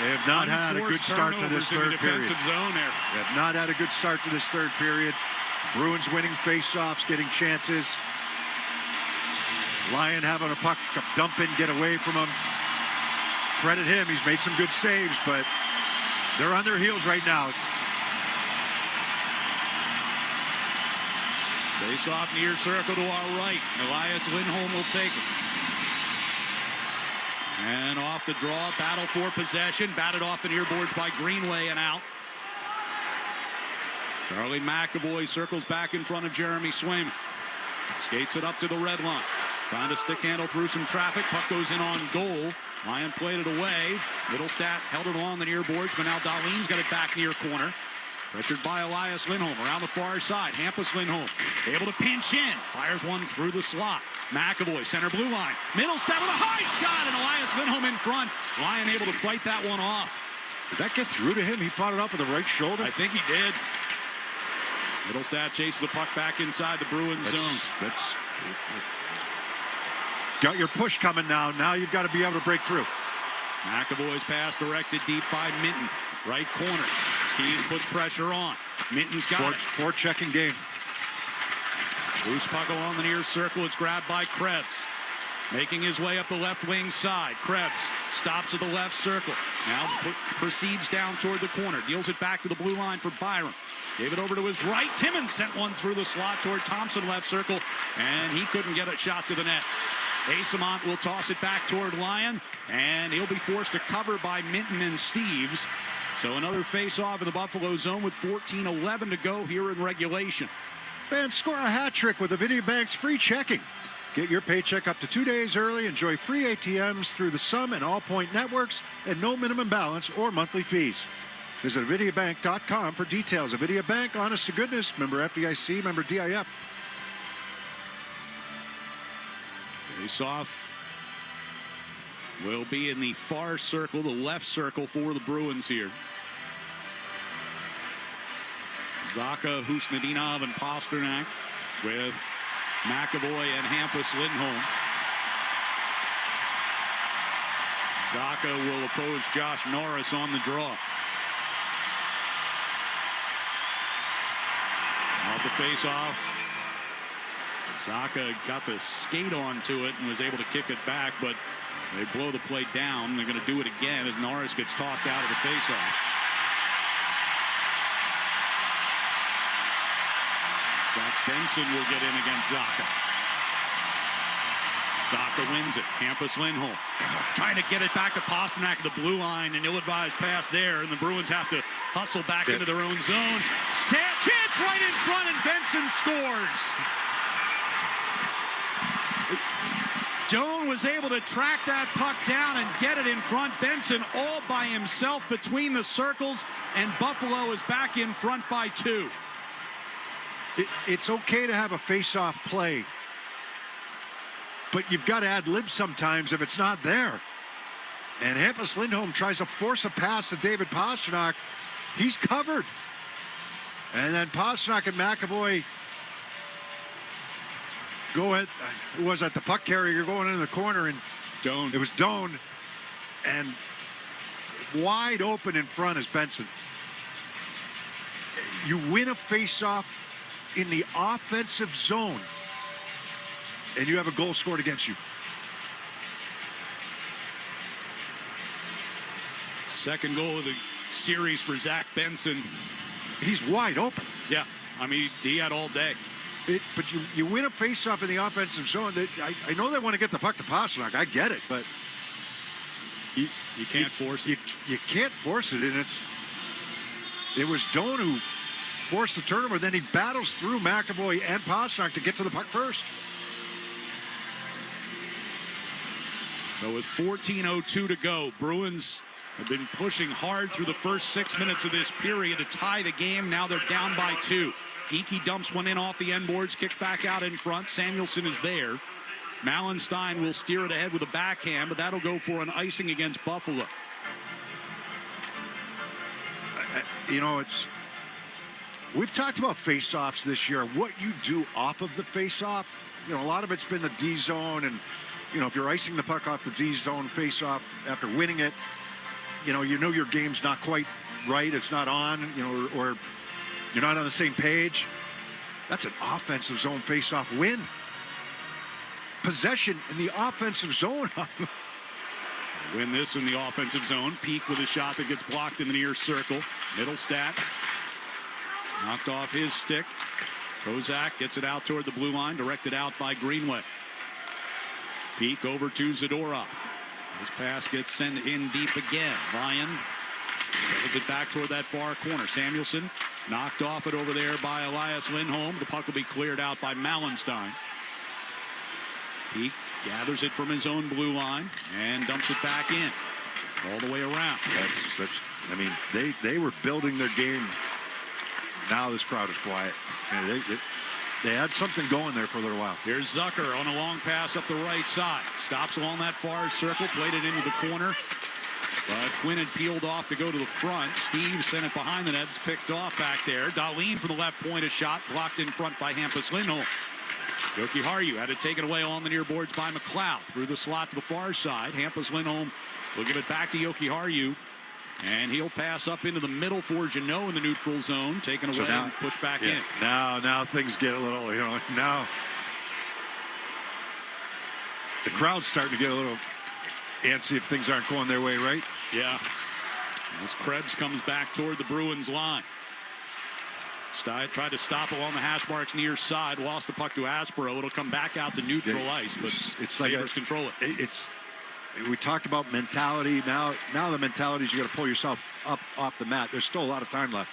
They have not had a good start to this third period. Zone there. They have not had a good start to this third period. Bruins winning face-offs, getting chances. Lyon having a puck dump in, get away from him. Credit him. He's made some good saves, but they're on their heels right now. Face off near circle to our right. Elias Lindholm will take it. And off the draw, battle for possession. Batted off the near boards by Greenway and out. Charlie McAvoy circles back in front of Jeremy Swayman. Skates it up to the red line. Trying to stick handle through some traffic. Puck goes in on goal. Lyon played it away. Middlestat held it along the near boards, but now Dahlin's got it back near corner. Pressured by Elias Lindholm around the far side. Hampus Lindholm able to pinch in. Fires one through the slot. McAvoy, center blue line. Middlestat with a high shot, and Elias Lindholm in front. Lyon able to fight that one off. Did that get through to him? He fought it off with the right shoulder? I think he did. Middlestat chases the puck back inside the Bruins zone. Got your push coming now. Now you've got to be able to break through. McAvoy's pass directed deep by Minton. Right corner. Steve puts pressure on. Minton's got it. Four-checking game. Loose puck along the near circle. It's grabbed by Krebs. Making his way up the left wing side. Krebs stops at the left circle. Now proceeds down toward the corner. Deals it back to the blue line for Byram. Gave it over to his right. Timmons sent one through the slot toward Thompson left circle. And he couldn't get a shot to the net. Asamont will toss it back toward Lyon. And he'll be forced to cover by Minton and Steves. So another face-off in the Buffalo zone with 14:11 to go here in regulation. Fans score a hat trick with Avidia Bank's free checking. Get your paycheck up to 2 days early. Enjoy free ATMs through the Sum and Allpoint networks and no minimum balance or monthly fees. Visit AvidiaBank.com for details. Avidia Bank, honest to goodness. Member FDIC, member DIF. Face-off will be in the far circle, the left circle for the Bruins here. Zacha, Husnudinov, and Pasternak with McAvoy and Hampus Lindholm. Zacha will oppose Josh Norris on the draw. Now the face-off. Zacha got the skate onto it and was able to kick it back, but they blow the play down. They're going to do it again as Norris gets tossed out of the face-off. Zach Benson will get in against Zacha. Zacha wins it. Hampus Lindholm trying to get it back to Pastrnak at the blue line. An ill-advised pass there, and the Bruins have to hustle back into their own zone. Chance right in front, and Benson scores. Doan was able to track that puck down and get it in front. Benson all by himself between the circles, and Buffalo is back in front by 2. It's okay to have a face-off play, but you've got to ad-lib sometimes if it's not there. And Hampus Lindholm tries to force a pass to David Pastrnak. He's covered. And then Pastrnak and McAvoy go at, who was at the puck carrier going into the corner, and Doan. It was Doan, and wide open in front is Benson. You win a face-off in the offensive zone, and you have a goal scored against you. Second goal of the series for Zach Benson. He's wide open. Yeah, I mean, he had all day. But you win a face-off in the offensive zone. I know they want to get the puck to Pastrnak. I get it, but you can't force it. You can't force it, and it was Doan who forced the turnover. Then he battles through McAvoy and Pastrnak to get to the puck first. So with 14:02 to go, Bruins have been pushing hard through the first 6 minutes of this period to tie the game. Now they're down by 2. Geekie dumps one in off the end boards, kicked back out in front. Samuelson is there. Mallenstein will steer it ahead with a backhand, but that'll go for an icing against Buffalo. You know, we've talked about face-offs this year. What you do off of the face-off, you know, a lot of it's been the D zone, and you know, if you're icing the puck off the D zone face-off after winning it, you know your game's not quite right. It's not on, you know, or you're not on the same page. That's an offensive zone face-off win. Possession in the offensive zone. Win this in the offensive zone. Peak with a shot that gets blocked in the near circle. Middlestat knocked off his stick. Kozak gets it out toward the blue line, directed out by Greenway. Peak over to Zadorov. His pass gets sent in deep again. Ryan throws it back toward that far corner. Samuelson knocked off it over there by Elias Lindholm. The puck will be cleared out by Mallenstein. Peak gathers it from his own blue line and dumps it back in all the way around. That's I mean, they were building their game. Now this crowd is quiet. And they had something going there for a little while. Here's Zucker on a long pass up the right side. Stops along that far circle, played it into the corner. But Quinn had peeled off to go to the front. Steve sent it behind the net. It's picked off back there. Dahlin from the left point, a shot blocked in front by Hampus Lindholm. Yoki Haru had it taken away on the near boards by McLeod. Through the slot to the far side. Hampus Lindholm will give it back to Yoki Haru. And he'll pass up into the middle for Jeannot in the neutral zone. Taken away and pushed back in. Now things get a little, you know, now the crowd's starting to get a little antsy if things aren't going their way, right? Yeah. As Krebs comes back toward the Bruins line. Stiett tried to stop along the hash marks near side. Lost the puck to Aspero. It'll come back out to neutral ice, but it's Sabres like control it. We talked about mentality. Now the mentality is you got to pull yourself up off the mat. There's still a lot of time left.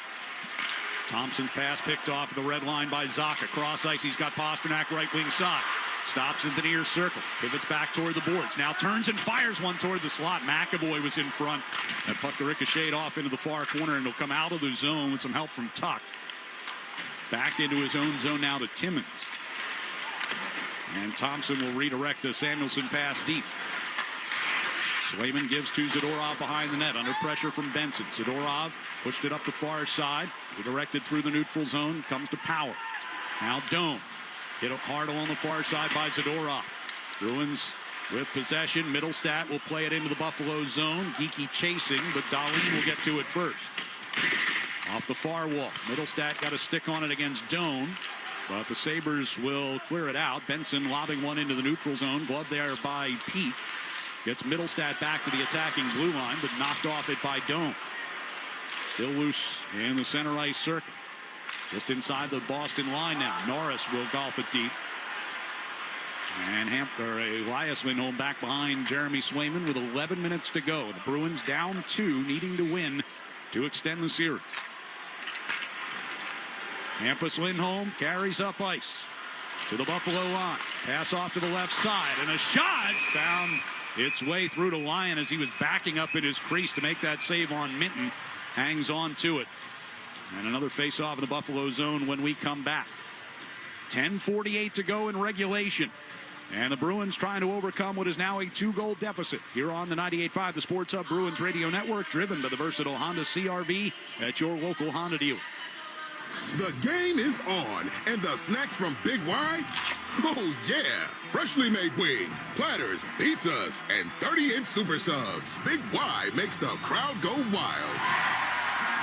Thompson's pass picked off at the red line by Zacha. Cross ice. He's got Pastrnak right wing side. Stops in the near circle. Pivots back toward the boards. Now turns and fires one toward the slot. McAvoy was in front. That puck ricocheted off into the far corner, and it'll come out of the zone with some help from Tuck. Back into his own zone now to Timmins. And Thompson will redirect a Samuelson pass deep. Swayman gives to Zadorov behind the net. Under pressure from Benson. Zadorov pushed it up the far side. Redirected through the neutral zone. Comes to Power. Now Doan. Hit hard along the far side by Zadorov. Bruins with possession. Middlestat will play it into the Buffalo zone. Geekie chasing, but Dahlin will get to it first. Off the far wall. Middlestat got a stick on it against Doan, but the Sabres will clear it out. Benson lobbing one into the neutral zone. Glove there by Pete. Gets Middlestat back to the attacking blue line, but knocked off it by Doan. Still loose in the center ice circle. Just inside the Boston line now. Norris will golf it deep. And Elias Lindholm back behind Jeremy Swayman with 11 minutes to go. The Bruins down 2, needing to win to extend the series. Hampus Lindholm carries up ice to the Buffalo line. Pass off to the left side, and a shot found its way through to Lyon as he was backing up in his crease to make that save on Minton. Hangs on to it. And another face-off in the Buffalo zone when we come back. 10:48 to go in regulation. And the Bruins trying to overcome what is now a 2-goal deficit here on the 98.5 The Sports Hub Bruins Radio Network, driven by the versatile Honda CR-V at your local Honda dealer. The game is on, and the snacks from Big Y? Oh, yeah. Freshly made wings, platters, pizzas, and 30-inch super subs. Big Y makes the crowd go wild.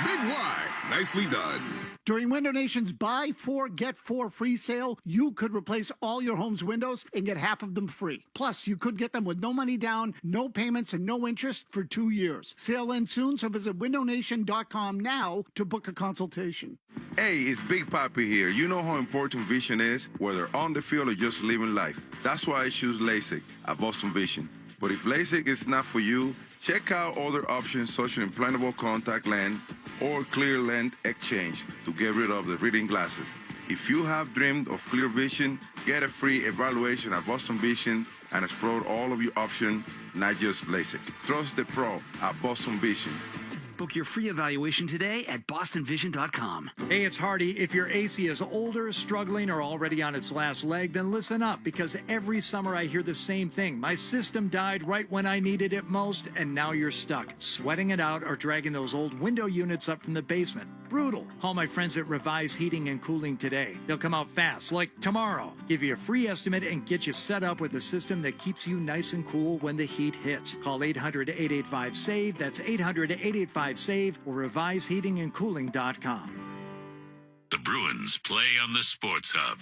Big Y, nicely done. During Window Nation's Buy 4, Get 4 free sale, you could replace all your home's windows and get half of them free. Plus, you could get them with no money down, no payments, and no interest for 2 years. Sale ends soon, so visit windownation.com now to book a consultation. Hey, it's Big Papi here. You know how important vision is, whether on the field or just living life. That's why I choose LASIK at Boston Vision. But if LASIK is not for you, check out other options such as implantable contact lens or clear lens exchange to get rid of the reading glasses. If you have dreamed of clear vision, get a free evaluation at Boston Vision and explore all of your options, not just LASIK. Trust the pro at Boston Vision. Book your free evaluation today at bostonvision.com. Hey, it's Hardy. If your AC is older, struggling, or already on its last leg, then listen up, because every summer I hear the same thing. My system died right when I needed it most, and now you're stuck, sweating it out or dragging those old window units up from the basement. Brutal. Call my friends at Revise Heating and Cooling today. They'll come out fast, like tomorrow. Give you a free estimate and get you set up with a system that keeps you nice and cool when the heat hits. Call 800-885-SAVE. That's 800-885-SAVE or reviseheatingandcooling.com. The Bruins play on the Sports Hub.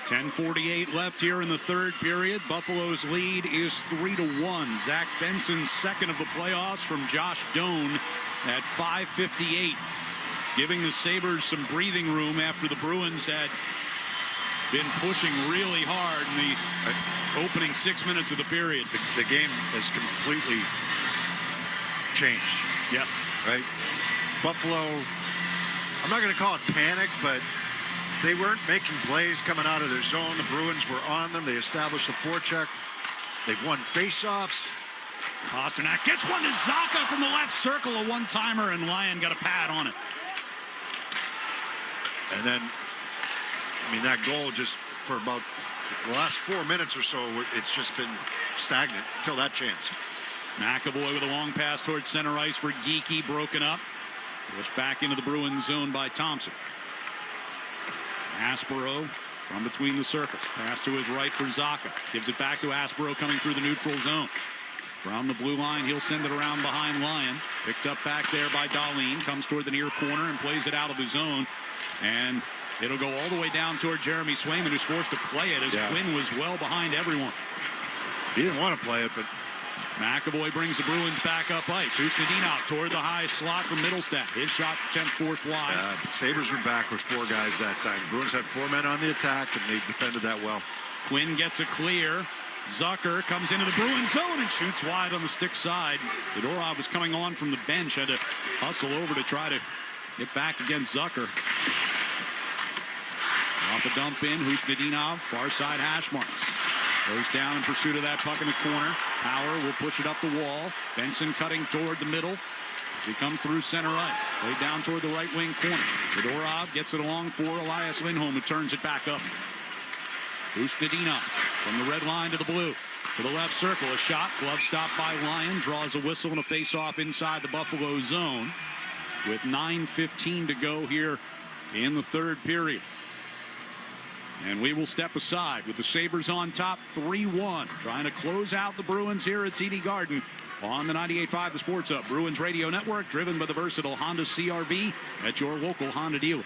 10:48 left here in the third period. Buffalo's lead is 3-1. Zach Benson's second of the playoffs from Josh Doan at 5:58, giving the Sabres some breathing room after the Bruins had been pushing really hard in the opening 6 minutes of the period. The game has completely changed. Yes. Right? Buffalo, I'm not going to call it panic, but they weren't making plays coming out of their zone. The Bruins were on them. They established the forecheck. They've won faceoffs. Pasternak gets one to Zaka from the left circle, a one-timer, and Lyon got a pad on it. And then, I mean, that goal just for about the last 4 minutes or so, it's just been stagnant until that chance. McAvoy with a long pass towards center ice for Geekie, broken up. Pushed back into the Bruins zone by Thompson. Aspero from between the circles. Pass to his right for Zaka. Gives it back to Aspero coming through the neutral zone. From the blue line, he'll send it around behind Lyon. Picked up back there by Dahlin. Comes toward the near corner and plays it out of the zone. And it'll go all the way down toward Jeremy Swayman, who's forced to play it as Quinn was well behind everyone. He didn't want to play it, but McAvoy brings the Bruins back up ice. Ustinov toward the high slot from Middlestat. His shot attempt forced wide. Sabres were back with 4 guys that time. Bruins had 4 men on the attack, and they defended that well. Quinn gets a clear. Zucker comes into the Bruins zone and shoots wide on the stick side. Zadorov was coming on from the bench, had to hustle over to try to get back against Zucker. Off a dump in, Husnedinov, far side hash marks. Goes down in pursuit of that puck in the corner. Power will push it up the wall. Benson cutting toward the middle as he comes through center ice. Played down toward the right wing corner. Zadorov gets it along for Elias Lindholm, who turns it back up. Husnedinov from the red line to the blue. To the left circle, a shot. Glove stop by Lyon. Draws a whistle and a face-off inside the Buffalo zone. With 9:15 to go here in the third period. And we will step aside with the Sabres on top 3-1. Trying to close out the Bruins here at TD Garden. on the 98.5 The Sports Hub Bruins Radio Network, driven by the versatile Honda CR-V at your local Honda dealer.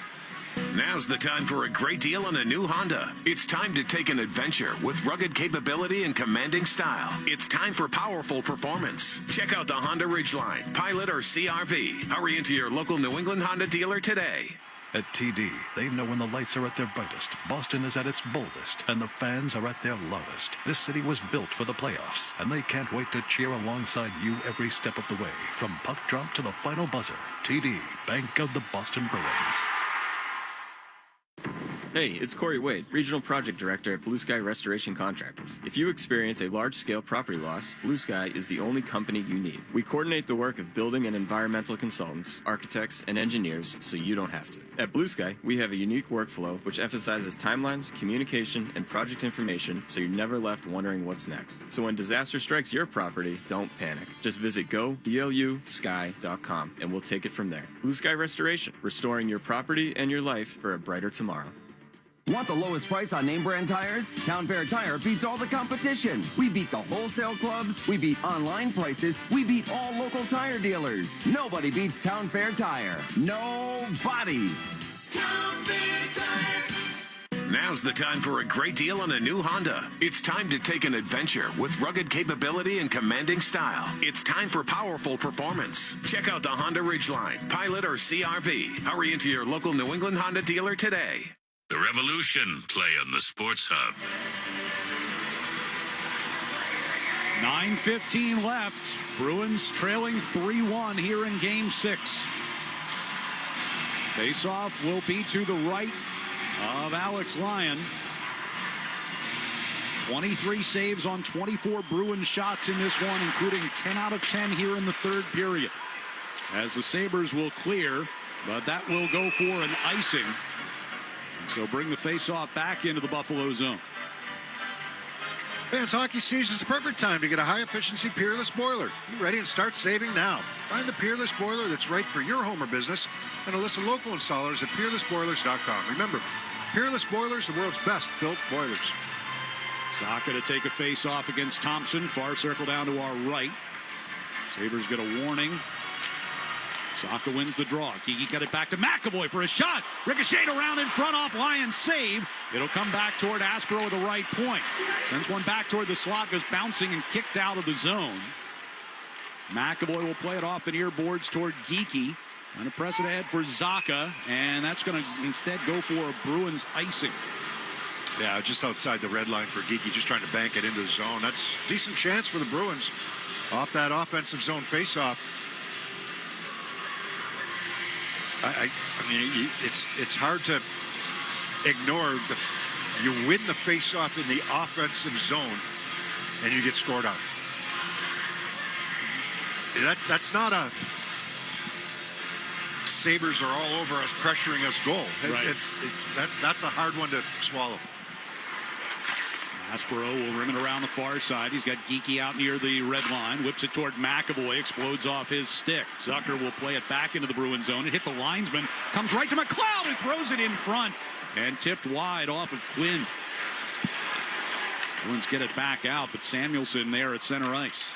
Now's the time for a great deal on a new Honda. It's time to take an adventure with rugged capability and commanding style. It's time for powerful performance. Check out the Honda Ridgeline, Pilot, or CR-V. Hurry into your local New England Honda dealer today. At TD, they know when the lights are at their brightest, Boston is at its boldest, and the fans are at their loudest. This city was built for the playoffs, and they can't wait to cheer alongside you every step of the way, from puck drop to the final buzzer. TD, Bank of the Boston Bruins. Hey, it's Corey Wade, Regional Project Director at Blue Sky Restoration Contractors. If you experience a large-scale property loss, Blue Sky is the only company you need. We coordinate the work of building and environmental consultants, architects, and engineers so you don't have to. At Blue Sky, we have a unique workflow which emphasizes timelines, communication, and project information so you're never left wondering what's next. So when disaster strikes your property, don't panic. Just visit go.blusky.com and we'll take it from there. Blue Sky Restoration, restoring your property and your life for a brighter tomorrow. Want the lowest price on name brand tires? Town Fair Tire beats all the competition. We beat the wholesale clubs. We beat online prices. We beat all local tire dealers. Nobody beats Town Fair Tire. Nobody. Town Fair Tire. Now's the time for a great deal on a new Honda. It's time to take an adventure with rugged capability and commanding style. It's time for powerful performance. Check out the Honda Ridgeline, Pilot, or CR-V. Hurry into your local New England Honda dealer today. The Revolution play on the Sports Hub. 9:15 left. Bruins trailing 3-1 here in Game 6. Faceoff will be to the right of Alex Lyon. 23 saves on 24 Bruins shots in this one, including 10 out of 10 here in the third period. As the Sabres will clear, but that will go for an icing. So bring the faceoff back into the Buffalo zone. Fans, hockey season is the perfect time to get a high-efficiency Peerless boiler. Be ready and start saving now. Find the Peerless boiler that's right for your home or business and a list of local installers at peerlessboilers.com. Remember, Peerless Boilers, the world's best built boilers. Zacha to take a face-off against Thompson. Far circle down to our right. Sabres get a warning. Zacha wins the draw. Kiki got it back to McAvoy for a shot. Ricocheted around in front off Lyon's save. It'll come back toward Aspero with the right point. Sends one back toward the slot, goes bouncing and kicked out of the zone. McAvoy will play it off the near boards toward Geekie. And a press it ahead for Zacha. And that's going to instead go for a Bruins icing. Yeah, just outside the red line for Geekie, just trying to bank it into the zone. That's a decent chance for the Bruins off that offensive zone faceoff. I mean, it's hard to ignore you win the faceoff in the offensive zone and you get scored on. That's not a Sabres are all over us, pressuring us goal. Right. That's a hard one to swallow. Aspero will rim it around the far side. He's got Geekie out near the red line. Whips it toward McAvoy. Explodes off his stick. Zucker will play it back into the Bruins zone. It hit the linesman. Comes right to McLeod, who throws it in front. And tipped wide off of Quinn. Bruins get it back out, but Samuelson there at center ice.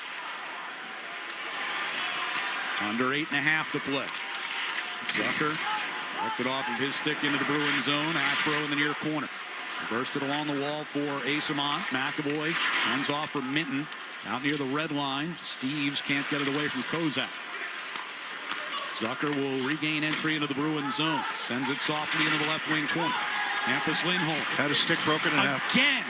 Under 8.5 to play. Zucker worked it off of his stick into the Bruins zone. Aspero in the near corner. Reversed it along the wall for Asamont. McAvoy runs off for Minton. Out near the red line. Steves can't get it away from Kozak. Zucker will regain entry into the Bruins zone. Sends it softly into the left wing corner. Hampus Lindholm. Had a stick broken in half. Again.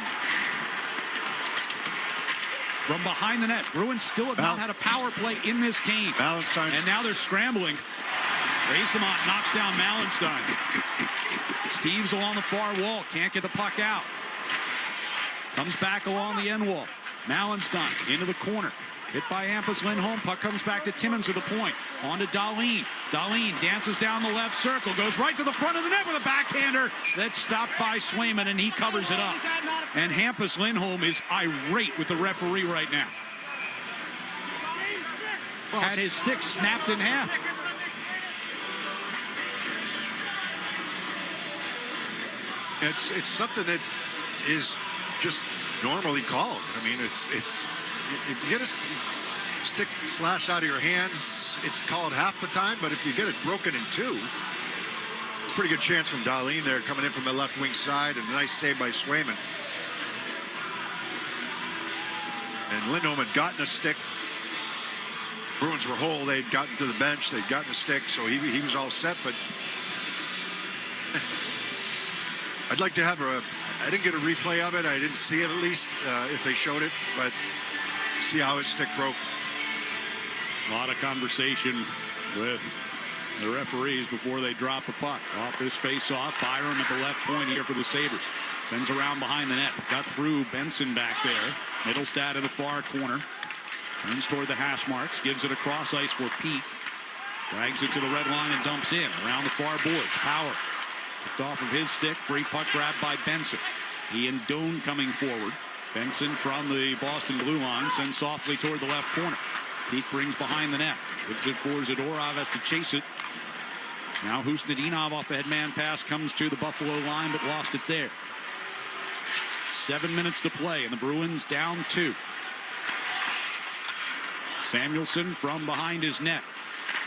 From behind the net. Bruins still have not had a power play in this game. Mallenstein. And now they're scrambling. Asamont knocks down Mallenstein. Steves along the far wall. Can't get the puck out. Comes back along the end wall. Mallenstein into the corner. Hit by Hampus Lindholm. Puck comes back to Timmins at the point. On to Dahlin. Dahlin dances down the left circle. Goes right to the front of the net with a backhander. That's stopped by Swayman, and he covers it up. And Hampus Lindholm is irate with the referee right now. Had his stick snapped in half. It's something that is just normally called. I mean, stick slashed out of your hands, it's called half the time, but if you get it broken in two, it's a pretty good chance from Darlene there coming in from the left wing side, and a nice save by Swayman. And Lindholm had gotten a stick. Bruins were whole. They'd gotten to the bench. They'd gotten a stick, so he was all set. But I'd like to have I didn't get a replay of it. I didn't see it, at least, if they showed it. But see how his stick broke. A lot of conversation with the referees before they drop the puck. Off this face-off, Byram at the left point here for the Sabres. Sends around behind the net. Got through Benson back there. Middlestad in the far corner. Turns toward the hash marks. Gives it across ice for Peak. Drags it to the red line and dumps in. Around the far boards. Power. Picked off of his stick. Free puck grab by Benson. He and Doan coming forward. Benson from the Boston blue line. Sends softly toward the left corner. Peak brings behind the net. Gives it for Zadorov. Has to chase it. Now Husnudinov off the headman pass. Comes to the Buffalo line but lost it there. 7 minutes to play, and the Bruins down 2. Samuelson from behind his net.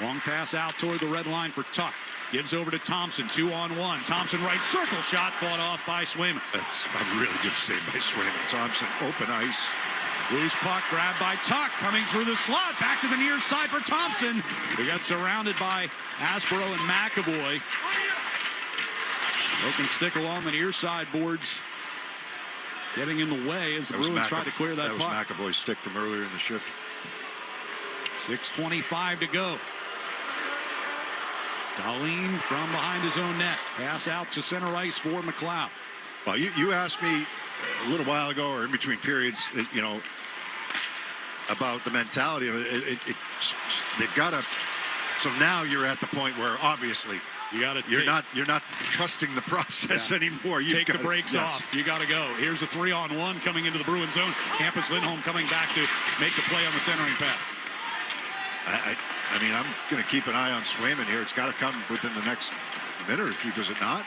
Long pass out toward the red line for Tuck. Gives over to Thompson, 2-on-1. Thompson right circle shot fought off by Swayman. That's a really good save by Swayman. Thompson, open ice. Loose puck grabbed by Tuck, coming through the slot. Back to the near side for Thompson. We got surrounded by Aspero and McAvoy. Broken stick along the near side boards. Getting in the way as the Bruins try to clear that puck. That was McAvoy's stick from earlier in the shift. 6:25 to go. Darlene from behind his own net. Pass out to center ice for McLeod. Well, you asked me a little while ago, or in between periods, about the mentality of it. They've got to. So now you're at the point where obviously you're not trusting the process anymore. Take the brakes off. You got to go. Here's a 3-on-1 coming into the Bruins zone. Campus Lindholm coming back to make the play on the centering pass. I mean, I'm going to keep an eye on Swayman here. It's got to come within the next minute or two, does it not?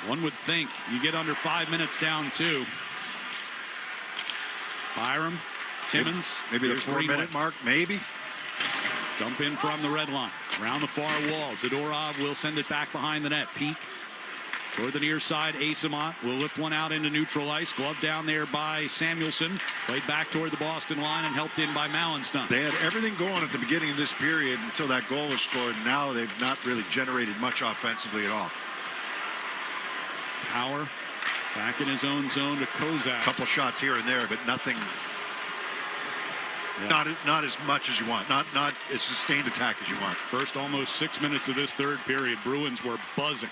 One would think. You get under 5 minutes down 2. Byram, Timmins. Maybe the 4-minute mark, maybe. Dump in from the red line. Around the far wall. Zadorov will send it back behind the net. Peak toward the near side. Asimont will lift one out into neutral ice. Glove down there by Samuelson. Played back toward the Boston line and helped in by Mallenstein. They had everything going at the beginning of this period until that goal was scored. Now they've not really generated much offensively at all. Power back in his own zone to Kozak. A couple shots here and there, but nothing. Yeah. Not as much as you want. Not as sustained attack as you want. First almost 6 minutes of this third period, Bruins were buzzing.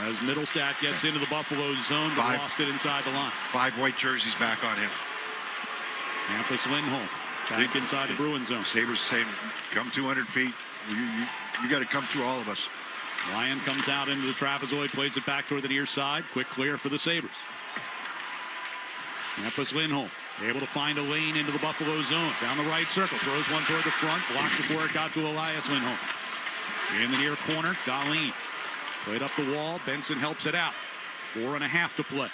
As Middlestat gets into the Buffalo zone, but lost it inside the line. 5 white jerseys back on him. Campus Lindholm back inside the Bruins zone. Sabres saying, come 200 feet. You got to come through all of us. Ryan comes out into the trapezoid, plays it back toward the near side. Quick clear for the Sabres. Campus Lindholm able to find a lane into the Buffalo zone. Down the right circle, throws one toward the front, blocked before it got to Elias Lindholm. In the near corner, Darlene. Played up the wall. Benson helps it out. 4.5 to play.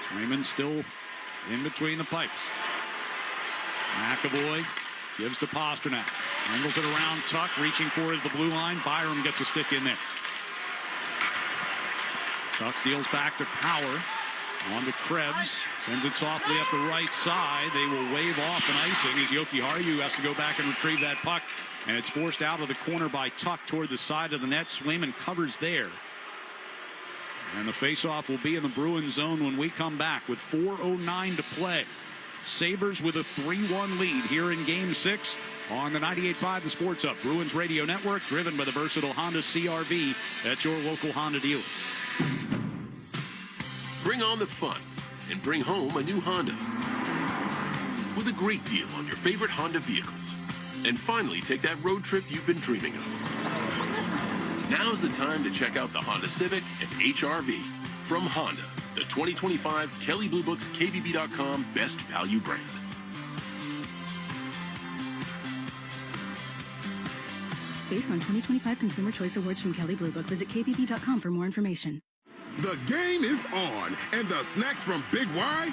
Swayman still in between the pipes. McAvoy gives to Pasternak. Angles it around Tuck, reaching for it at the blue line. Byram gets a stick in there. Tuck deals back to Power. On to Krebs. Sends it softly up the right side. They will wave off an icing as Yoki Haru has to go back and retrieve that puck. And it's forced out of the corner by Tuck toward the side of the net. Swayman covers there. And the faceoff will be in the Bruins zone when we come back with 4:09 to play. Sabres with a 3-1 lead here in Game 6 on the 98.5 The Sports Hub. Bruins Radio Network, driven by the versatile Honda CR-V at your local Honda dealer. Bring on the fun and bring home a new Honda with a great deal on your favorite Honda vehicles. And finally take that road trip you've been dreaming of. Now's the time to check out the Honda Civic and HR-V from Honda, the 2025 Kelley Blue Book's KBB.com Best Value brand. Based on 2025 Consumer Choice Awards from Kelley Blue Book, visit KBB.com for more information. The game is on, and the snacks from Big Y,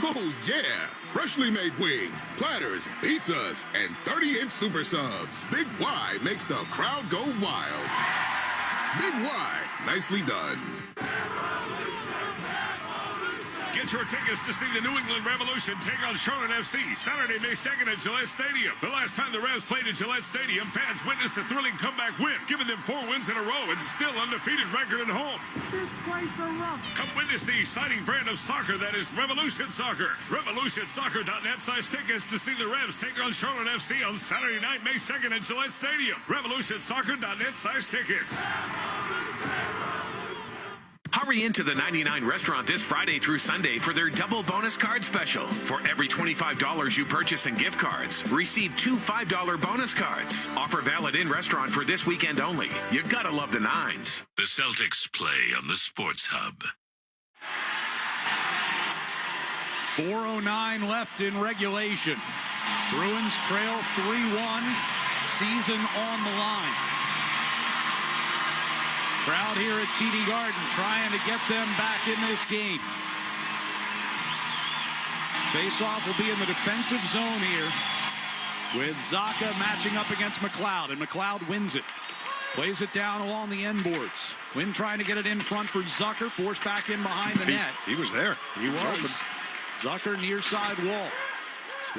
Oh, yeah. Freshly made wings, platters, pizzas, and 30-inch super subs. Big Y makes the crowd go wild. Big Y, nicely done. Get your tickets to see the New England Revolution take on Charlotte FC Saturday, May 2nd at Gillette Stadium. The last time the Revs played at Gillette Stadium, fans witnessed a thrilling comeback win, giving them 4 wins in a row and still undefeated record at home. This place are rough. Come witness the exciting brand of soccer that is Revolution Soccer. RevolutionSoccer.net size tickets to see the Revs take on Charlotte FC on Saturday night, May 2nd at Gillette Stadium. RevolutionSoccer.net size tickets. Hurry into the 99 restaurant this Friday through Sunday for their double bonus card special. For every $25 you purchase in gift cards, receive 2 $5 bonus cards. Offer valid in restaurant for this weekend only. You gotta love the nines. The Celtics play on the Sports Hub. 4:09 left in regulation. Bruins trail 3-1. Season on the line. Crowd here at TD Garden trying to get them back in this game. Face-off will be in the defensive zone here with Zaka matching up against McLeod, and McLeod wins it. Plays it down along the end boards. Quinn trying to get it in front for Zucker, forced back in behind the net. He was there. He was. Zucker near side wall.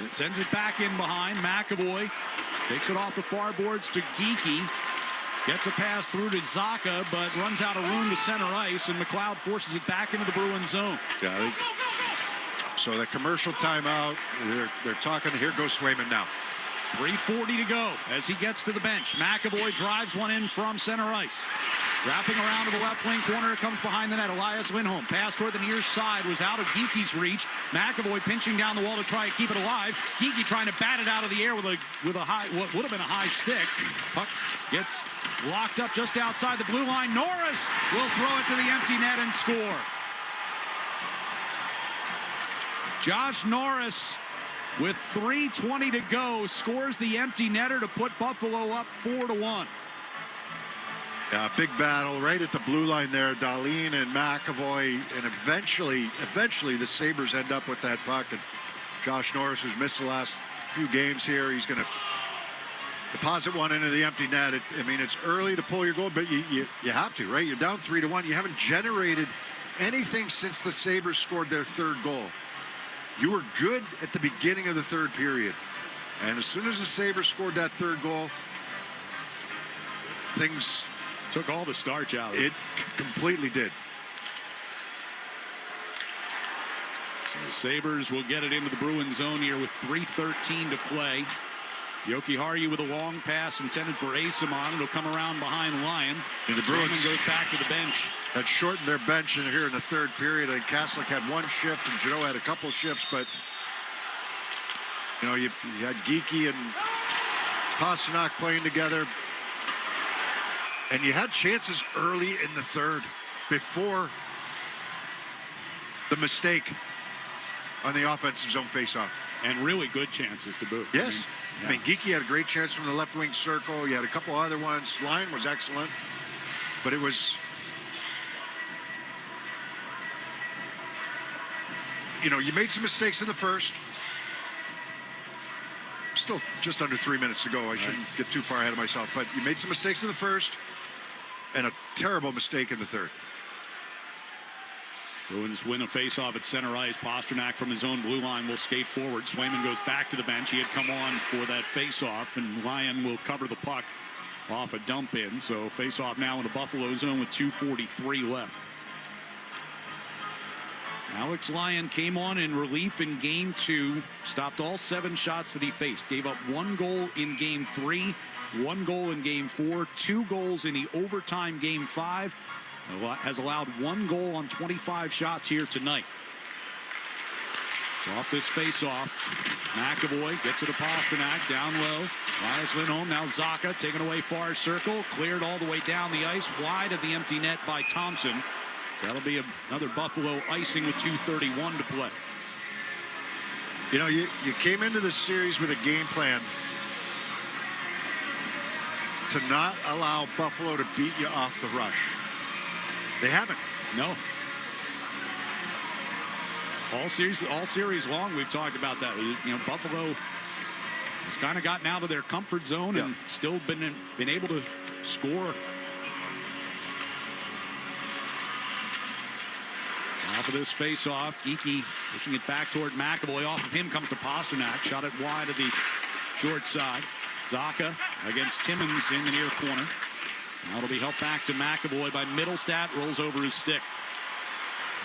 Sends it back in behind. McAvoy takes it off the far boards to Geeky. Gets a pass through to Zaka, but runs out of room to center ice, and McLeod forces it back into the Bruins zone. Got it. So the commercial timeout, they're talking, here goes Swayman now. 3:40 to go as he gets to the bench. McAvoy drives one in from center ice. Wrapping around to the left wing corner, it comes behind the net. Elias Lindholm. Pass toward the near side was out of Geeky's reach. McAvoy pinching down the wall to try and keep it alive. Geeky trying to bat it out of the air with a high, what would have been a high stick. Puck gets locked up just outside the blue line. Norris will throw it to the empty net and score. Josh Norris, with 3:20 to go, scores the empty netter to put Buffalo up 4-1. Yeah, big battle right at the blue line there. Dahlin and McAvoy, and eventually the Sabres end up with that puck. And Josh Norris, who's missed the last few games here, he's going to deposit one into the empty net. I mean, it's early to pull your goal, but you have to, right? You're down 3-1. You haven't generated anything since the Sabres scored their third goal. You were good at the beginning of the third period. And as soon as the Sabres scored that third goal, things took all the starch out. It completely did. So the Sabres will get it into the Bruins zone here with 3:13 to play. Jokiharju with a long pass intended for Asimon. It'll come around behind Lyon. And the Bruins goes back to the bench. Had shortened their bench in here in the third period. And Kaslik had one shift, and Janot had a couple shifts. But you know, you had Geeky and Pasternak playing together, and you had chances early in the third before the mistake on the offensive zone faceoff. And really good chances to boot. Yes. I mean, Geeky had a great chance from the left wing circle. You had a couple other ones. Lyon was excellent. But it was, you know, you made some mistakes in the first. Still just under 3 minutes to go. I shouldn't get too far ahead of myself. But you made some mistakes in the first and a terrible mistake in the third. Bruins win a face-off at center ice. Pasternak from his own blue line will skate forward. Swayman goes back to the bench. He had come on for that face-off, and Lyon will cover the puck off a dump in. So face-off now in the Buffalo zone with 2:43 left. Alex Lyon came on in relief in Game 2, stopped all 7 shots that he faced, gave up 1 goal in Game 3, 1 goal in Game 4, 2 goals in the overtime Game 5, has allowed 1 goal on 25 shots here tonight. So off this face-off, McAvoy gets it to Pasternak, down low. Elias Lindholm, now Zaka, taken away far circle, cleared all the way down the ice, wide of the empty net by Thompson. So that'll be another Buffalo icing with 2:31 to play. You know, you came into this series with a game plan to not allow Buffalo to beat you off the rush. They haven't. No. All series long, we've talked about that. You know, Buffalo has kind of gotten out of their comfort zone and still been able to score. Off of this face-off, Geekie pushing it back toward McAvoy. Off of him comes to Pasternak. Shot it wide of the short side. Zaka against Timmins in the near corner. That'll be helped back to McAvoy by Middlestat. Rolls over his stick.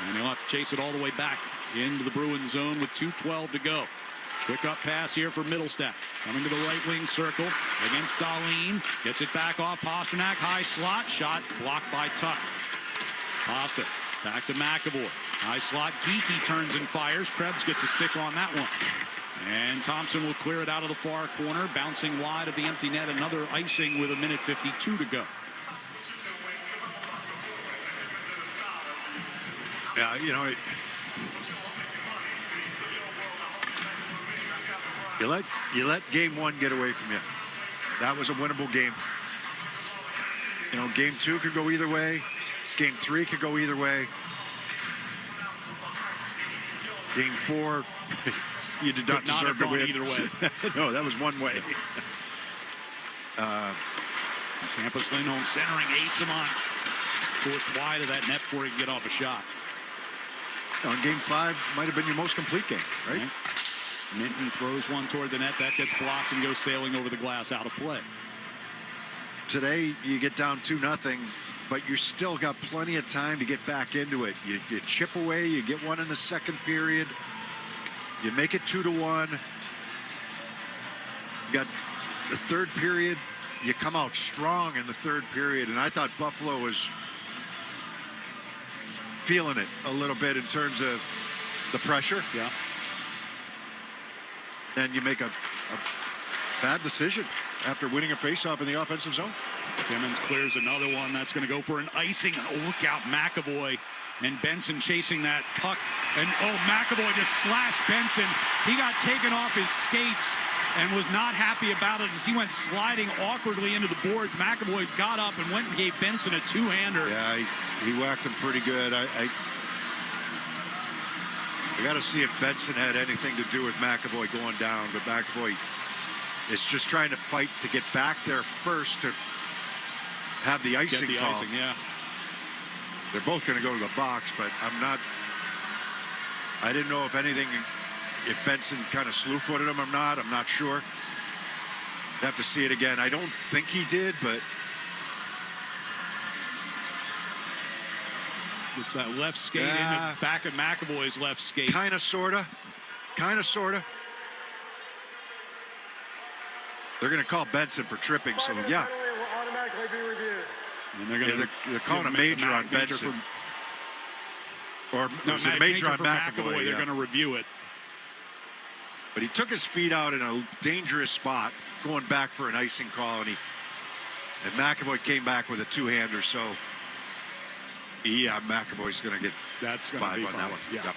And he'll have to chase it all the way back into the Bruins zone with 2:12 to go. Quick up pass here for Middlestat. Coming to the right wing circle against Dahlin. Gets it back off Pasternak. High slot. Shot blocked by Tuck. Pasta back to McAvoy. High slot. Geekie turns and fires. Krebs gets a stick on that one. And Thompson will clear it out of the far corner. Bouncing wide of the empty net. Another icing with 1:52 to go. Yeah, you know, you let game one get away from you. That was a winnable game. You know, game two could go either way. Game three could go either way. Game four, you did not deserve to win. Either way. No, that was one way. Tampa's Lindholm centering Asimont. Forced wide of that net before he can get off a shot. On game five, might have been your most complete game, right? Minton throws one toward the net. That gets blocked and goes sailing over the glass, out of play. Today, you get down 2-0, but you still got plenty of time to get back into it. You chip away, you get one in the second period. You make it 2-1. You got the third period. You come out strong in the third period, and I thought Buffalo was feeling it a little bit in terms of the pressure. Yeah. And you make a bad decision after winning a faceoff in the offensive zone. Timmins clears another one. That's going to go for an icing. And look out, McAvoy and Benson chasing that puck. And McAvoy just slashed Benson. He got taken off his skates and was not happy about it as he went sliding awkwardly into the boards. McAvoy got up and went and gave Benson a two-hander. Yeah, he whacked him pretty good. I got to see if Benson had anything to do with McAvoy going down, but McAvoy is just trying to fight to get back there first to have the icing call. Icing, yeah. They're both going to go to the box, but I didn't know if Benson kind of slew-footed him or not. I'm not sure. Have to see it again. I don't think he did, but it's that left skate in the back of McAvoy's left skate. Kind of, sort of. They're going to call Benson for tripping, so yeah. Will automatically be reviewed. And they're calling a major on Benson. Or was it a major on McAvoy? They're going to review it. But he took his feet out in a dangerous spot, going back for an icing call, and McAvoy came back with a two-hander. So, yeah, McAvoy's going to get 5 on that one. Yeah.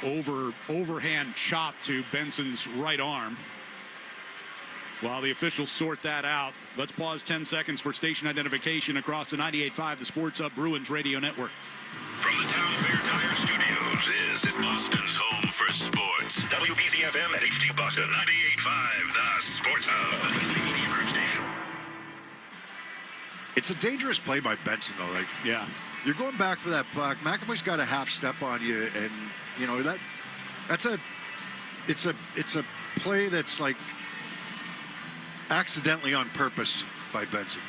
Yep. Overhand chop to Benson's right arm. While the officials sort that out, let's pause 10 seconds for station identification across the 98.5, the Sports Hub Bruins Radio Network. From the Town Fair Tire Studios, this is Boston's home for sports. WBCFM at HD Boston 98.5, the Sports Hub. The Media Group station. It's a dangerous play by Benson, though. Yeah. You're going back for that puck. McAvoy's got a half step on you, and you know it's a play that's like accidentally on purpose by Benson.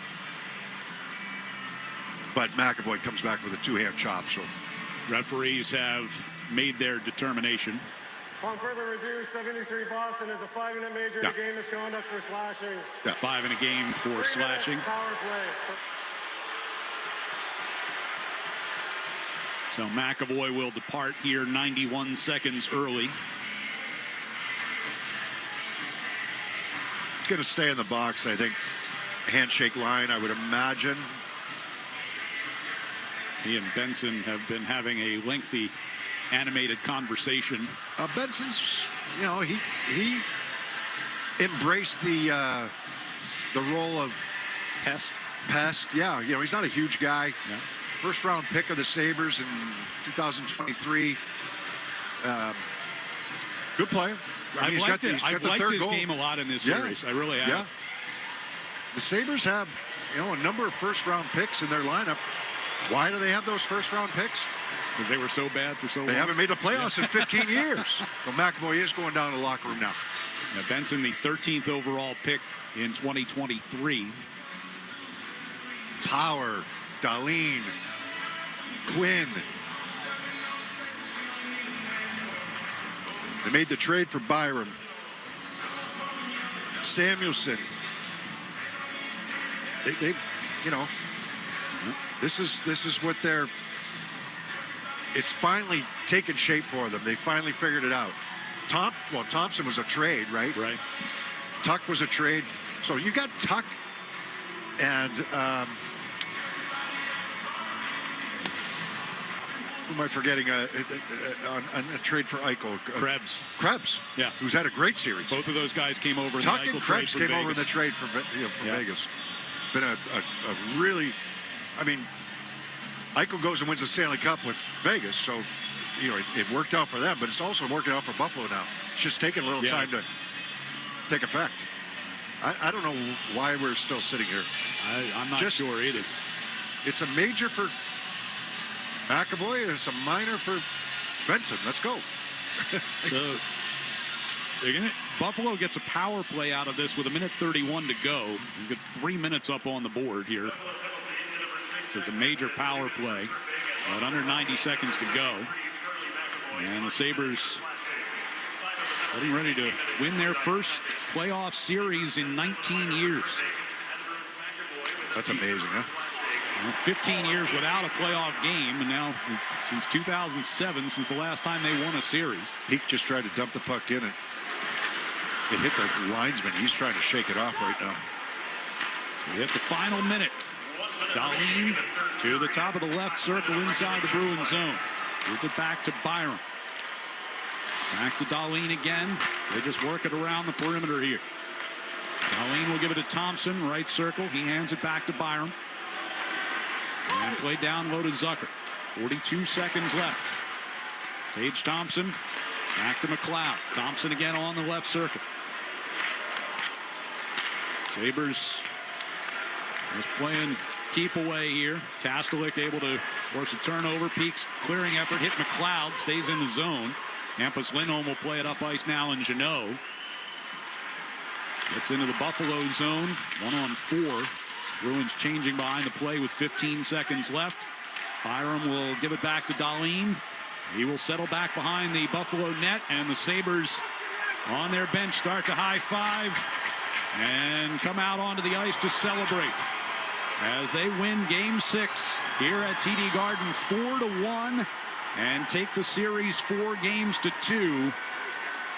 But McAvoy comes back with a two-hand chop. So referees have made their determination. On further review, 73 Boston is a 5-minute major game misconduct for slashing. Yeah. 5 in a game for slashing. Power play. So McAvoy will depart here 91 seconds early. It's going to stay in the box, I think. Handshake line, I would imagine. He and Benson have been having a lengthy animated conversation. Benson's, he embraced the role of pest. Yeah, he's not a huge guy. Yeah. first-round pick of the Sabres in 2023. Good player. I've liked his goal. game a lot in this series. I really have. Yeah. The Sabres have, a number of first-round picks in their lineup. Why do they have those first-round picks? Because they were so bad for so long. They haven't made the playoffs in 15 years. Well, McAvoy is going down to the locker room now. Now, Benson, the 13th overall pick in 2023. Power, Dahlin, Quinn. They made the trade for Byram. Samuelson. They this is what they're. It's finally taken shape for them. They finally figured it out. Thompson was a trade, right? Right. Tuck was a trade. So you got Tuck and who am I forgetting? On a trade for Eichel. Krebs. Yeah. Who's had a great series. Both of those guys came over. Tuck in the and Eichel Krebs trade came over in Vegas. the trade for Vegas. It's been a really, Eichel goes and wins the Stanley Cup with Vegas, so it worked out for them, but it's also working out for Buffalo now. It's just taking a little time to take effect. I don't know why we're still sitting here. I'm not sure either. It's a major for McAvoy and it's a minor for Benson. Let's go. So Buffalo gets a power play out of this with 1:31 to go. We've got 3 minutes up on the board here. So it's a major power play. But under 90 seconds to go. And the Sabres getting ready to win their first playoff series in 19 years. That's amazing, huh? 15 years without a playoff game, and now since 2007, since the last time they won a series. Peake just tried to dump the puck in, and it hit the linesman. He's trying to shake it off right now. We hit the final minute. Dahlin to the top of the left circle inside the Bruins zone. Gives it back to Byram. Back to Dahlin again. So they just work it around the perimeter here. Dahlin will give it to Thompson, right circle. He hands it back to Byram. And play down low to Zucker. 42 seconds left. Tage Thompson back to McLeod. Thompson again on the left circle. Sabres just playing keep away here. Kastelik able to force a turnover. Peake's clearing effort. Hit McLeod. Stays in the zone. Hampus Lindholm will play it up ice now in Jeannot. Gets into the Buffalo zone. 1-on-4. Bruins changing behind the play with 15 seconds left. Byram will give it back to Dahlin. He will settle back behind the Buffalo net, and the Sabres on their bench start to high five and come out onto the ice to celebrate as they win Game 6 here at TD Garden 4-1 and take the series 4 games to 2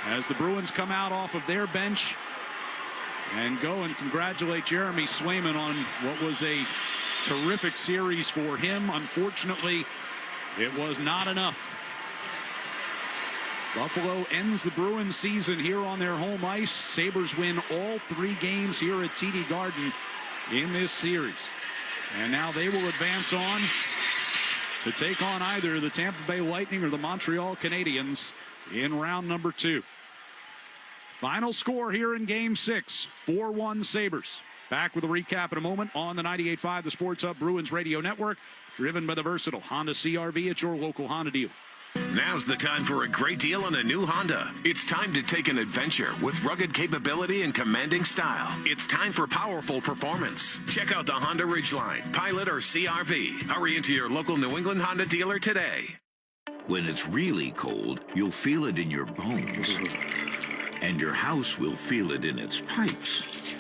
as the Bruins come out off of their bench and go and congratulate Jeremy Swayman on what was a terrific series for him. Unfortunately, it was not enough. Buffalo ends the Bruins season here on their home ice. Sabres win all 3 games here at TD Garden in this series. And now they will advance on to take on either the Tampa Bay Lightning or the Montreal Canadiens in round number 2. Final score here in Game 6, 4-1 Sabres. Back with a recap in a moment on the 98.5 The Sports Hub Bruins Radio Network, driven by the versatile Honda CR-V at your local Honda dealer. Now's the time for a great deal on a new Honda. It's time to take an adventure with rugged capability and commanding style. It's time for powerful performance. Check out the Honda Ridgeline, Pilot, or CR-V. Hurry into your local New England Honda dealer today. When it's really cold, you'll feel it in your bones. And your house will feel it in its pipes.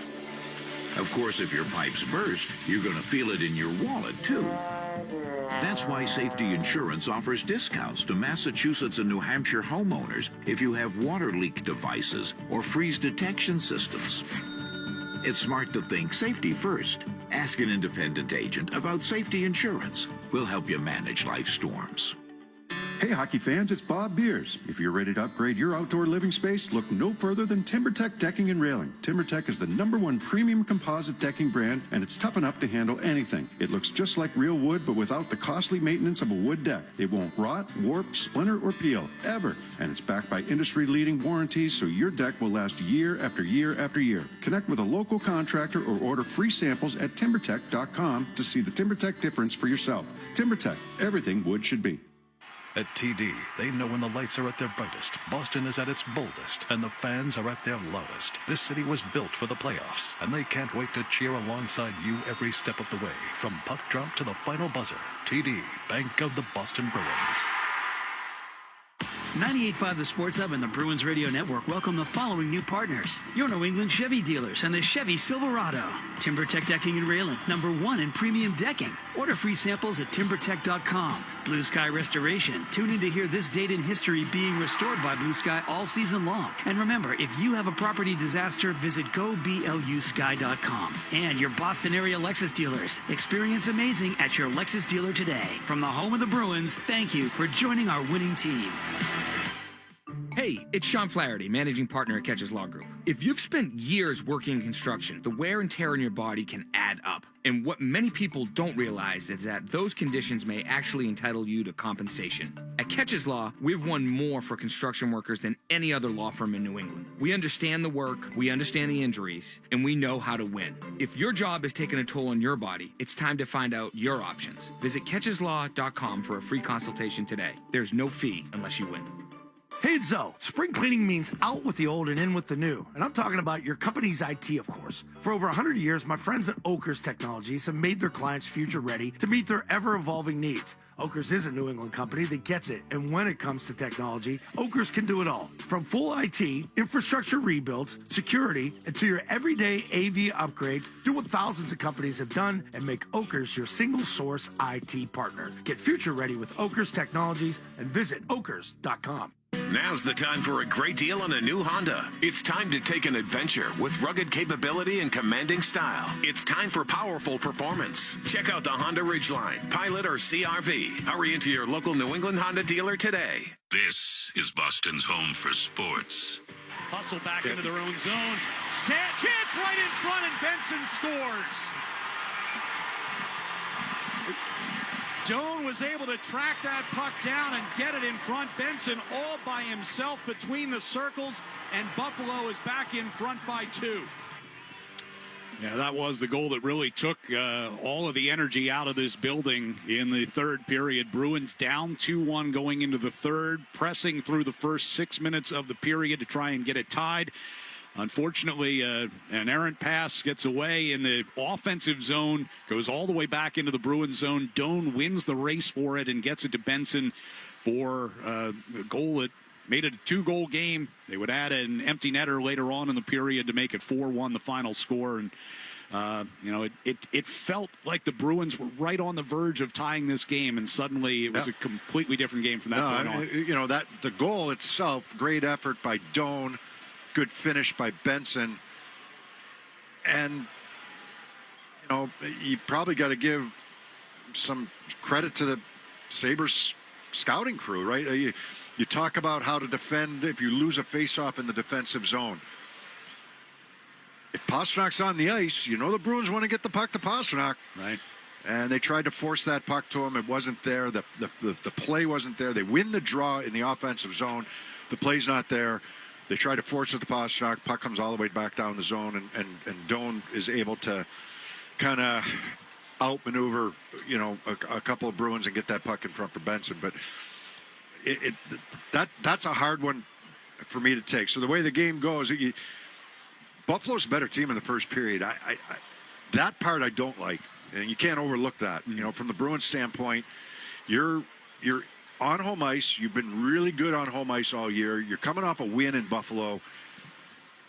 Of course, if your pipes burst, you're going to feel it in your wallet, too. That's why Safety Insurance offers discounts to Massachusetts and New Hampshire homeowners if you have water leak devices or freeze detection systems. It's smart to think safety first. Ask an independent agent about Safety Insurance. We'll help you manage life storms. Hey, hockey fans, it's Bob Beers. If you're ready to upgrade your outdoor living space, look no further than TimberTech Decking and Railing. TimberTech is the #1 premium composite decking brand, and it's tough enough to handle anything. It looks just like real wood, but without the costly maintenance of a wood deck. It won't rot, warp, splinter, or peel, ever. And it's backed by industry-leading warranties, so your deck will last year after year after year. Connect with a local contractor or order free samples at TimberTech.com to see the TimberTech difference for yourself. TimberTech, everything wood should be. At TD, they know when the lights are at their brightest, Boston is at its boldest, and the fans are at their loudest. This city was built for the playoffs, and they can't wait to cheer alongside you every step of the way, from puck drop to the final buzzer. TD, Bank of the Boston Bruins. 98.5 The Sports Hub and the Bruins Radio Network welcome the following new partners. Your New England Chevy dealers and the Chevy Silverado. TimberTech Decking and Railing, #1 in premium decking. Order free samples at TimberTech.com. Blue Sky Restoration. Tune in to hear this date in history being restored by Blue Sky all season long. And remember, if you have a property disaster, visit GoBLUSky.com. And your Boston area Lexus dealers. Experience amazing at your Lexus dealer today. From the home of the Bruins, thank you for joining our winning team. Hey, it's Sean Flaherty, managing partner at Catches Law Group. If you've spent years working in construction, the wear and tear on your body can add up. And what many people don't realize is that those conditions may actually entitle you to compensation. At Catches Law, we've won more for construction workers than any other law firm in New England. We understand the work, we understand the injuries, and we know how to win. If your job is taking a toll on your body, it's time to find out your options. Visit catcheslaw.com for a free consultation today. There's no fee unless you win. Hey, Zoe, spring cleaning means out with the old and in with the new. And I'm talking about your company's IT, of course. For over 100 years, my friends at Oakers Technologies have made their clients future ready to meet their ever-evolving needs. Oakers is a New England company that gets it, and when it comes to technology, Oakers can do it all. From full IT, infrastructure rebuilds, security, and to your everyday AV upgrades, do what thousands of companies have done and make Oakers your single-source IT partner. Get future ready with Oakers Technologies and visit okers.com. Now's the time for a great deal on a new Honda. It's time to take an adventure with rugged capability and commanding style. It's time for powerful performance. Check out the Honda Ridgeline, Pilot, or CRV. Hurry into your local New England Honda dealer today. This is Boston's home for sports. Hustle back into their own zone. Chance right in front, and Benson scores. Doan was able to track that puck down and get it in front. Benson all by himself between the circles, and Buffalo is back in front by 2. Yeah, that was the goal that really took all of the energy out of this building in the third period. Bruins down 2-1 going into the third, pressing through the first 6 minutes of the period to try and get it tied. Unfortunately, an errant pass gets away in the offensive zone, goes all the way back into the Bruins zone. Doan wins the race for it and gets it to Benson for a goal that made it a 2-goal game. They would add an empty netter later on in the period to make it 4-1, the final score. And, it felt like the Bruins were right on the verge of tying this game, and suddenly it was a completely different game from that point on. The goal itself, great effort by Doan. Good finish by Benson. And, you probably got to give some credit to the Sabres scouting crew, right? You talk about how to defend if you lose a faceoff in the defensive zone. If Pasternak's on the ice, the Bruins want to get the puck to Pasternak. Right. And they tried to force that puck to him. It wasn't there. The play wasn't there. They win the draw in the offensive zone. The play's not there. They try to force it to Pasternak. Puck comes all the way back down the zone, and Doan is able to kind of outmaneuver, a couple of Bruins and get that puck in front for Benson. But that's a hard one for me to take. So the way the game goes, Buffalo's a better team in the first period. That part I don't like, and you can't overlook that. From the Bruins standpoint, you're on home ice. You've been really good on home ice all year. You're coming off a win in Buffalo.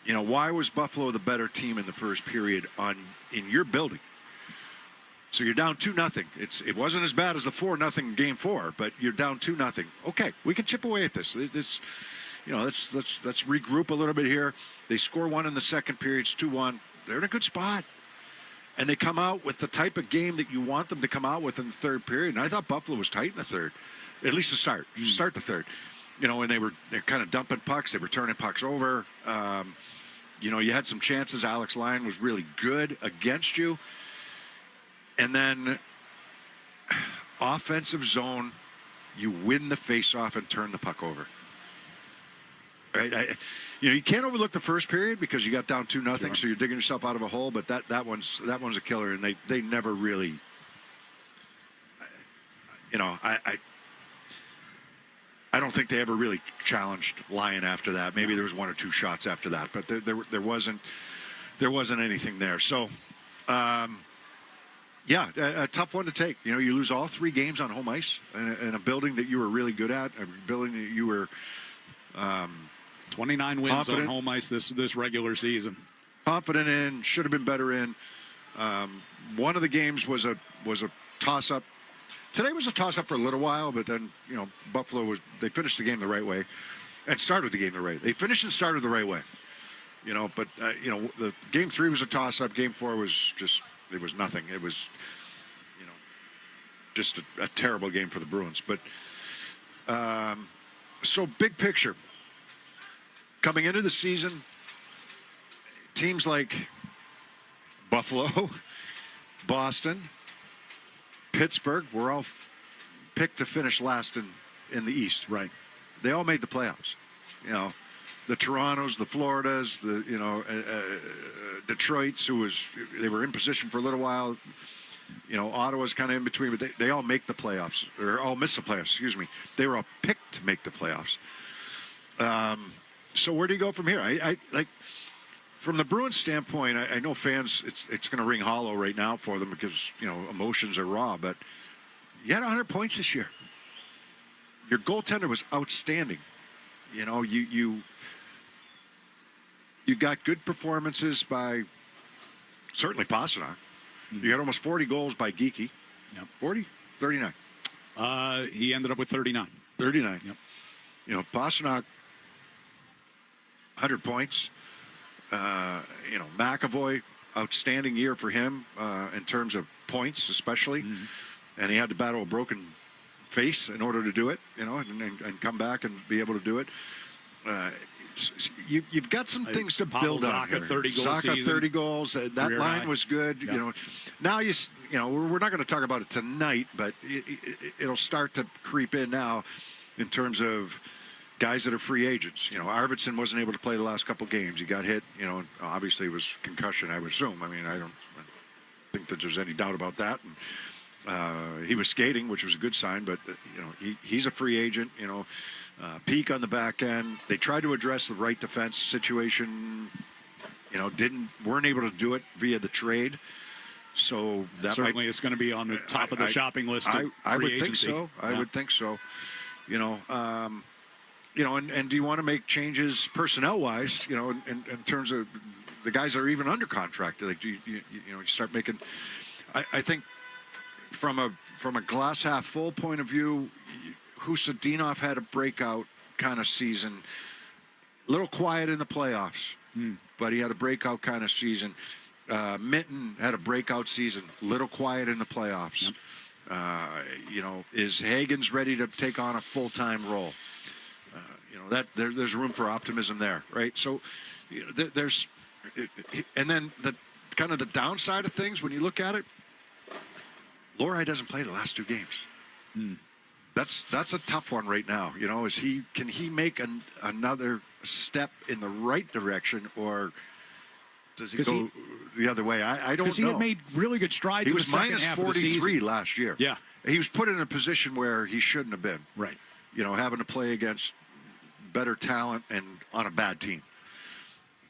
Why was Buffalo the better team in the first period in your building? So you're down 2-0. It wasn't as bad as the 4-0 game 4, but you're down 2-0. Okay, we can chip away at this. Let's regroup a little bit here. They score one in the second period. It's 2-1. They're in a good spot. And they come out with the type of game that you want them to come out with in the third period. And I thought Buffalo was tight in the third, at least to start. You start the third. And they're kind of dumping pucks. They were turning pucks over. You had some chances. Alex Lyon was really good against you. And then offensive zone, you win the face-off and turn the puck over. Right? You can't overlook the first period because you got down 2-0, so you're digging yourself out of a hole. But that one's a killer, and they never really. I don't think they ever really challenged Lyon after that. Maybe there was 1 or 2 shots after that, but there wasn't anything there. So, a tough one to take. You lose all 3 games on home ice in a building that you were really good at, a building that you were 29 wins confident. on home ice this regular season. Confident in, should have been better in. One of the games was a toss-up. Today was a toss-up for a little while, but then, Buffalo they finished the game the right way and started the game the right way. They finished and started the right way. But the game 3 was a toss-up. Game 4 was it was nothing. It was, just a terrible game for the Bruins. But, so big picture. Coming into the season, teams like Buffalo, Boston, Pittsburgh were all picked to finish last in the East. Right. They all made the playoffs. The Torontos, the Floridas, Detroit's, they were in position for a little while. Ottawa's kind of in between, but they all make the playoffs, or all miss the playoffs, excuse me. They were all picked to make the playoffs. So where do you go from here? I from the Bruins standpoint, I know fans, it's going to ring hollow right now for them because, emotions are raw, but you had 100 points this year. Your goaltender was outstanding. You got good performances by certainly Pastrnak. You got almost 40 goals by Geekie. Yep. 40? 39. He ended up with 39. 39. Yep. Pastrnak, 100 points. McAvoy, outstanding year for him in terms of points, especially. Mm-hmm. And he had to battle a broken face in order to do it, and come back and be able to do it. You've got some things to build on. Zacha, 30 goals. Zacha, 30 goals. That Career line high. was good. Yep. Now we're not going to talk about it tonight, but it'll start to creep in now in terms of guys that are free agents. Arvidsson wasn't able to play the last couple games. He got hit. Obviously it was concussion, I would assume. I don't think that there's any doubt about that. And, he was skating, which was a good sign, but he's a free agent. Peak on the back end. They tried to address the right defense situation. Weren't able to do it via the trade. So that certainly is going to be on the top of the shopping list. I would think so. I would think so. And do you want to make changes personnel-wise, in terms of the guys that are even under contract? Like, you start making. I think from a glass half full point of view, Husadinov had a breakout kind of season. A little quiet in the playoffs, but he had a breakout kind of season. Minton had a breakout season. Little quiet in the playoffs. Yep. Is Hagen's ready to take on a full-time role? There's room for optimism there, right? So there's, and then the kind of the downside of things when you look at it, Lorei doesn't play the last 2 games. That's a tough one right now. Can he make another step in the right direction, or does he go the other way? I don't know. Because he had made really good strides. He was in the minus second half 43 of the season. last year. Yeah, he was put in a position where he shouldn't have been. Right. Having to play against better talent and on a bad team.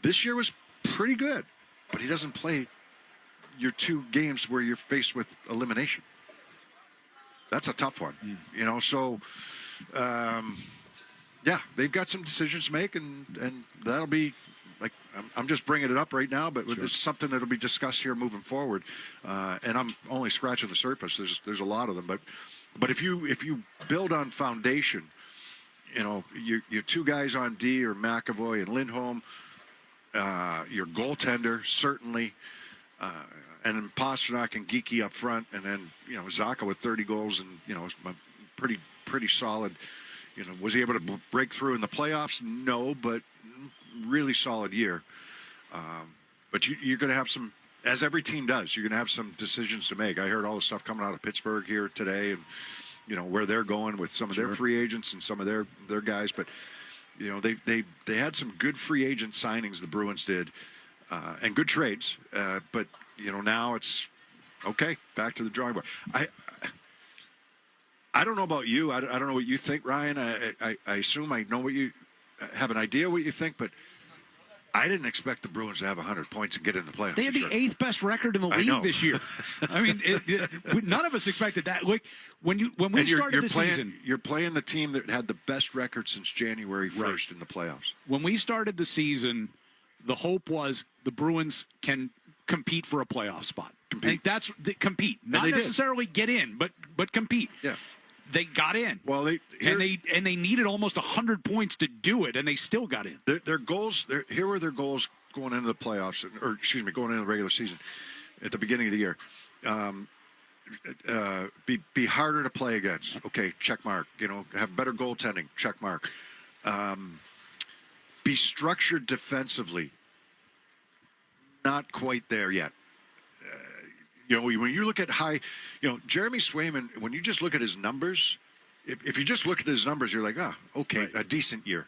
This year was pretty good, but he doesn't play your 2 games where you're faced with elimination. That's a tough one, So, they've got some decisions to make, and that'll be like I'm just bringing it up right now, but it's something that'll be discussed here moving forward. And I'm only scratching the surface. There's a lot of them, but if you build on foundation. Your 2 guys on D are McAvoy and Lindholm. Your goaltender, certainly. and then Pasternak and Geeky up front, and then Zacha with 30 goals and pretty solid. Was he able to break through in the playoffs? No, but really solid year. But you're going to have some, as every team does, you're going to have some decisions to make. I heard all the stuff coming out of Pittsburgh here today, and where they're going with some of their free agents and some of their guys. But they had some good free agent signings. The Bruins did, and good trades. But now it's okay. Back to the drawing board. I don't know about you. I don't know what you think, Ryan. I assume I know what you have an idea what you think, but I didn't expect the Bruins to have 100 points and get in the playoffs. They had the eighth best record in the league this year. I mean, none of us expected that. Like when we started the season, you're playing the team that had the best record since January 1st in the playoffs. When we started the season, the hope was the Bruins can compete for a playoff spot. Compete, not necessarily get in, but compete. Yeah. They got in. Well, they needed almost 100 points to do it, and they still got in. Their goals. Here were their goals going into the playoffs, going into the regular season at the beginning of the year. Be harder to play against. Okay, check mark. Have better goaltending. Check mark. Be structured defensively. Not quite there yet. When you look at Jeremy Swayman, when you just look at his numbers, if you just look at his numbers, you're like, okay, a decent year.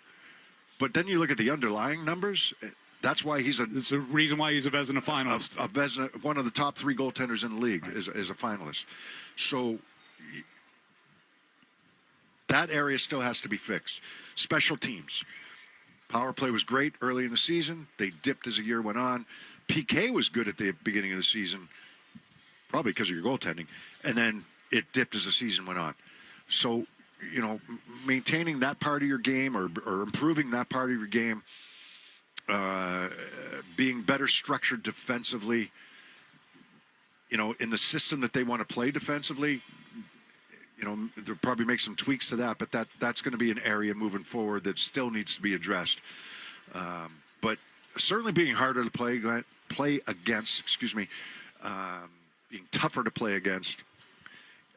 But then you look at the underlying numbers, that's why it's the reason why he's a Vezina finalist. One of the top 3 goaltenders in the league is a finalist. So that area still has to be fixed. Special teams. Power play was great early in the season. They dipped as the year went on. PK was good at the beginning of the season. Probably because of your goaltending, and then it dipped as the season went on. So, maintaining that part of your game or improving that part of your game, being better structured defensively, in the system that they want to play defensively, they'll probably make some tweaks to that, but that's going to be an area moving forward that still needs to be addressed. But certainly being harder to play against, being tougher to play against.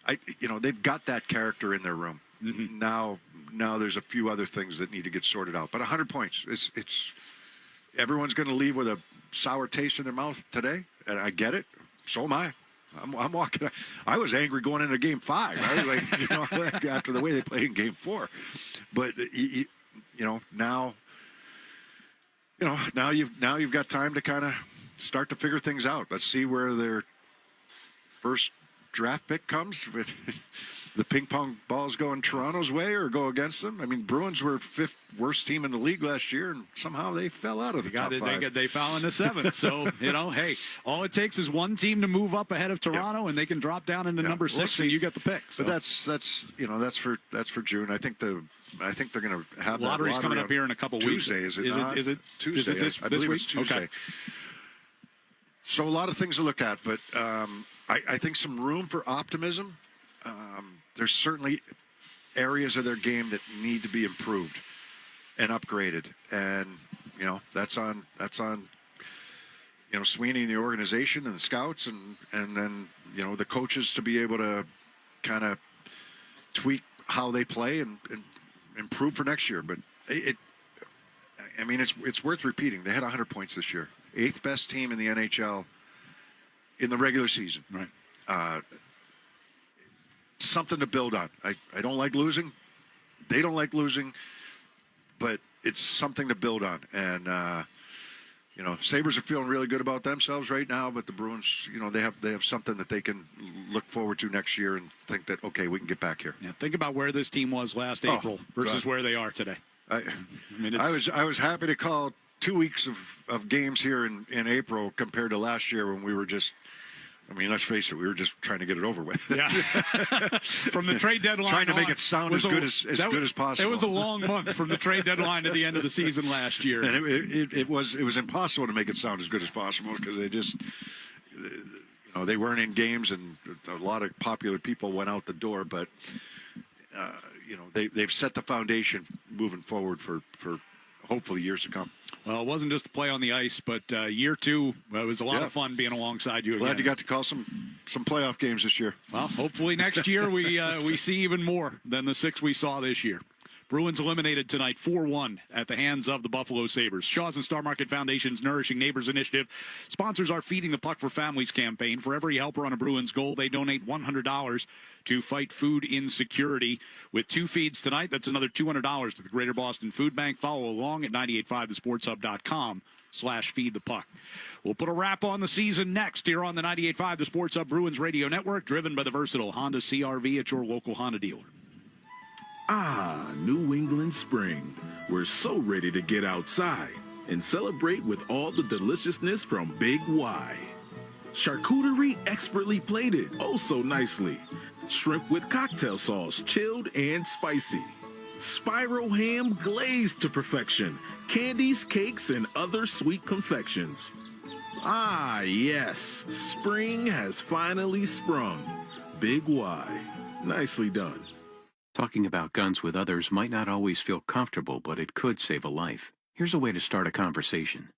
They've got that character in their room. Mm-hmm. Now there's a few other things that need to get sorted out. But 100 points, it's everyone's going to leave with a sour taste in their mouth today, and I get it. So am I. I'm walking. I was angry going into Game 5. I was like, after the way they played in Game 4. But now you've got time to kind of start to figure things out. Let's see where their first draft pick comes. The ping pong balls go in Toronto's way or go against them. I mean, Bruins were 5th worst team in the league last year, and somehow they fell out of the top 5. They fell into 7th. So, hey, all it takes is one team to move up ahead of Toronto, and they can drop down into number 6, and you get the pick. So. But that's for June. I think they're going to have lottery's that lottery coming up here in a couple weeks. Tuesday, is it not? Is it Tuesday? Is it this I believe week? it's Tuesday. Okay. So a lot of things to look at, but I think some room for optimism. There's certainly areas of their game that need to be improved and upgraded, and that's on Sweeney and the organization and the scouts and then the coaches to be able to kind of tweak how they play and improve for next year. But it's worth repeating. They had 100 points this year. 8th best team in the NHL in the regular season. Right. Something to build on. I don't like losing. They don't like losing. But it's something to build on. And, Sabres are feeling really good about themselves right now, but the Bruins, they have something that they can look forward to next year and think that, okay, we can get back here. Yeah, think about where this team was last April versus where they are today. I was happy to call 2 weeks of games here in April compared to last year when we were just, let's face it, we were just trying to get it over with. Yeah. From the trade deadline trying to make it sound as good as possible. It was a long month from the trade deadline to the end of the season last year. And it was impossible to make it sound as good as possible because they just, they weren't in games and a lot of popular people went out the door. But, they've set the foundation moving forward for hopefully years to come. Well, it wasn't just a play on the ice, but year 2, it was a lot of fun being alongside you. Glad again. you got to call some playoff games this year. Well, hopefully next year we see even more than the 6 we saw this year. Bruins eliminated tonight 4-1 at the hands of the Buffalo Sabres. Shaw's and Star Market Foundation's Nourishing Neighbors Initiative sponsors our Feeding the Puck for Families campaign. For every helper on a Bruins goal, they donate $100 to fight food insecurity. With 2 feeds tonight, that's another $200 to the Greater Boston Food Bank. Follow along at 985thesportshub.com/feedthepuck. We'll put a wrap on the season next here on the 98.5 The Sports Hub Bruins Radio Network, driven by the versatile Honda CR-V at your local Honda dealer. Ah, New England spring. We're so ready to get outside and celebrate with all the deliciousness from Big Y. Charcuterie expertly plated, oh so nicely. Shrimp with cocktail sauce, chilled and spicy. Spiral ham glazed to perfection. Candies, cakes, and other sweet confections. Ah, yes, spring has finally sprung. Big Y. Nicely done. Talking about guns with others might not always feel comfortable, but it could save a life. Here's a way to start a conversation.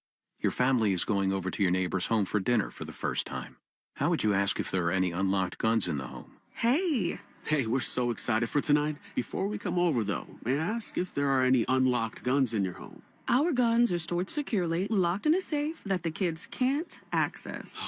Your family is going over to your neighbor's home for dinner for the first time. How would you ask if there are any unlocked guns in the home? Hey, we're so excited for tonight. Before we come over, though, may I ask if there are any unlocked guns in your home? Our guns are stored securely, locked in a safe that the kids can't access.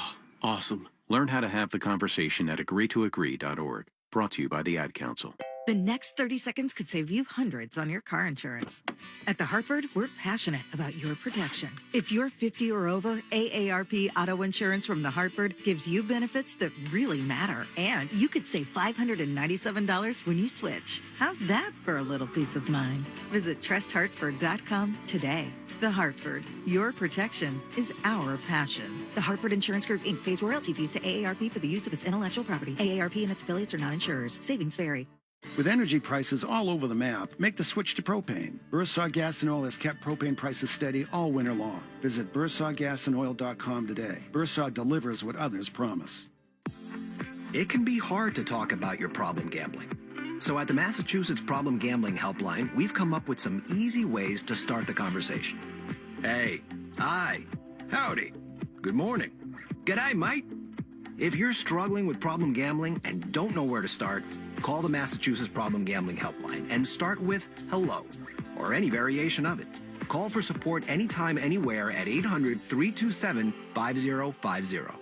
Awesome. Learn how to have the conversation at agreetoagree.org. Brought to you by the Ad Council. The next 30 seconds could save you hundreds on your car insurance. At The Hartford, we're passionate about your protection. If you're 50 or over, AARP Auto Insurance from The Hartford gives you benefits that really matter. And you could save $597 when you switch. How's that for a little peace of mind? Visit trusthartford.com today. The Hartford, your protection is our passion. The Hartford Insurance Group, Inc. pays royalty fees to AARP for the use of its intellectual property. AARP and its affiliates are not insurers. Savings vary. With energy prices all over the map, make the switch to propane. Breslow Gas and Oil has kept propane prices steady all winter long. Visit BreslowGasandOil.com today. Breslow delivers what others promise. It can be hard to talk about your problem gambling. So at the Massachusetts Problem Gambling Helpline, we've come up with some easy ways to start the conversation. Hey, hi, howdy, good morning, g'day, mate. If you're struggling with problem gambling and don't know where to start, call the Massachusetts Problem Gambling Helpline and start with hello, or any variation of it. Call for support anytime, anywhere at 800-327-5050.